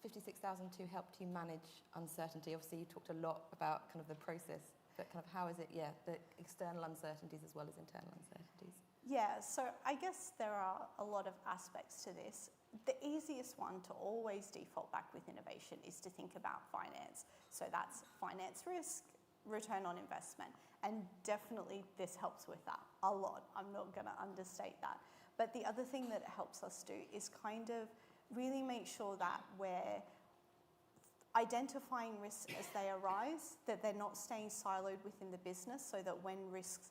56,002 helped you manage uncertainty? Obviously, you talked a lot about kind of the process, but kind of how is it, the external uncertainties as well as internal uncertainties? Yeah, so I guess there are a lot of aspects to this. The easiest one to always default back with innovation is to think about finance. So that's finance risk, return on investment. And definitely this helps with that a lot. I'm not going to understate that. But the other thing that it helps us do is kind of really make sure that we're identifying risks as they arise, that they're not staying siloed within the business, so that when risks,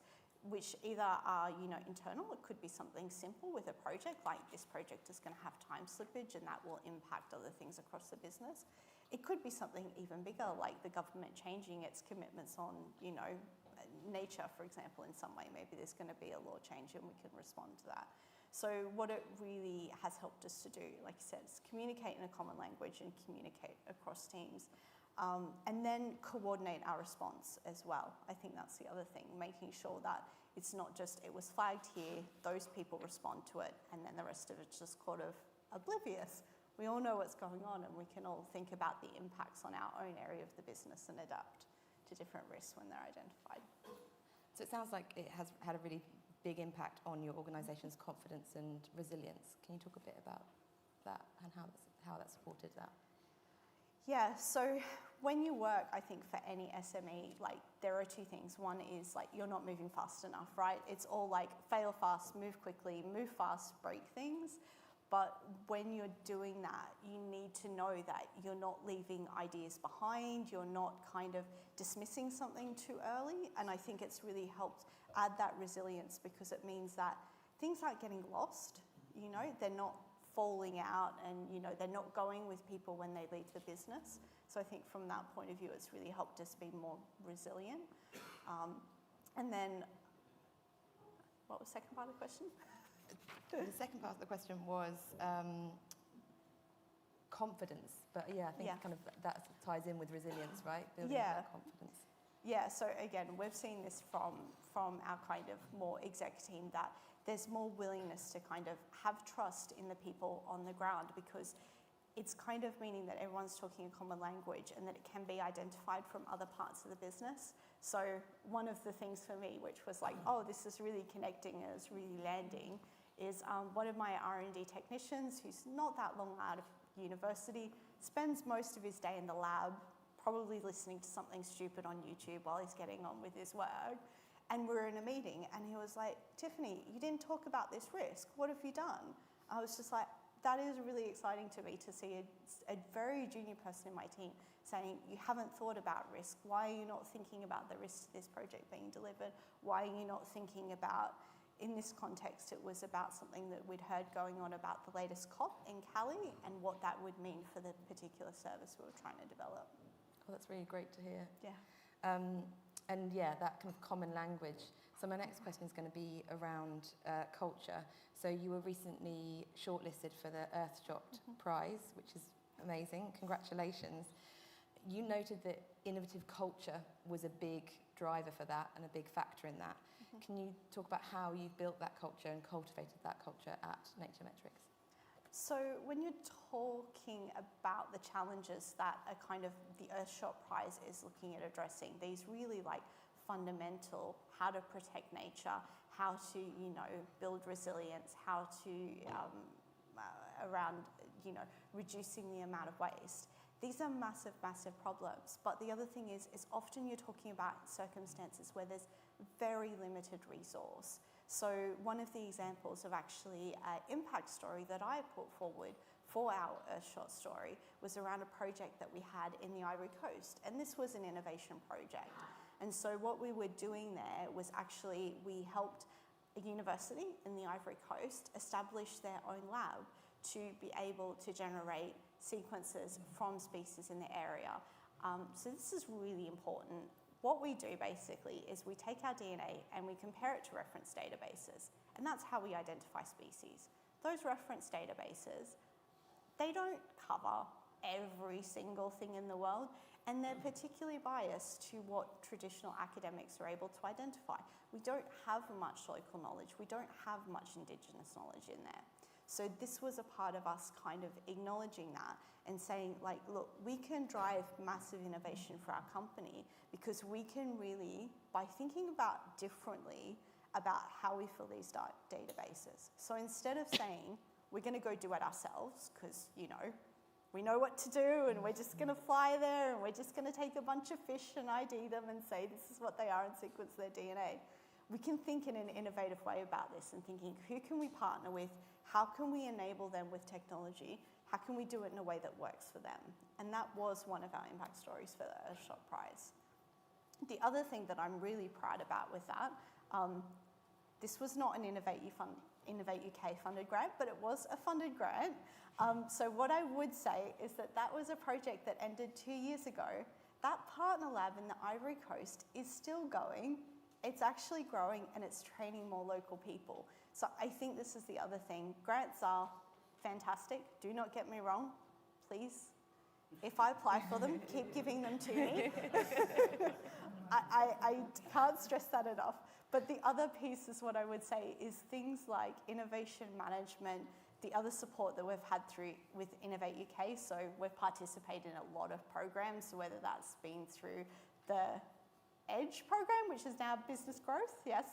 which either are internal, it could be something simple with a project, like this project is going to have time slippage and that will impact other things across the business. It could be something even bigger, like the government changing its commitments on, nature, for example, in some way. Maybe there's going to be a law change and we can respond to that. So what it really has helped us to do, like you said, is communicate in a common language and communicate across teams. And then coordinate our response as well. I think that's the other thing, making sure that it's not just, it was flagged here, those people respond to it, and then the rest of it's just sort of oblivious. We all know what's going on, and we can all think about the impacts on our own area of the business and adapt to different risks when they're identified. So it sounds like it has had a really big impact on your organisation's confidence and resilience. Can you talk a bit about that and how that supported that? Yeah, so when you work, I think for any SME, there are two things. One is you're not moving fast enough, right? It's all fail fast, move quickly, move fast, break things. But when you're doing that, you need to know that you're not leaving ideas behind, you're not kind of dismissing something too early. And I think it's really helped add that resilience, because it means that things aren't getting lost, they're not falling out, and they're not going with people when they leave the business. So I think from that point of view, it's really helped us be more resilient. And then, what was the second part of the question? The second part of the question was confidence, but I think kind of that ties in with resilience, right? Building that confidence. Yeah, so again, we've seen this from our kind of more exec team, that there's more willingness to kind of have trust in the people on the ground, because it's kind of meaning that everyone's talking a common language and that it can be identified from other parts of the business. So one of the things for me, which was oh, this is really connecting and it's really landing, is one of my R&D technicians, who's not that long out of university, spends most of his day in the lab, probably listening to something stupid on YouTube while he's getting on with his work. And we're in a meeting and he was like, Tiffany, you didn't talk about this risk. What have you done? I was just like, that is really exciting to me, to see a very junior person in my team saying, you haven't thought about risk. Why are you not thinking about the risk of this project being delivered? Why are you not thinking about, in this context, it was about something that we'd heard going on about the latest COP in Cali and what that would mean for the particular service we were trying to develop. Well, that's really great to hear. Yeah. And that kind of common language. So my next question is going to be around culture. So you were recently shortlisted for the Earthshot Prize, which is amazing. Congratulations. You noted that innovative culture was a big driver for that and a big factor in that. Can you talk about how you've built that culture and cultivated that culture at Nature Metrics? So when you're talking about the challenges that a kind of the Earthshot Prize is looking at addressing, these really fundamental, how to protect nature, how to, build resilience, how to, around, reducing the amount of waste. These are massive, massive problems. But the other thing is often you're talking about circumstances where there's very limited resource. So one of the examples of actually an impact story that I put forward for our short story was around a project that we had in the Ivory Coast. And this was an innovation project. And so what we were doing there was actually we helped a university in the Ivory Coast establish their own lab to be able to generate sequences from species in the area. So this is really important. What we do basically is we take our DNA and we compare it to reference databases. And that's how we identify species. Those reference databases, they don't cover every single thing in the world, and they're particularly biased to what traditional academics are able to identify. We don't have much local knowledge. We don't have much Indigenous knowledge in there. So this was a part of us kind of acknowledging that and saying, like, look, we can drive massive innovation for our company because we can really, by thinking about differently about how we fill these databases. So instead of saying, we're going to go do it ourselves because, you know, we know what to do and we're just going to fly there and we're just going to take a bunch of fish and ID them and say this is what they are and sequence their DNA. We can think in an innovative way about this and thinking, who can we partner with? How can we enable them with technology? How can we do it in a way that works for them? And that was one of our impact stories for the Earthshot Prize. The other thing that I'm really proud about with that, this was not an Innovate UK funded grant, but it was a funded grant. So what I would say is that that was a project that ended 2 years ago. That partner lab in the Ivory Coast is still going. It's actually growing and it's training more local people. So I think this is the other thing. Grants are fantastic. Do not get me wrong, please. If I apply for them, keep giving them to me. I can't stress that enough. But the other piece is what I would say is things like innovation management, the other support that we've had through with Innovate UK. So we've participated in a lot of programs, whether that's been through the EDGE program, which is now business growth, yes.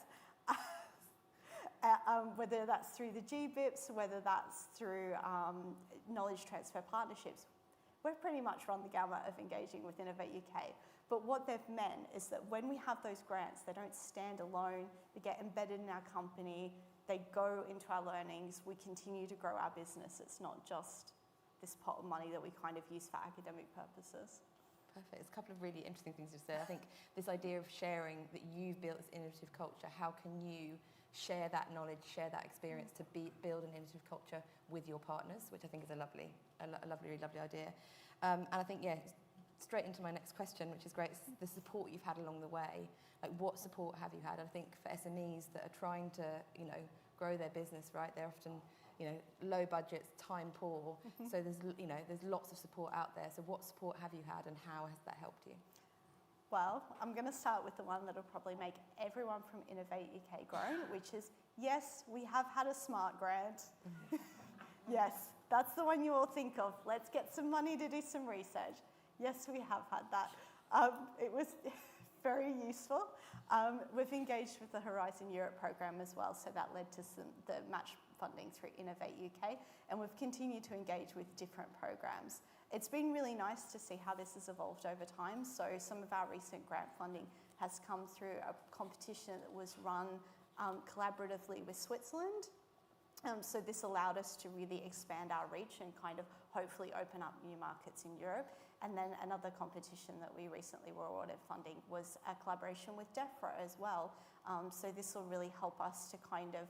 Whether that's through the GBIPs, whether that's through knowledge transfer partnerships. We've pretty much run the gamut of engaging with Innovate UK. But what they've meant is that when we have those grants, they don't stand alone, they get embedded in our company, they go into our learnings, we continue to grow our business. It's not just this pot of money that we kind of use for academic purposes. Perfect. There's a couple of really interesting things you said. I think this idea of sharing that you've built this innovative culture, how can you share that knowledge, share that experience to build an innovative culture with your partners, which I think is a lovely, really lovely idea. And I think, yeah, straight into my next question, which is great, is the support you've had along the way. Like, what support have you had? I think for SMEs that are trying to, you know, grow their business, right? They're often, you know, low budgets, time poor. So there's, you know, there's lots of support out there. So what support have you had and how has that helped you? Well, I'm going to start with the one that will probably make everyone from Innovate UK groan, which is, yes, we have had a SMART grant. Yes, that's the one you all think of. Let's get some money to do some research. Yes, we have had that. It was very useful. We've engaged with the Horizon Europe program as well, so that led to the match funding through Innovate UK, and we've continued to engage with different programs. It's been really nice to see how this has evolved over time. So some of our recent grant funding has come through a competition that was run collaboratively with Switzerland. So this allowed us to really expand our reach and kind of hopefully open up new markets in Europe. And then another competition that we recently were awarded funding was a collaboration with DEFRA as well. So this will really help us to kind of,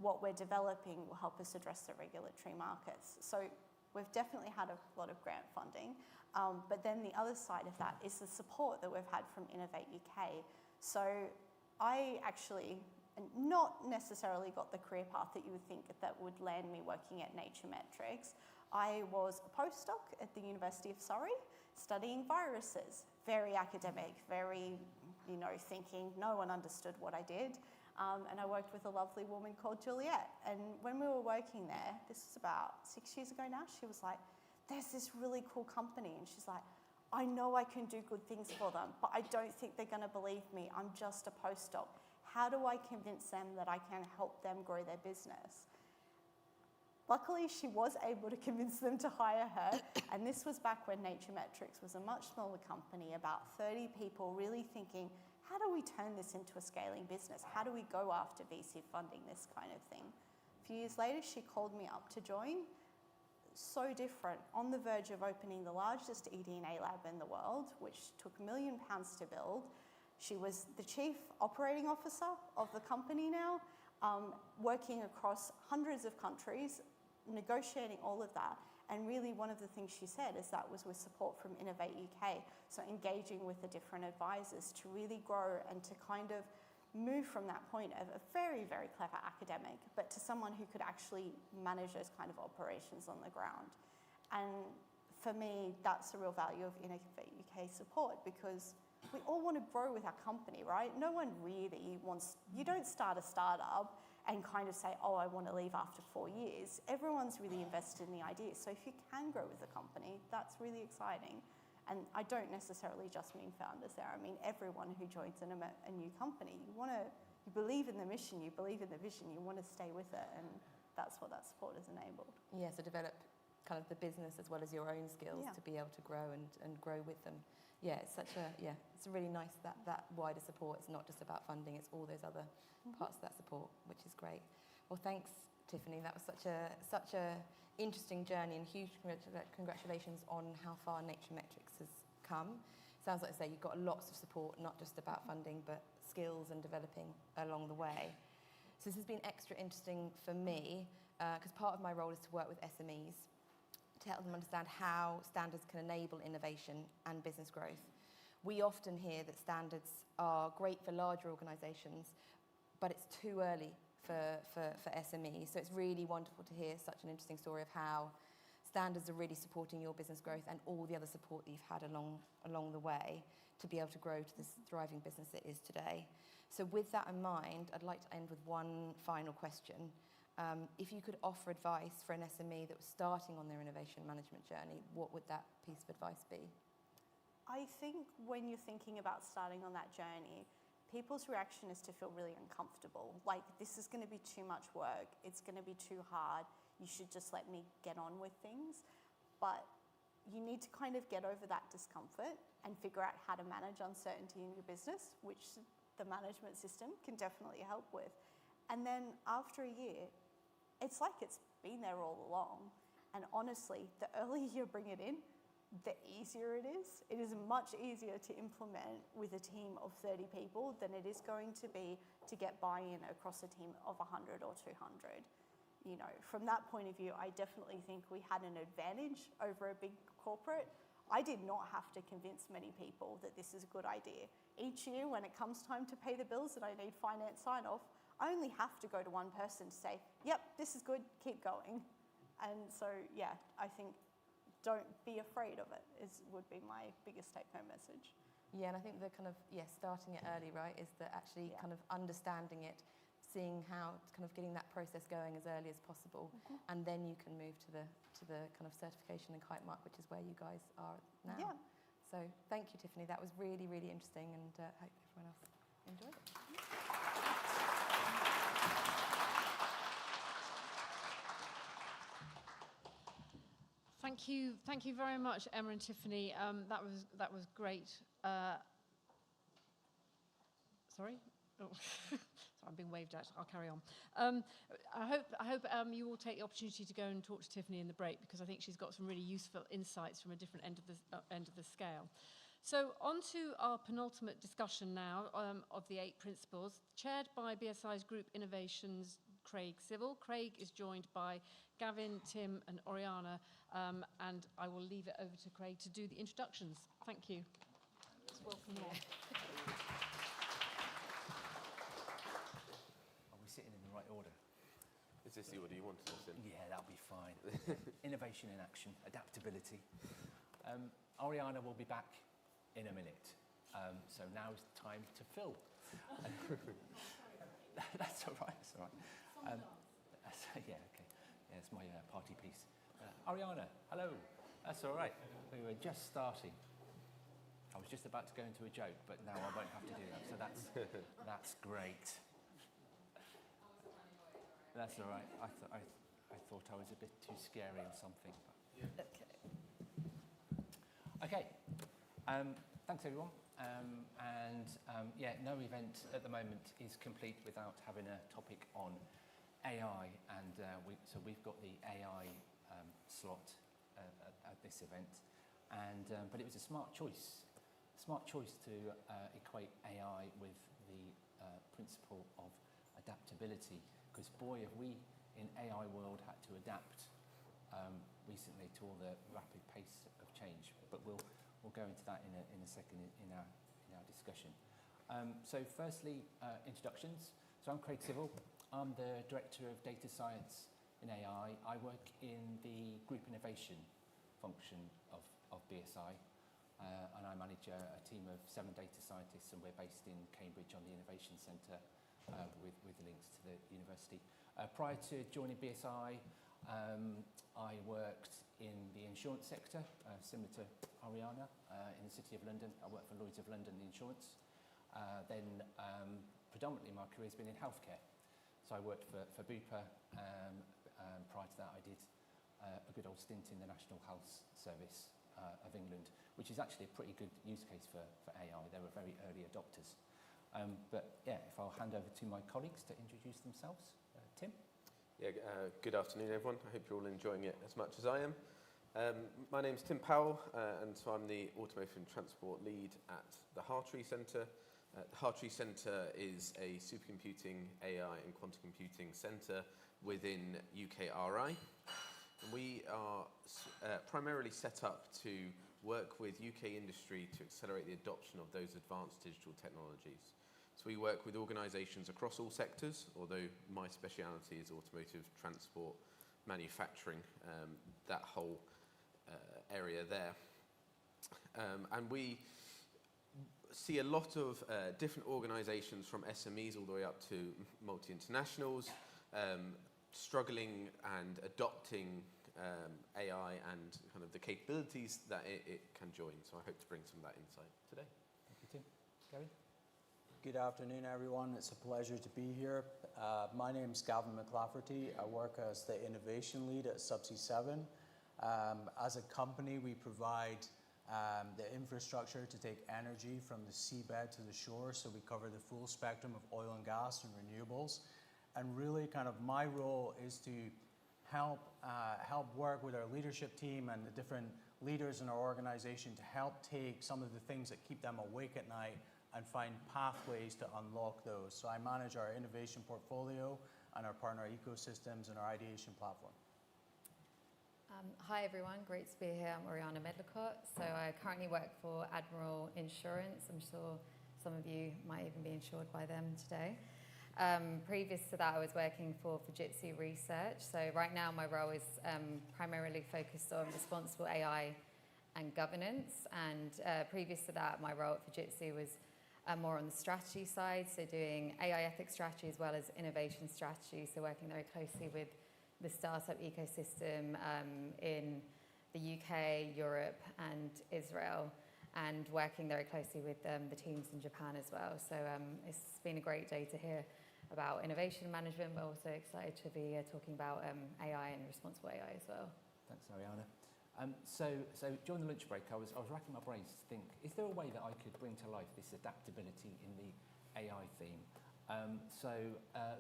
what we're developing will help us address the regulatory markets. So we've definitely had a lot of grant funding. But then the other side of that is the support that we've had from Innovate UK. So I actually not necessarily got the career path that you would think that would land me working at Nature Metrics. I was a postdoc at the University of Surrey studying viruses. Very academic, very, you know, thinking no one understood what I did. And I worked with a lovely woman called Juliet. And when we were working there, this was about 6 years ago now, she was like, there's this really cool company. And she's like, I know I can do good things for them, but I don't think they're going to believe me. I'm just a postdoc. How do I convince them that I can help them grow their business? Luckily, she was able to convince them to hire her. And this was back when Nature Metrics was a much smaller company, about 30 people, really thinking, how do we turn this into a scaling business? How do we go after VC funding, this kind of thing? A few years later, she called me up to join. so different, on the verge of opening the largest eDNA lab in the world, which took £1 million to build. She was the chief operating officer of the company now, working across hundreds of countries, negotiating all of that. And really one of the things she said is that was with support from Innovate UK. So engaging with the different advisors to really grow and to kind of move from that point of a very, very clever academic, but to someone who could actually manage those kind of operations on the ground. And for me, that's the real value of Innovate UK support, because we all want to grow with our company, right? No one really wants, you don't start a startup and kind of say, oh, I want to leave after 4 years. Everyone's really invested in the idea. So if you can grow with the company, that's really exciting. And I don't necessarily just mean founders there. I mean everyone who joins a new company. You believe in the mission, you believe in the vision, you want to stay with it, and that's what that support has enabled. Yeah, so develop kind of the business as well as your own skills to be able to grow and grow with them. Yeah, it's it's really nice that wider support. It's not just about funding, it's all those other parts of that support, which is great. Well, thanks, Tiffany. That was such a interesting journey, and huge congratulations on how far Nature Metrics has come. Sounds like I say you've got lots of support, not just about funding, but skills and developing along the way. So this has been extra interesting for me, because part of my role is to work with SMEs to help them understand how standards can enable innovation and business growth. We often hear that standards are great for larger organisations, but it's too early for SMEs. So it's really wonderful to hear such an interesting story of how standards are really supporting your business growth and all the other support that you've had along the way to be able to grow to this thriving business it is today. So with that in mind, I'd like to end with one final question. If you could offer advice for an SME that was starting on their innovation management journey, what would that piece of advice be? I think when you're thinking about starting on that journey, people's reaction is to feel really uncomfortable. Like, this is going to be too much work. It's going to be too hard. You should just let me get on with things. But you need to kind of get over that discomfort and figure out how to manage uncertainty in your business, which the management system can definitely help with. And then after a year, it's like it's been there all along. And honestly, the earlier you bring it in, the easier it is. It is much easier to implement with a team of 30 people than it is going to be to get buy-in across a team of 100 or 200. You know, from that point of view, I definitely think we had an advantage over a big corporate. I did not have to convince many people that this is a good idea. Each year, when it comes time to pay the bills and I need finance sign-off, I only have to go to one person to say, yep, this is good, keep going. And so, yeah, I think don't be afraid of it would be my biggest take-home message. Yeah, and I think the kind of, starting it early, right, is that actually kind of understanding it, seeing how, kind of getting that process going as early as possible, and then you can move to the kind of certification and kite mark, which is where you guys are now. Yeah. So thank you, Tiffany. That was really, really interesting, and hope everyone else enjoyed it. Thank you very much, Emma and Tiffany. That was great. Sorry? Oh. Sorry, I'm being waved at. I'll carry on. I hope you all take the opportunity to go and talk to Tiffany in the break, because I think she's got some really useful insights from a different end of the scale. So on to our penultimate discussion now of the 8 principles, chaired by BSI's Group Innovations Craig Civil. Craig is joined by Gavin, Tim and Oriana, and I will leave it over to Craig to do the introductions. Thank you. Welcome you all. Are we sitting in the right order? Is this the order you wanted us in? Yeah, that'll be fine. Innovation in action, adaptability. Oriana will be back in a minute. So now's the time to fill. That's all right, that's all right. Yeah, okay. Yeah, it's my party piece. Oriana, hello. That's all right. We were just starting. I was just about to go into a joke, but now I won't have to do that. So that's great. That's all right. I thought I was a bit too scary or something. But... Okay. Thanks, everyone. Yeah, no event at the moment is complete without having a topic on AI, and so we've got the AI slot at this event. But it was a smart choice to equate AI with the principle of adaptability. Because boy, have we in AI world had to adapt recently to all the rapid pace of change. But we'll go into that in a second in our discussion. So firstly, introductions. So I'm Craig Civil. I'm the Director of Data Science in AI. I work in the Group Innovation function of BSI, and I manage a team of 7 data scientists, and we're based in Cambridge on the Innovation Centre with links to the university. Prior to joining BSI, I worked in the insurance sector, similar to Ariana, in the City of London. I worked for Lloyd's of London, the insurance. Then predominantly my career has been in healthcare. So I worked for Bupa. Prior to that, I did a good old stint in the National Health Service of England, which is actually a pretty good use case for AI. They were very early adopters. But yeah, if I'll hand over to my colleagues to introduce themselves. Tim? Yeah, good afternoon, everyone. I hope you're all enjoying it as much as I am. My name's Tim Powell, and so I'm the Automotive and Transport Lead at the Hartree Centre. The Hartree Centre is a supercomputing, AI and quantum computing centre within UKRI. And we are primarily set up to work with UK industry to accelerate the adoption of those advanced digital technologies. So we work with organisations across all sectors, although my speciality is automotive, transport, manufacturing, that whole area there. And we see a lot of different organisations from SMEs all the way up to multi-internationals struggling and adopting AI and kind of the capabilities that it can join. So I hope to bring some of that insight today. Thank you, Tim. Gary? Good afternoon, everyone. It's a pleasure to be here. My name is Gavin McLafferty. I work as the Innovation Lead at Subsea 7. As a company, we provide the infrastructure to take energy from the seabed to the shore, so we cover the full spectrum of oil and gas and renewables. And really kind of my role is to help work with our leadership team and the different leaders in our organization to help take some of the things that keep them awake at night and find pathways to unlock those. So I manage our innovation portfolio and our partner ecosystems and our ideation platform. Hi everyone, great to be here. I'm Ariana Medlicott. So I currently work for Admiral Insurance. I'm sure some of you might even be insured by them today. Previous to that, I was working for Fujitsu Research. So right now my role is primarily focused on responsible AI and governance. And previous to that, my role at Fujitsu was more on the strategy side, so doing AI ethics strategy as well as innovation strategy, so working very closely with the startup ecosystem in the UK, Europe and Israel, and working very closely with the teams in Japan as well. So it's been a great day to hear about innovation management, but also excited to be talking about AI and responsible AI as well. Thanks, Ariana. So during the lunch break, I was racking my brains to think, is there a way that I could bring to life this adaptability in the AI theme?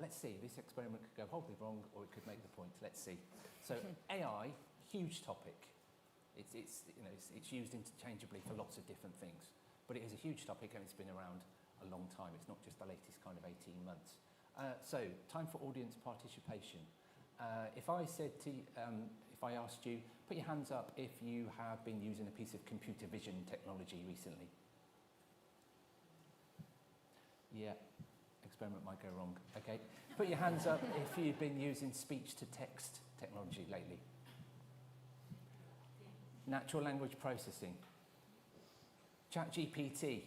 Let's see, this experiment could go horribly wrong or it could make the point. Let's see. So AI, huge topic. It's used interchangeably for lots of different things, but it is a huge topic and it's been around a long time. It's not just the latest kind of 18 months. So time for audience participation. If I asked you, put your hands up if you have been using a piece of computer vision technology recently. Yeah, experiment might go wrong. Okay, put your hands up if you've been using speech-to-text technology lately. Natural language processing. ChatGPT.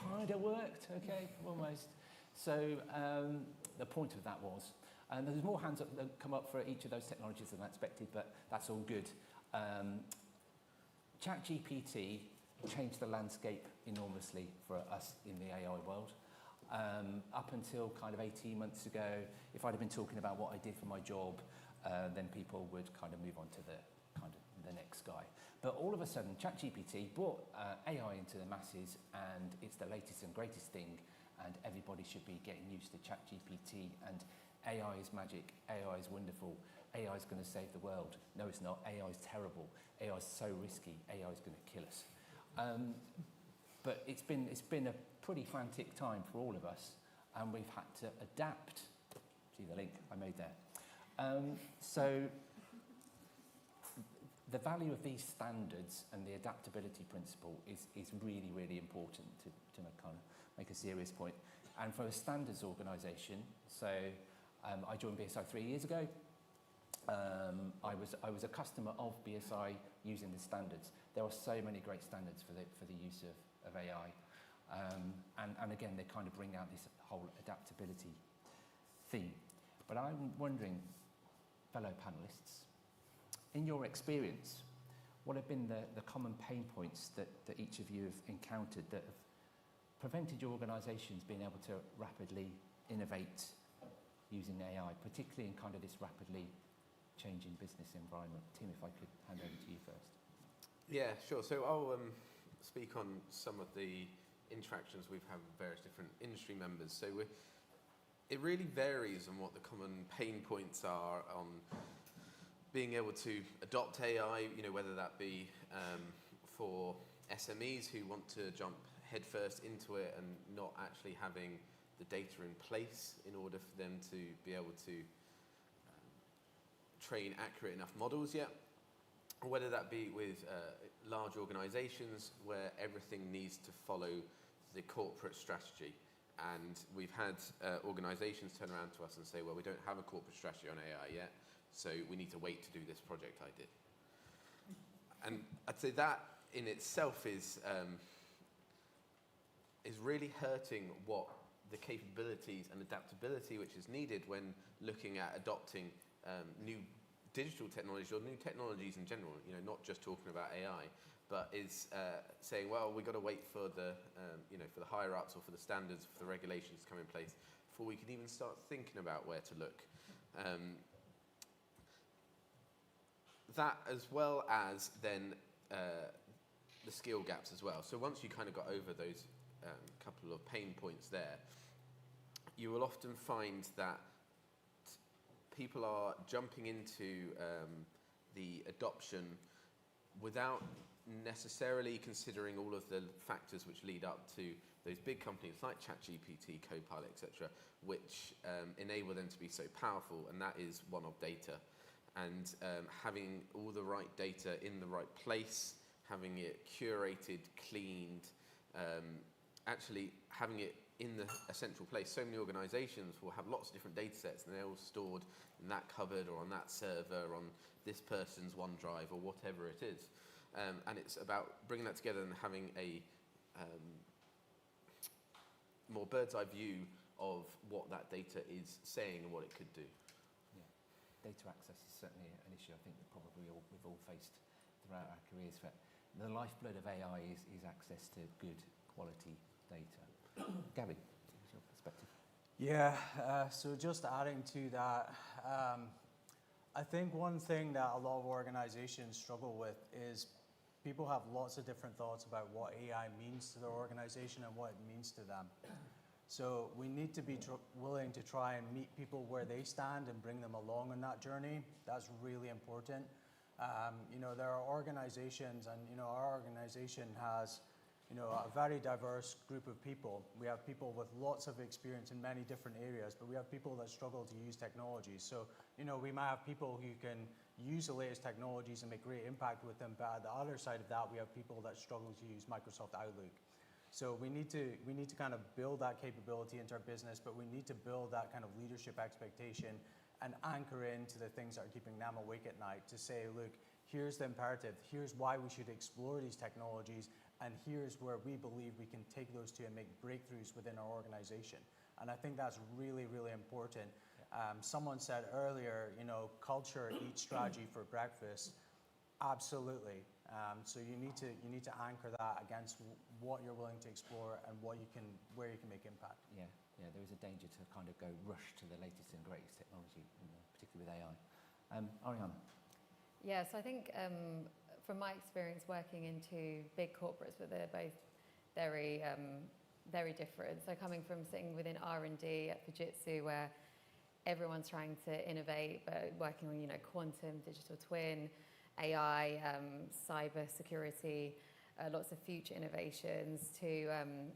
Kind of worked, okay, almost. So the point of that was, and there's more hands up that come up for each of those technologies than I expected, but that's all good. ChatGPT changed the landscape enormously for us in the AI world. Up until kind of 18 months ago, if I'd have been talking about what I did for my job, then people would kind of move on to the next guy. But all of a sudden, ChatGPT brought AI into the masses, and it's the latest and greatest thing, and everybody should be getting used to ChatGPT, and AI is magic, AI is wonderful. AI is going to save the world. No, it's not. AI is terrible. AI is so risky. AI is going to kill us. But it's been a pretty frantic time for all of us, and we've had to adapt. See the link I made there. So the value of these standards and the adaptability principle is really, really important to kind of make a serious point. And for a standards organisation, so I joined BSI 3 years ago. I was a customer of BSI using the standards. There are so many great standards for the use of AI. And again, they kind of bring out this whole adaptability theme. But I'm wondering, fellow panellists, in your experience, what have been the common pain points that each of you have encountered that have prevented your organisations being able to rapidly innovate using AI, particularly in kind of this rapidly changing business environment? Tim, if I could hand over to you first. Yeah, sure. So I'll speak on some of the interactions we've had with various different industry members. So it really varies on what the common pain points are on being able to adopt AI, whether that be for SMEs who want to jump headfirst into it and not actually having the data in place in order for them to be able to train accurate enough models yet, or whether that be with large organizations where everything needs to follow the corporate strategy. And we've had organizations turn around to us and say, well, we don't have a corporate strategy on AI yet, so we need to wait to do this project I did. And I'd say that in itself is really hurting what the capabilities and adaptability which is needed when looking at adopting new digital technologies or new technologies in general, not just talking about AI, but is saying, well, we've got to wait for the, for the higher ups or for the standards, for the regulations to come in place before we can even start thinking about where to look. That as well as then the skill gaps as well. So once you kind of got over those couple of pain points there, you will often find that people are jumping into the adoption without necessarily considering all of the factors which lead up to those big companies like ChatGPT, Copilot, etc., which enable them to be so powerful, and that is one of data. And having all the right data in the right place, having it curated, cleaned, actually having it in a central place. So many organizations will have lots of different data sets and they're all stored in that cupboard or on that server, on this person's OneDrive or whatever it is. And it's about bringing that together and having a more bird's eye view of what that data is saying and what it could do. Yeah, data access is certainly an issue I think that probably we've all faced throughout our careers. But the lifeblood of AI is access to good quality data. Gavin, what's your perspective? Yeah, so just adding to that, I think one thing that a lot of organizations struggle with is people have lots of different thoughts about what AI means to their organization and what it means to them. So we need to be willing to try and meet people where they stand and bring them along on that journey. That's really important. There are organizations, and our organization has a very diverse group of people. We have people with lots of experience in many different areas, but we have people that struggle to use technology. So, we might have people who can use the latest technologies and make great impact with them, but at the other side of that, we have people that struggle to use Microsoft Outlook. So we need to kind of build that capability into our business, but we need to build that kind of leadership expectation and anchor into the things that are keeping them awake at night to say, look, here's the imperative, here's why we should explore these technologies, and here's where we believe we can take those to and make breakthroughs within our organization. And I think that's really, really important. Someone said earlier, culture eats strategy for breakfast. Absolutely. So you need to anchor that against what you're willing to explore and where you can make impact. Yeah, there is a danger to kind of go rush to the latest and greatest technology, particularly with AI. Ariana. Yeah, so I think from my experience working into big corporates, but they're both very, very different. So coming from sitting within R&D at Fujitsu, where everyone's trying to innovate, but working on, quantum, digital twin, AI, cyber security, lots of future innovations to,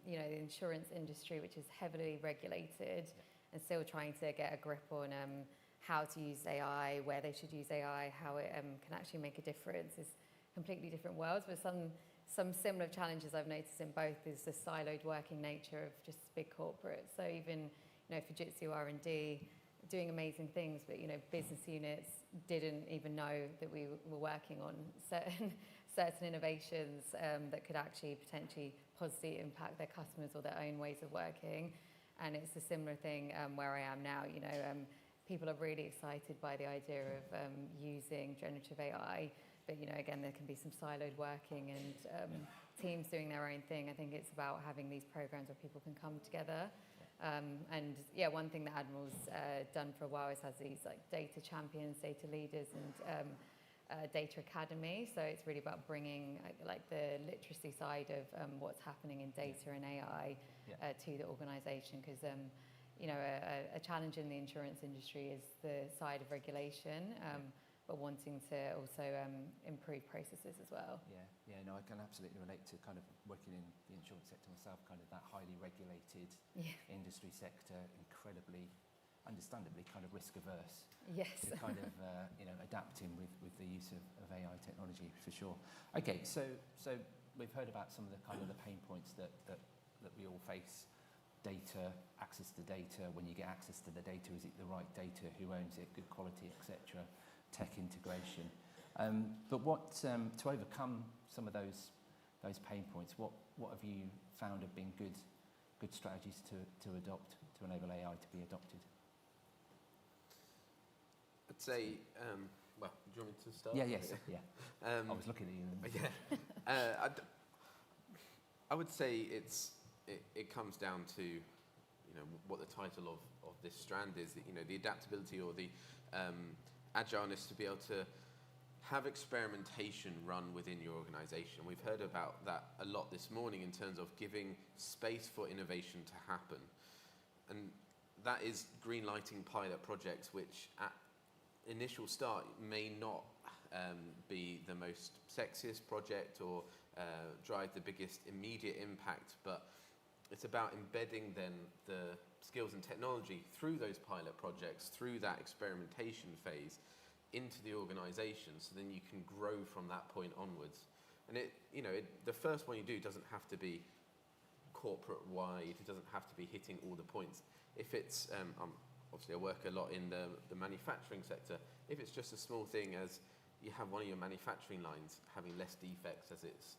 the insurance industry, which is heavily regulated and still trying to get a grip on how to use AI, where they should use AI, how it can actually make a difference. It's completely different worlds, but some similar challenges I've noticed in both is the siloed working nature of just big corporates. So even, Fujitsu R&D doing amazing things, but, business units didn't even know that we were working on certain innovations that could actually potentially positively impact their customers or their own ways of working. And it's a similar thing where I am now. People are really excited by the idea of using generative AI, but again, there can be some siloed working and teams doing their own thing. I think it's about having these programs where people can come together. And one thing that Admiral's done for a while is has these like data champions, data leaders, and data academy. So it's really about bringing like the literacy side of what's happening in data and AI to the organisation, because a challenge in the insurance industry is the side of regulation, but wanting to also improve processes as well. No, I can absolutely relate to kind of working in the insurance sector myself, kind of that highly regulated industry sector, incredibly, understandably kind of risk averse. Yes. To kind of, adapting with the use of AI technology for sure. Okay, so we've heard about some of the kind of the pain points that we all face. Data, access to data, when you get access to the data, is it the right data, who owns it, good quality, etc., tech integration. But what to overcome some of those pain points, what have you found have been good strategies to adopt to enable AI to be adopted? I'd say, well, do you want me to start? I was looking at you. I would say it comes down to, what the title of this strand is, the adaptability or the agileness to be able to have experimentation run within your organization. We've heard about that a lot this morning in terms of giving space for innovation to happen. And that is green lighting pilot projects, which at initial start may not be the most sexiest project or drive the biggest immediate impact, but it's about embedding then the skills and technology through those pilot projects, through that experimentation phase into the organization, so then you can grow from that point onwards. And the first one you do doesn't have to be corporate wide, it doesn't have to be hitting all the points. If it's, obviously I work a lot in the manufacturing sector, if it's just a small thing as you have one of your manufacturing lines having less defects as it's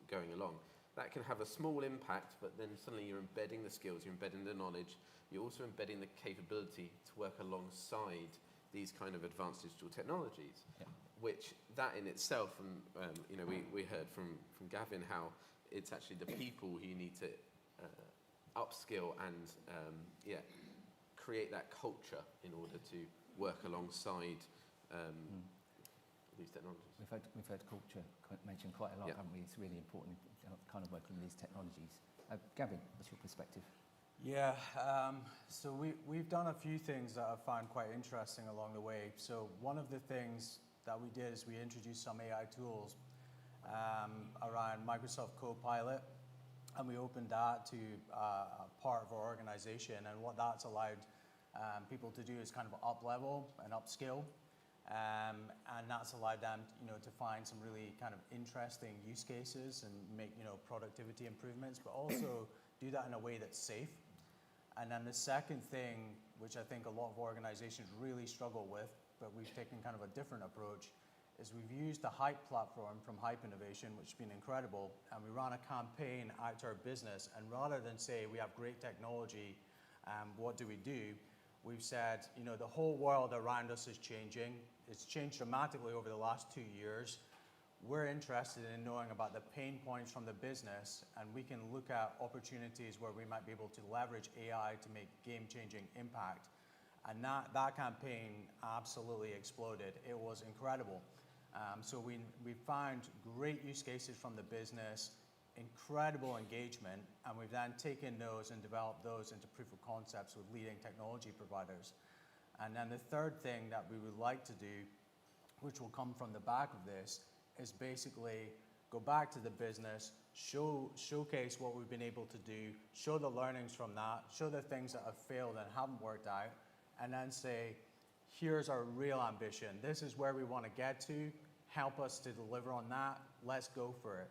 going along, that can have a small impact, but then suddenly you're embedding the skills, you're embedding the knowledge, you're also embedding the capability to work alongside these kind of advanced digital technologies, which that in itself, and we heard from Gavin how it's actually the people who you need to upskill and create that culture in order to work alongside these technologies. We've heard culture mentioned quite a lot, haven't we? It's really important kind of working with these technologies. Gavin, what's your perspective? So we've done a few things that I found quite interesting along the way. So one of the things that we did is we introduced some AI tools around Microsoft Copilot, and we opened that to a part of our organization. And what that's allowed people to do is kind of up-level and upskill. And that's allowed them, to find some really kind of interesting use cases and make, productivity improvements, but also do that in a way that's safe. And then the second thing, which I think a lot of organizations really struggle with, but we've taken kind of a different approach, is we've used the Hype platform from Hype Innovation, which has been incredible, and we ran a campaign out to our business, and rather than say we have great technology, what do? We've said, the whole world around us is changing. It's changed dramatically over the last 2 years. We're interested in knowing about the pain points from the business, and we can look at opportunities where we might be able to leverage AI to make game-changing impact. And that campaign absolutely exploded. It was incredible. So we found great use cases from the business, incredible engagement, and we've then taken those and developed those into proof of concepts with leading technology providers. And then the third thing that we would like to do, which will come from the back of this, is basically go back to the business, showcase what we've been able to do, show the learnings from that, show the things that have failed and haven't worked out, and then say, here's our real ambition. This is where we want to get to. Help us to deliver on that. Let's go for it.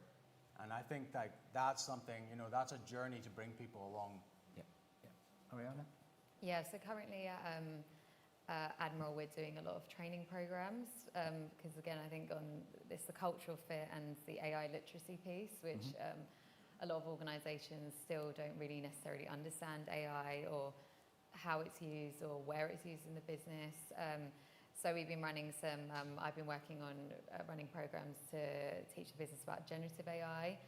And I think that that's something, that's a journey to bring people along. Yeah. Ariana? Yeah, so currently at Admiral, we're doing a lot of training programs because, again, I think on the cultural fit and the AI literacy piece, which a lot of organisations still don't really necessarily understand AI or how it's used or where it's used in the business. So we've been running I've been working on running programs to teach the business about generative AI,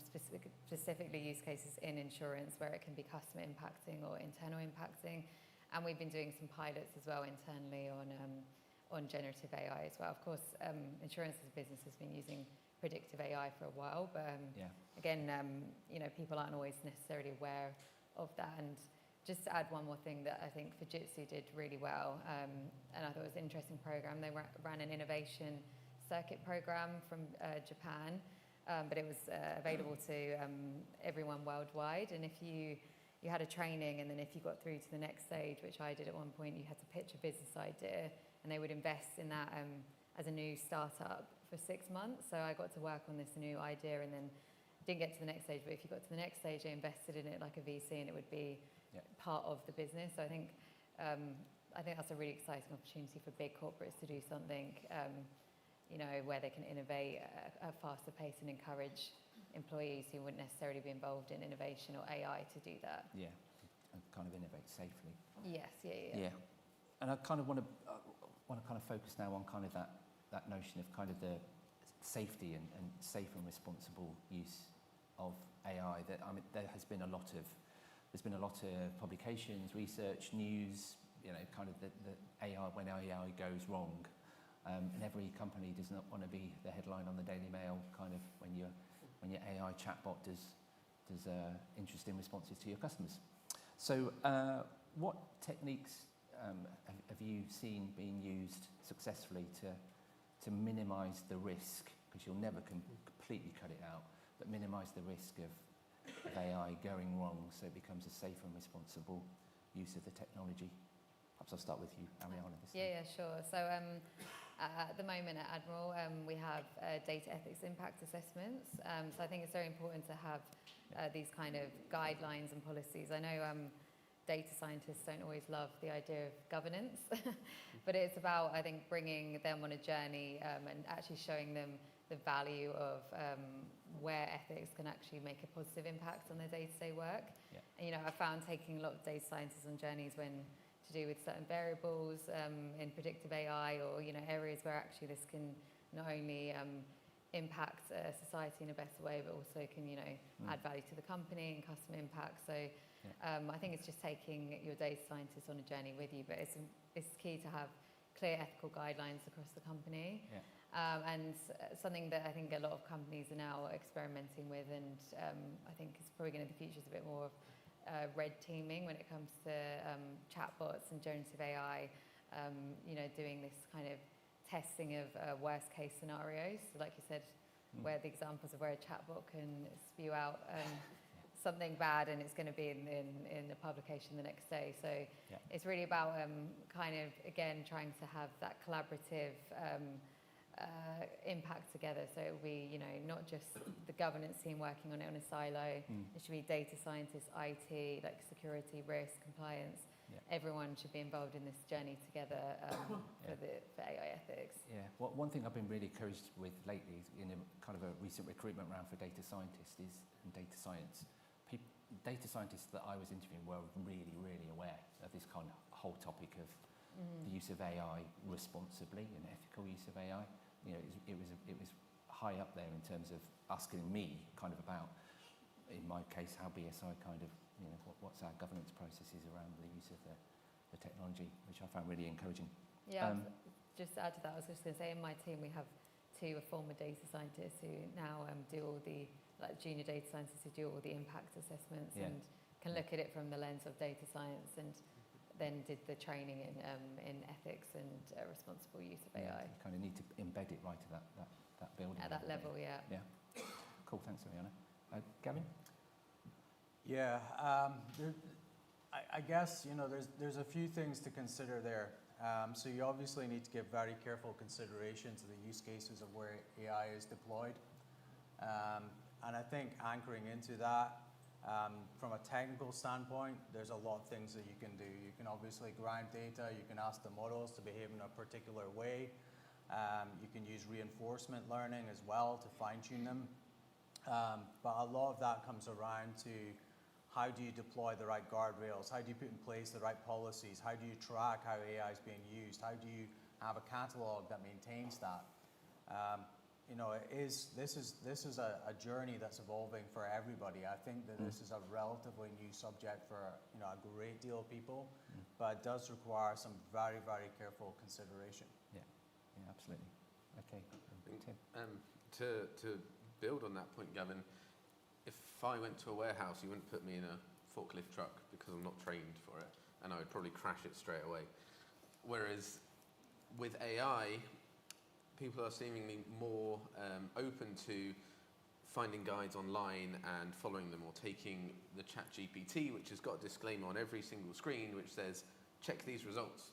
specifically use cases in insurance where it can be customer impacting or internal impacting. And we've been doing some pilots as well internally on generative AI as well. Of course, insurance as a business has been using predictive AI for a while, but again, people aren't always necessarily aware of that. And just to add one more thing that I think Fujitsu did really well, and I thought it was an interesting program. They ran an innovation circuit program from Japan, but it was available to everyone worldwide. And if you had a training, and then if you got through to the next stage, which I did at one point, you had to pitch a business idea, and they would invest in that as a new startup for 6 months. So I got to work on this new idea, and then didn't get to the next stage. But if you got to the next stage, they invested in it like a VC, and it would be part of the business. So I think that's a really exciting opportunity for big corporates to do something, where they can innovate at a faster pace and encourage employees who wouldn't necessarily be involved in innovation or AI to do that. Yeah, and kind of innovate safely. Yes, yeah. And I kind of want to focus now on kind of that notion of kind of the safety and safe and responsible use of AI. That there's been a lot of publications, research, news, kind of the AI, when AI goes wrong. And every company does not want to be the headline on the Daily Mail, kind of when your AI chatbot does interesting responses to your customers. So what techniques have you seen being used successfully to minimise the risk, because you'll never completely cut it out, but minimise the risk of AI going wrong so it becomes a safe and responsible use of the technology? Perhaps I'll start with you, Ariana, this time. Yeah, sure. So at the moment at Admiral, we have data ethics impact assessments. So I think it's very important to have these kind of guidelines and policies. I know data scientists don't always love the idea of governance, but it's about, I think, bringing them on a journey and actually showing them the value of where ethics can actually make a positive impact on their day-to-day work. Yeah. And, I found taking a lot of data scientists on journeys to do with certain variables in predictive AI, or areas where actually this can not only impact society in a better way, but also can add value to the company and customer impact. So I think it's just taking your data scientists on a journey with you, but it's key to have clear ethical guidelines across the company. Yeah. And something that I think a lot of companies are now experimenting with, and I think it's probably going to be the future, is a bit more of red teaming when it comes to chatbots and generative AI, doing this kind of testing of worst case scenarios. So like you said, where the examples of where a chatbot can spew out something bad and it's going to be in the publication the next day. So it's really about kind of, again, trying to have that collaborative impact together. So it will be, not just the governance team working on it on a silo. It should be data scientists, IT, like security, risk, compliance. Everyone should be involved in this journey together for AI ethics. Yeah. Well, one thing I've been really encouraged with lately in a kind of a recent recruitment round for data scientists and data science. Data scientists that I was interviewing were really, really aware of this kind of whole topic of the use of AI responsibly and ethical use of AI. It was high up there in terms of asking me kind of about, in my case, how BSI kind of, what's our governance processes around the use of the technology, which I found really encouraging. Yeah, just to add to that, I was just going to say, in my team we have 2 former data scientists who now do all the, junior data scientists who do all the impact assessments and can look at it from the lens of data science. And then did the training in ethics and responsible use of AI. You kind of need to embed it right at that building. At that level, yeah. Yeah. Cool, thanks, Ariana. Gavin? Yeah, I guess, you know, there's a few things to consider there. So you obviously need to give very careful consideration to the use cases of where AI is deployed. And I think anchoring into that, from a technical standpoint, there's a lot of things that you can do. You can obviously grind data, you can ask the models to behave in a particular way. You can use reinforcement learning as well to fine-tune them. But a lot of that comes around to how do you deploy the right guardrails? How do you put in place the right policies? How do you track how AI is being used? How do you have a catalog that maintains that? You know, this is a journey that's evolving for everybody. I think that this is a relatively new subject for, you know, a great deal of people, but it does require some very, very careful consideration. Yeah, absolutely. Okay, Tim. To build on that point, Gavin, if I went to a warehouse, you wouldn't put me in a forklift truck because I'm not trained for it, and I would probably crash it straight away. Whereas with AI, people are seemingly more open to finding guides online and following them, or taking the ChatGPT, which has got a disclaimer on every single screen which says, check these results,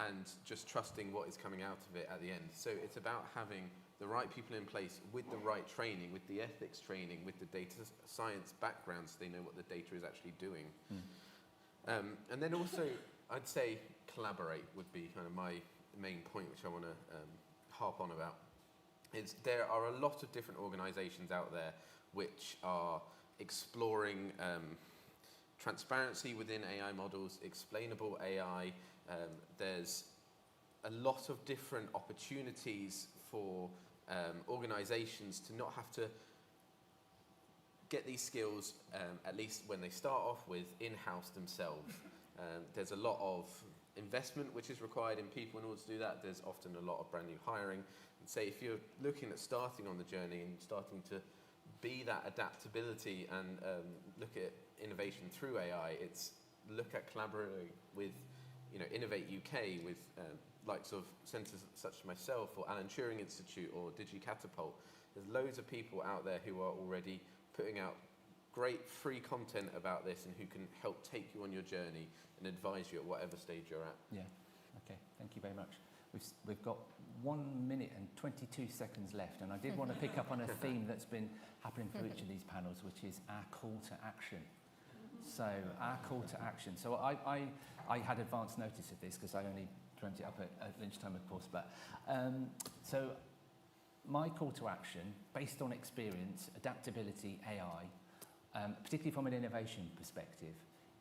and just trusting what is coming out of it at the end. So it's about having the right people in place with the right training, with the ethics training, with the data science background, so they know what the data is actually doing. And then also, I'd say collaborate would be kind of my main point, which I want to harp on about. Is there are a lot of different organizations out there which are exploring transparency within AI models, explainable AI. There's a lot of different opportunities for organizations to not have to get these skills, at least when they start off with, in-house themselves. There's a lot of investment which is required in people in order to do that. There's often a lot of brand new hiring. And say if you're looking at starting on the journey and starting to be that adaptability and look at innovation through AI, it's look at collaborating with, you know, Innovate UK, with likes of centres such as myself, or Alan Turing Institute, or DigiCatapult. There's loads of people out there who are already putting out great free content about this and who can help take you on your journey and advise you at whatever stage you're at. Yeah, okay, thank you very much. We've got 1 minute and 22 seconds left, and I did want to pick up on a theme that's been happening for each of these panels, which is our call to action. So our call to action. So I had advance notice of this because I only dreamt it up at lunchtime, of course. But so my call to action, based on experience, adaptability, AI, particularly from an innovation perspective,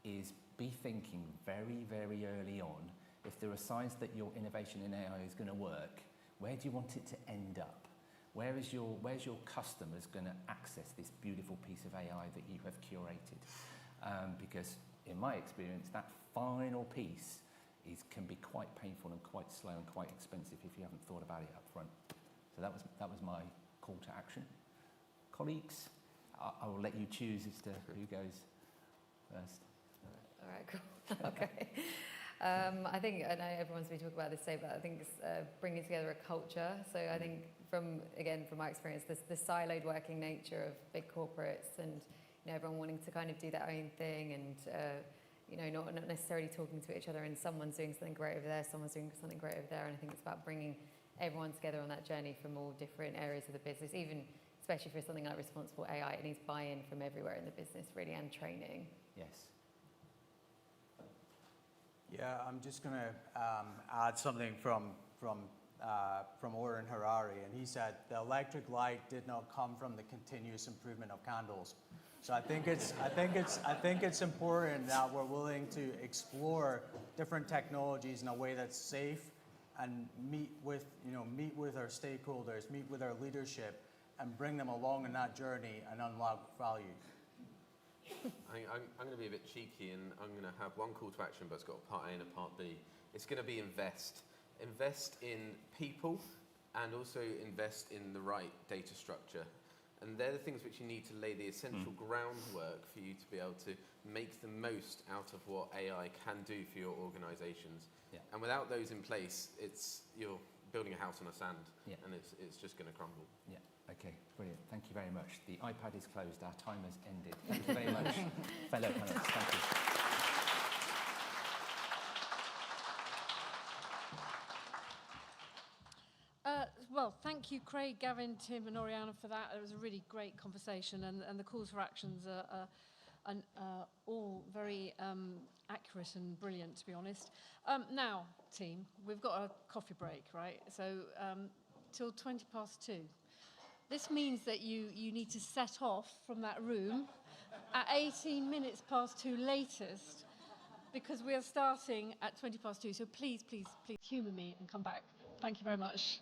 is be thinking very, very early on, if there are signs that your innovation in AI is going to work, where do you want it to end up? Where's your customers going to access this beautiful piece of AI that you have curated? Because in my experience, that final piece can be quite painful and quite slow and quite expensive if you haven't thought about it up front. So that was my call to action. Colleagues, I will let you choose as to who goes first. All right, cool. Okay. I think, I know everyone's been talking about this today, but I think it's bringing together a culture. So I think from my experience, the siloed working nature of big corporates and, you know, everyone wanting to kind of do their own thing and, you know, not necessarily talking to each other, and someone's doing something great over there, someone's doing something great over there. And I think it's about bringing everyone together on that journey from all different areas of the business, even especially for something like responsible AI. It needs buy-in from everywhere in the business, really, and training. Yes. Yeah, I'm just going to add something from Orhan Harari, and he said the electric light did not come from the continuous improvement of candles. So I think it's important that we're willing to explore different technologies in a way that's safe, and meet with our stakeholders, meet with our leadership, and bring them along in that journey and unlock value. I'm going to be a bit cheeky, and I'm going to have one call to action, but it's got a part A and a part B. It's going to be invest. Invest in people, and also invest in the right data structure. And they're the things which you need to lay the essential groundwork for you to be able to make the most out of what AI can do for your organisations. Yeah. And without those in place, you're building a house on a sand, Yeah. and it's just going to crumble. Yeah, okay, brilliant. Thank you very much. The iPad is closed. Our time has ended. Thank you very much, fellow panelists. Thank you. Well, thank you, Craig, Gavin, Tim, and Oriana for that. It was a really great conversation, and the calls for actions are all very accurate and brilliant, to be honest. Now, team, we've got a coffee break, right? So till 2:20 2. This means that you need to set off from that room at 18 minutes past 2 latest, because we are starting at 2:20 2. So please, please, please humour me and come back. Thank you very much.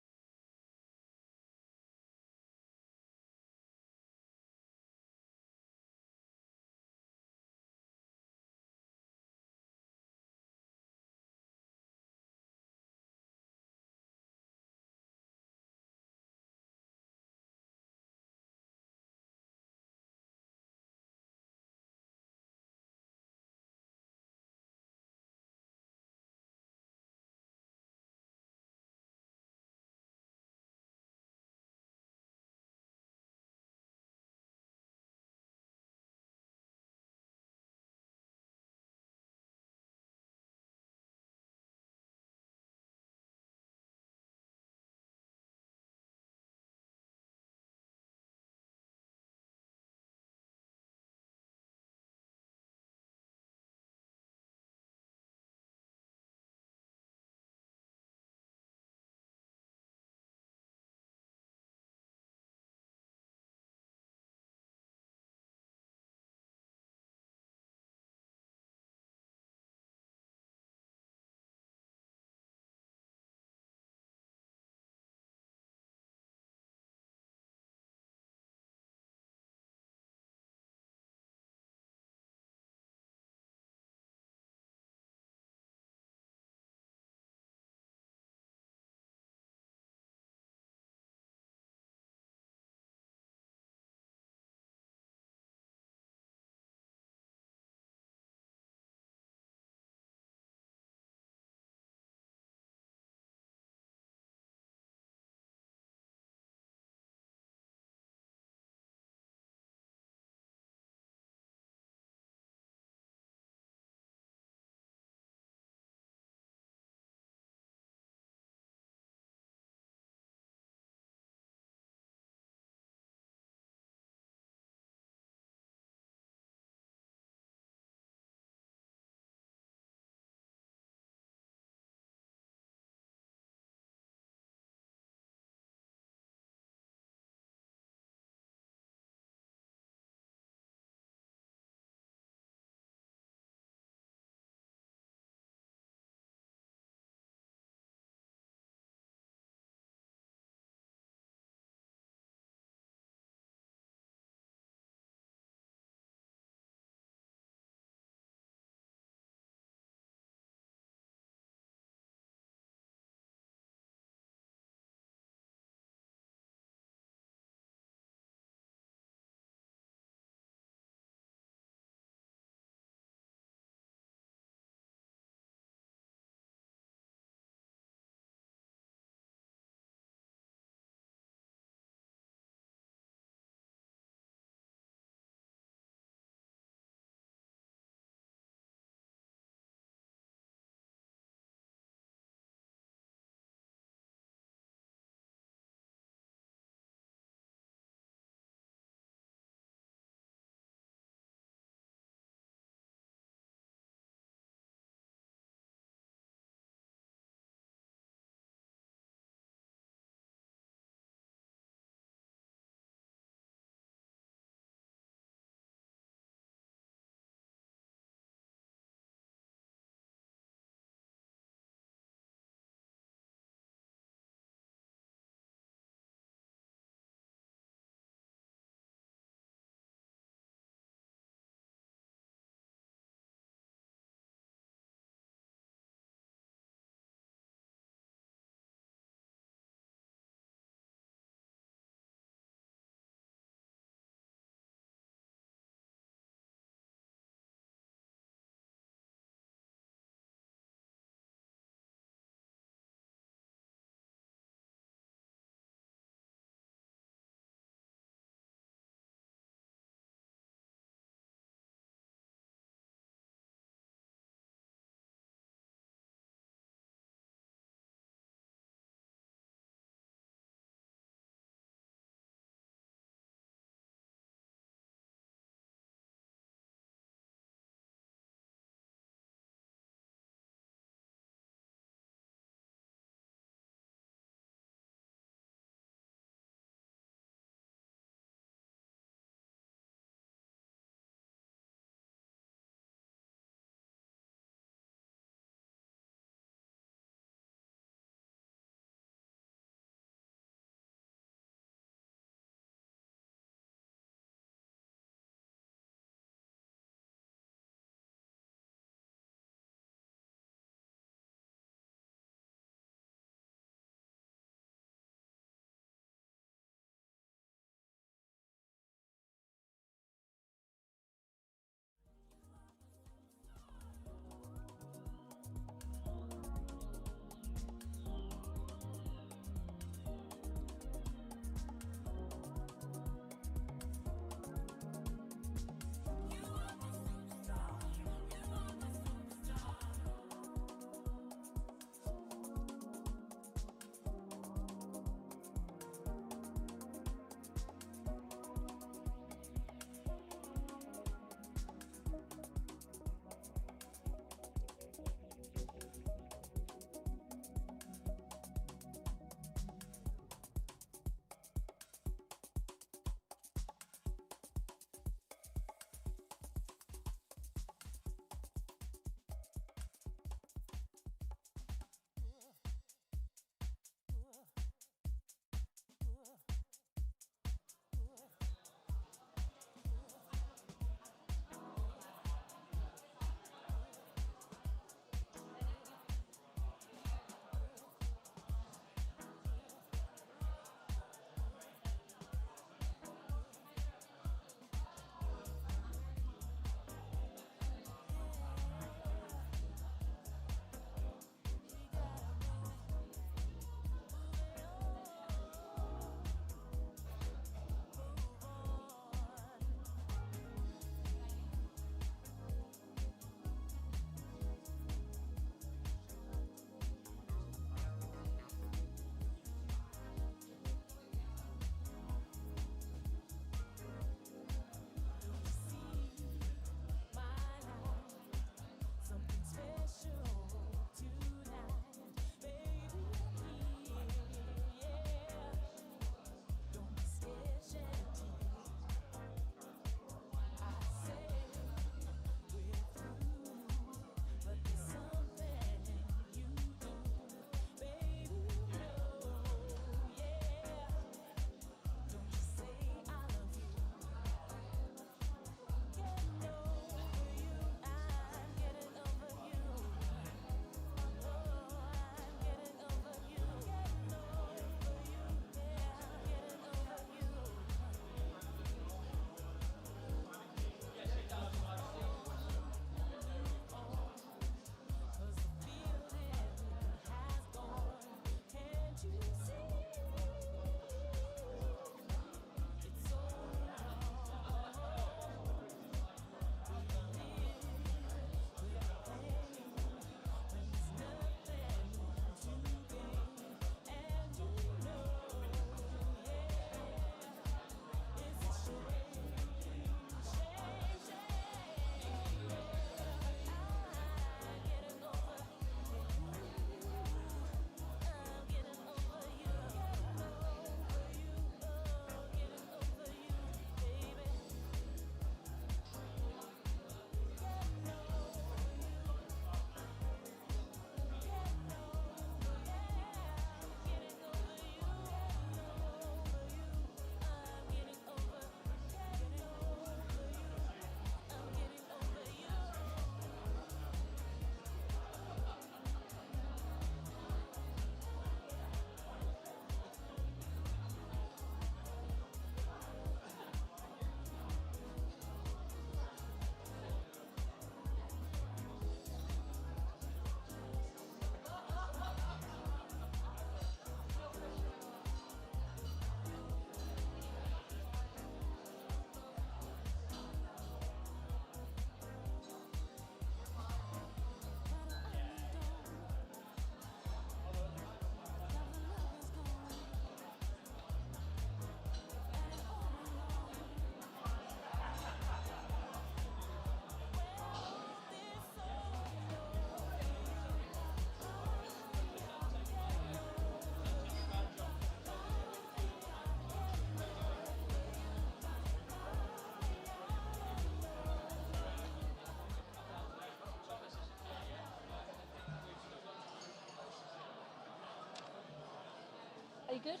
you good?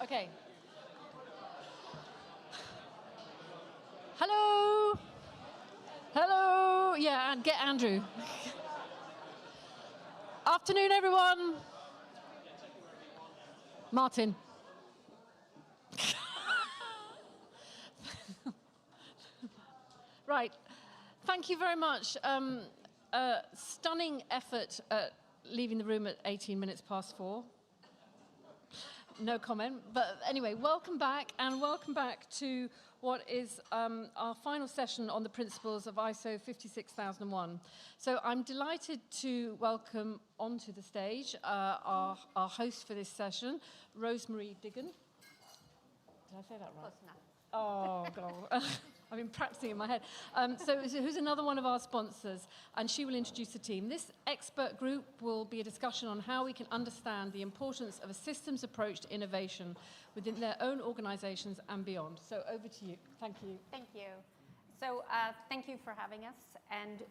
Okay. Hello. Hello. Yeah, and get Andrew. Afternoon, everyone. Martin. Right. Thank you very much. Stunning effort at leaving the room at 18 minutes past 4. No comment. But anyway, welcome back, and welcome back to what is our final session on the principles of ISO 56001. So I'm delighted to welcome onto the stage our host for this session, Rosemary Diggin. Did I say that right? Close enough. Oh, God. I've been practicing in my head. So who's another one of our sponsors, and she will introduce the team. This expert group will be a discussion on how we can understand the importance of a systems approach to innovation within their own organizations and beyond. So over to you. Thank you. Thank you. So thank you for having us. And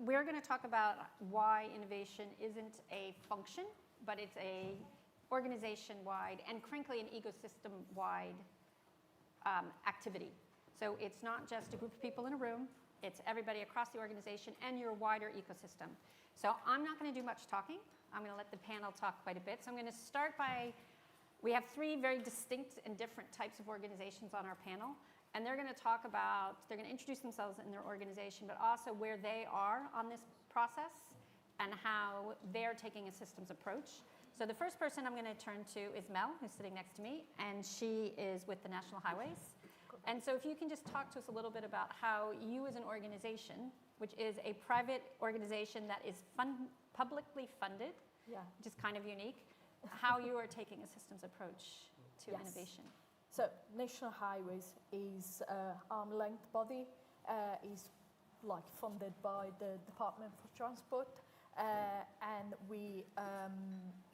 we're going to talk about why innovation isn't a function, but it's a organization-wide and frankly an ecosystem-wide activity. So it's not just a group of people in a room, it's everybody across the organization and your wider ecosystem. So I'm not going to do much talking. I'm going to let the panel talk quite a bit. So I'm going to start by, we have 3 very distinct and different types of organizations on our panel. And they're going to talk about, they're going to introduce themselves in their organization, but also where they are on this process and how they're taking a systems approach. So the first person I'm going to turn to is Mel, who's sitting next to me, and she is with the National Highways. And so if you can just talk to us a little bit about how you as an organization, which is a private organization that is publicly funded, which is kind of unique, how you are taking a systems approach to innovation. So National Highways is an arm-length body, is like funded by the Department for Transport, and we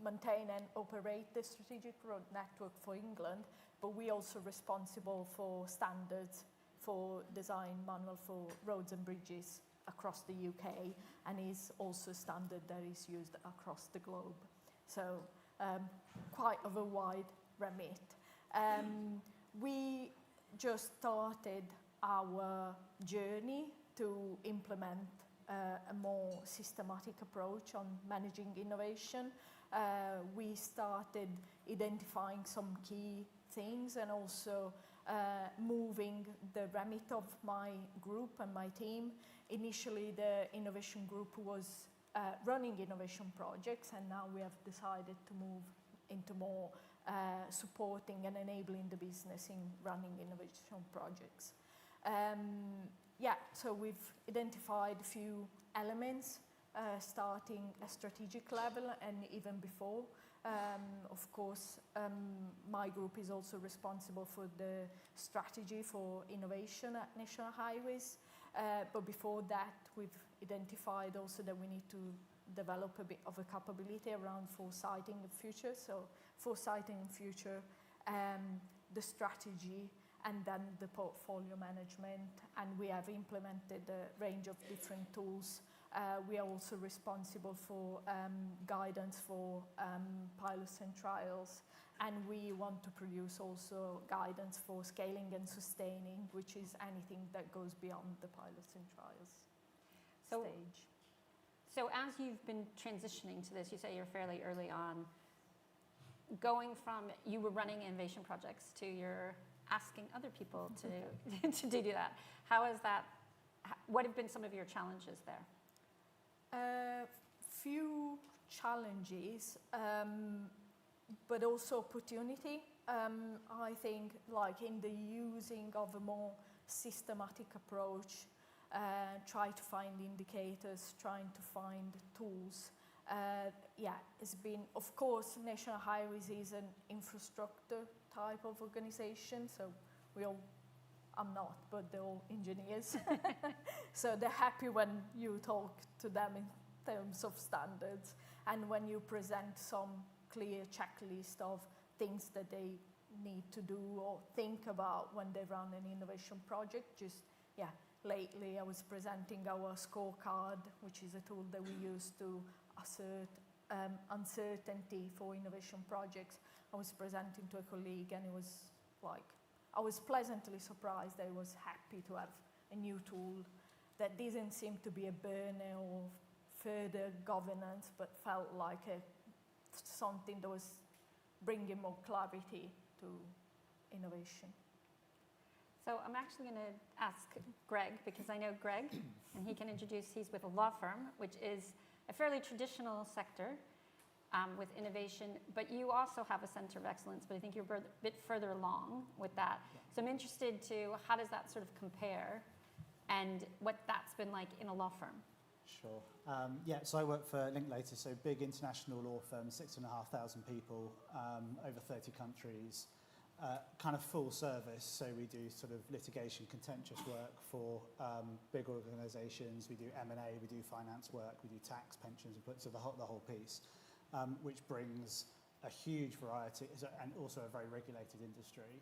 maintain and operate the strategic road network for England, but we're also responsible for standards for design manual for roads and bridges across the UK, and is also a standard that is used across the globe. So quite of a wide remit. We just started our journey to implement a more systematic approach on managing innovation. We started identifying some key things and also moving the remit of my group and my team. Initially, the innovation group was running innovation projects, and now we have decided to move into more supporting and enabling the business in running innovation projects. So we've identified a few elements, starting at strategic level and even before. Of course, my group is also responsible for the strategy for innovation at National Highways. But before that, we've identified also that we need to develop a bit of a capability around foresighting the future. So foresighting future, the strategy, and then the portfolio management. And we have implemented a range of different tools. We are also responsible for guidance for pilots and trials. And we want to produce also guidance for scaling and sustaining, which is anything that goes beyond the pilots and trials stage. So as you've been transitioning to this, you say you're fairly early on, going from you were running innovation projects to you're asking other people to do that. How is that? What have been some of your challenges there? Few challenges, but also opportunity. I think like in the using of a more systematic approach, try to find indicators, trying to find tools. It's been, of course, National Highways is an infrastructure type of organization, so I'm not, but they're all engineers. So they're happy when you talk to them in terms of standards, and when you present some clear checklist of things that they need to do or think about when they run an innovation project, lately I was presenting our scorecard, which is a tool that we use to assert uncertainty for innovation projects. I was presenting to a colleague and it was like, I was pleasantly surprised that he was happy to have a new tool that didn't seem to be a burden or further governance, but felt like something that was bringing more clarity to innovation. So I'm actually going to ask Greg, because I know Greg, and he can introduce, he's with a law firm, which is a fairly traditional sector with innovation, but you also have a center of excellence, but I think you're a bit further along with that. So I'm interested to, how does that sort of compare and what that's been like in a law firm? Sure. Yeah, so I work for Linklater, so big international law firm, 6,500 people, over 30 countries, kind of full service. So we do sort of litigation, contentious work for big organisations. We do M&A, we do finance work, we do tax, pensions, so the whole piece, which brings a huge variety, and also a very regulated industry.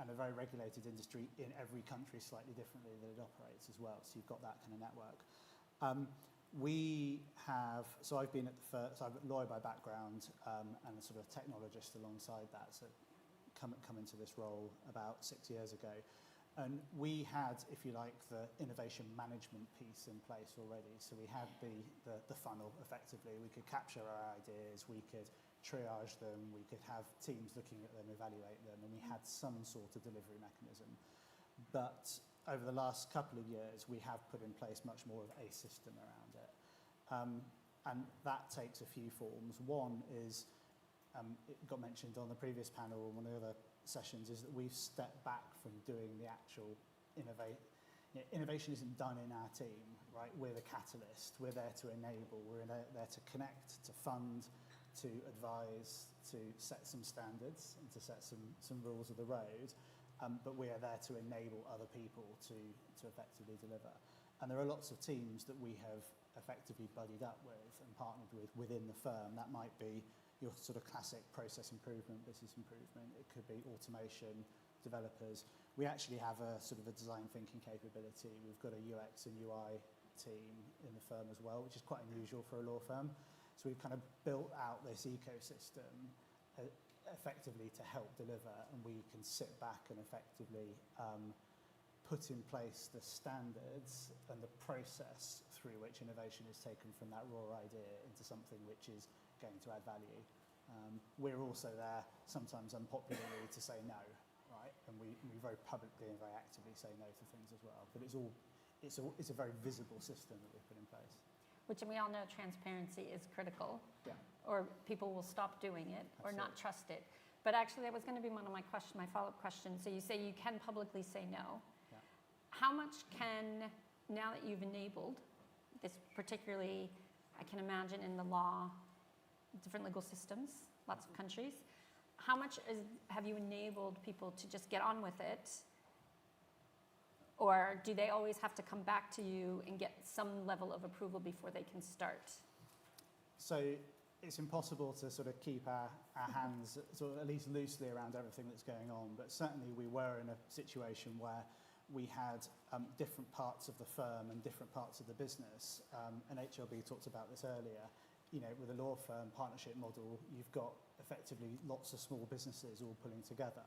And a very regulated industry in every country slightly differently that it operates as well. So you've got that kind of network. We have, so I've been at the first, so I'm a lawyer by background and a sort of technologist alongside that. So come into this role about 6 years ago. And we had, if you like, the innovation management piece in place already. So we had the funnel effectively. We could capture our ideas, we could triage them, we could have teams looking at them, evaluate them, and we had some sort of delivery mechanism. But over the last couple of years, we have put in place much more of a system around it. And that takes a few forms. One is, it got mentioned on the previous panel or one of the other sessions, is that we've stepped back from doing the actual innovation isn't done in our team, right? We're the catalyst. We're there to enable. We're there to connect, to fund, to advise, to set some standards and to set some rules of the road. But we are there to enable other people to effectively deliver. And there are lots of teams that we have effectively buddied up with and partnered with within the firm. That might be your sort of classic process improvement, business improvement. It could be automation, developers. We actually have a sort of a design thinking capability. We've got a UX and UI team in the firm as well, which is quite unusual for a law firm. So we've kind of built out this ecosystem effectively to help deliver, and we can sit back and effectively put in place the standards and the process through which innovation is taken from that raw idea into something which is going to add value. We're also there, sometimes unpopularly, to say no, right? And we very publicly and very actively say no to things as well. But it's a very visible system that we've put in place. Which we all know transparency is critical, yeah. Or people will stop doing it or not trust it. But actually, that was going to be one of my follow-up questions. So you say you can publicly say no. Yeah. How much can, now that you've enabled this, particularly, I can imagine in the law, different legal systems, lots of countries, how much have you enabled people to just get on with it? Or do they always have to come back to you and get some level of approval before they can start? So it's impossible to sort of keep our hands sort of at least loosely around everything that's going on. But certainly we were in a situation where we had different parts of the firm and different parts of the business. And HLB talked about this earlier. You know, with a law firm partnership model, you've got effectively lots of small businesses all pulling together.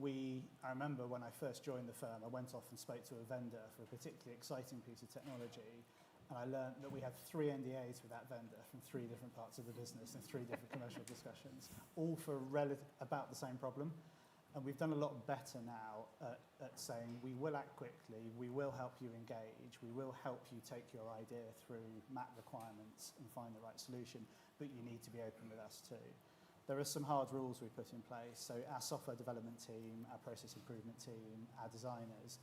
I remember when I first joined the firm, I went off and spoke to a vendor for a particularly exciting piece of technology, and I learned that we had 3 NDAs with that vendor from 3 different parts of the business and 3 different commercial discussions, all for about the same problem. And we've done a lot better now at saying we will act quickly, we will help you engage, we will help you take your idea through map requirements and find the right solution, but you need to be open with us too. There are some hard rules we put in place. So our software development team, our process improvement team, our designers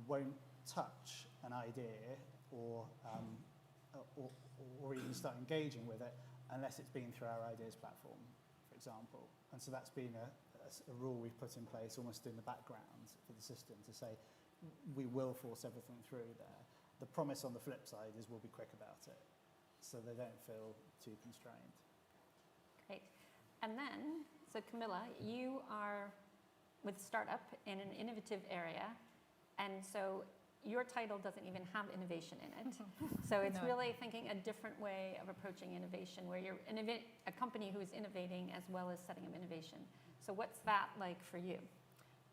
won't touch an idea or even start engaging with it unless it's been through our ideas platform, for example. And so that's been a rule we've put in place almost in the background for the system to say we will force everything through there. The promise on the flip side is we'll be quick about it so they don't feel too constrained. Great. And then, so Camilla, you are with startup in an innovative area, and so your title doesn't even have innovation in it. So it's really thinking a different way of approaching innovation, where you're a company who is innovating as well as setting up innovation. So what's that like for you?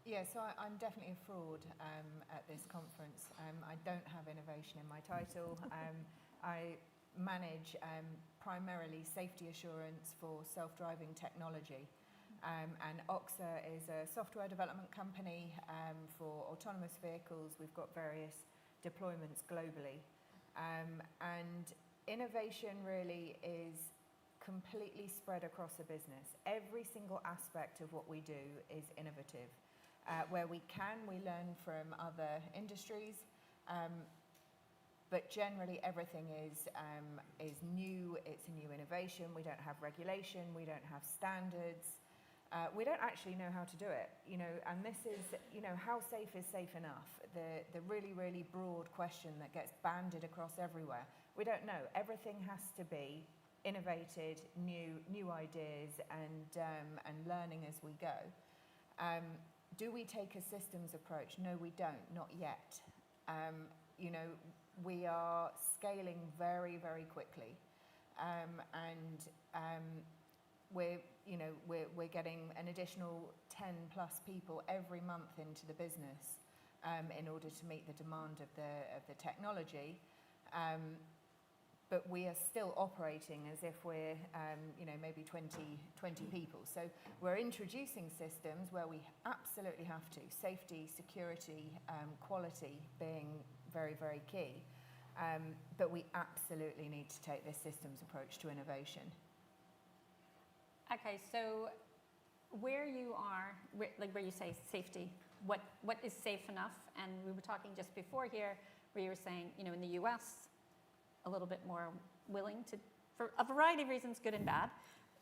Yeah, so I'm definitely a fraud at this conference. I don't have innovation in my title. I manage primarily safety assurance for self-driving technology. And OXA is a software development company for autonomous vehicles. We've got various deployments globally. And innovation really is completely spread across a business. Every single aspect of what we do is innovative. Where we can, we learn from other industries. But generally everything is new, it's a new innovation. We don't have regulation, we don't have standards. We don't actually know how to do it, and this is, how safe is safe enough? The really, really broad question that gets banded across everywhere. We don't know. Everything has to be innovated, new ideas, and learning as we go. Do we take a systems approach? No, we don't, not yet. We are scaling very, very quickly, and we're getting an additional 10 plus people every month into the business in order to meet the demand of the technology. But we are still operating as if we're maybe 20 people. So we're introducing systems where we absolutely have to. Safety, security, quality being very, very key. But we absolutely need to take this systems approach to innovation. Okay, so where you are, where you say safety, what is safe enough? And we were talking just before here, where you were saying, in the US, a little bit more willing to, for a variety of reasons, good and bad,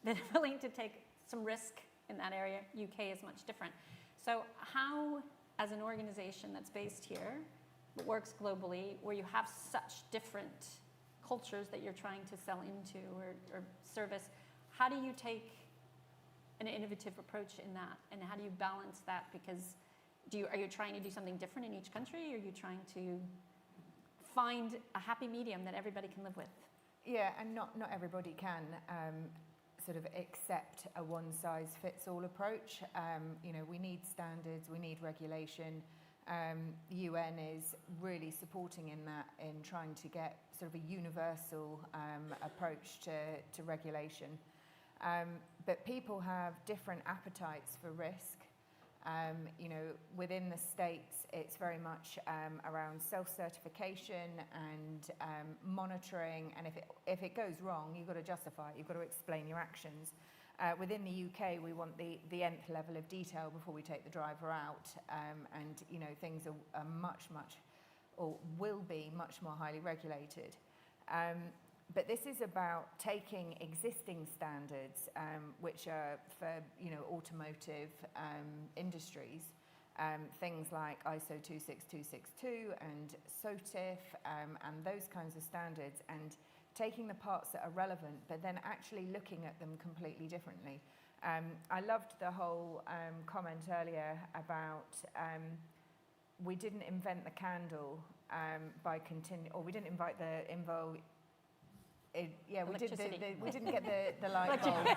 they're willing to take some risk in that area. UK is much different. So how, as an organization that's based here, but works globally, where you have such different cultures that you're trying to sell into or service, how do you take an innovative approach in that, and how do you balance that? Because are you trying to do something different in each country, or are you trying to find a happy medium that everybody can live with? Yeah, and not everybody can sort of accept a one-size-fits-all approach. We need standards, we need regulation. The UN is really supporting in that, in trying to get sort of a universal approach to regulation. But people have different appetites for risk. Within the States, it's very much around self-certification and monitoring. And if it goes wrong, you've got to justify it. You've got to explain your actions. Within the UK, we want the nth level of detail before we take the driver out. Things are much, or will be much more highly regulated. But this is about taking existing standards, which are for automotive industries, things like ISO 26262 and SOTIF, and those kinds of standards, and taking the parts that are relevant, but then actually looking at them completely differently. I loved the whole comment earlier about we didn't invent the candle or we didn't invite the we didn't get the light bulb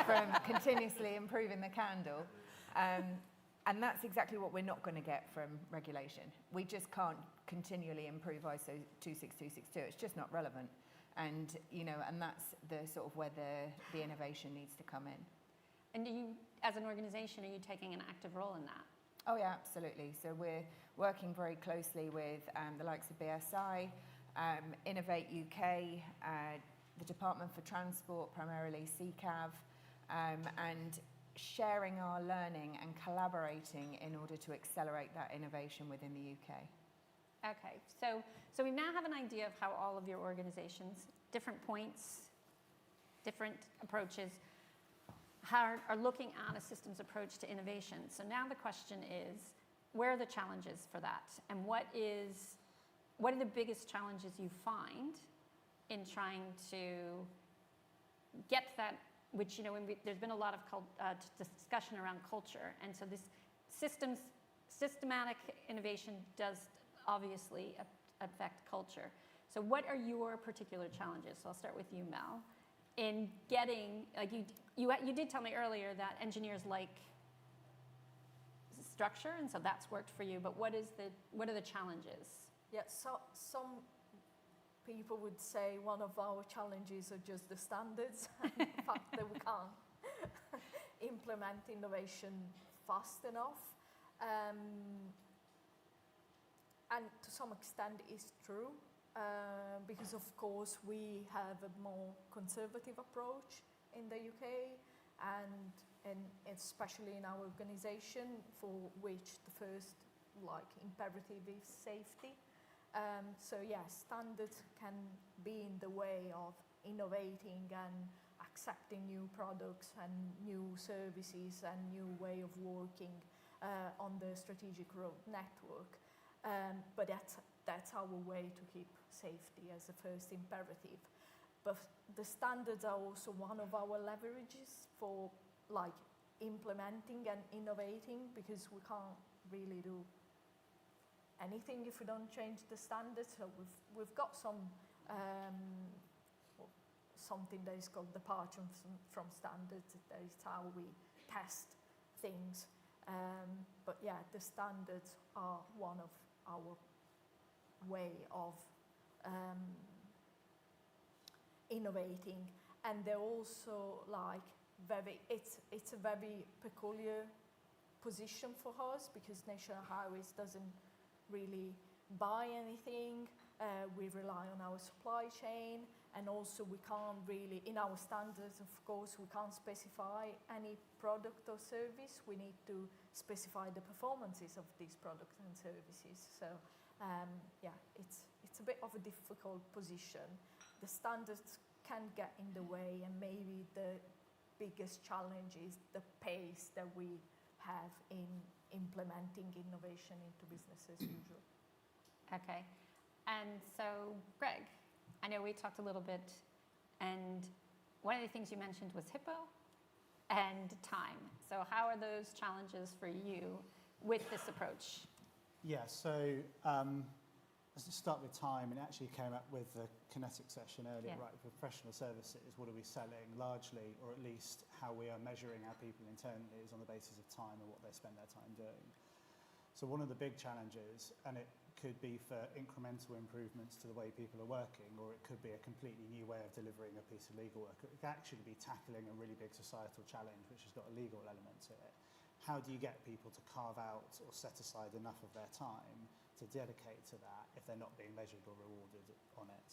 from continuously improving the candle. And that's exactly what we're not going to get from regulation. We just can't continually improve ISO 26262. It's just not relevant. And that's the sort of where the innovation needs to come in. And do you, as an organization, are you taking an active role in that? Oh yeah, absolutely. So we're working very closely with the likes of BSI, Innovate UK, the Department for Transport, primarily CCAV, and sharing our learning and collaborating in order to accelerate that innovation within the UK. Okay, so we now have an idea of how all of your organizations, different points, different approaches, are looking at a systems approach to innovation. So now the question is, where are the challenges for that? And what are the biggest challenges you find in trying to get that, which, there's been a lot of discussion around culture. And so this systematic innovation does obviously affect culture. So what are your particular challenges? So I'll start with you, Mel. In getting, like you did tell me earlier that engineers like structure, and so that's worked for you, but what are the challenges? Yeah, so some people would say one of our challenges are just the standards, and the fact that we can't implement innovation fast enough. And to some extent it's true, because of course we have a more conservative approach in the UK, and especially in our organization, for which the first imperative is safety. So yes, standards can be in the way of innovating and accepting new products and new services and new way of working on the strategic road network. But that's our way to keep safety as a first imperative. But the standards are also one of our leverages for implementing and innovating, because we can't really do anything if we don't change the standards. So we've got something that is called departure from standards. That is how we test things. But yeah, the standards are one of our way of innovating, and they're also it's a very peculiar position for us, because National Highways doesn't really buy anything. We rely on our supply chain, and also we can't really, in our standards, of course, we can't specify any product or service. We need to specify the performances of these products and services. So yeah, it's a bit of a difficult position. The standards can get in the way, and maybe the biggest challenge is the pace that we have in implementing innovation into business as usual. Okay. And so, Greg, I know we talked a little bit, and one of the things you mentioned was HIPPO and time. So how are those challenges for you with this approach? Yeah, so let's start with time, and it actually came up with the kinetic session earlier, Yeah. right? For professional services, what are we selling largely, or at least how we are measuring our people internally, is on the basis of time and what they spend their time doing. So one of the big challenges, and it could be for incremental improvements to the way people are working, or it could be a completely new way of delivering a piece of legal work. It could actually be tackling a really big societal challenge which has got a legal element to it. How do you get people to carve out or set aside enough of their time to dedicate to that if they're not being measured or rewarded on it?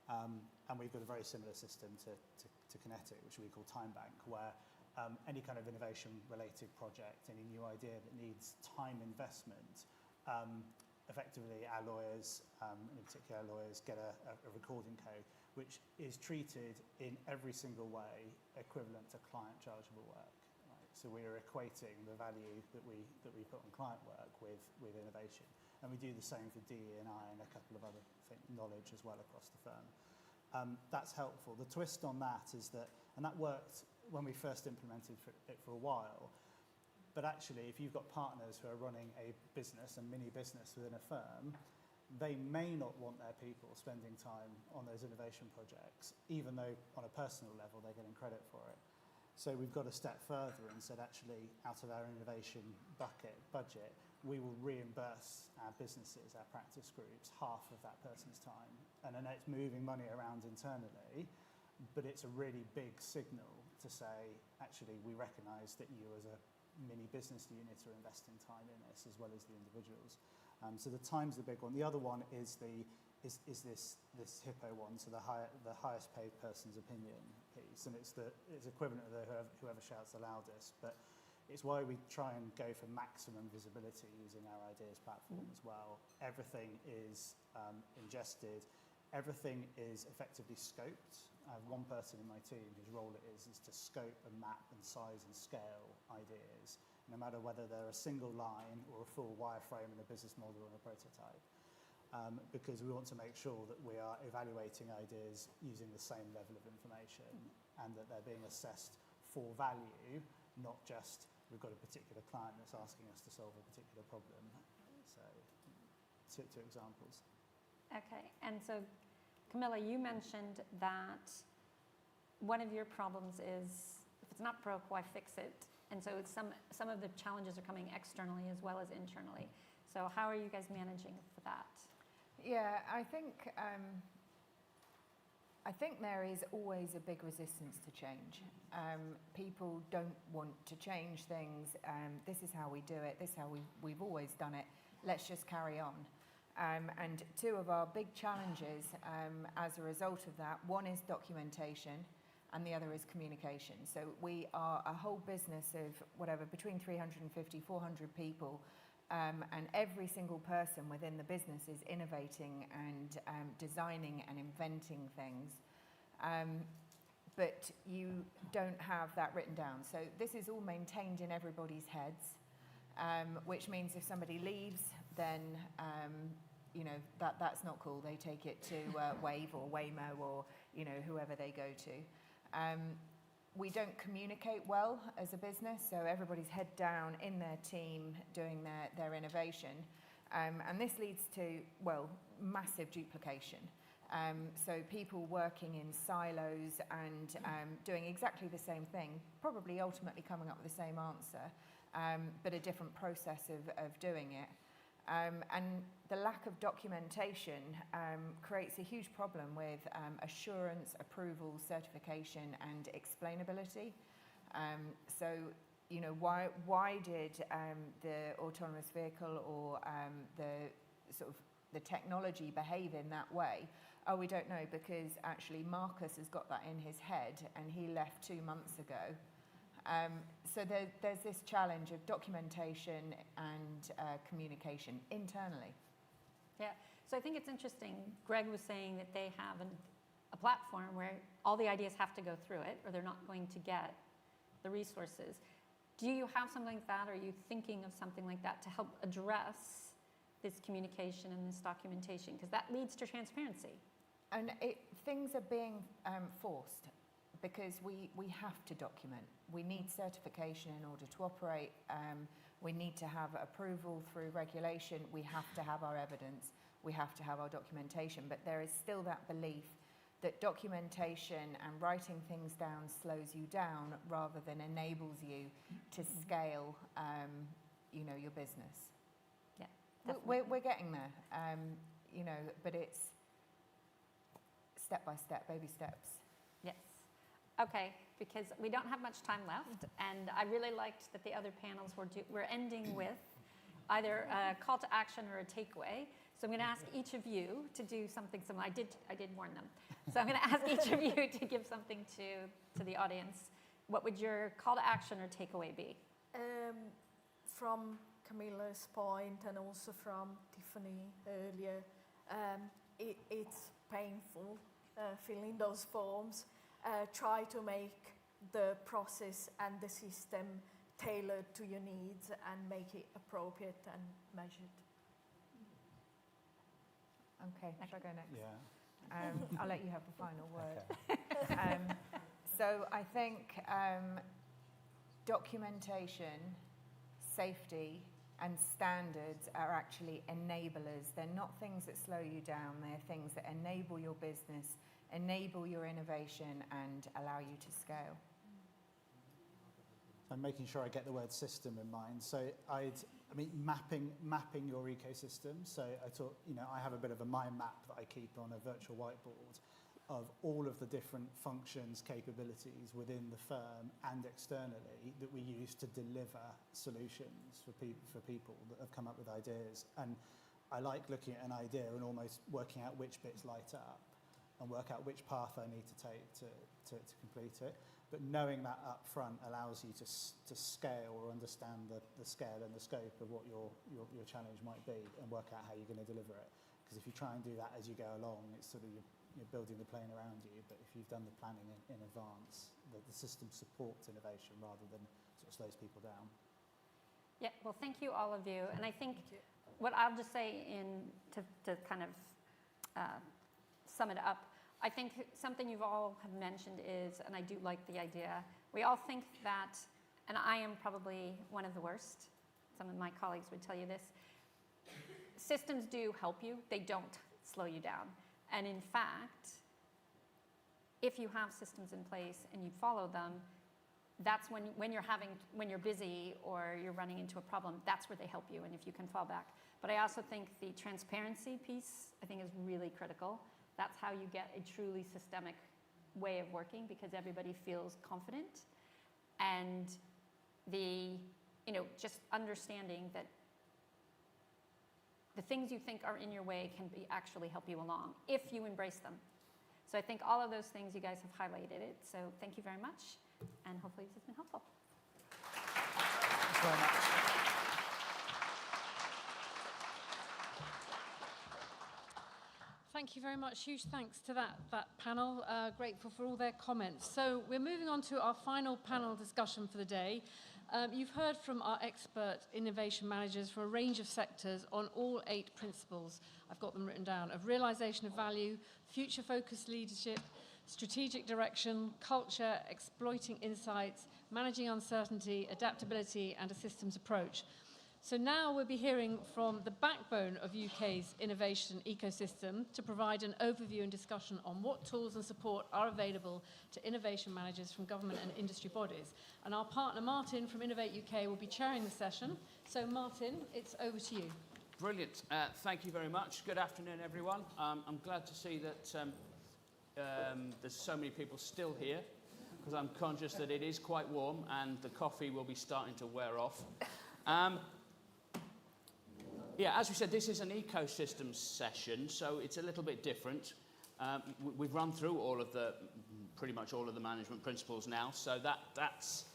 And we've got a very similar system to Kinetic, which we call Time Bank, where any kind of innovation-related project, any new idea that needs time investment, effectively our lawyers, and in particular our lawyers, get a recording code which is treated in every single way equivalent to client chargeable work. Right? So we are equating the value that we put on client work with innovation. And we do the same for DE&I and a couple of other knowledge as well across the firm. That's helpful. The twist on that is that, and that worked when we first implemented it for a while, but actually if you've got partners who are running a business, a mini business within a firm, they may not want their people spending time on those innovation projects, even though on a personal level they're getting credit for it. So we've got a step further and said, actually, out of our innovation budget, we will reimburse our businesses, our practice groups, half of that person's time. And I know it's moving money around internally, but it's a really big signal to say, actually, we recognise that you as a mini business unit are investing time in this as well as the individuals. So the time's the big one. The other one is this HIPPO one, so the highest paid person's opinion piece, and it's equivalent to whoever shouts the loudest, but it's why we try and go for maximum visibility using our ideas platform as well. Everything is ingested, everything is effectively scoped. I have one person in my team whose role it is to scope and map and size and scale ideas, no matter whether they're a single line or a full wireframe in a business model and a prototype. Because we want to make sure that we are evaluating ideas using the same level of information and that they're being assessed for value, not just we've got a particular client that's asking us to solve a particular problem. So to examples. Okay, and so Camilla, you mentioned that one of your problems is if it's not broke, why fix it? And so some of the challenges are coming externally as well as internally. So how are you guys managing for that? Yeah, I think there is always a big resistance to change. People don't want to change things. This is how we do it. This is how we've always done it. Let's just carry on. And two of our big challenges as a result of that, one is documentation and the other is communication. So we are a whole business of whatever, between 350, 400 people, and every single person within the business is innovating and designing and inventing things. But you don't have that written down. So this is all maintained in everybody's heads, which means if somebody leaves, then you know, that's not cool. They take it to Wave or Waymo or, you know, whoever they go to. We don't communicate well as a business, so everybody's head down in their team doing their innovation. And this leads to, well, massive duplication. So people working in silos and doing exactly the same thing, probably ultimately coming up with the same answer, but a different process of doing it. And the lack of documentation creates a huge problem with assurance, approval, certification, and explainability. So, you know, why did the autonomous vehicle or the technology behave in that way? Oh, we don't know, because actually Marcus has got that in his head and he left 2 months ago. So there's this challenge of documentation and communication internally. Yeah, so I think it's interesting. Greg was saying that they have a platform where all the ideas have to go through it or they're not going to get the resources. Do you have something like that? Are you thinking of something like that to help address this communication and this documentation? Because that leads to transparency. And things are being forced because we have to document. We need certification in order to operate. We need to have approval through regulation. We have to have our evidence. We have to have our documentation. But there is still that belief that documentation and writing things down slows you down rather than enables you to scale, you know, your business. Yeah, we're getting there, you know, but it's step by step, baby steps. Yes. Okay, because we don't have much time left, and I really liked that the other panels were ending with either a call to action or a takeaway. So I'm going to ask each of you to do something similar. I did warn them. So I'm going to ask each of you to give something to the audience. What would your call to action or takeaway be? From Camilla's point and also from Tiffany earlier, it's painful filling those forms. Try to make the process and the system tailored to your needs and make it appropriate and measured. Okay, shall I go next? Yeah. I'll let you have the final word. Okay. So I think documentation, safety, and standards are actually enablers. They're not things that slow you down. They're things that enable your business, enable your innovation, and allow you to scale. I'm making sure I get the word system in mind. So I mean, mapping your ecosystem. So I thought, you know, I have a bit of a mind map that I keep on a virtual whiteboard of all of the different functions, capabilities within the firm and externally that we use to deliver solutions for people that have come up with ideas. And I like looking at an idea and almost working out which bits light up and work out which path I need to take to complete it. But knowing that up front allows you to scale or understand the scale and the scope of what your challenge might be and work out how you're going to deliver it. Because if you try and do that as you go along, it's sort of you're building the plane around you. But if you've done the planning in advance, the system supports innovation rather than sort of slows people down. Yeah, well, thank you, all of you. And I think what I'll just say to kind of sum it up, I think something you've all have mentioned is, and I do like the idea, we all think that, and I am probably one of the worst, some of my colleagues would tell you this, systems do help you. They don't slow you down. And in fact, if you have systems in place and you follow them, that's when you're busy or you're running into a problem, that's where they help you, and if you can fall back. But I also think the transparency piece, I think, is really critical. That's how you get a truly systemic way of working, because everybody feels confident. And just understanding that the things you think are in your way can actually help you along if you embrace them. So I think all of those things, you guys have highlighted it. So thank you very much, and hopefully this has been helpful. Thanks very much. Thank you very much. Huge thanks to that panel. Grateful for all their comments. So we're moving on to our final panel discussion for the day. You've heard from our expert innovation managers from a range of sectors on all 8 principles. I've got them written down: of realization of value, future-focused leadership, strategic direction, culture, exploiting insights, managing uncertainty, adaptability, and a systems approach. So now we'll be hearing from the backbone of UK's innovation ecosystem to provide an overview and discussion on what tools and support are available to innovation managers from government and industry bodies. And our partner Martin from Innovate UK will be chairing the session. So Martin, it's over to you. Brilliant. Thank you very much. Good afternoon, everyone. I'm glad to see that there's so many people still here, because I'm conscious that it is quite warm and the coffee will be starting to wear off. Yeah, as we said, this is an ecosystems session, so it's a little bit different. We've run through pretty much all of the management principles now, so that's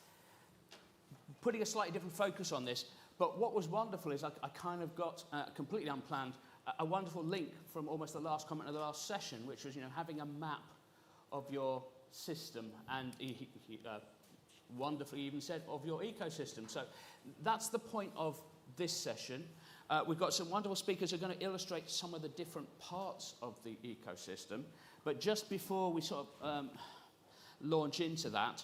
putting a slightly different focus on this. But what was wonderful is I kind of got, completely unplanned, a wonderful link from almost the last comment of the last session, which was, having a map of your system, and wonderfully even said, of your ecosystem. So that's the point of this session. We've got some wonderful speakers who are going to illustrate some of the different parts of the ecosystem. But just before we sort of launch into that,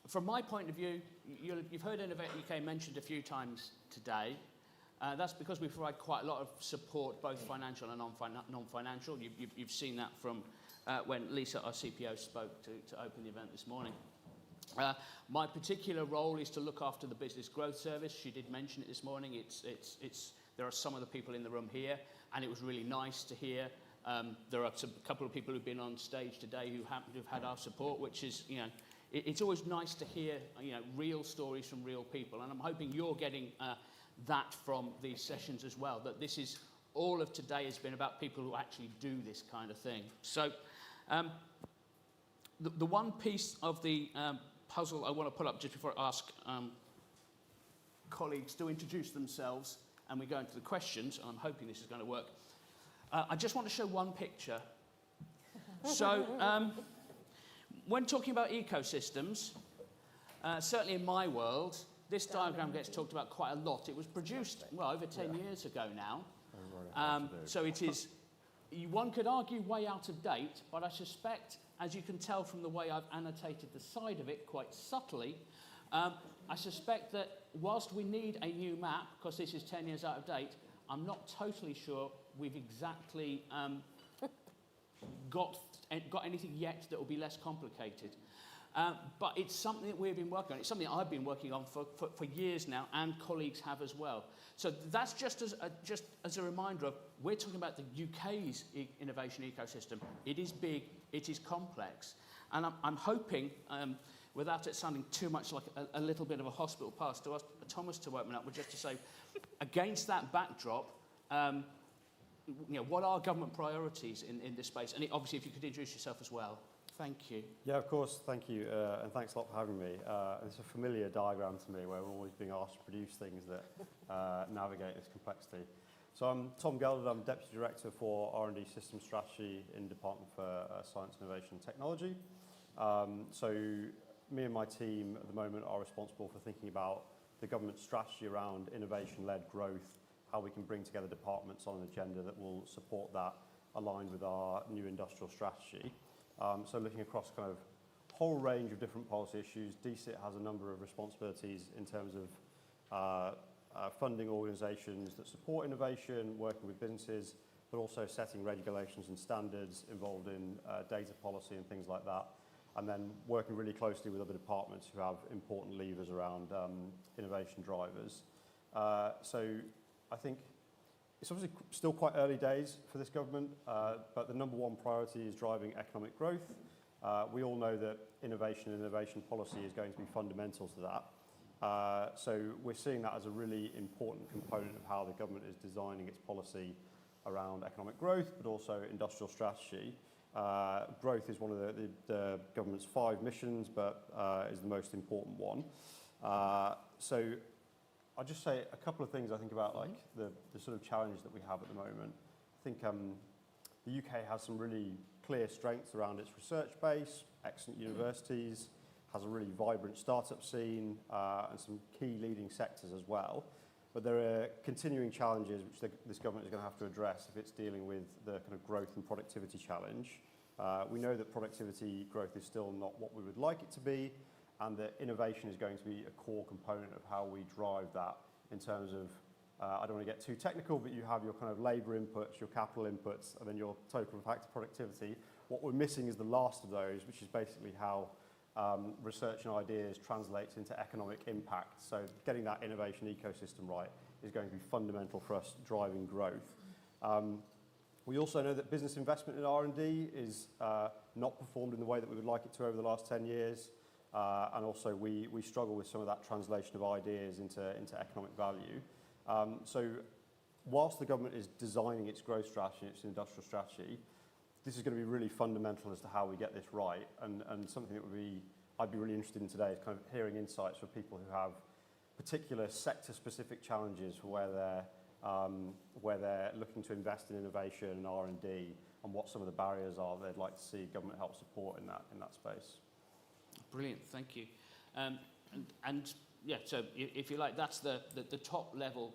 from my point of view, you've heard Innovate UK mentioned a few times today. That's because we provide quite a lot of support, both financial and non-financial. You've seen that from when Lisa, our CPO, spoke to open the event this morning. My particular role is to look after the business growth service. She did mention it this morning. There are some of the people in the room here, and it was really nice to hear. There are a couple of people who've been on stage today who happen to have had our support, which is, it's always nice to hear, real stories from real people. And I'm hoping you're getting that from these sessions as well, that this is, all of today has been about people who actually do this kind of thing. So the one piece of the puzzle I want to put up just before I ask colleagues to introduce themselves and we go into the questions, and I'm hoping this is going to work. I just want to show one picture. So when talking about ecosystems, certainly in my world, this diagram gets talked about quite a lot. It was produced, well, over 10 years ago now. So it is, one could argue, way out of date, but I suspect, as you can tell from the way I've annotated the side of it quite subtly, I suspect that whilst we need a new map, because this is 10 years out of date, I'm not totally sure we've exactly got anything yet that will be less complicated. But it's something that we've been working on. It's something I've been working on for years now, and colleagues have as well. So that's just as a reminder of, we're talking about the UK's innovation ecosystem. It is big, it is complex. And I'm hoping, without it sounding too much like a little bit of a hospital pass, to ask Thomas to open up, just to say, against that backdrop, what are government priorities in this space? And obviously, if you could introduce yourself as well. Thank you. Yeah, of course, thank you, and thanks a lot for having me. It's a familiar diagram to me, where we're always being asked to produce things that navigate this complexity. So I'm Tom Gelderd, I'm Deputy Director for R&D System Strategy in the Department for Science, Innovation and Technology. So me and my team at the moment are responsible for thinking about the government strategy around innovation-led growth, how we can bring together departments on an agenda that will support that, aligned with our new industrial strategy. So looking across kind of whole range of different policy issues, DCIT has a number of responsibilities in terms of funding organisations that support innovation, working with businesses, but also setting regulations and standards involved in data policy and things like that, and then working really closely with other departments who have important levers around innovation drivers. So I think it's obviously still quite early days for this government, but the number one priority is driving economic growth. We all know that innovation and innovation policy is going to be fundamental to that. So we're seeing that as a really important component of how the government is designing its policy around economic growth, but also industrial strategy. Growth is one of the government's 5 missions, but is the most important one. So I'll just say a couple of things I think about, like the sort of challenge that we have at the moment. I think the UK has some really clear strengths around its research base, excellent universities, has a really vibrant startup scene, and some key leading sectors as well. But there are continuing challenges which this government is going to have to address if it's dealing with the kind of growth and productivity challenge. We know that productivity growth is still not what we would like it to be, and that innovation is going to be a core component of how we drive that in terms of, I don't want to get too technical, but you have your kind of labour inputs, your capital inputs, and then your total factor productivity. What we're missing is the last of those, which is basically how research and ideas translates into economic impact. So getting that innovation ecosystem right is going to be fundamental for us driving growth. We also know that business investment in R&D is not performed in the way that we would like it to over the last 10 years. And also we struggle with some of that translation of ideas into economic value. So whilst the government is designing its growth strategy, its industrial strategy, this is going to be really fundamental as to how we get this right, and something that I'd be really interested in today is kind of hearing insights from people who have particular sector-specific challenges for where they're looking to invest in innovation and R&D, and what some of the barriers are they'd like to see government help support in that space. Brilliant, thank you. And yeah, so if you like, that's the top level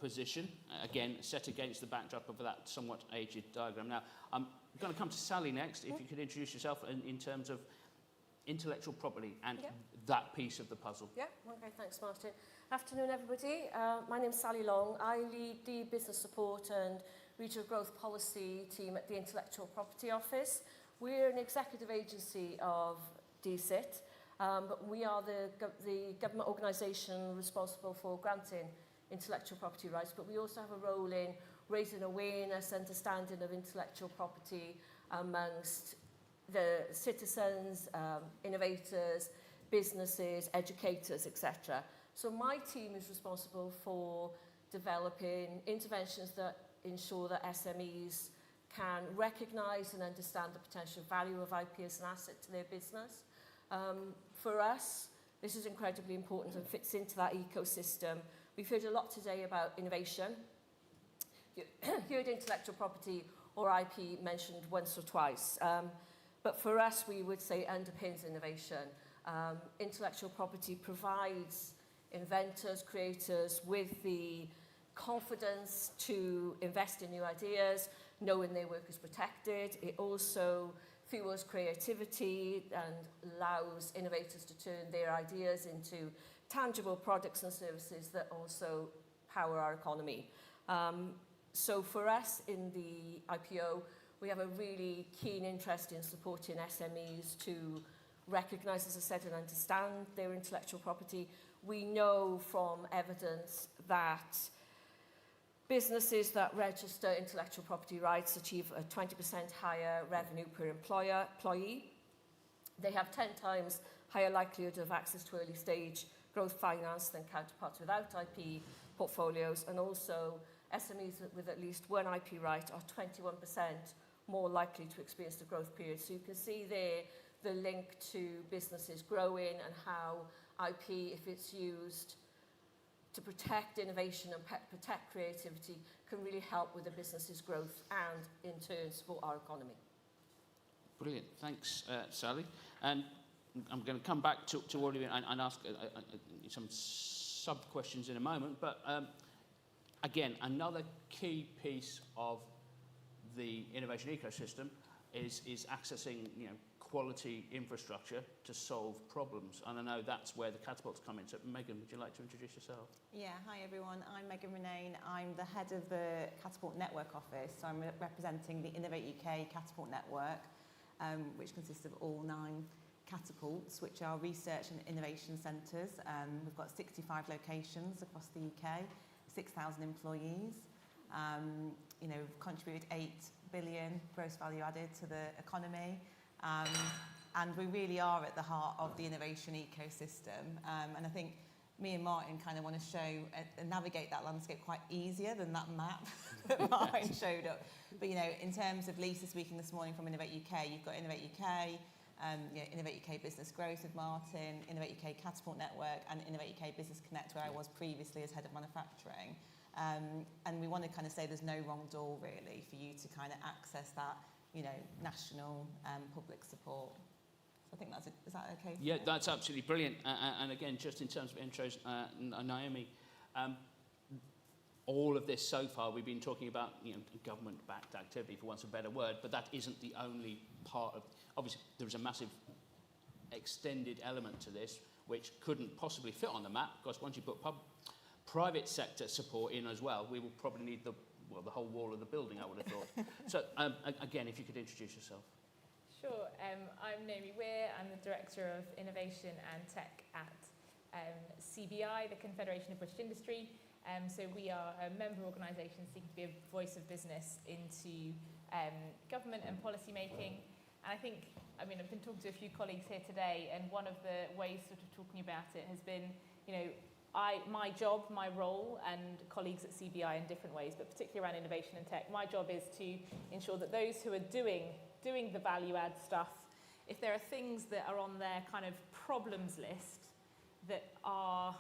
position, again, set against the backdrop of that somewhat aged diagram. Now, I'm going to come to Sally next. If you could introduce yourself in terms of intellectual property and that piece of the puzzle. Yeah, okay, thanks, Martin. Afternoon, everybody. My name's Sally Long. I lead the business support and regional growth policy team at the Intellectual Property Office. We're an executive agency of DSIT, but we are the government organisation responsible for granting intellectual property rights, but we also have a role in raising awareness, understanding of intellectual property amongst the citizens, innovators, businesses, educators, etc. So my team is responsible for developing interventions that ensure that SMEs can recognise and understand the potential value of IP as an asset to their business. For us, this is incredibly important and fits into that ecosystem. We've heard a lot today about innovation. You heard intellectual property or IP mentioned once or twice. But for us, we would say it underpins innovation. Intellectual property provides inventors, creators with the confidence to invest in new ideas, knowing their work is protected. It also fuels creativity and allows innovators to turn their ideas into tangible products and services that also power our economy. So for us in the IPO, we have a really keen interest in supporting SMEs to recognise, as I said, and understand their intellectual property. We know from evidence that businesses that register intellectual property rights achieve a 20% higher revenue per employee. They have 10 times higher likelihood of access to early stage growth finance than counterparts without IP portfolios, and also SMEs with at least one IP right are 21% more likely to experience the growth period. So you can see there the link to businesses growing and how IP, if it's used to protect innovation and protect creativity, can really help with the business's growth and in turn support our economy. Brilliant, thanks Sally. And I'm going to come back to all of you and ask some sub-questions in a moment, but again, another key piece of the innovation ecosystem is accessing, quality infrastructure to solve problems. And I know that's where the catapults come in. So Megan, would you like to introduce yourself? Yeah, hi everyone. I'm Megan Renane. I'm the head of the Catapult Network Office. So I'm representing the Innovate UK Catapult Network, which consists of all 9 catapults, which are research and innovation centres. We've got 65 locations across the UK, 6,000 employees. We've contributed 8 billion gross value added to the economy. And we really are at the heart of the innovation ecosystem. And I think me and Martin kind of want to show and navigate that landscape quite easier than that map that Martin showed up. But, in terms of Lisa speaking this morning from Innovate UK, you've got Innovate UK, Innovate UK Business Growth with Martin, Innovate UK Catapult Network, and Innovate UK Business Connect, where I was previously as head of manufacturing. And we want to kind of say there's no wrong door, really, for you to kind of access that national public support. So I think is that okay? Yeah, that's absolutely brilliant. And again, just in terms of intros, Naomi, all of this so far, we've been talking about government-backed activity, for want of a better word, but that isn't the only part of. Obviously, there's a massive extended element to this, which couldn't possibly fit on the map, because once you put private sector support in as well, we will probably need the whole wall of the building, I would have thought. So, again, if you could introduce yourself. Sure. I'm Naomi Weir. I'm the Director of Innovation and Tech at CBI, the Confederation of British Industry. So we are a member organisation seeking to be a voice of business into government and policy making. And I've been talking to a few colleagues here today, and one of the ways sort of talking about it has been, my job, my role, and colleagues at CBI in different ways, but particularly around innovation and tech, my job is to ensure that those who are doing the value add stuff, if there are things that are on their kind of problems list that are,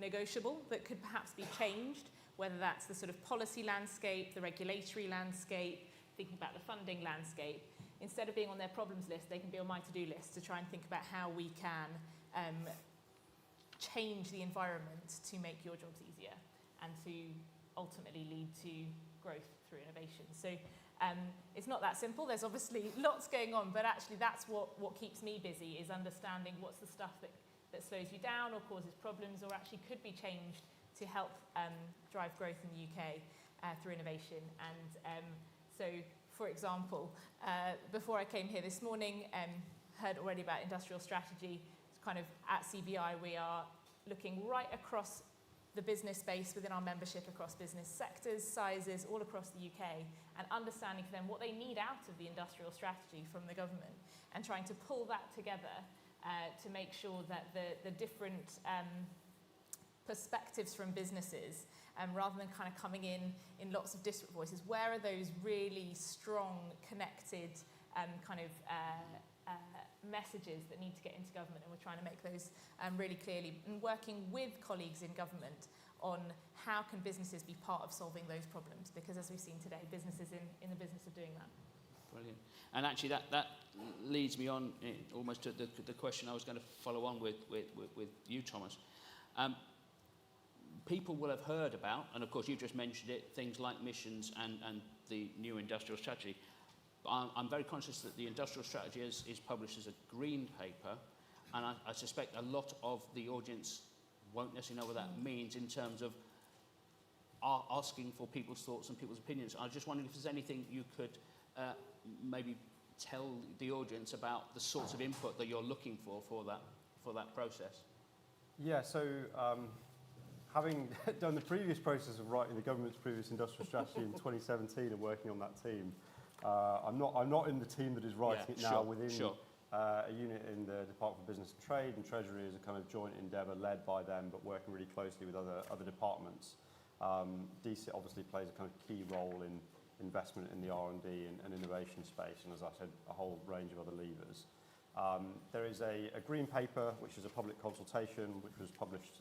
negotiable, that could perhaps be changed, whether that's the sort of policy landscape, the regulatory landscape, thinking about the funding landscape, instead of being on their problems list, they can be on my to-do list to try and think about how we can change the environment to make your jobs easier and to ultimately lead to growth through innovation. So it's not that simple. There's obviously lots going on, but actually that's what keeps me busy, is understanding what's the stuff that slows you down or causes problems or actually could be changed to help drive growth in the UK through innovation. And so, for example, before I came here this morning, heard already about industrial strategy. Kind of at CBI, we are looking right across the business space within our membership, across business sectors, sizes, all across the UK, and understanding for them what they need out of the industrial strategy from the government, and trying to pull that together to make sure that the different perspectives from businesses, rather than kind of coming in lots of disparate voices, where are those really strong, connected messages that need to get into government, and we're trying to make those really clearly, and working with colleagues in government on how can businesses be part of solving those problems, because as we've seen today, businesses in the business of doing that. Brilliant. And actually that leads me on almost to the question I was going to follow on with you, Thomas. People will have heard about, and of course you've just mentioned it, things like missions and the new industrial strategy. I'm very conscious that the industrial strategy is published as a green paper, and I suspect a lot of the audience won't necessarily know what that means in terms of asking for people's thoughts and people's opinions. I just wondered if there's anything you could maybe tell the audience about the sorts of input that you're looking for that process. Yeah, so having done the previous process of writing the government's previous industrial strategy in 2017 and working on that team, I'm not in the team that is writing it now within a unit in the Department for Business and Trade, and Treasury is a kind of joint endeavour led by them, but working really closely with other departments. DC obviously plays a kind of key role in investment in the R&D and innovation space, and as I said, a whole range of other levers. There is a green paper, which is a public consultation, which was published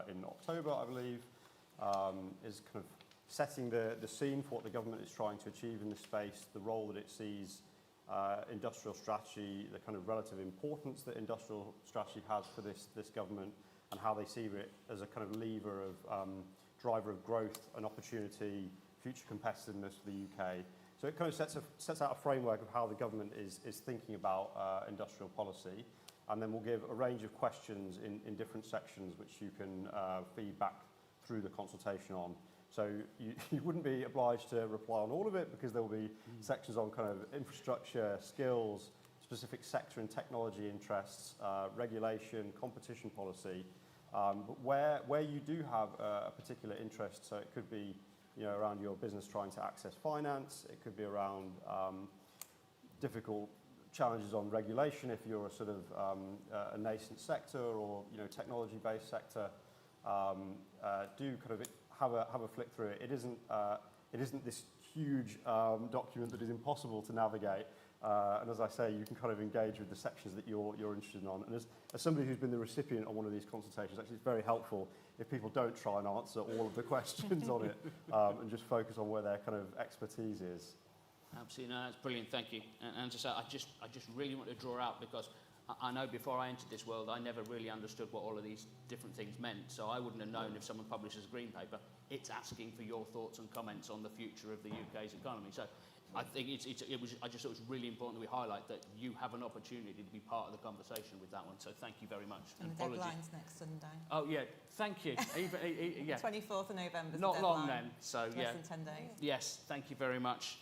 in October, I believe, is kind of setting the scene for what the government is trying to achieve in this space, the role that it sees industrial strategy, the kind of relative importance that industrial strategy has for this government, and how they see it as a kind of lever of driver of growth and opportunity, future competitiveness for the UK. So it kind of sets out a framework of how the government is thinking about industrial policy, and then we'll give a range of questions in different sections which you can feed back through the consultation on. So you wouldn't be obliged to reply on all of it, because there will be sections on kind of infrastructure, skills, specific sector and technology interests, regulation, competition policy. But where you do have a particular interest, so it could be around your business trying to access finance, it could be around difficult challenges on regulation if you're a sort of a nascent sector or technology-based sector. Do kind of have a flick through it. It isn't this huge document that is impossible to navigate. And as I say, you can kind of engage with the sections that you're interested in. And as somebody who's been the recipient on one of these consultations, actually it's very helpful if people don't try and answer all of the questions on it and just focus on where their kind of expertise is. Absolutely, no, that's brilliant, thank you. And to say, I just really want to draw out, because I know before I entered this world, I never really understood what all of these different things meant. So I wouldn't have known if someone publishes a green paper, it's asking for your thoughts and comments on the future of the UK's economy. So I think I just thought it was really important that we highlight that you have an opportunity to be part of the conversation with that one. So thank you very much. And the deadline's next Sunday. Oh yeah, thank you. Yeah. 24th of November. Not long then. So yeah. Less than 10 days. Yes, thank you very much.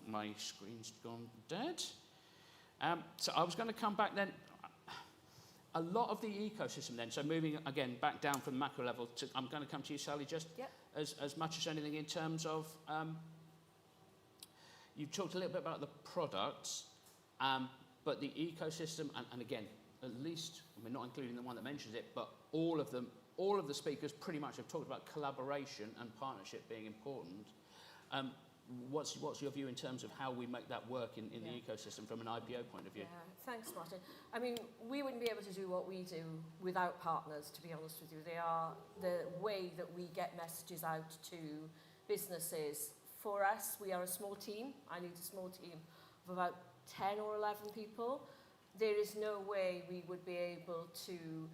My screen's gone dead. So I was going to come back then. A lot of the ecosystem then, so moving again back down from the macro level, I'm going to come to you, Sally, just as much as anything in terms of, you've talked a little bit about the products, but the ecosystem, and again, at least, we're not including the one that mentions it, but all of the speakers pretty much have talked about collaboration and partnership being important. What's your view in terms of how we make that work in the ecosystem from an IPO point of view? Yeah, thanks, Martin. I mean, we wouldn't be able to do what we do without partners, to be honest with you. They are the way that we get messages out to businesses. For us, we are a small team. I lead a small team of about 10 or 11 people. There is no way we would be able to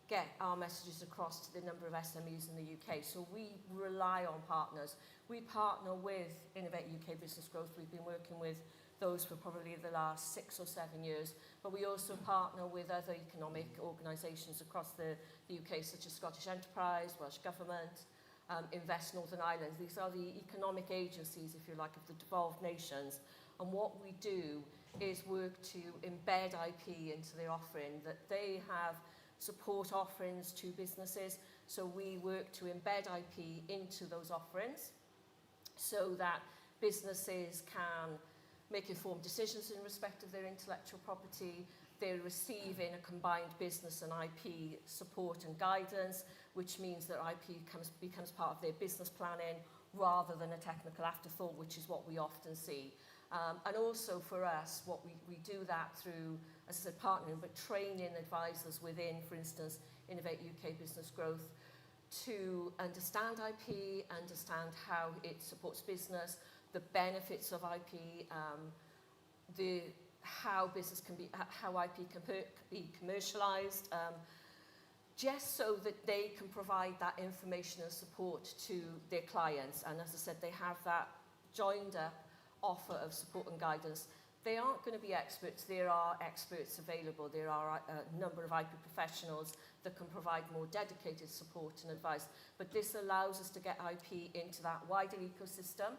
get our messages across to the number of SMEs in the UK. So we rely on partners. We partner with Innovate UK Business Growth. We've been working with those for probably the last 6 or 7 years. But we also partner with other economic organisations across the UK, such as Scottish Enterprise, Welsh Government, Invest Northern Ireland. These are the economic agencies, if you like, of the devolved nations. And what we do is work to embed IP into their offering, that they have support offerings to businesses. So we work to embed IP into those offerings so that businesses can make informed decisions in respect of their intellectual property. They're receiving a combined business and IP support and guidance, which means that IP becomes part of their business planning rather than a technical afterthought, which is what we often see. And also for us, what we do that through, as I said, partnering, but training advisors within, for instance, Innovate UK Business Growth, to understand IP, understand how it supports business, the benefits of IP, how IP can be commercialised, just so that they can provide that information and support to their clients. And as I said, they have that joined up offer of support and guidance. They aren't going to be experts. There are experts available. There are a number of IP professionals that can provide more dedicated support and advice. But this allows us to get IP into that wider ecosystem.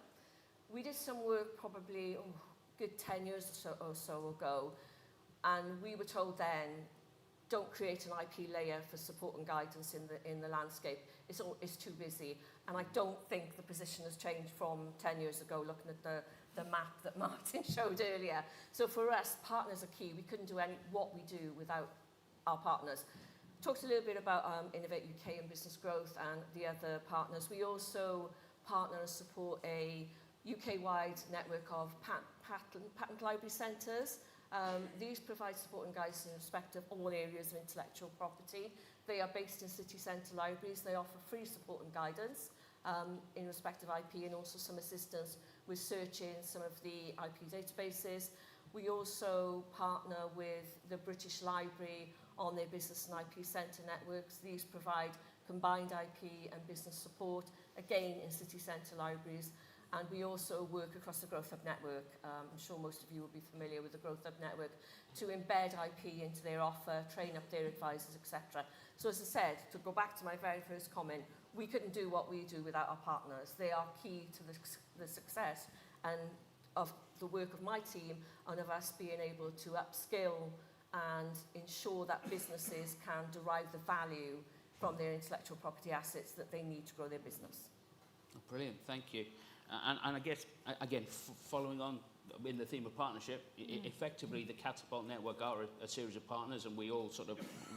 We did some work probably good 10 years or so ago, and we were told then, don't create an IP layer for support and guidance in the landscape. It's too busy. And I don't think the position has changed from 10 years ago, looking at the map that Martin showed earlier. So for us, partners are key. We couldn't do what we do without our partners. Talked a little bit about Innovate UK and Business Growth and the other partners. We also partner and support a UK-wide network of patent library centres. These provide support and guidance in respect of all areas of intellectual property. They are based in city centre libraries. They offer free support and guidance in respect of IP, and also some assistance with searching some of the IP databases. We also partner with the British Library on their business and IP centre networks. These provide combined IP and business support, again in city centre libraries. And we also work across the Growth Hub network. I'm sure most of you will be familiar with the Growth Hub network, to embed IP into their offer, train up their advisors, etc. So as I said, to go back to my very first comment, we couldn't do what we do without our partners. They are key to the success and of the work of my team and of us being able to upskill and ensure that businesses can derive the value from their intellectual property assets that they need to grow their business. Brilliant, thank you. And I guess, again, following on in the theme of partnership, effectively the Catapult Network are a series of partners, and we all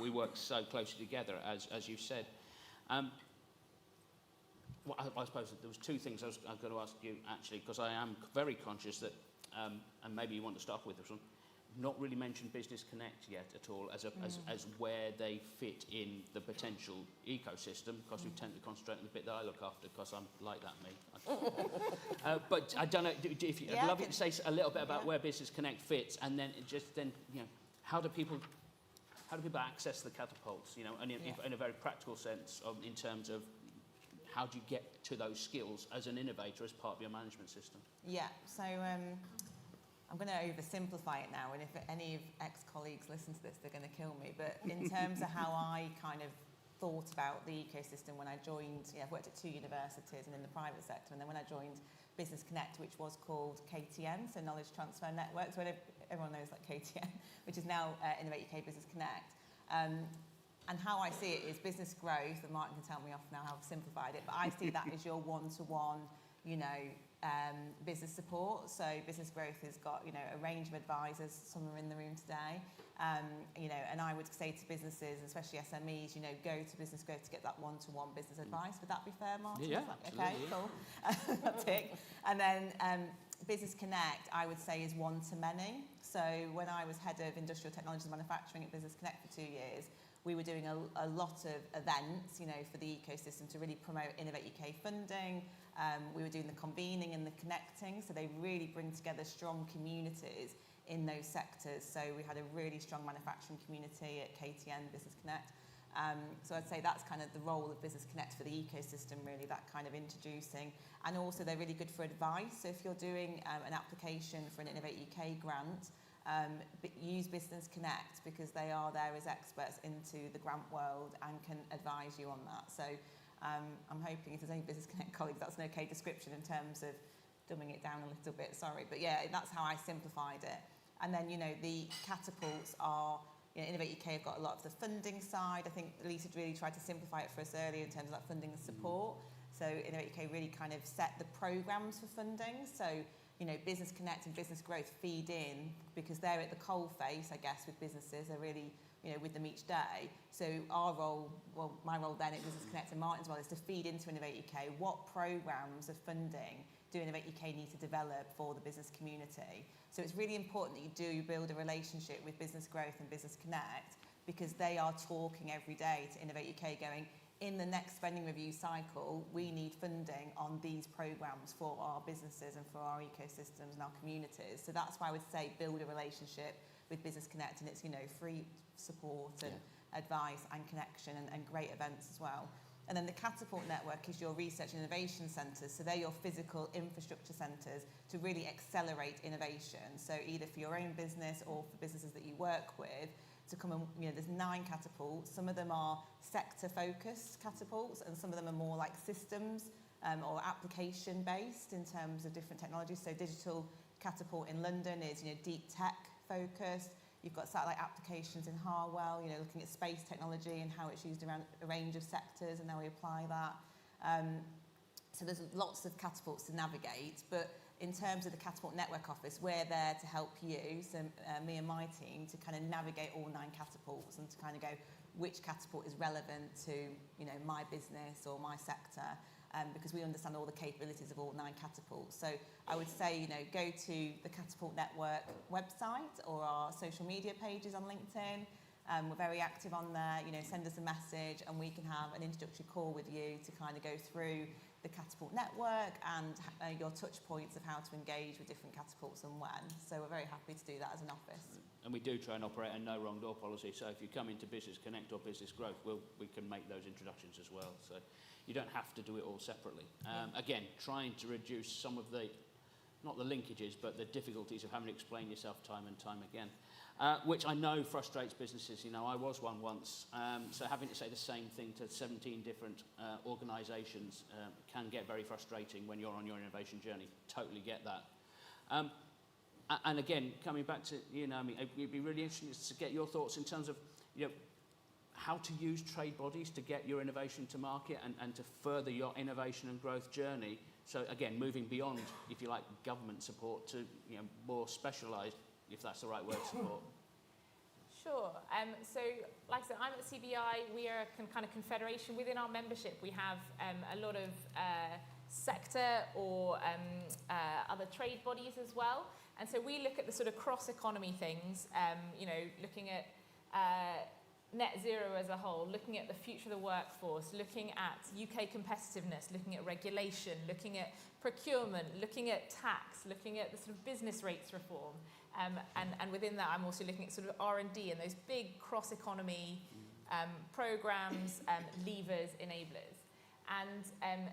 we work so closely together, as you said. Well, I suppose there was two things I was going to ask you, actually, because I am very conscious that, and maybe you want to start with this one, not really mentioned Business Connect yet at all as where they fit in the potential ecosystem, because we tend to concentrate on the bit that I look after, because I'm like that, me. But I don't know, I'd love you to say a little bit about where Business Connect fits, and then how do people access the catapults, and in a very practical sense, in terms of how do you get to those skills as an innovator as part of your management system? Yeah, so I'm going to oversimplify it now, and if any of ex-colleagues listen to this, they're going to kill me. But in terms of how I kind of thought about the ecosystem when I joined, I've worked at 2 universities and in the private sector, and then when I joined Business Connect, which was called KTN, so Knowledge Transfer Network, so everyone knows like KTN, which is now Innovate UK Business Connect. And how I see it is business growth, and Martin can tell me off now how I've simplified it, but I see that as your one-to-one, business support. So business growth has got, a range of advisors, some are in the room today, and I would say to businesses, especially SMEs, go to business growth to get that one-to-one business advice. Would that be fair, Martin? Yeah, okay, cool. Tick. And then Business Connect, I would say, is one-to-many. So when I was head of industrial technologies and manufacturing at Business Connect for 2 years, we were doing a lot of events, for the ecosystem to really promote Innovate UK funding. We were doing the convening and the connecting, so they really bring together strong communities in those sectors. So we had a really strong manufacturing community at KTN Business Connect. So I'd say that's kind of the role of Business Connect for the ecosystem, really, that kind of introducing. And also they're really good for advice. So if you're doing an application for an Innovate UK grant, use Business Connect, because they are there as experts into the grant world and can advise you on that. So I'm hoping if there's any Business Connect colleagues, that's an okay description in terms of dumbing it down a little bit, sorry. But yeah, that's how I simplified it. And then, the catapults are, Innovate UK have got a lot of the funding side. I think Lisa really tried to simplify it for us earlier in terms of that funding and support. So Innovate UK really kind of set the programmes for funding. So Business Connect and Business Growth feed in, because they're at the coalface, I guess, with businesses. They're really, with them each day. So our role, my role then at Business Connect and Martin's role, is to feed into Innovate UK. What programmes of funding do Innovate UK need to develop for the business community? So it's really important that you do build a relationship with Business Growth and Business Connect, because they are talking every day to Innovate UK going, in the next spending review cycle, we need funding on these programmes for our businesses and for our ecosystems and our communities. So that's why I would say build a relationship with Business Connect, and it's, free support and advice and connection and great events as well. And then the Catapult Network is your research and innovation centres. So they're your physical infrastructure centres to really accelerate innovation. So either for your own business or for businesses that you work with, to come and, there's 9 catapults. Some of them are sector-focused catapults, and some of them are more like systems or application-based in terms of different technologies. So Digital Catapult in London is, deep tech-focused. You've got satellite applications in Harwell, looking at space technology and how it's used around a range of sectors and how we apply that. So there's lots of catapults to navigate, but in terms of the Catapult Network Office, we're there to help you, so me and my team, to kind of navigate all 9 catapults and to kind of go, which catapult is relevant to, my business or my sector, because we understand all the capabilities of all 9 catapults. So I would say, go to the Catapult Network website or our social media pages on LinkedIn. We're very active on there. Send us a message and we can have an introductory call with you to kind of go through the Catapult network and your touch points of how to engage with different catapults and when. So we're very happy to do that as an office. And we do try and operate a no wrong door policy. So if you come into Business Connect or Business Growth, we can make those introductions as well. So you don't have to do it all separately. Again, trying to reduce some of the, not the linkages, but the difficulties of having to explain yourself time and time again. Which I know frustrates businesses. You know, I was one once, so having to say the same thing to 17 different organisations can get very frustrating when you're on your innovation journey. Totally get that. And again, coming back to, you know, I mean, it'd be really interesting to get your thoughts in terms of, you know, how to use trade bodies to get your innovation to market and to further your innovation and growth journey. So again, moving beyond, if you like, government support to, you know, more specialised, if that's the right word, support. Sure. So, like I said, I'm at CBI. We are a kind of confederation. Within our membership, we have a lot of sector or other trade bodies as well. And so we look at the sort of cross-economy things, you know, looking at net zero as a whole, looking at the future of the workforce, looking at UK competitiveness, looking at regulation, looking at procurement, looking at tax, looking at the sort of business rates reform. And within that, I'm also looking at sort of R&D and those big cross-economy programs, levers, enablers. And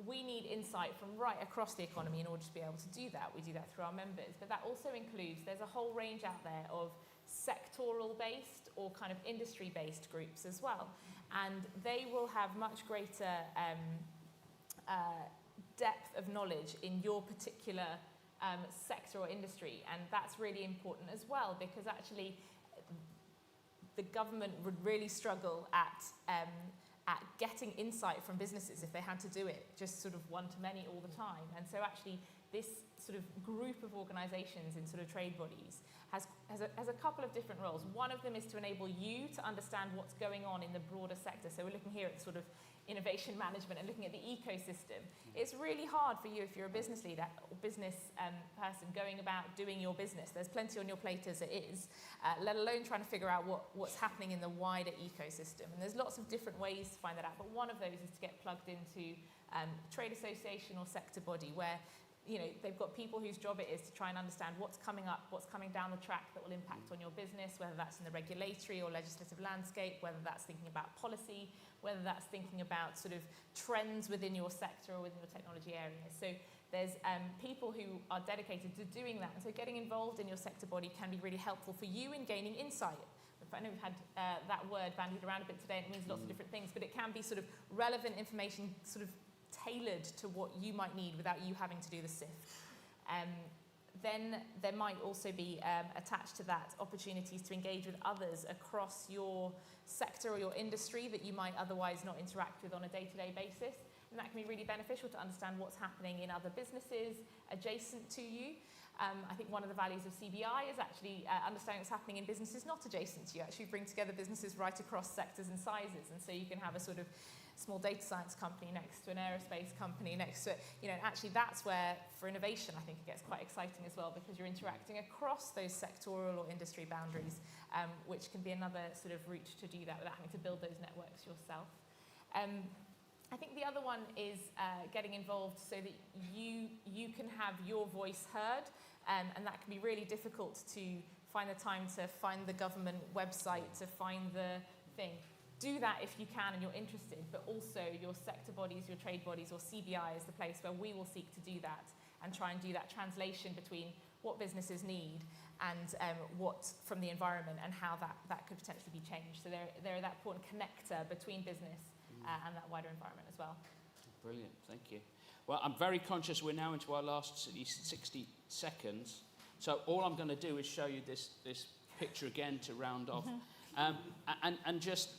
we need insight from right across the economy in order to be able to do that. We do that through our members. But that also includes, there's a whole range out there of sectoral-based or kind of industry-based groups as well. And they will have much greater depth of knowledge in your particular sector or industry. And that's really important as well, because actually the government would really struggle at getting insight from businesses if they had to do it just sort of one-to-many all the time. And so actually this sort of group of organisations in sort of trade bodies has a couple of different roles. One of them is to enable you to understand what's going on in the broader sector. So we're looking here at sort of innovation management and looking at the ecosystem. It's really hard for you if you're a business leader or business person going about doing your business. There's plenty on your plate as it is, let alone trying to figure out what's happening in the wider ecosystem. And there's lots of different ways to find that out, but one of those is to get plugged into trade association or sector body where, you know, they've got people whose job it is to try and understand what's coming up, what's coming down the track that will impact on your business, whether that's in the regulatory or legislative landscape, whether that's thinking about policy, whether that's thinking about sort of trends within your sector or within your technology area. So there's people who are dedicated to doing that. And so getting involved in your sector body can be really helpful for you in gaining insight. I know we've had that word bandied around a bit today, and it means lots of different things, but it can be sort of relevant information sort of tailored to what you might need without you having to do the sift. Then there might also be attached to that opportunities to engage with others across your sector or your industry that you might otherwise not interact with on a day-to-day basis. And that can be really beneficial to understand what's happening in other businesses adjacent to you. I think one of the values of CBI is actually understanding what's happening in businesses not adjacent to you. Actually bring together businesses right across sectors and sizes. And so you can have a sort of small data science company next to an aerospace company next to it. You know, and actually that's where, for innovation, I think it gets quite exciting as well, because you're interacting across those sectoral or industry boundaries, which can be another sort of route to do that without having to build those networks yourself. I think the other one is getting involved so that you can have your voice heard, and that can be really difficult to find the time to find the government website, to find the thing. Do that if you can and you're interested, but also your sector bodies, your trade bodies, or CBI is the place where we will seek to do that and try and do that translation between what businesses need and what from the environment and how that could potentially be changed. So they're that important connector between business and that wider environment as well. Brilliant, thank you. Well, I'm very conscious we're now into our last 60 seconds. So all I'm going to do is show you this picture again to round off. And just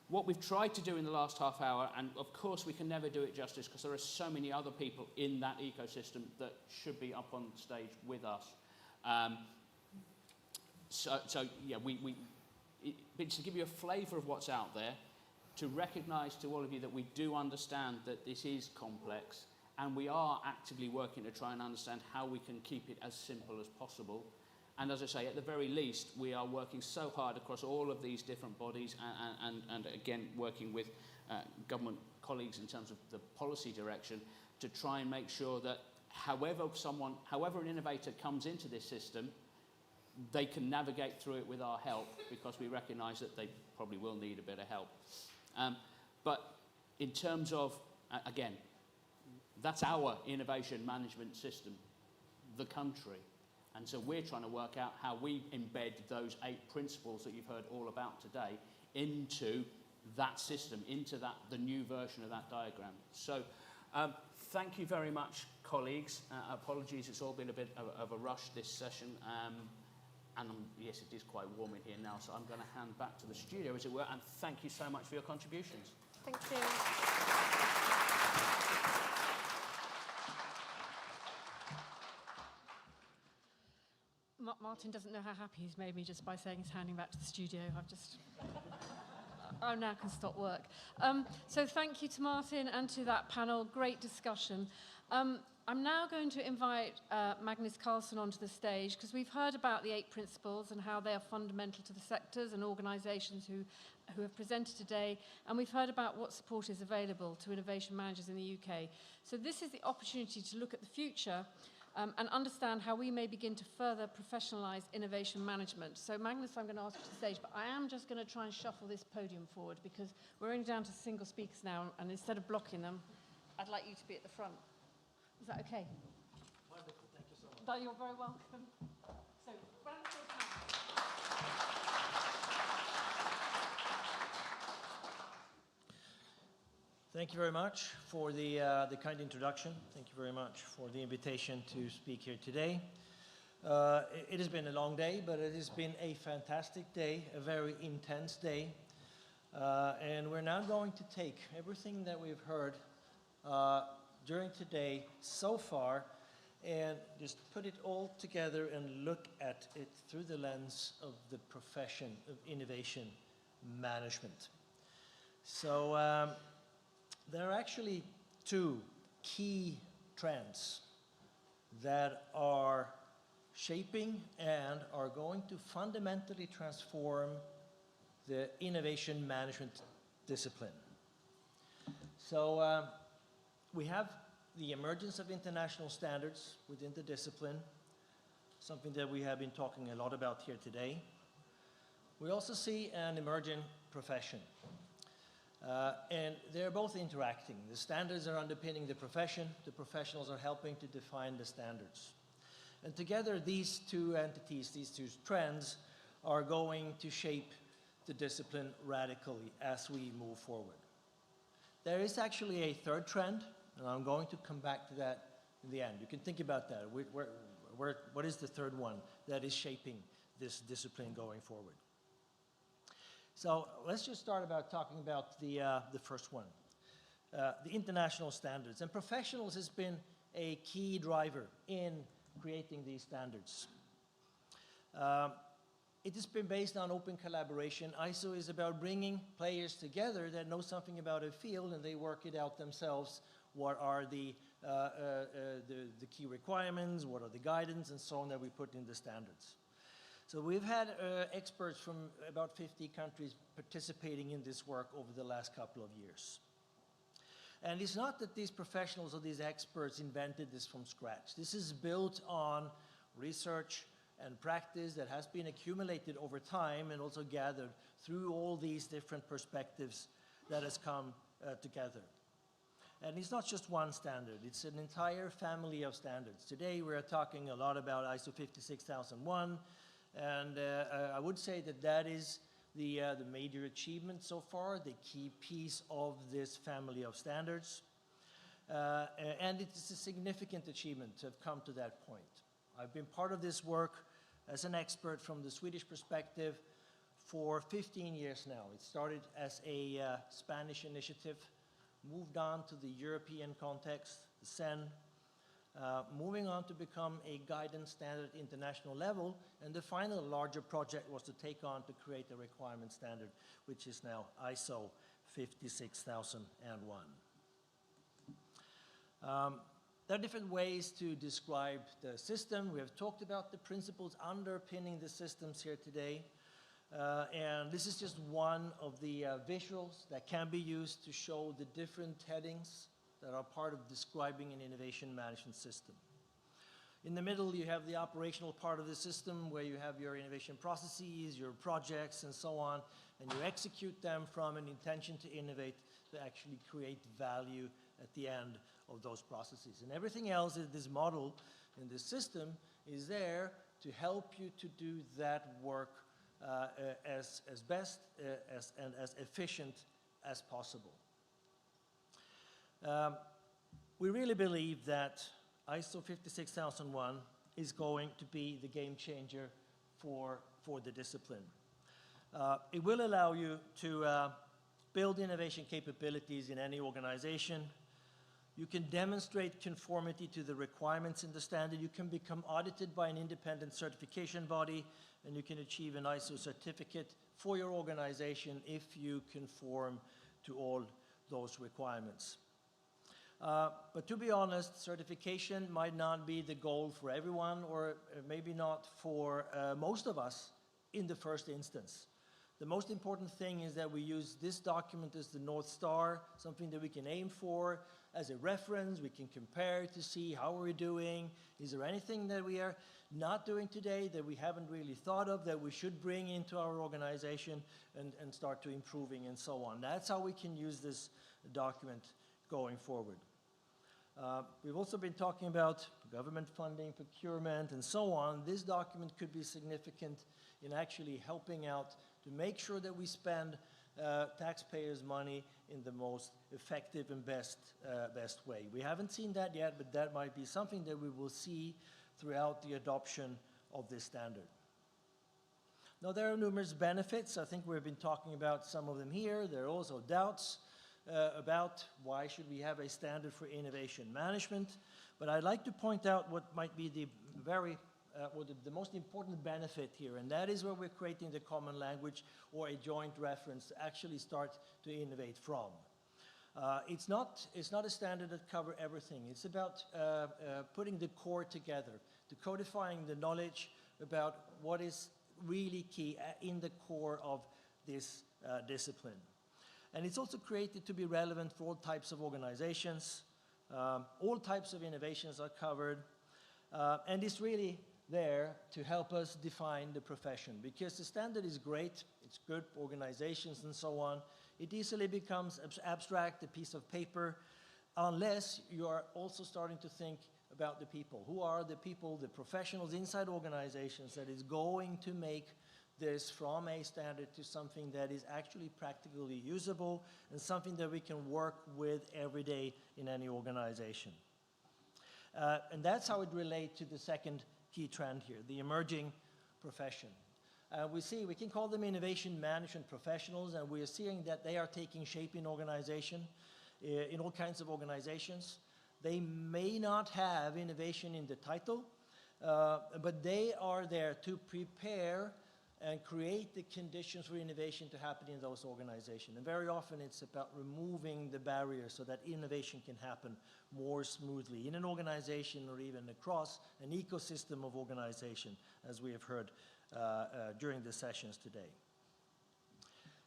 what we've tried to do in the last half hour, and of course we can never do it justice because there are so many other people in that ecosystem that should be up on stage with us. So yeah, but to give you a flavour of what's out there, to recognise to all of you that we do understand that this is complex, and we are actively working to try and understand how we can keep it as simple as possible. And as I say, at the very least, we are working so hard across all of these different bodies and again, working with government colleagues in terms of the policy direction to try and make sure that however an innovator comes into this system, they can navigate through it with our help, because we recognise that they probably will need a bit of help. But in terms of, again, that's our innovation management system, the country. And so we're trying to work out how we embed those 8 principles that you've heard all about today into that system, into the new version of that diagram. So thank you very much, colleagues. Apologies, it's all been a bit of a rush this session. And yes, it is quite warm in here now, so I'm going to hand back to the studio, as it were, and thank you so much for your contributions. Thank you. Martin doesn't know how happy he's made me just by saying he's handing back to the studio. I now can stop work. So thank you to Martin and to that panel. Great discussion. I'm now going to invite Magnus Carlsson onto the stage, because we've heard about the 8 principles and how they are fundamental to the sectors and organisations who have presented today, and we've heard about what support is available to innovation managers in the UK. So this is the opportunity to look at the future and understand how we may begin to further professionalise innovation management. So Magnus, I'm going to ask you to the stage, but I am just going to try and shuffle this podium forward, because we're only down to single speakers now, and instead of blocking them, I'd like you to be at the front. Is that okay? Wonderful, thank you so much. You're very welcome. So, round of applause. Thank you very much for the kind introduction. Thank you very much for the invitation to speak here today. It has been a long day, but it has been a fantastic day, a very intense day. And we're now going to take everything that we've heard during today so far and just put it all together and look at it through the lens of the profession of innovation management. So there are actually 2 key trends that are shaping and are going to fundamentally transform the innovation management discipline. So we have the emergence of international standards within the discipline, something that we have been talking a lot about here today. We also see an emerging profession. And they're both interacting. The standards are underpinning the profession. The professionals are helping to define the standards. And together, these 2 entities, these 2 trends, are going to shape the discipline radically as we move forward. There is actually a 3rd trend, and I'm going to come back to that in the end. You can think about that. What is the 3rd one that is shaping this discipline going forward? So let's just start about talking about the first one, the international standards. And professionals has been a key driver in creating these standards. It has been based on open collaboration. ISO is about bringing players together that know something about a field, and they work it out themselves. What are the key requirements? What are the guidance and so on that we put in the standards? So we've had experts from about 50 countries participating in this work over the last couple of years. And it's not that these professionals or these experts invented this from scratch. This is built on research and practice that has been accumulated over time and also gathered through all these different perspectives that has come together. And it's not just one standard, it's an entire family of standards. Today we're talking a lot about ISO 56001, and I would say that that is the major achievement so far, the key piece of this family of standards. And it's a significant achievement to have come to that point. I've been part of this work as an expert from the Swedish perspective for 15 years now. It started as a Spanish initiative, moved on to the European context, the CEN, moving on to become a guidance standard at international level, and the final larger project was to take on to create a requirement standard, which is now ISO 56001. There are different ways to describe the system. We have talked about the principles underpinning the systems here today. And this is just one of the visuals that can be used to show the different headings that are part of describing an innovation management system. In the middle, you have the operational part of the system where you have your innovation processes, your projects, and so on, and you execute them from an intention to innovate to actually create value at the end of those processes. And everything else in this model, in this system, is there to help you to do that work as best and as efficient as possible. We really believe that ISO 56001 is going to be the game changer for the discipline. It will allow you to build innovation capabilities in any organization. You can demonstrate conformity to the requirements in the standard. You can become audited by an independent certification body, and you can achieve an ISO certificate for your organization if you conform to all those requirements. But to be honest, certification might not be the goal for everyone, or maybe not for most of us in the first instance. The most important thing is that we use this document as the North Star, something that we can aim for as a reference. We can compare to see how we're doing. Is there anything that we are not doing today that we haven't really thought of that we should bring into our organization and start to improving and so on. That's how we can use this document going forward. We've also been talking about government funding, procurement, and so on. This document could be significant in actually helping out to make sure that we spend taxpayers' money in the most effective and best way. We haven't seen that yet, but that might be something that we will see throughout the adoption of this standard. Now, there are numerous benefits. I think we've been talking about some of them here. There are also doubts about why should we have a standard for innovation management. But I'd like to point out what might be the the most important benefit here, and that is where we're creating the common language or a joint reference to actually start to innovate from. It's not a standard that covers everything. It's about putting the core together, to codifying the knowledge about what is really key in the core of this discipline. And it's also created to be relevant for all types of organizations. All types of innovations are covered. And it's really there to help us define the profession, because the standard is great, it's good for organizations and so on. It easily becomes abstract, a piece of paper, unless you are also starting to think about the people. Who are the people, the professionals inside organizations that is going to make this from a standard to something that is actually practically usable and something that we can work with every day in any organization. And that's how it relates to the second key trend here, the emerging profession. We can call them innovation management professionals, and we are seeing that they are taking shape in organization, in all kinds of organizations. They may not have innovation in the title, but they are there to prepare and create the conditions for innovation to happen in those organizations. And very often it's about removing the barriers so that innovation can happen more smoothly in an organization or even across an ecosystem of organization, as we have heard during the sessions today.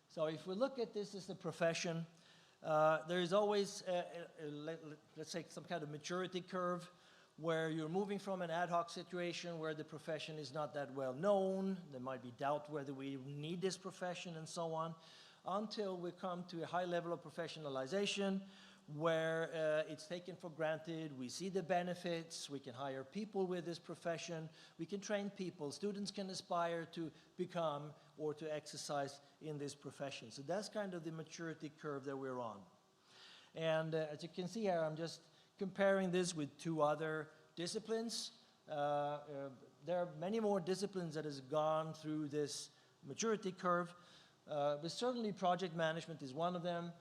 So if we look at this as a profession, there is always, let's say, some kind of maturity curve where you're moving from an ad hoc situation where the profession is not that well known, there might be doubt whether we need this profession and so on, until we come to a high level of professionalization where it's taken for granted, we see the benefits, we can hire people with this profession, we can train people, students can aspire to become or to exercise in this profession. So that's kind of the maturity curve that we're on. And as you can see here, I'm just comparing this with two other disciplines. There are many more disciplines that has gone through this maturity curve, but certainly project management is one of them.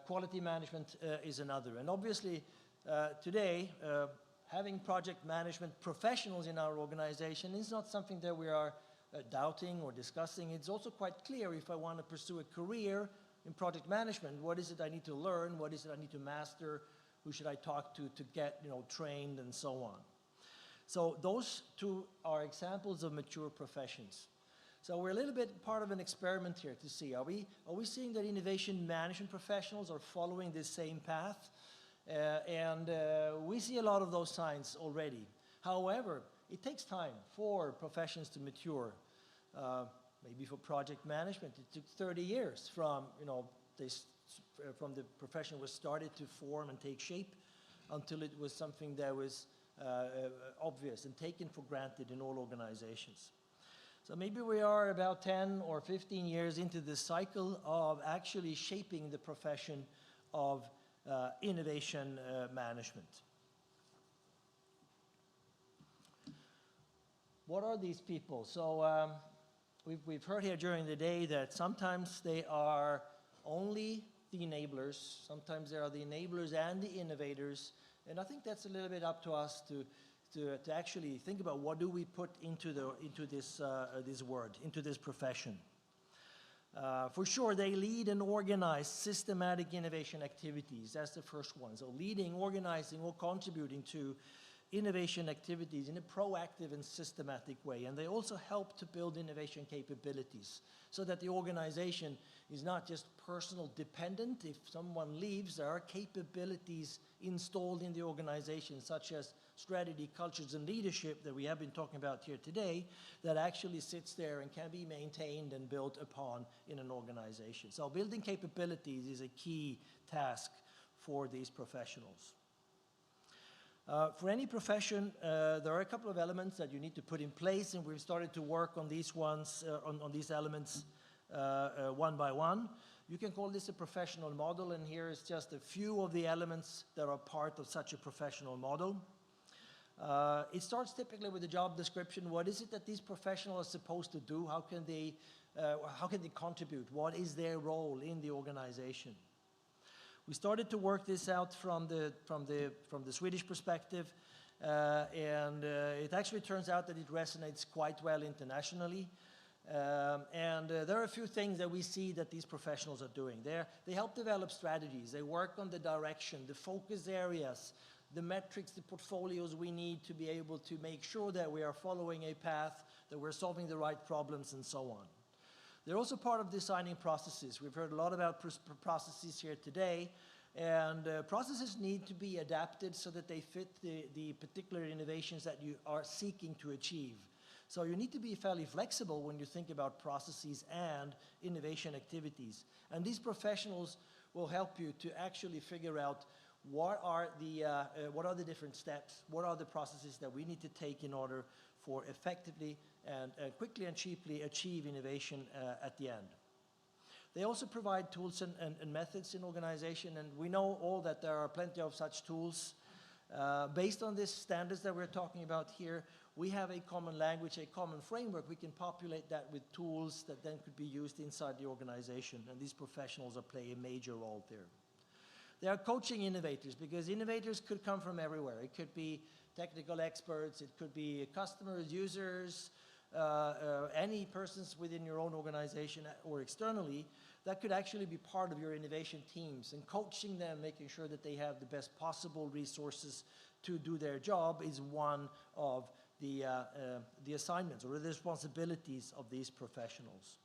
Quality management is another. And obviously, today, having project management professionals in our organization is not something that we are doubting or discussing. It's also quite clear if I want to pursue a career in project management, what is it I need to learn, what is it I need to master, Who should I talk to get trained and so on? So those two are examples of mature professions. So we're a little bit part of an experiment here to see, are we seeing that innovation management professionals are following this same path? We see a lot of those signs already. However, it takes time for professions to mature. Maybe for project management, it took 30 years from the profession was started to form and take shape until it was something that was obvious and taken for granted in all organizations. So maybe we are about 10 or 15 years into this cycle of actually shaping the profession of innovation management. What are these people? So we've heard here during the day that sometimes they are only the enablers, sometimes they are the enablers and the innovators, and I think that's a little bit up to us to actually think about what do we put into this word, into this profession. For sure, they lead and organize systematic innovation activities. That's the first one. So leading, organizing, or contributing to innovation activities in a proactive and systematic way. And they also help to build innovation capabilities so that the organization is not just personal dependent. If someone leaves, there are capabilities installed in the organization, such as strategy, cultures, and leadership that we have been talking about here today, that actually sits there and can be maintained and built upon in an organization. So building capabilities is a key task for these professionals. For any profession, there are a couple of elements that you need to put in place, and we've started to work on these ones, on these elements one by one. You can call this a professional model, and here is just a few of the elements that are part of such a professional model. It starts typically with a job description. What is it that these professionals are supposed to do? How can they contribute? What is their role in the organization? We started to work this out from the Swedish perspective, and it actually turns out that it resonates quite well internationally. There are a few things that we see that these professionals are doing. They help develop strategies. They work on the direction, the focus areas, the metrics, the portfolios we need to be able to make sure that we are following a path, that we're solving the right problems, and so on. They're also part of designing processes. We've heard a lot about processes here today, and processes need to be adapted so that they fit the particular innovations that you are seeking to achieve. So you need to be fairly flexible when you think about processes and innovation activities. And these professionals will help you to actually figure out what are the different steps, what are the processes that we need to take in order for effectively and quickly and cheaply achieve innovation at the end. They also provide tools and methods in organization, and we know all that there are plenty of such tools. Based on these standards that we're talking about here, we have a common language, a common framework. We can populate that with tools that then could be used inside the organization, and these professionals play a major role there. They are coaching innovators, because innovators could come from everywhere. It could be technical experts, it could be customers, users, any persons within your own organization or externally that could actually be part of your innovation teams, and coaching them, making sure that they have the best possible resources to do their job is one of the assignments or the responsibilities of these professionals.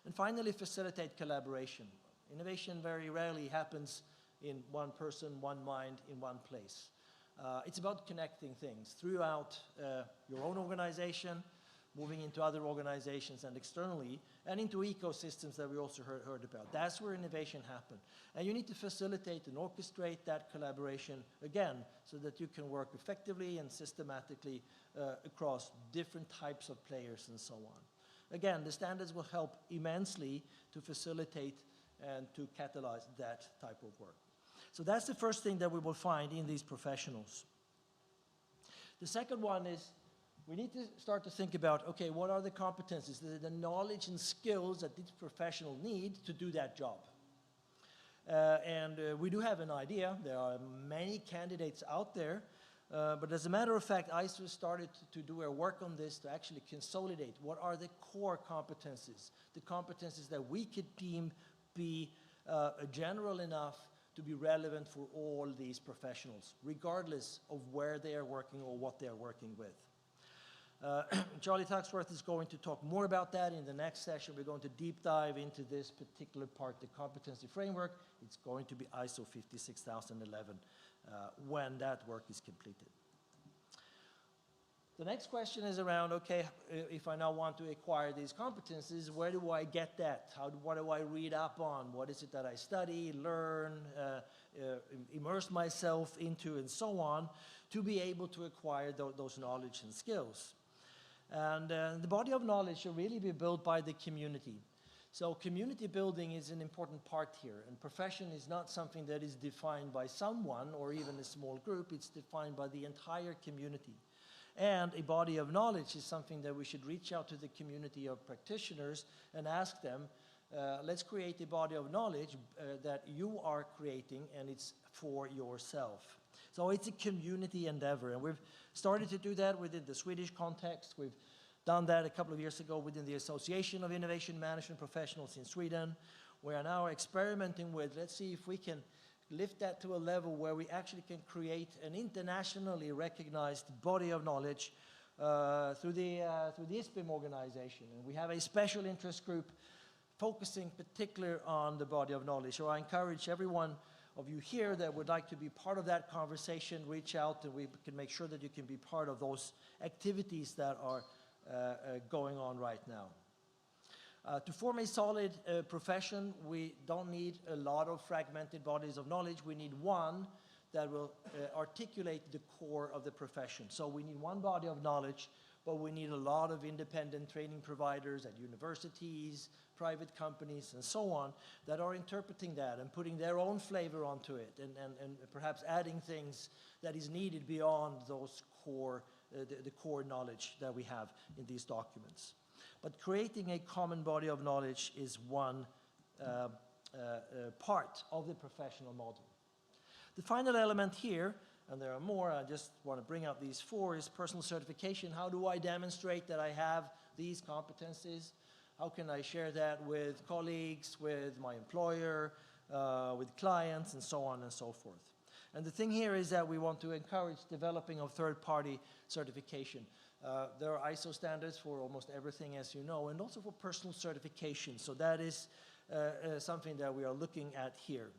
And finally, facilitate collaboration. Innovation very rarely happens in one person, one mind, in one place. It's about connecting things throughout your own organization, moving into other organizations and externally, and into ecosystems that we also heard about. That's where innovation happens. And you need to facilitate and orchestrate that collaboration, again, so that you can work effectively and systematically across different types of players and so on. Again, the standards will help immensely to facilitate and to catalyze that type of work. So that's the first thing that we will find in these professionals. The second one is we need to start to think about, okay, what are the competencies, the knowledge and skills that these professionals need to do that job? We do have an idea. There are many candidates out there. But as a matter of fact, ISO started to do our work on this to actually consolidate what are the core competencies, the competencies that we could deem be general enough to be relevant for all these professionals, regardless of where they are working or what they are working with. Charlie Tuxworth is going to talk more about that in the next session. We're going to deep dive into this particular part, the competency framework. It's going to be ISO 56011 when that work is completed. The next question is around, okay, if I now want to acquire these competencies, where do I get that? What do I read up on? What is it that I study, learn, immerse myself into, and so on, to be able to acquire those knowledge and skills? And the body of knowledge should really be built by the community. So community building is an important part here, and profession is not something that is defined by someone or even a small group. It's defined by the entire community. And a body of knowledge is something that we should reach out to the community of practitioners and ask them, let's create a body of knowledge that you are creating, and it's for yourself. So it's a community endeavor, and we've started to do that within the Swedish context. We've done that a couple of years ago within the Association of Innovation Management Professionals in Sweden. We are now experimenting with, let's see if we can lift that to a level where we actually can create an internationally recognized body of knowledge through the ISPIM organization. And we have a special interest group focusing particularly on the body of knowledge. So I encourage everyone of you here that would like to be part of that conversation, reach out, and we can make sure that you can be part of those activities that are going on right now. To form a solid profession, we don't need a lot of fragmented bodies of knowledge. We need one that will articulate the core of the profession. So we need one body of knowledge, but we need a lot of independent training providers at universities, private companies, and so on, that are interpreting that and putting their own flavor onto it, and perhaps adding things that is needed beyond those core, the core knowledge that we have in these documents. But creating a common body of knowledge is one part of the professional model. The final element here, and there are more, I just want to bring out these four, is personal certification. How do I demonstrate that I have these competencies? How can I share that with colleagues, with my employer, with clients, and so on and so forth? And the thing here is that we want to encourage developing of third-party certification. There are ISO standards for almost everything, as you know, and also for personal certification. So that is something that we are looking at here.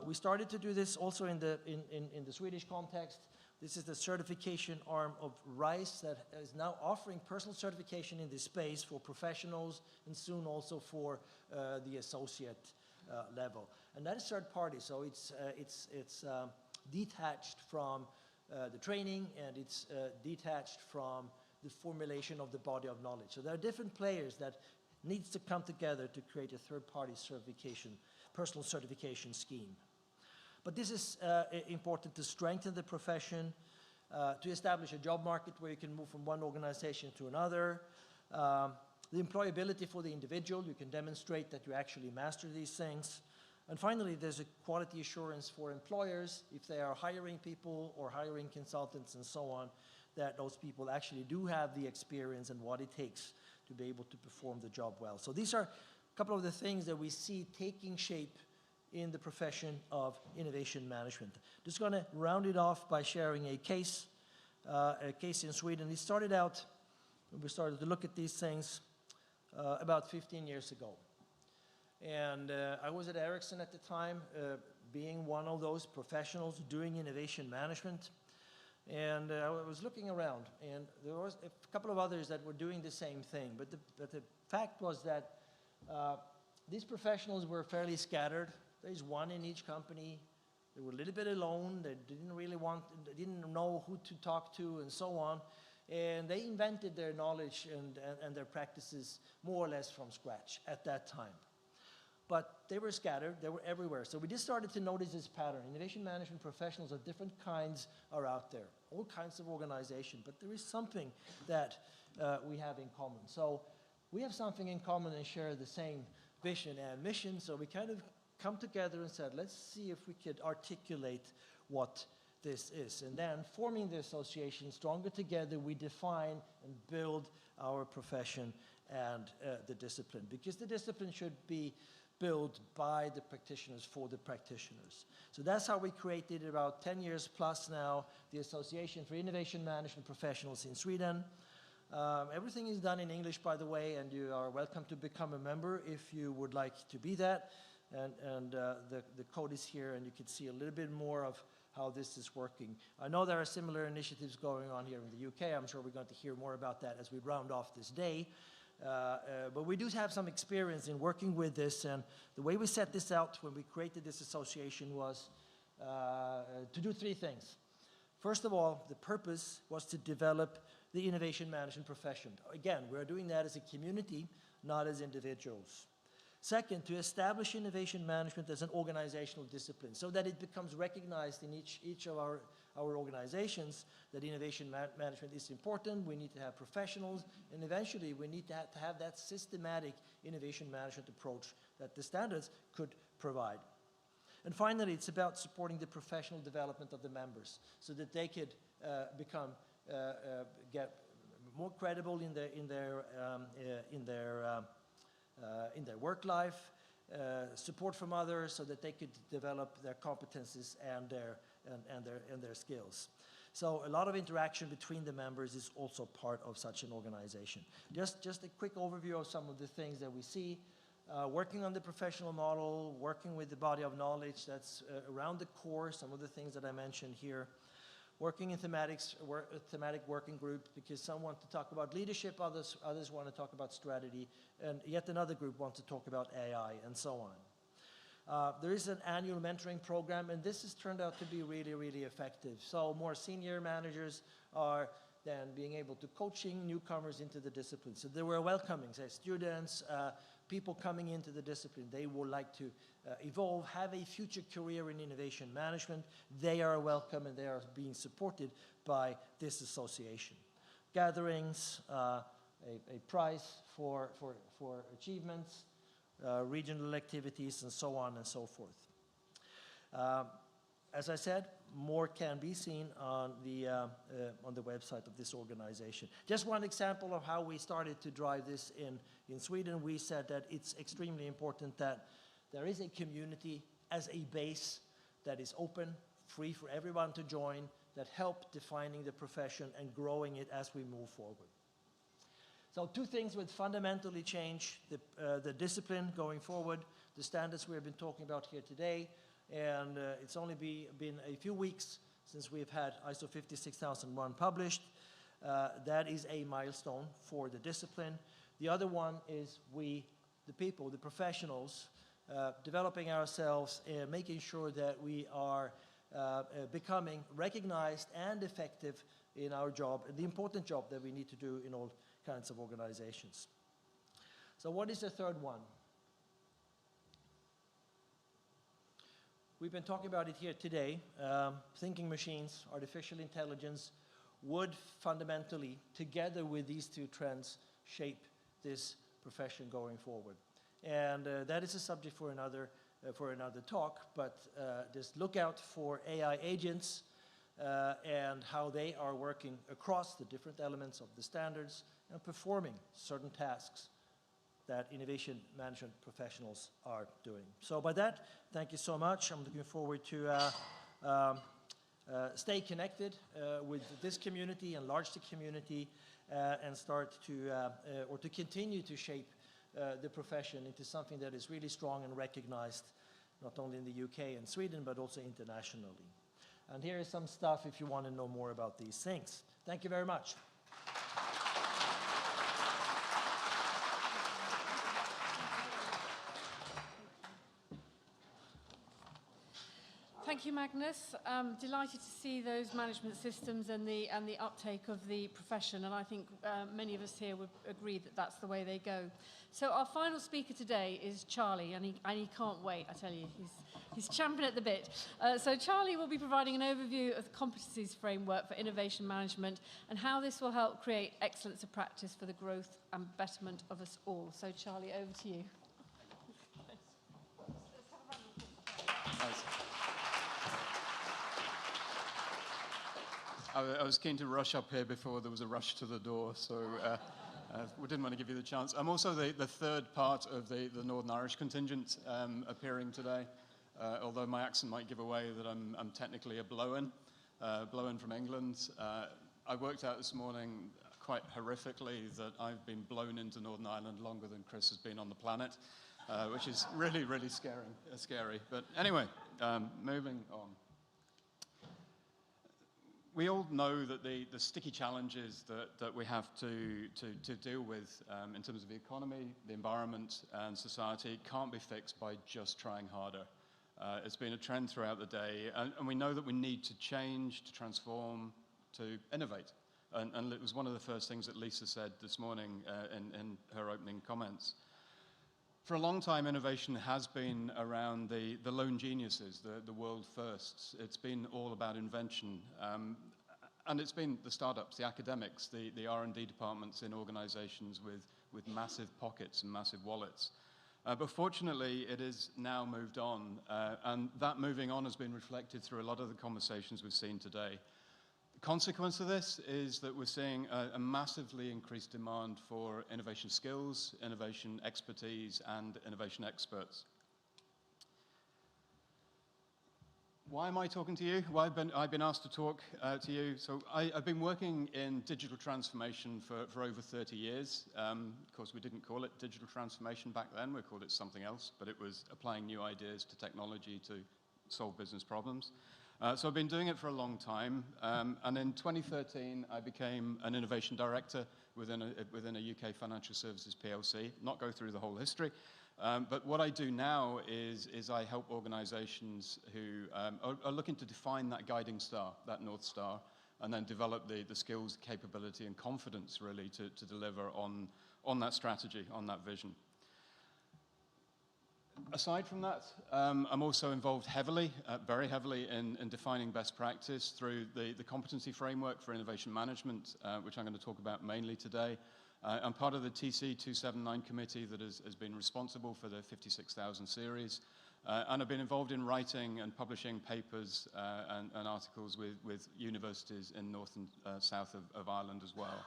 We started to do this also in the Swedish context. This is the certification arm of RISE that is now offering personal certification in this space for professionals, and soon also for the associate level. And that is third party, so it's detached from the training, and it's detached from the formulation of the body of knowledge. So there are different players that needs to come together to create a third-party certification, personal certification scheme. But this is important to strengthen the profession, to establish a job market where you can move from one organization to another, the employability for the individual, you can demonstrate that you actually master these things. And finally, there's a quality assurance for employers if they are hiring people or hiring consultants and so on, that those people actually do have the experience and what it takes to be able to perform the job well. So these are a couple of the things that we see taking shape in the profession of innovation management. Just going to round it off by sharing a case in Sweden. It started out, we started to look at these things about 15 years ago. And I was at Ericsson at the time, being one of those professionals doing innovation management. And I was looking around, and there was a couple of others that were doing the same thing. But the fact was that these professionals were fairly scattered. There's one in each company. They were a little bit alone. They didn't know who to talk to, and so on. And they invented their knowledge and their practices more or less from scratch at that time. But they were scattered, they were everywhere. So we just started to notice this pattern. Innovation management professionals of different kinds are out there, all kinds of organizations, but there is something that we have in common. So we have something in common and share the same vision and mission, so we kind of come together and said, let's see if we could articulate what this is. And then forming the association, Stronger Together, we define and build our profession and the discipline. Because the discipline should be built by the practitioners for the practitioners. So that's how we created, about 10 years plus now, the Association for Innovation Management Professionals in Sweden. Everything is done in English, by the way, and you are welcome to become a member if you would like to be that. And the code is here, and you can see a little bit more of how this is working. I know there are similar initiatives going on here in the UK. I'm sure we're going to hear more about that as we round off this day. But we do have some experience in working with this, and the way we set this out when we created this association was to do three things. First of all, the purpose was to develop the innovation management profession. Again, we're doing that as a community, not as individuals. Second, to establish innovation management as an organizational discipline so that it becomes recognized in each of our organizations that innovation management is important. We need to have professionals, and eventually we need to have that systematic innovation management approach that the standards could provide. And finally, it's about supporting the professional development of the members so that they could get more credible in their work life, support from others so that they could develop their competencies and their skills. So a lot of interaction between the members is also part of such an organization. Just a quick overview of some of the things that we see. Working on the professional model, working with the body of knowledge that's around the core, some of the things that I mentioned here. Working in thematic working group, because some want to talk about leadership, others want to talk about strategy, and yet another group wants to talk about AI, and so on. There is an annual mentoring program, and this has turned out to be really, really effective. So more senior managers are then being able to coaching newcomers into the discipline. So they were welcoming, say, students, people coming into the discipline. They would like to evolve, have a future career in innovation management. They are welcome, and they are being supported by this association. Gatherings, a prize for achievements, regional activities, and so on and so forth. As I said, more can be seen on the website of this organization. Just one example of how we started to drive this in Sweden. We said that it's extremely important that there is a community as a base that is open, free for everyone to join, that help defining the profession and growing it as we move forward. So two things would fundamentally change the discipline going forward, the standards we have been talking about here today. And it's only been a few weeks since we've had ISO 56001 published. That is a milestone for the discipline. The other one is we, the people, the professionals, developing ourselves and making sure that we are becoming recognized and effective in our job, the important job that we need to do in all kinds of organizations. So what is the third one? We've been talking about it here today. Thinking machines, artificial intelligence would fundamentally, together with these two trends, shape this profession going forward. And that is a subject for another talk, but just look out for AI agents and how they are working across the different elements of the standards and performing certain tasks that innovation management professionals are doing. So by that, thank you so much. I'm looking forward to stay connected with this community, enlarge the community, and start to, or to continue to shape the profession into something that is really strong and recognized, not only in the UK and Sweden, but also internationally. And here is some stuff if you want to know more about these things. Thank you very much. Thank you, Magnus. Delighted to see those management systems and the uptake of the profession, and I think many of us here would agree that that's the way they go. So our final speaker today is Charlie, and he can't wait, I tell you. He's champing at the bit. So Charlie will be providing an overview of the competencies framework for innovation management and how this will help create excellence of practice for the growth and betterment of us all. So Charlie, over to you. I was keen to rush up here before there was a rush to the door, so We didn't want to give you the chance. I'm also the third part of the Northern Irish contingent appearing today, although my accent might give away that I'm technically a blow-in from England. I worked out this morning quite horrifically that I've been blown into Northern Ireland longer than Chris has been on the planet, which is really, really scary. But anyway, moving on. We all know that the sticky challenges that we have to deal with in terms of the economy, the environment, and society can't be fixed by just trying harder. It's been a trend throughout the day, and we know that we need to change, to transform, to innovate. And it was one of the first things that Lisa said this morning in her opening comments. For a long time, innovation has been around the lone geniuses, the world firsts. It's been all about invention. And it's been the startups, the academics, the R&D departments in organizations with massive pockets and massive wallets. But fortunately, it has now moved on. And that moving on has been reflected through a lot of the conversations we've seen today. The consequence of this is that we're seeing a massively increased demand for innovation skills, innovation expertise, and innovation experts. Why am I talking to you? Well, I've been asked to talk to you. So I've been working in digital transformation for over 30 years. Of course, we didn't call it digital transformation back then. We called it something else, but it was applying new ideas to technology to solve business problems. So I've been doing it for a long time, and in 2013 I became an innovation director within a UK financial services PLC. Not go through the whole history, but what I do now is I help organisations who are looking to define that guiding star, that North Star, and then develop the skills, capability, and confidence really to deliver on that strategy, on that vision. Aside from that, I'm also involved heavily, very heavily in defining best practice through the competency framework for innovation management, which I'm going to talk about mainly today. I'm part of the TC 279 committee that has been responsible for the 56,000 series, and I've been involved in writing and publishing papers and articles with universities in north and south of Ireland as well.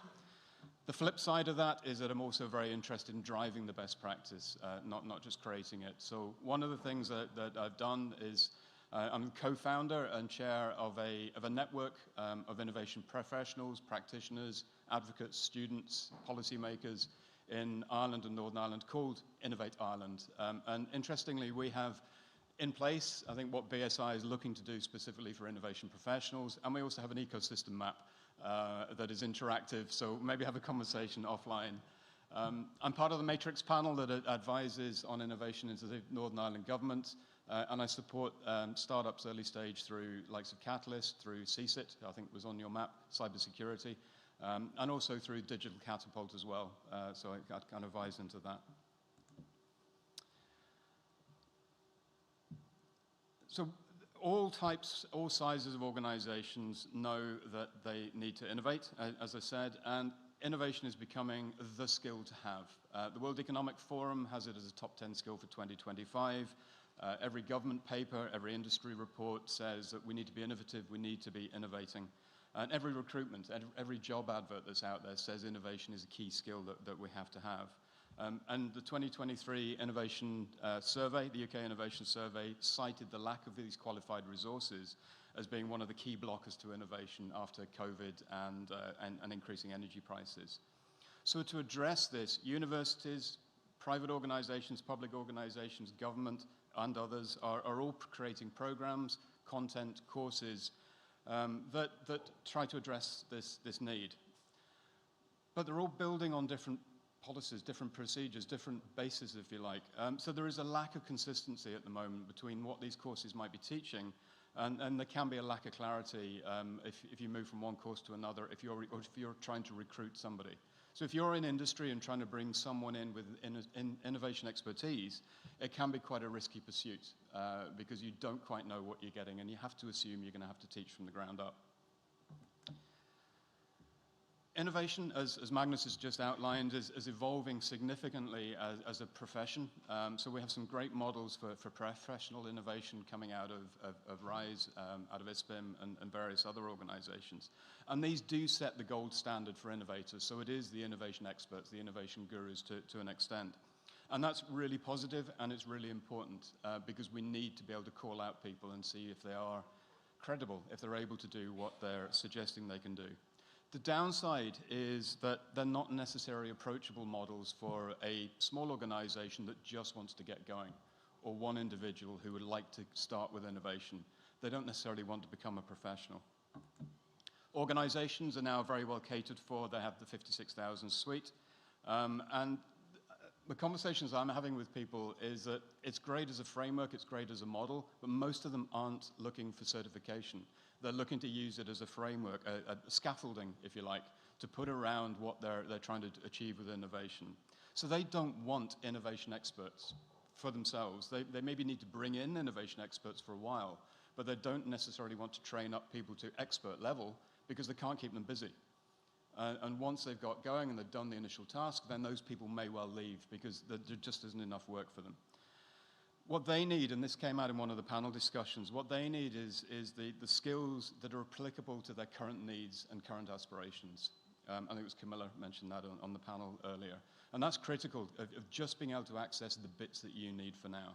The flip side of that is that I'm also very interested in driving the best practice, not just creating it. So one of the things that I've done is I'm co-founder and chair of a network of innovation professionals, practitioners, advocates, students, policymakers in Ireland and Northern Ireland called Innovate Ireland. And interestingly, we have in place, I think, what BSI is looking to do specifically for innovation professionals, and we also have an ecosystem map that is interactive, so maybe have a conversation offline. I'm part of the Matrix panel that advises on innovation into the Northern Ireland government, and I support startups early stage through likes of Catalyst, through CSIT, I think was on your map, cybersecurity, and also through Digital Catapult as well, so I kind of advise into that. So all types, all sizes of organizations know that they need to innovate, as I said, and innovation is becoming the skill to have. The World Economic Forum has it as a top 10 skill for 2025. Every government paper, every industry report says that we need to be innovative, we need to be innovating. And every recruitment, every job advert that's out there says innovation is a key skill that we have to have. And the 2023 Innovation Survey, the UK Innovation Survey, cited the lack of these qualified resources as being one of the key blockers to innovation after COVID and increasing energy prices. So to address this, universities, private organizations, public organizations, government, and others are all creating programs, content, courses that try to address this need. But they're all building on different policies, different procedures, different bases, if you like. So there is a lack of consistency at the moment between what these courses might be teaching, and there can be a lack of clarity if you move from one course to another, if you're trying to recruit somebody. So if you're in industry and trying to bring someone in with innovation expertise, it can be quite a risky pursuit because you don't quite know what you're getting, and you have to assume you're going to have to teach from the ground up. Innovation, as Magnus has just outlined, is evolving significantly as a profession. So we have some great models for professional innovation coming out of RISE, out of ISPIM, and various other organizations. And these do set the gold standard for innovators. So it is the innovation experts, the innovation gurus to an extent. And that's really positive, and it's really important because we need to be able to call out people and see if they are credible, if they're able to do what they're suggesting they can do. The downside is that they're not necessarily approachable models for a small organization that just wants to get going, or one individual who would like to start with innovation. They don't necessarily want to become a professional. Organizations are now very well catered for. They have the 56,000 suite. And the conversations I'm having with people is that it's great as a framework, it's great as a model, but most of them aren't looking for certification. They're looking to use it as a framework, a scaffolding, if you like, to put around what they're trying to achieve with innovation. So they don't want innovation experts for themselves. They maybe need to bring in innovation experts for a while, but they don't necessarily want to train up people to expert level because they can't keep them busy. And once they've got going and they've done the initial task, then those people may well leave because there just isn't enough work for them. What they need, and this came out in one of the panel discussions, what they need is the skills that are applicable to their current needs and current aspirations. I think it was Camilla mentioned that on the panel earlier. And that's critical, of just being able to access the bits that you need for now.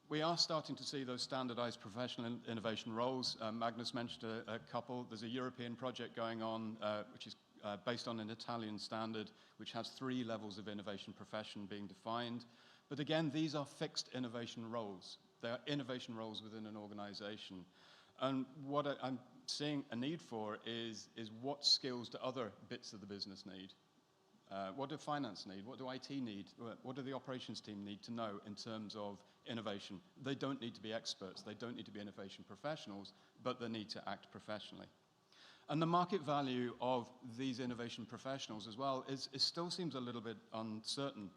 We are starting to see those standardized professional innovation roles. Magnus mentioned a couple. There's a European project going on, which is based on an Italian standard, which has 3 levels of innovation profession being defined. But again, these are fixed innovation roles. They are innovation roles within an organization. And what I'm seeing a need for is what skills do other bits of the business need? What do finance need? What do IT need? What do the operations team need to know in terms of innovation? They don't need to be experts. They don't need to be innovation professionals, but they need to act professionally. And the market value of these innovation professionals as well still seems a little bit uncertain.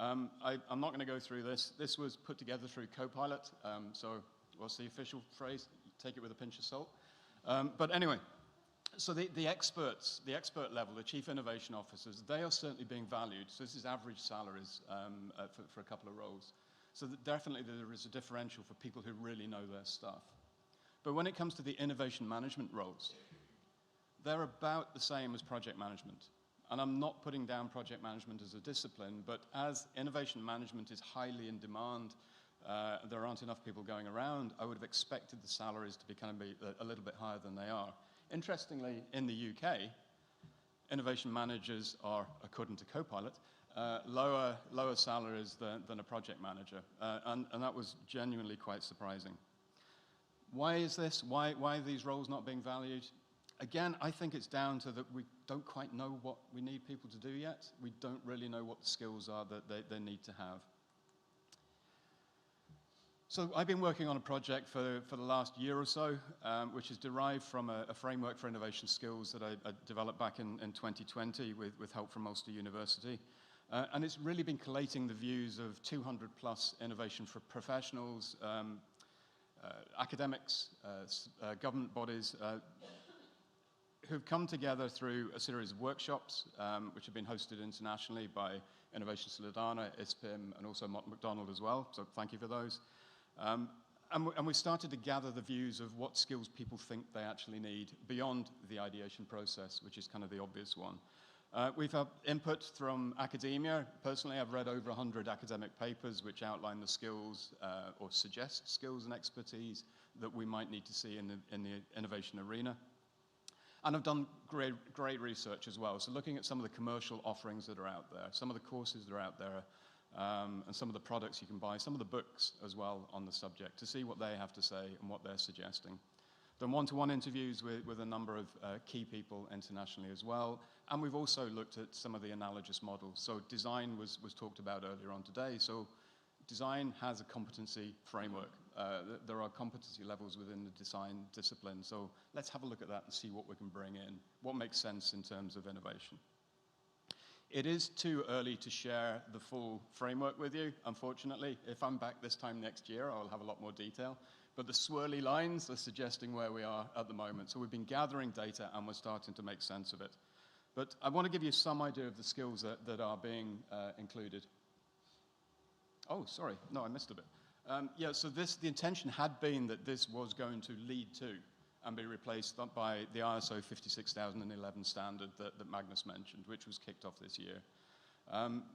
I'm not going to go through this. This was put together through Copilot, so what's the official phrase? Take it with a pinch of salt. But anyway, so the expert level, the chief innovation officers, they are certainly being valued. So this is average salaries for a couple of roles. So definitely there is a differential for people who really know their stuff. But when it comes to the innovation management roles, they're about the same as project management. And I'm not putting down project management as a discipline, but as innovation management is highly in demand, there aren't enough people going around, I would have expected the salaries to be a little bit higher than they are. Interestingly, in the UK, innovation managers are, according to Copilot, lower salaries than a project manager. And that was genuinely quite surprising. Why is this? Why are these roles not being valued? Again, I think it's down to that we don't quite know what we need people to do yet. We don't really know what the skills are that they need to have. So I've been working on a project for the last year or so, which is derived from a framework for innovation skills that I developed back in 2020 with help from Ulster University. And it's really been collating the views of 200 plus innovation for professionals, academics, government bodies, who've come together through a series of workshops, which have been hosted internationally by Innovation Solidarna, ISPIM, and also McDonald as well. So thank you for those. And we started to gather the views of what skills people think they actually need beyond the ideation process, which is kind of the obvious one. We've had input from academia. Personally, I've read over 100 academic papers which outline the skills or suggest skills and expertise that we might need to see in the innovation arena. And I've done great research as well. So looking at some of the commercial offerings that are out there, some of the courses that are out there, and some of the products you can buy, some of the books as well on the subject to see what they have to say and what they're suggesting. Done one-to-one interviews with a number of key people internationally as well. And we've also looked at some of the analogous models. So design was talked about earlier on today. So design has a competency framework. There are competency levels within the design discipline. So let's have a look at that and see what we can bring in, what makes sense in terms of innovation. It is too early to share the full framework with you, unfortunately. If I'm back this time next year, I'll have a lot more detail. but the swirly lines are suggesting where we are at the moment. So we've been gathering data and we're starting to make sense of it. But I want to give you some idea of the skills that are being included. Oh, sorry, no, I missed a bit. Yeah, so the intention had been that this was going to lead to and be replaced by the ISO 56011 standard that Magnus mentioned, which was kicked off this year.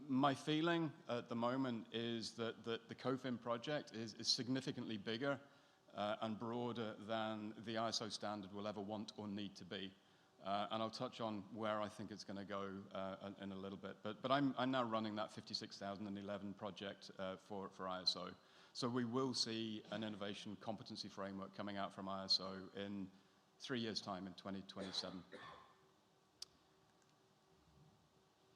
My feeling at the moment is that the COFIN project is significantly bigger and broader than the ISO standard will ever want or need to be. And I'll touch on where I think it's going to go in a little bit. But I'm now running that 56011 project for ISO. So we will see an innovation competency framework coming out from ISO in 3 years' time, in 2027.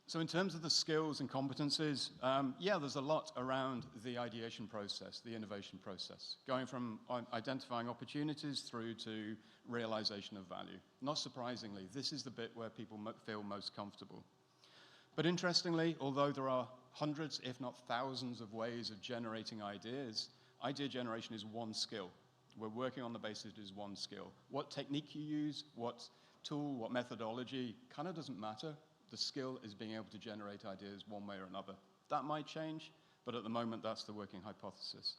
So in terms of the skills and competencies, yeah, there's a lot around the ideation process, the innovation process, going from identifying opportunities through to realization of value. Not surprisingly, this is the bit where people feel most comfortable. But interestingly, although there are hundreds, if not thousands, of ways of generating ideas, idea generation is one skill. We're working on the basis it is one skill. What technique you use, what tool, what methodology, kind of doesn't matter. The skill is being able to generate ideas one way or another. That might change, but at the moment, that's the working hypothesis.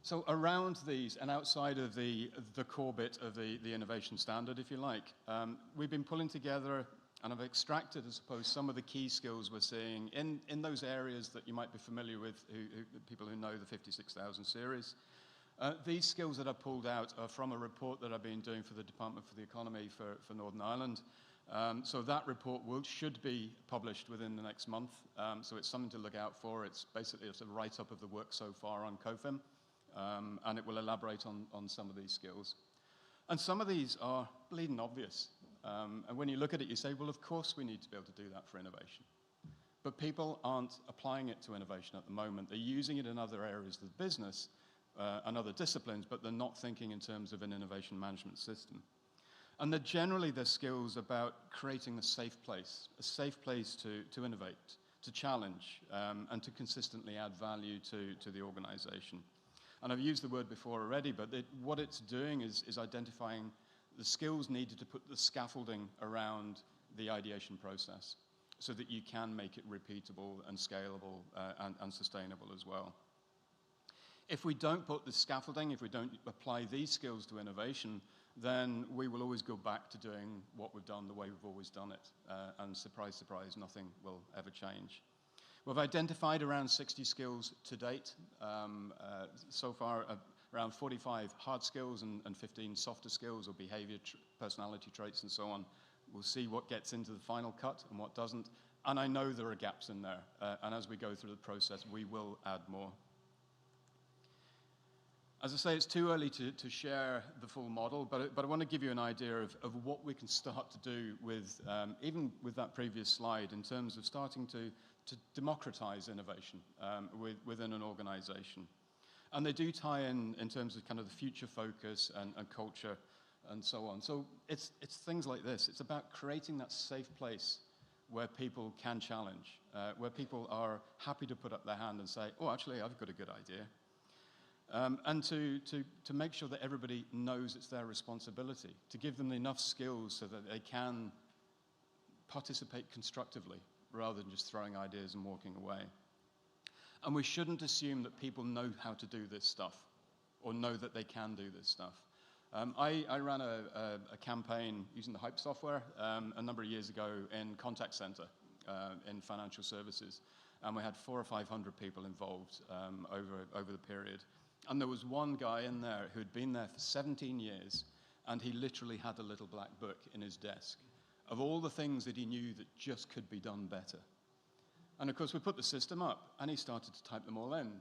So around these, and outside of the core bit of the innovation standard, if you like, we've been pulling together, and I've extracted, I suppose, some of the key skills we're seeing in those areas that you might be familiar with, people who know the 56,000 series. These skills that I pulled out are from a report that I've been doing for the Department for the Economy for Northern Ireland. So that report should be published within the next month. So it's something to look out for. It's basically a write-up of the work so far on COFIN, and it will elaborate on some of these skills. And some of these are bleeding obvious. And when you look at it, you say, well, of course we need to be able to do that for innovation. But people aren't applying it to innovation at the moment. They're using it in other areas of the business, and other disciplines, but they're not thinking in terms of an innovation management system. And they're generally their skills about creating a safe place to innovate, to challenge, and to consistently add value to the organization. And I've used the word before already, but what it's doing is identifying the skills needed to put the scaffolding around the ideation process so that you can make it repeatable and scalable and sustainable as well. If we don't put the scaffolding, if we don't apply these skills to innovation, then we will always go back to doing what we've done the way we've always done it. And surprise, surprise, nothing will ever change. We've identified around 60 skills to date. So far, around 45 hard skills and 15 softer skills or behavior, personality traits, and so on. We'll see what gets into the final cut and what doesn't. And I know there are gaps in there. And as we go through the process, we will add more. As I say, it's too early to share the full model, but I want to give you an idea of what we can start to do with, even with that previous slide, in terms of starting to democratize innovation within an organization. And they do tie in terms of kind of the future focus and culture and so on. So it's things like this. It's about creating that safe place where people can challenge, where people are happy to put up their hand and say, oh, actually, I've got a good idea. And to make sure that everybody knows it's their responsibility, to give them enough skills so that they can participate constructively rather than just throwing ideas and walking away. And we shouldn't assume that people know how to do this stuff or know that they can do this stuff. I ran a campaign using the Hype software a number of years ago in contact center in financial services, and we had 400 or 500 people involved over the period. And there was one guy in there who'd been there for 17 years, and he literally had a little black book in his desk of all the things that he knew that just could be done better. And of course, we put the system up, and he started to type them all in.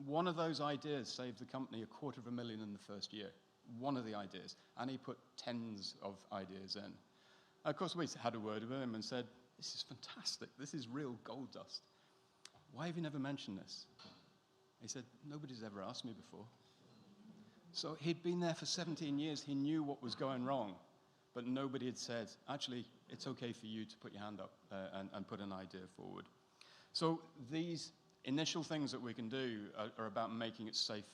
One of those ideas saved the company $250,000 in the first year. One of the ideas. And he put tens of ideas in. Of course, we had a word with him and said, this is fantastic. This is real gold dust. Why have you never mentioned this? He said, nobody's ever asked me before. So he'd been there for 17 years. He knew what was going wrong, but nobody had said, actually, it's okay for you to put your hand up and put an idea forward. So these initial things that we can do are about making it safe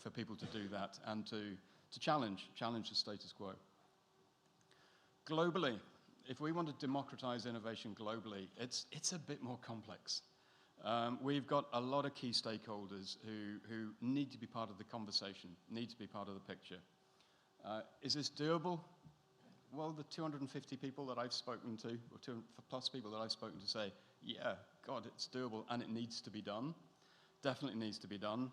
for people to do that and to challenge the status quo. Globally, if we want to democratize innovation globally, it's a bit more complex. We've got a lot of key stakeholders who need to be part of the conversation, need to be part of the picture. Is this doable? Well, the 250 people that I've spoken to, or 200 plus people that I've spoken to say, yeah, God, it's doable and it needs to be done. Definitely needs to be done.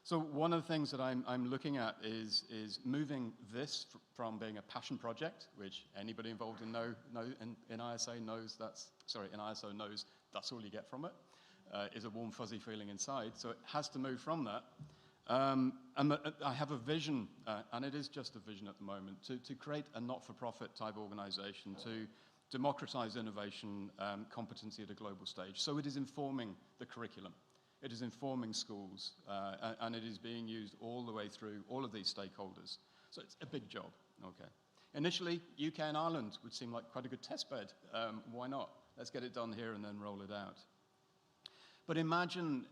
So one of the things that I'm looking at is moving this from being a passion project, which anybody involved in ISO knows that's all you get from it, is a warm, fuzzy feeling inside. So it has to move from that. And I have a vision, and it is just a vision at the moment, to create a not-for-profit type organization to democratize innovation competency at a global stage. So it is informing the curriculum. It is informing schools, and it is being used all the way through all of these stakeholders. So it's a big job, okay. Initially, UK and Ireland would seem like quite a good test bed. Why not? Let's get it done here and then roll it out. But imagine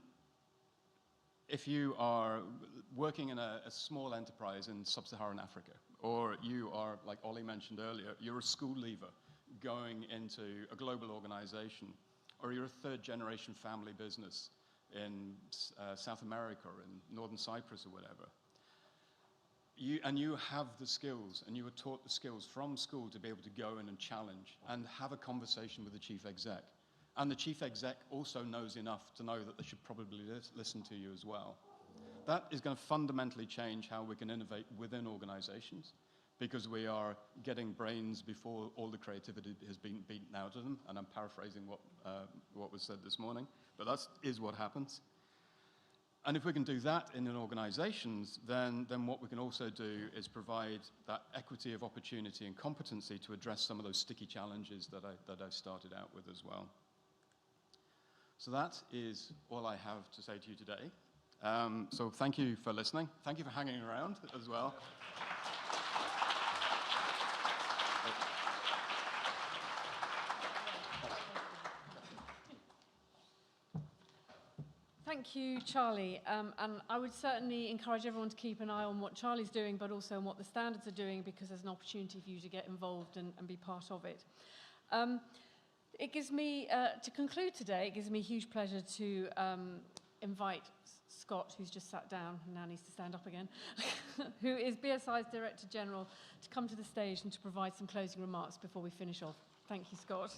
if you are working in a small enterprise in sub-Saharan Africa, or you are, like Ollie mentioned earlier, you're a school leaver going into a global organization, or you're a third-generation family business in South America or in Northern Cyprus or whatever. And you have the skills, and you were taught the skills from school to be able to go in and challenge and have a conversation with the chief exec. And the chief exec also knows enough to know that they should probably listen to you as well. That is going to fundamentally change how we can innovate within organizations, because we are getting brains before all the creativity has been beaten out of them. And I'm paraphrasing what was said this morning, but that is what happens. And if we can do that in organizations, then what we can also do is provide that equity of opportunity and competency to address some of those sticky challenges that I started out with as well. So that is all I have to say to you today. So thank you for listening. Thank you for hanging around as well. Thank you, Charlie. And I would certainly encourage everyone to keep an eye on what Charlie's doing, but also on what the standards are doing, because there's an opportunity for you to get involved and be part of it. It gives me, to conclude today, it gives me huge pleasure to invite Scott, who's just sat down and now needs to stand up again, who is BSI's Director General, to come to the stage and to provide some closing remarks before we finish off. Thank you, Scott.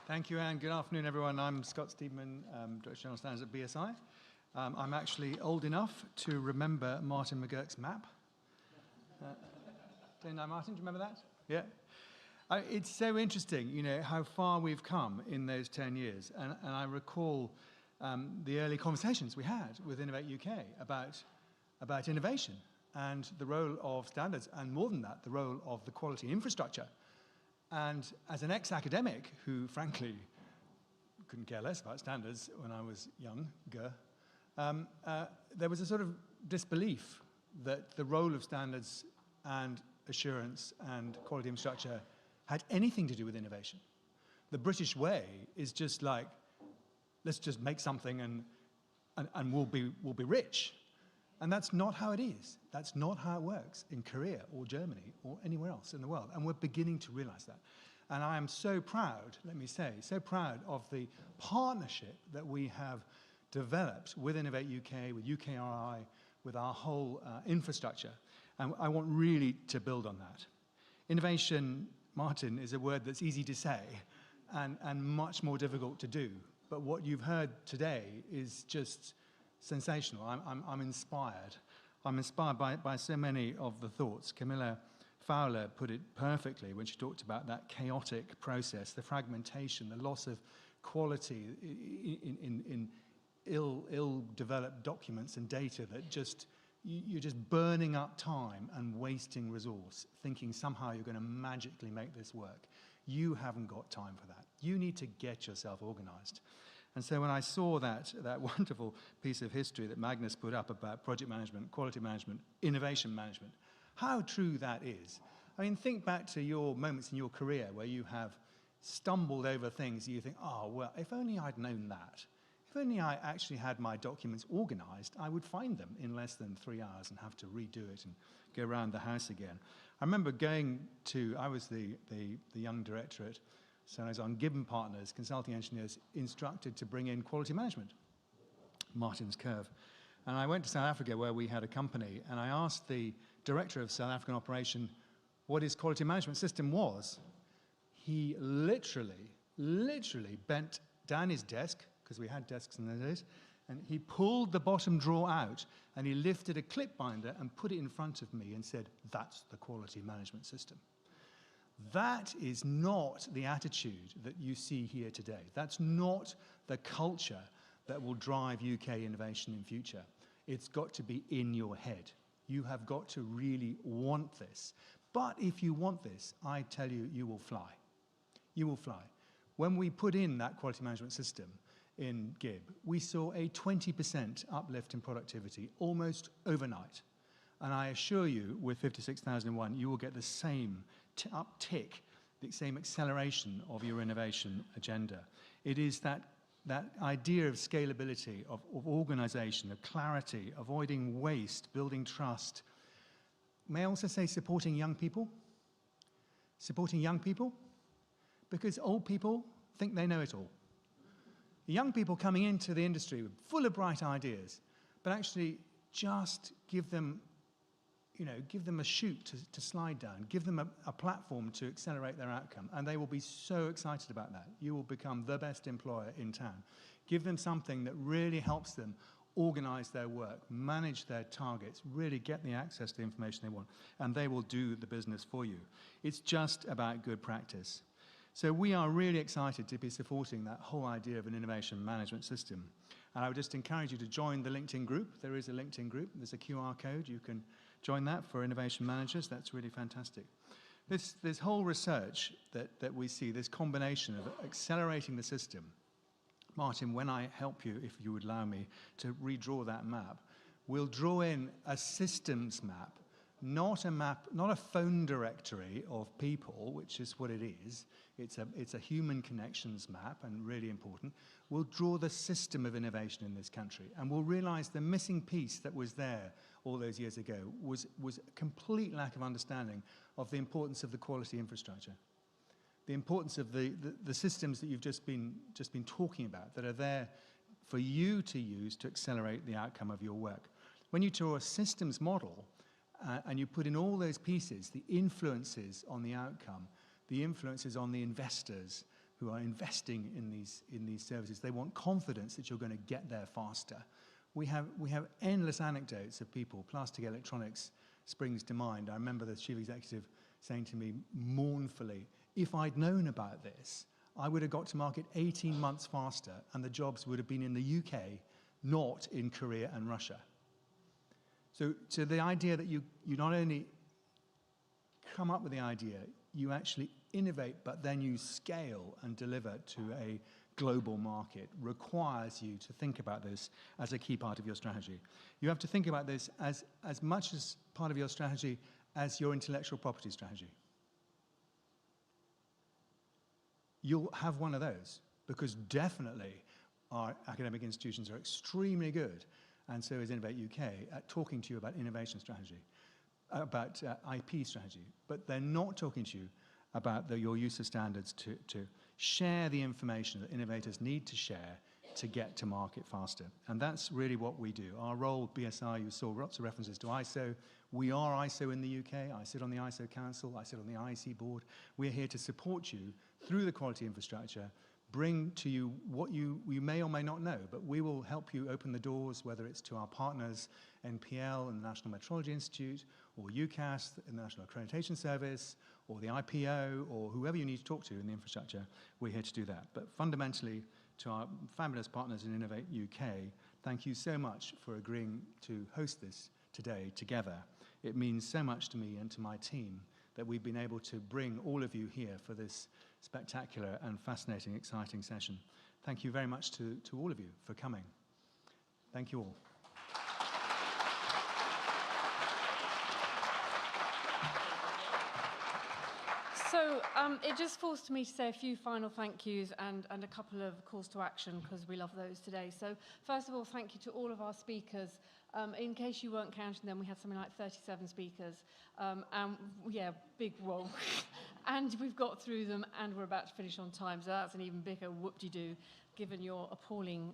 Thank you, Anne. Good afternoon, everyone. I'm Scott Steedman, Director General Standards at BSI. I'm actually old enough to remember Martin McGurk's map. Don't you know, Martin? Do you remember that? Yeah. It's so interesting, you know, how far we've come in those 10 years. And I recall the early conversations we had with Innovate UK about innovation and the role of standards, and more than that, the role of the quality infrastructure. And as an ex-academic who, frankly, couldn't care less about standards when I was younger, there was a sort of disbelief that the role of standards and assurance and quality infrastructure had anything to do with innovation. The British way is just like, let's just make something and we'll be rich. And that's not how it is. That's not how it works in Korea or Germany or anywhere else in the world. And we're beginning to realize that. And I am so proud, let me say, so proud of the partnership that we have developed with Innovate UK, with UKRI, with our whole infrastructure. And I want really to build on that. Innovation, Martin, is a word that's easy to say and much more difficult to do. But what you've heard today is just sensational. I'm inspired. I'm inspired by so many of the thoughts. Camilla Fowler put it perfectly when she talked about that chaotic process, the fragmentation, the loss of quality in ill-developed documents and data that you're just burning up time and wasting resource, thinking somehow you're going to magically make this work. You haven't got time for that. You need to get yourself organized. And so when I saw that wonderful piece of history that Magnus put up about project management, quality management, innovation management, how true that is. I mean, think back to your moments in your career where you have stumbled over things and you think, oh, well, if only I'd known that. If only I actually had my documents organized, I would find them in less than 3 hours and have to redo it and go around the house again. I remember I was the young director at on Gibbon Partners, consulting engineers, instructed to bring in quality management, Martin's Curve. And I went to South Africa where we had a company, and I asked the director of South African operation what his quality management system was. He literally bent down his desk, because we had desks in those days, and he pulled the bottom drawer out, and he lifted a clip binder and put it in front of me and said, "That's the quality management system." That is not the attitude that you see here today. That's not the culture that will drive UK innovation in future. It's got to be in your head. You have got to really want this. But if you want this, I tell you, you will fly. You will fly. When we put in that quality management system in GIB, we saw a 20% uplift in productivity almost overnight. And I assure you, with 56001, you will get the same uptick, the same acceleration of your innovation agenda. It is that idea of scalability, of organization, of clarity, avoiding waste, building trust. May I also say supporting young people? Supporting young people? Because old people think they know it all. Young people coming into the industry full of bright ideas, but actually just give them a chute to slide down, give them a platform to accelerate their outcome, and they will be so excited about that. You will become the best employer in town. Give them something that really helps them organize their work, manage their targets, really get the access to the information they want, and they will do the business for you. It's just about good practice. So we are really excited to be supporting that whole idea of an innovation management system. And I would just encourage you to join the LinkedIn group. There is a LinkedIn group. There's a QR code. You can join that for innovation managers. That's really fantastic. This whole research that we see, this combination of accelerating the system. Martin, when I help you, if you would allow me to redraw that map, we'll draw in a systems map, not a phone directory of people, which is what it is. It's a human connections map, and really important. We'll draw the system of innovation in this country, and we'll realize the missing piece that was there all those years ago was a complete lack of understanding of the importance of the quality infrastructure, the importance of the systems that you've just been talking about that are there for you to use to accelerate the outcome of your work. When you draw a systems model and you put in all those pieces, the influences on the outcome, the influences on the investors who are investing in these services, they want confidence that you're going to get there faster. We have endless anecdotes of people. Plastic electronics springs to mind. I remember the chief executive saying to me mournfully, if I'd known about this, I would have got to market 18 months faster, and the jobs would have been in the UK, not in Korea and Russia. So the idea that you not only come up with the idea, you actually innovate, but then you scale and deliver to a global market requires you to think about this as a key part of your strategy. You have to think about this as much as part of your strategy as your intellectual property strategy. You'll have one of those, because definitely our academic institutions are extremely good, and so is Innovate UK, at talking to you about innovation strategy, about IP strategy, but they're not talking to you about your use of standards to share the information that innovators need to share to get to market faster. And that's really what we do. Our role, BSI, you saw lots of references to ISO. We are ISO in the UK. I sit on the ISO Council. I sit on the IC board. We're here to support you through the quality infrastructure, bring to you what you may or may not know, but we will help you open the doors, whether it's to our partners, NPL and the National Metrology Institute, or UCAS in the National Accreditation Service, or the IPO, or whoever you need to talk to in the infrastructure. We're here to do that. But fundamentally, to our fabulous partners in Innovate UK, thank you so much for agreeing to host this today together. It means so much to me and to my team that we've been able to bring all of you here for this spectacular and fascinating, exciting session. Thank you very much to all of you for coming. Thank you all. So it just falls to me to say a few final thank yous and a couple of calls to action, because we love those today. So first of all, thank you to all of our speakers. In case you weren't counting them, we had something like 37 speakers. And yeah, big whoa. And we've got through them and we're about to finish on time. So that's an even bigger whoop-de-doo, given your appalling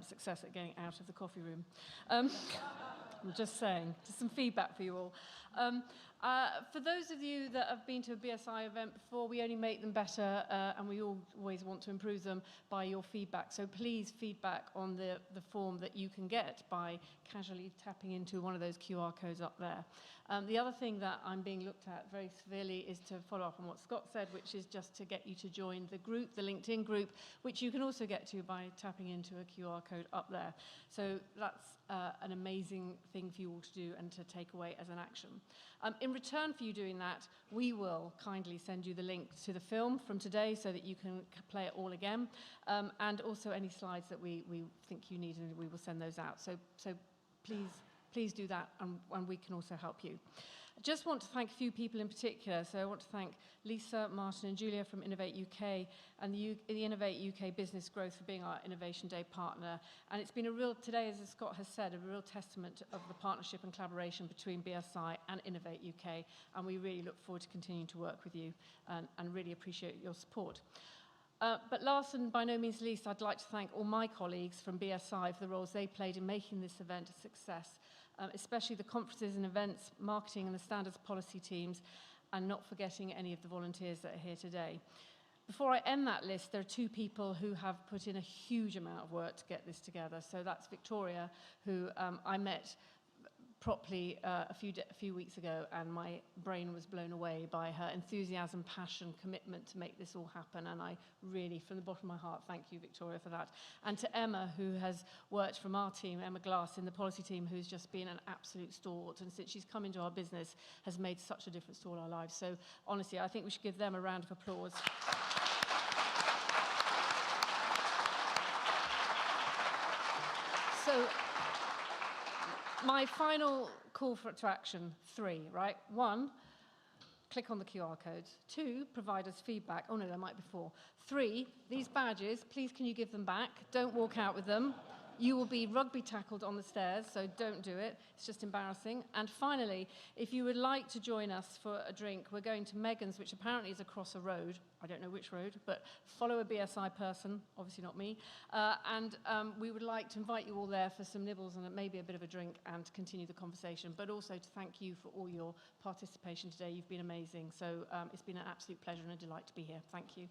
success at getting out of the coffee room. I'm just saying, just some feedback for you all. For those of you that have been to a BSI event before, we only make them better and we always want to improve them by your feedback. So please feedback on the form that you can get by casually tapping into one of those QR codes up there. The other thing that I'm being looked at very severely is to follow up on what Scott said, which is just to get you to join the group, the LinkedIn group, which you can also get to by tapping into a QR code up there. So that's an amazing thing for you all to do and to take away as an action. In return for you doing that, we will kindly send you the link to the film from today so that you can play it all again, and also any slides that we think you need, and we will send those out. So please do that, and we can also help you. I just want to thank a few people in particular. So I want to thank Lisa, Martin and Julia from Innovate UK and the Innovate UK Business Growth for being our Innovation Day partner. And it's been a real, today, as Scott has said, a real testament of the partnership and collaboration between BSI and Innovate UK. And we really look forward to continuing to work with you and really appreciate your support. But last and by no means least, I'd like to thank all my colleagues from BSI for the roles they played in making this event a success, especially the conferences and events, marketing and the standards policy teams, and not forgetting any of the volunteers that are here today. Before I end that list, there are two people who have put in a huge amount of work to get this together. So that's Victoria, who I met properly a few weeks ago, and my brain was blown away by her enthusiasm, passion, commitment to make this all happen. And I really, from the bottom of my heart, thank you, Victoria, for that. And to Emma, who has worked from our team, Emma Glass, in the policy team, who's just been an absolute stalwart. And since she's come into our business, has made such a difference to all our lives. So honestly, I think we should give them a round of applause. So, my final call to action, 3, right? 1, click on the QR codes. 2, provide us feedback. Oh no, there might be 4. 3, these badges, please can you give them back? Don't walk out with them. You will be rugby tackled on the stairs, so don't do it. It's just embarrassing. And finally, if you would like to join us for a drink, we're going to Megan's, which apparently is across a road. I don't know which road, but follow a BSI person, obviously not me. And we would like to invite you all there for some nibbles and maybe a bit of a drink and to continue the conversation, but also to thank you for all your participation today. You've been amazing. So it's been an absolute pleasure and a delight to be here. Thank you.